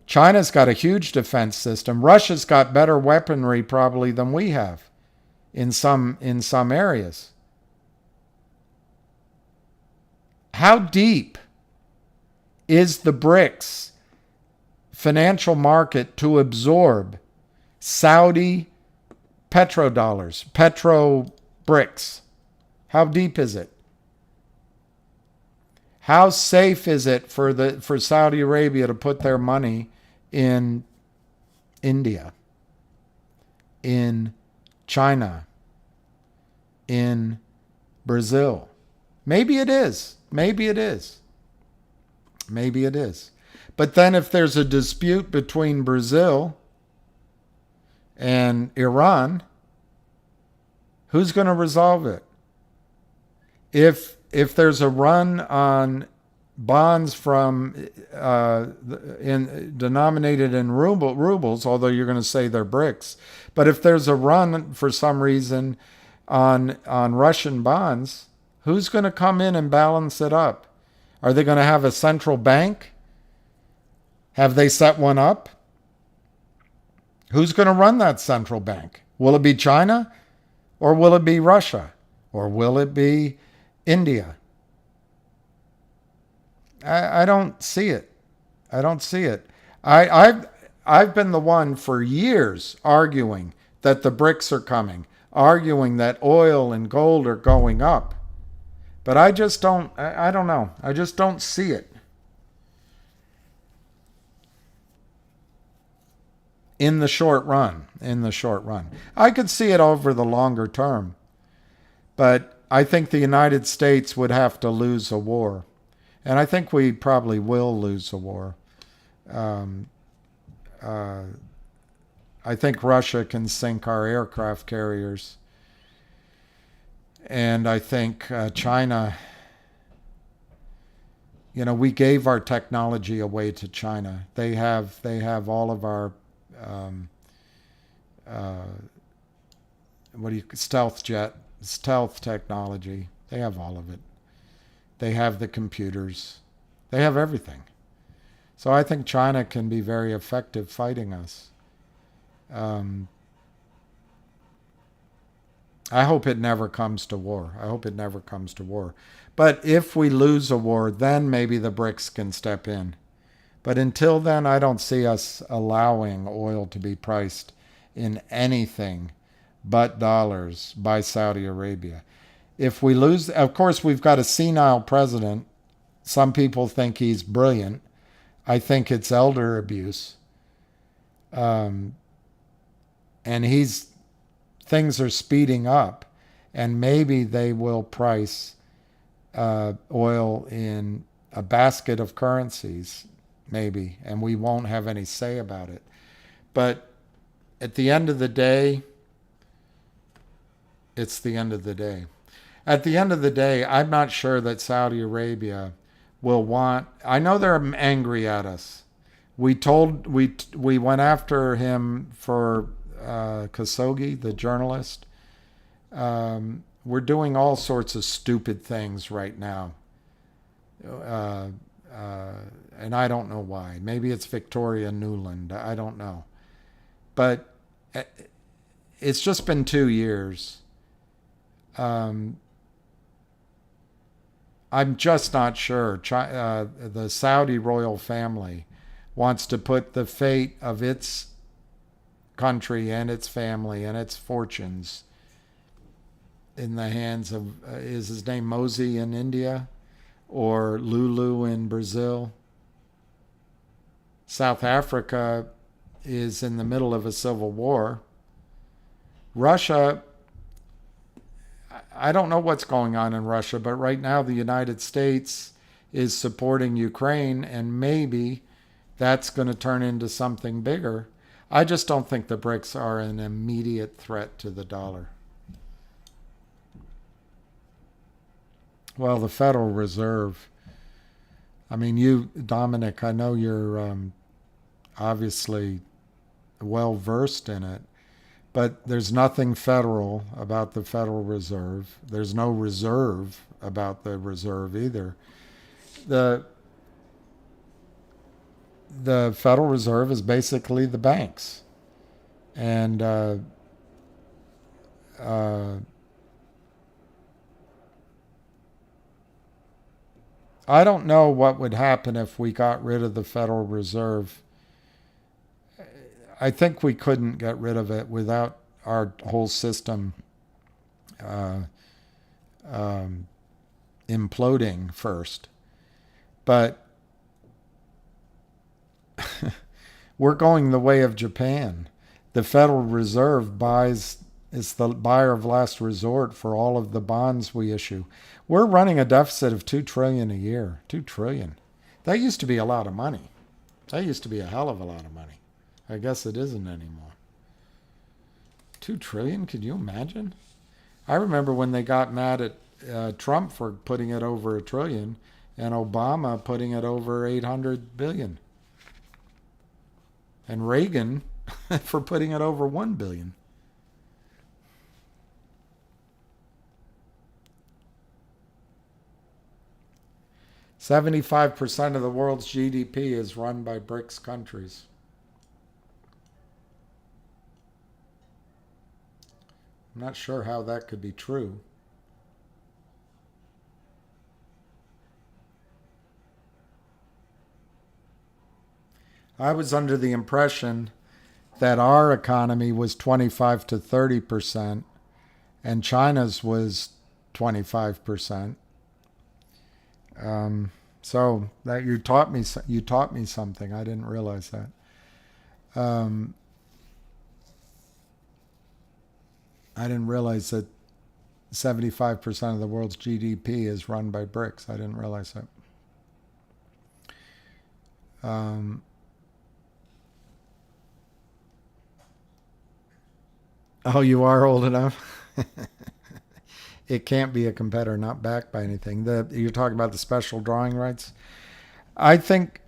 China's got a huge defense system. Russia's got better weaponry probably than we have in some areas. How deep is the BRICS financial market to absorb Saudi petrodollars, petro BRICS? How deep is it? How safe is it for Saudi Arabia to put their money in India, in China, in Brazil? Maybe it is. Maybe it is. Maybe it is. But then if there's a dispute between Brazil and Iran, who's going to resolve it? If there's a run on bonds from denominated in rubles, although you're going to say they're BRICS, but if there's a run for some reason on Russian bonds, who's going to come in and balance it up? Are they going to have a central bank? Have they set one up? Who's going to run that central bank? Will it be China? Or will it be Russia? Or will it be India? I don't see it. I don't see it. I've been the one for years arguing that the BRICS are coming, arguing that oil and gold are going up. But I just don't, I don't know. I just don't see it. In the short run. I could see it over the longer term. But I think the United States would have to lose a war. And I think we probably will lose a war. I think Russia can sink our aircraft carriers. And I think China, we gave our technology away to China. They have all of our stealth technology. They have all of it. They have the computers. They have everything. So I think China can be very effective fighting us. I hope it never comes to war. But if we lose a war, then maybe the BRICS can step in. But until then, I don't see us allowing oil to be priced in anything but dollars by Saudi Arabia. If we lose, of course, we've got a senile president. Some people think he's brilliant. I think it's elder abuse. And things are speeding up, and maybe they will price oil in a basket of currencies, maybe, and we won't have any say about it. But at the end of the day, it's the end of the day. At the end of the day, I'm not sure that Saudi Arabia will want. I know they're angry at us. We went after him for Khashoggi, the journalist. We're doing all sorts of stupid things right now. And I don't know why. Maybe it's Victoria Nuland. I don't know. But it's just been 2 years. I'm just not sure. The Saudi royal family wants to put the fate of its country and its family and its fortunes in the hands of, is his name Mosey in India or Lulu in Brazil? South Africa is in the middle of a civil war. Russia, I don't know what's going on in Russia, but right now the United States is supporting Ukraine, and maybe that's going to turn into something bigger. I just don't think the BRICS are an immediate threat to the dollar. Well, the Federal Reserve, I mean, you, Dominic, I know you're obviously well versed in it, but there's nothing federal about the Federal Reserve. There's no reserve about the reserve either. The Federal Reserve is basically the banks. And I don't know what would happen if we got rid of the Federal Reserve. I think we couldn't get rid of it without our whole system imploding first. But we're going the way of Japan. The Federal Reserve is the buyer of last resort for all of the bonds we issue. We're running a deficit of $2 trillion a year. $2 trillion. That used to be a lot of money. That used to be a hell of a lot of money. I guess it isn't anymore. $2 trillion? Could you imagine? I remember when they got mad at Trump for putting it over $1 trillion and Obama putting it over $800 billion. And Reagan for putting it over $1 billion. "75% of the world's GDP is run by BRICS countries." I'm not sure how that could be true. I was under the impression that our economy was 25 to 30% and China's was 25%. So that you taught me something. I didn't realize that. I didn't realize that 75% of the world's GDP is run by BRICS. I didn't realize that. Oh, you are old enough? It can't be a competitor, not backed by anything. You're talking about the special drawing rights? I think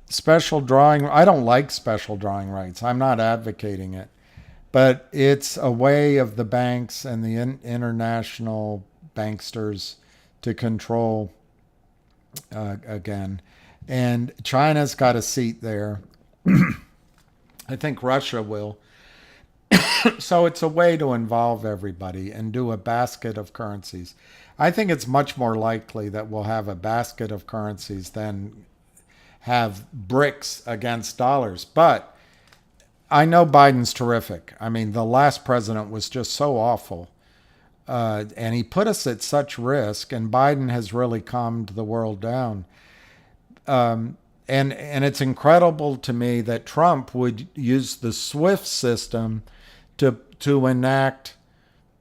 special drawing, I don't like special drawing rights. I'm not advocating it. But it's a way of the banks and the international banksters to control again. And China's got a seat there. I think Russia will. So it's a way to involve everybody and do a basket of currencies. I think it's much more likely that we'll have a basket of currencies than have bricks against dollars. But I know Biden's terrific. I mean, the last president was just so awful. And he put us at such risk, and Biden has really calmed the world down. And it's incredible to me that Trump would use the SWIFT system to enact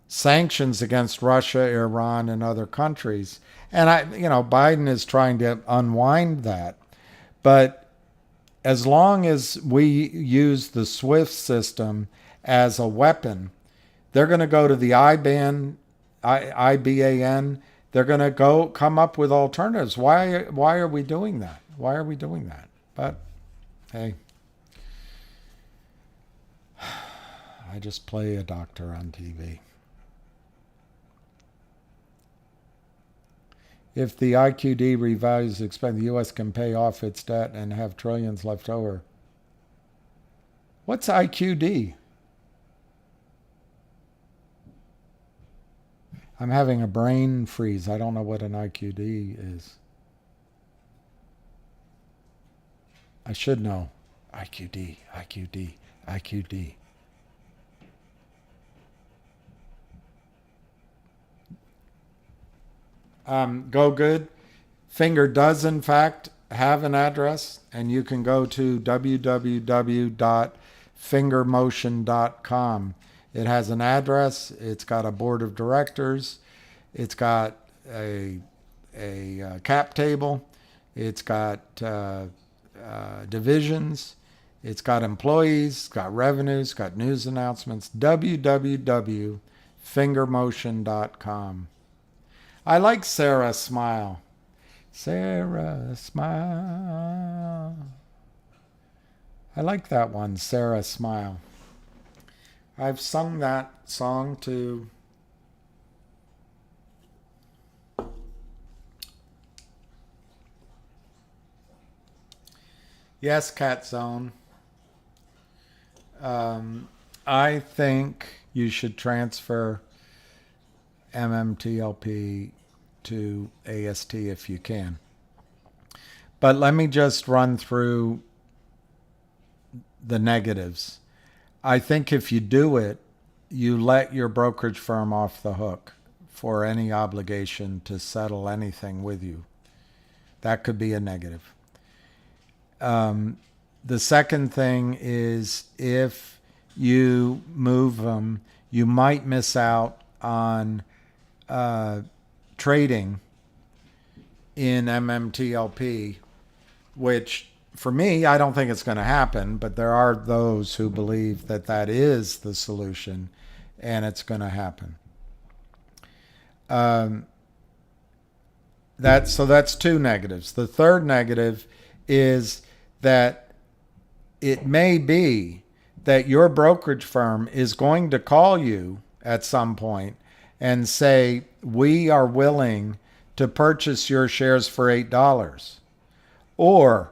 sanctions against Russia, Iran, and other countries. And Biden is trying to unwind that. But as long as we use the SWIFT system as a weapon, they're going to go to the IBAN. They're going to come up with alternatives. Why are we doing that? Why are we doing that? But hey, I just play a doctor on TV. If the IQD revalues expand, the U.S. can pay off its debt and have trillions left over. What's IQD? I'm having a brain freeze. I don't know what an IQD is. I should know. IQD, IQD, IQD. Go Good. Finger does, in fact, have an address, and you can go to www.fingermotion.com. It has an address. It's got a board of directors. It's got a cap table. It's got divisions. It's got employees. It's got revenues. It's got news announcements. www.fingermotion.com. I like Sarah Smile. Sarah Smile. I like that one, Sarah Smile. I've sung that song to Yes, Cat Zone. I think you should transfer MMTLP to AST if you can. But let me just run through the negatives. I think if you do it, you let your brokerage firm off the hook for any obligation to settle anything with you. That could be a negative. The second thing is if you move them, you might miss out on trading in MMTLP, which for me, I don't think it's going to happen, but there are those who believe that that is the solution and it's going to happen. That's two negatives. The third negative is that it may be that your brokerage firm is going to call you at some point and say, we are willing to purchase your shares for $8, or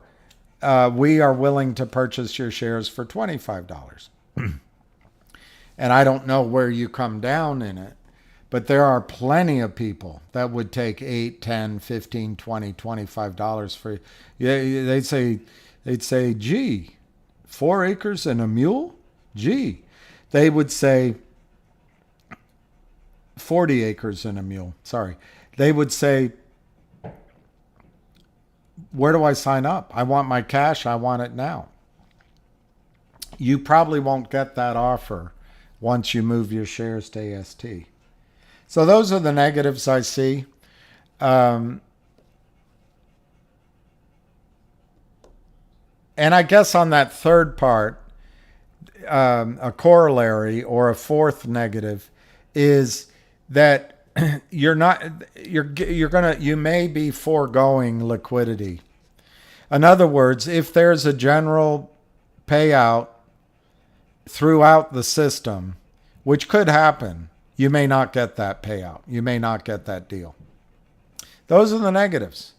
we are willing to purchase your shares for $25. And I don't know where you come down in it, but there are plenty of people that would take $8, $10, $15, $20, $25 for, they'd say, gee, 4 acres and a mule? Gee. They would say 40 acres and a mule. Sorry. They would say, where do I sign up? I want my cash. I want it now. You probably won't get that offer once you move your shares to AST. So those are the negatives I see. And I guess on that third part, a corollary or a fourth negative is that you may be foregoing liquidity. In other words, if there's a general payout throughout the system, which could happen, you may not get that payout. You may not get that deal. Those are the negatives.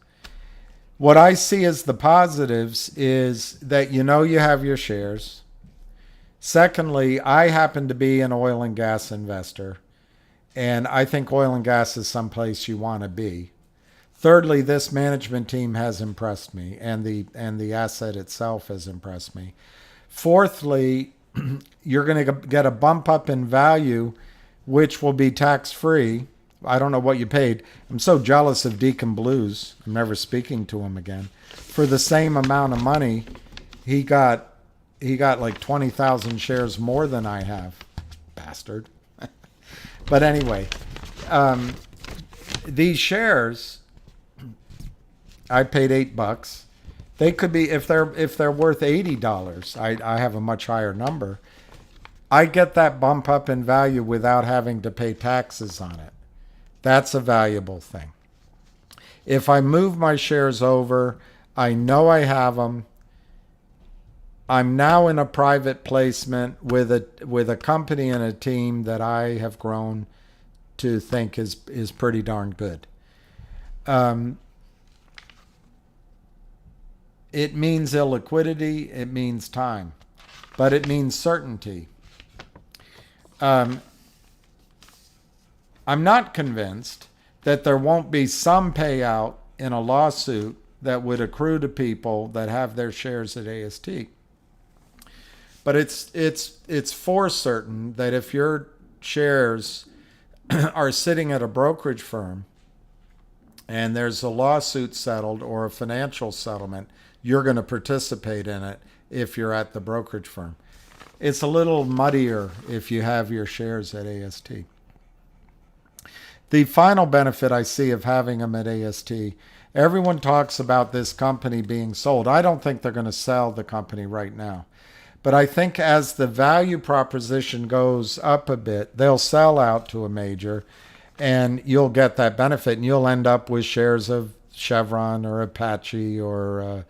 What I see as the positives is that you have your shares. Secondly, I happen to be an oil and gas investor, and I think oil and gas is someplace you want to be. Thirdly, this management team has impressed me, and the asset itself has impressed me. Fourthly, you're going to get a bump up in value, which will be tax-free. I don't know what you paid. I'm so jealous of Deacon Blues. I'm never speaking to him again. For the same amount of money, he got like 20,000 shares more than I have. Bastard. But anyway, these shares, I paid $8. They could be, if they're worth $80, I have a much higher number. I get that bump up in value without having to pay taxes on it. That's a valuable thing. If I move my shares over, I know I have them. I'm now in a private placement with a company and a team that I have grown to think is pretty darn good. It means illiquidity, it means time, but it means certainty. I'm not convinced that there won't be some payout in a lawsuit that would accrue to people that have their shares at AST. But it's for certain that if your shares are sitting at a brokerage firm and there's a lawsuit settled or a financial settlement, you're going to participate in it if you're at the brokerage firm. It's a little muddier if you have your shares at AST. The final benefit I see of having them at AST, everyone talks about this company being sold. I don't think they're going to sell the company right now. But I think as the value proposition goes up a bit, they'll sell out to a major and you'll get that benefit and you'll end up with shares of Chevron or Apache or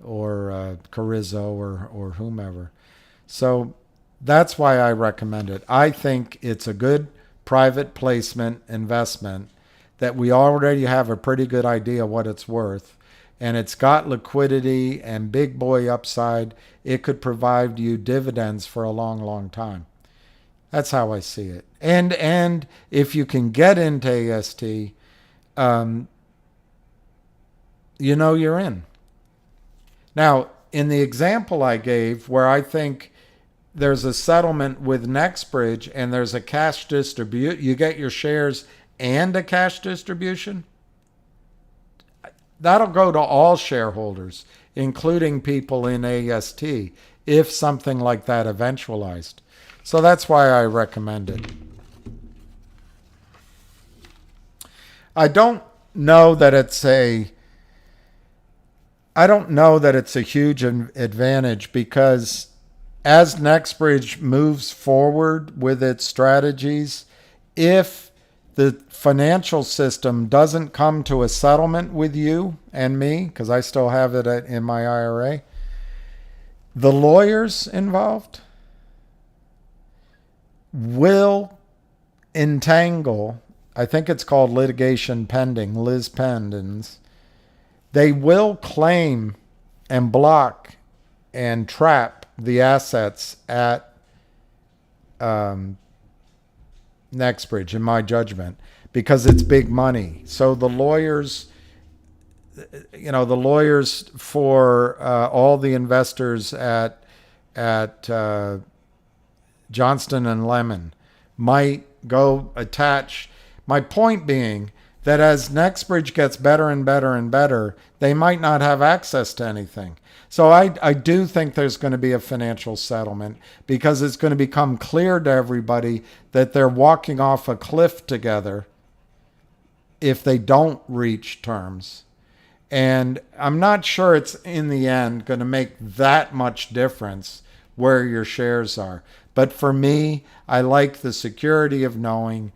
Carrizo or whomever. So that's why I recommend it. I think it's a good private placement investment that we already have a pretty good idea what it's worth. And it's got liquidity and big boy upside. It could provide you dividends for a long, long time. That's how I see it. And if you can get into AST, you know you're in. Now, in the example I gave, where I think there's a settlement with NextBridge and there's a cash distribution, you get your shares and a cash distribution, that'll go to all shareholders, including people in AST, if something like that eventualized. So that's why I recommend it. I don't know that it's a huge advantage because as NextBridge moves forward with its strategies, if the financial system doesn't come to a settlement with you and me, because I still have it in my IRA, the lawyers involved will entangle, I think it's called litigation pending, Liz Pendens. They will claim and block and trap the assets at NextBridge, in my judgment, because it's big money. So the lawyers, for all the investors at Johnston and Lemon might go attach. My point being that as NextBridge gets better and better and better, they might not have access to anything. So I do think there's going to be a financial settlement because it's going to become clear to everybody that they're walking off a cliff together if they don't reach terms. And I'm not sure it's in the end going to make that much difference where your shares are. But for me, I like the security of knowing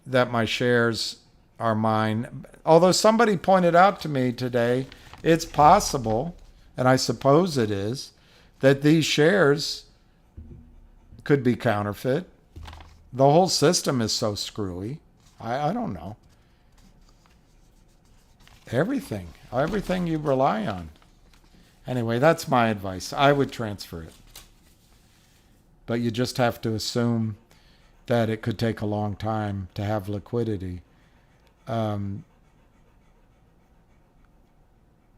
that my shares are mine. Although somebody pointed out to me today, it's possible, and I suppose it is, that these shares could be counterfeit. The whole system is so screwy. I don't know. Everything you rely on. Anyway, that's my advice. I would transfer it. But you just have to assume that it could take a long time to have liquidity.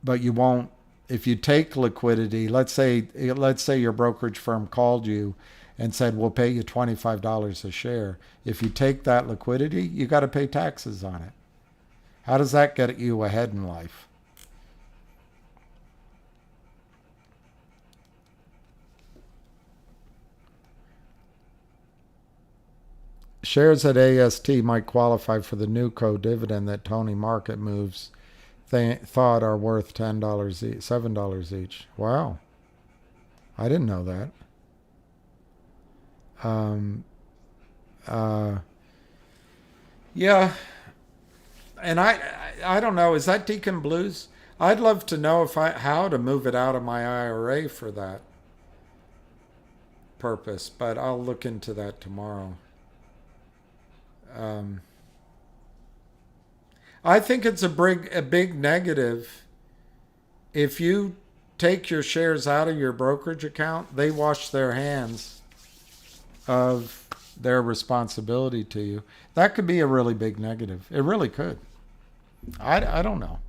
but you won't. If you take liquidity, let's say your brokerage firm called you and said, we'll pay you $25 a share. If you take that liquidity, you got to pay taxes on it. How does that get you ahead in life? Shares at AST might qualify for the NewCo dividend that Tony Market moves thought are worth $10 each, $7 each. Wow. I didn't know that. Yeah. And I don't know. Is that Deacon Blues? I'd love to know how to move it out of my IRA for that purpose, but I'll look into that tomorrow. I think it's a big negative. If you take your shares out of your brokerage account, they wash their hands of their responsibility to you. That could be a really big negative. It really could. I don't know.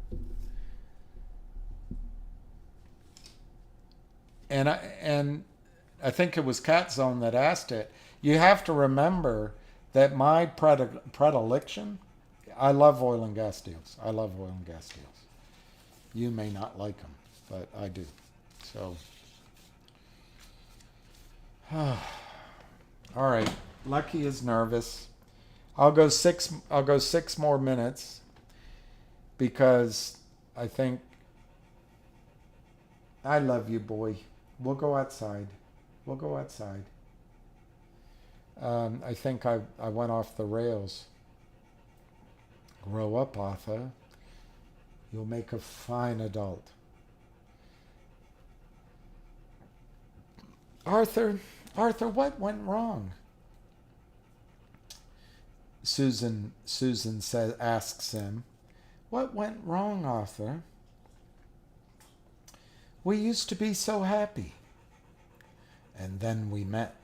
And I think it was Cat Zone that asked it. You have to remember that my predilection, I love oil and gas deals. I love oil and gas deals. You may not like them, but I do. So, all right. Lucky is nervous. I'll go six more minutes because I think I love you, boy. We'll go outside. I think I went off the rails. Grow up, Arthur. You'll make a fine adult. Arthur, what went wrong? Susan asks him, what went wrong, Arthur? We used to be so happy. And then we met.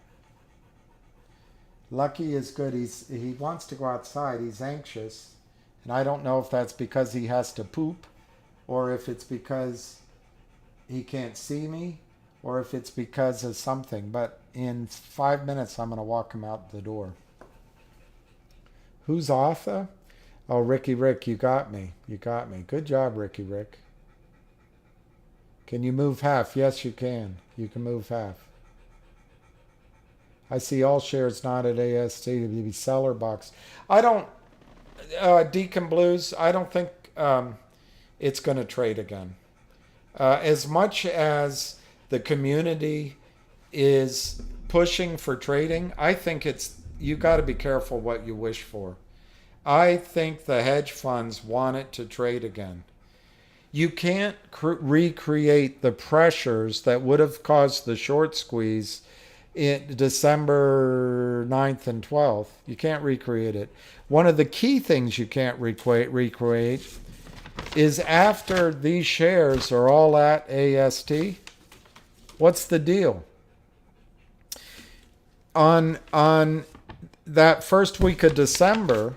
Lucky is good. He wants to go outside. He's anxious. And I don't know if that's because he has to poop or if it's because he can't see me or if it's because of something. But in 5 minutes, I'm going to walk him out the door. Who's Arthur? Oh, Ricky Rick, you got me. Good job, Ricky Rick. Can you move half? Yes, you can. You can move half. I see all shares not at AST to be seller box. I don't, Deacon Blues, I don't think it's going to trade again. As much as the community is pushing for trading, I think you got to be careful what you wish for. I think the hedge funds want it to trade again. You can't recreate the pressures that would have caused the short squeeze in December 9th and 12th. You can't recreate it. One of the key things you can't recreate is after these shares are all at AST, what's the deal? On that first week of December,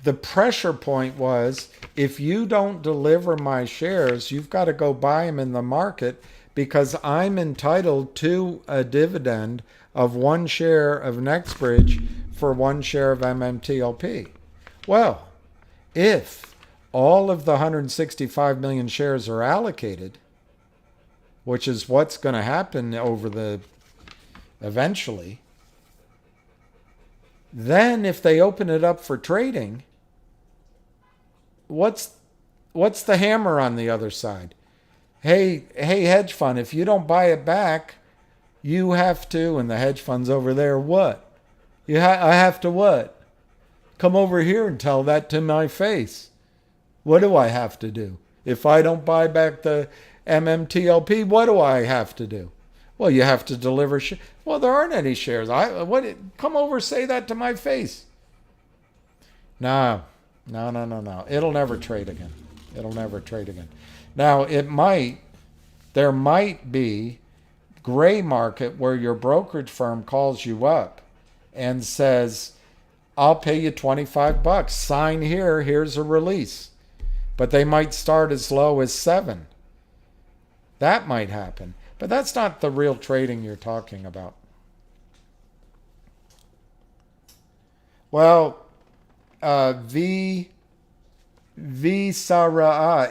the pressure point was, if you don't deliver my shares, you've got to go buy them in the market because I'm entitled to a dividend of 1 share of NextBridge for 1 share of MMTLP. Well, if all of the 165 million shares are allocated, which is what's going to happen eventually, then if they open it up for trading, what's the hammer on the other side? Hey, hedge fund, if you don't buy it back, you have to, and the hedge fund's over there, what? I have to what? Come over here and tell that to my face. What do I have to do? If I don't buy back the MMTLP, what do I have to do? Well, you have to deliver shares. Well, there aren't any shares. Come over, say that to my face. No. It'll never trade again. Now, there might be gray market where your brokerage firm calls you up and says, I'll pay you $25. Sign here. Here's a release. but they might start as low as 7. That might happen. But that's not the real trading you're talking about. Well, Sara,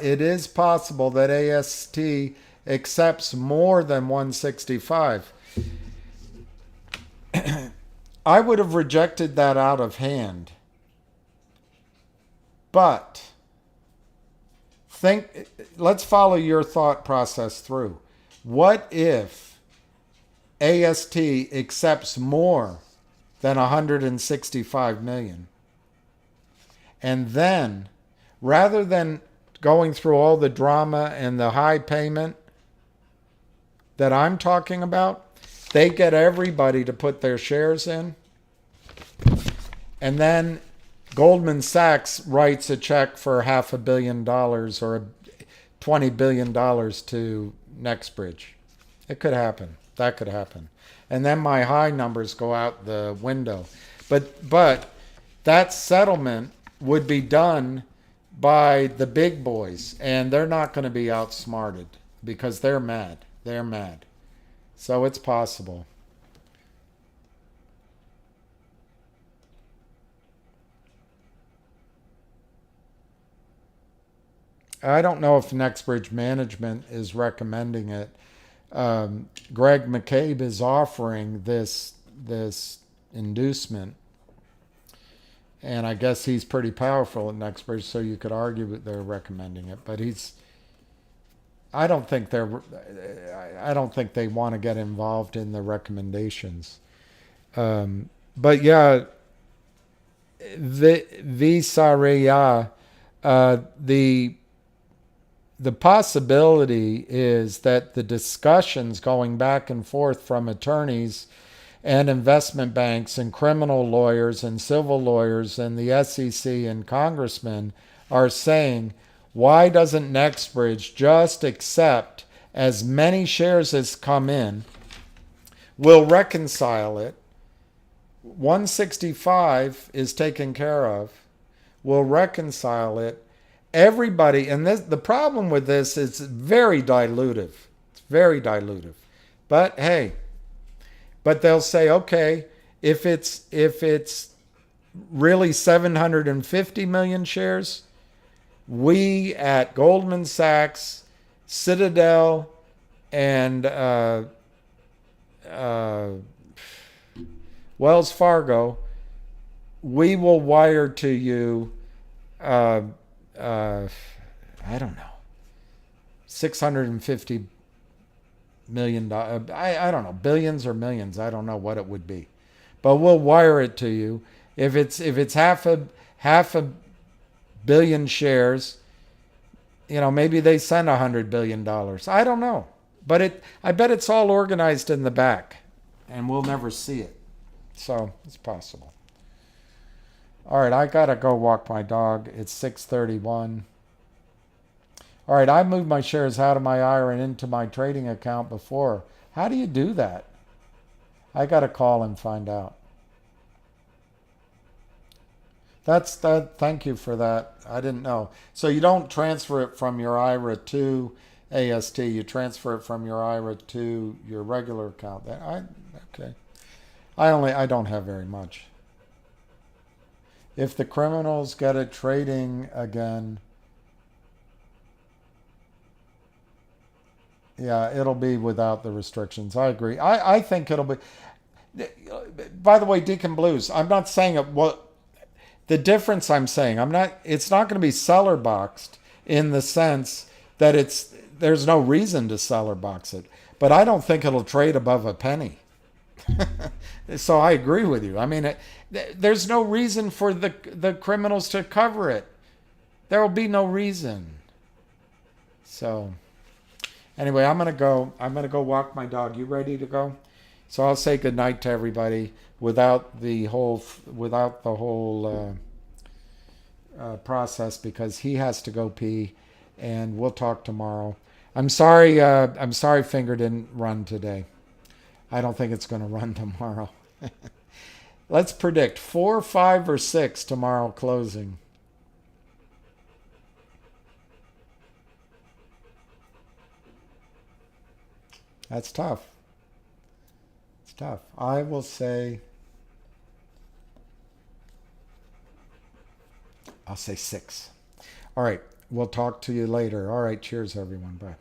it is possible that AST accepts more than 165. I would have rejected that out of hand. But let's follow your thought process through. What if AST accepts more than 165 million? And then, rather than going through all the drama and the high payment that I'm talking about, they get everybody to put their shares in. And then Goldman Sachs writes a check for $500 million or $20 billion to Nextbridge. It could happen. That could happen. And then my high numbers go out the window. But that settlement would be done by the big boys, and they're not going to be outsmarted because they're mad. They're mad. So it's possible. I don't know if Nextbridge Management is recommending it. Greg McCabe is offering this inducement, and I guess he's pretty powerful at Nextbridge, so you could argue that they're recommending it. But I don't think they want to get involved in the recommendations. But yeah, the possibility is that the discussions going back and forth from attorneys and investment banks and criminal lawyers and civil lawyers and the SEC and congressmen are saying, why doesn't Nextbridge just accept as many shares as come in? We'll reconcile it. 165 is taken care of. We'll reconcile it. Everybody, and the problem with this is very dilutive. It's very dilutive. But hey, they'll say, okay, if it's really 750 million shares, we at Goldman Sachs, Citadel, and Wells Fargo, we will wire to you I don't know, $650 million. I don't know, billions or millions. I don't know what it would be, but we'll wire it to you. If it's half a billion shares, maybe they send $100 billion. I don't know, but I bet it's all organized in the back, and we'll never see it. So it's possible. All right, I gotta go walk my dog. It's 6:31. All right, I moved my shares out of my IRA and into my trading account before. How do you do that? I gotta call and find out. That's that. Thank you for that. I didn't know. So you don't transfer it from your IRA to AST. You transfer it from your IRA to your regular account. Okay. I don't have very much. If the criminals get it trading again, yeah, it'll be without the restrictions. I agree. I think it'll be. By the way, Deacon Blues, I'm not saying it. Well, the difference I'm saying, it's not going to be seller boxed in the sense that there's no reason to seller box it. But I don't think it'll trade above a penny. So I agree with you. I mean, there's no reason for the criminals to cover it. There will be no reason. So anyway, I'm gonna go walk my dog. You ready to go? So I'll say goodnight to everybody without the whole process, because he has to go pee, and we'll talk tomorrow. I'm sorry Finger didn't run today. I don't think it's going to run tomorrow. Let's predict 4, 5, or 6 tomorrow closing. That's tough. It's tough. I will say, I'll say 6. All right. We'll talk to you later. All right. Cheers, everyone. Bye.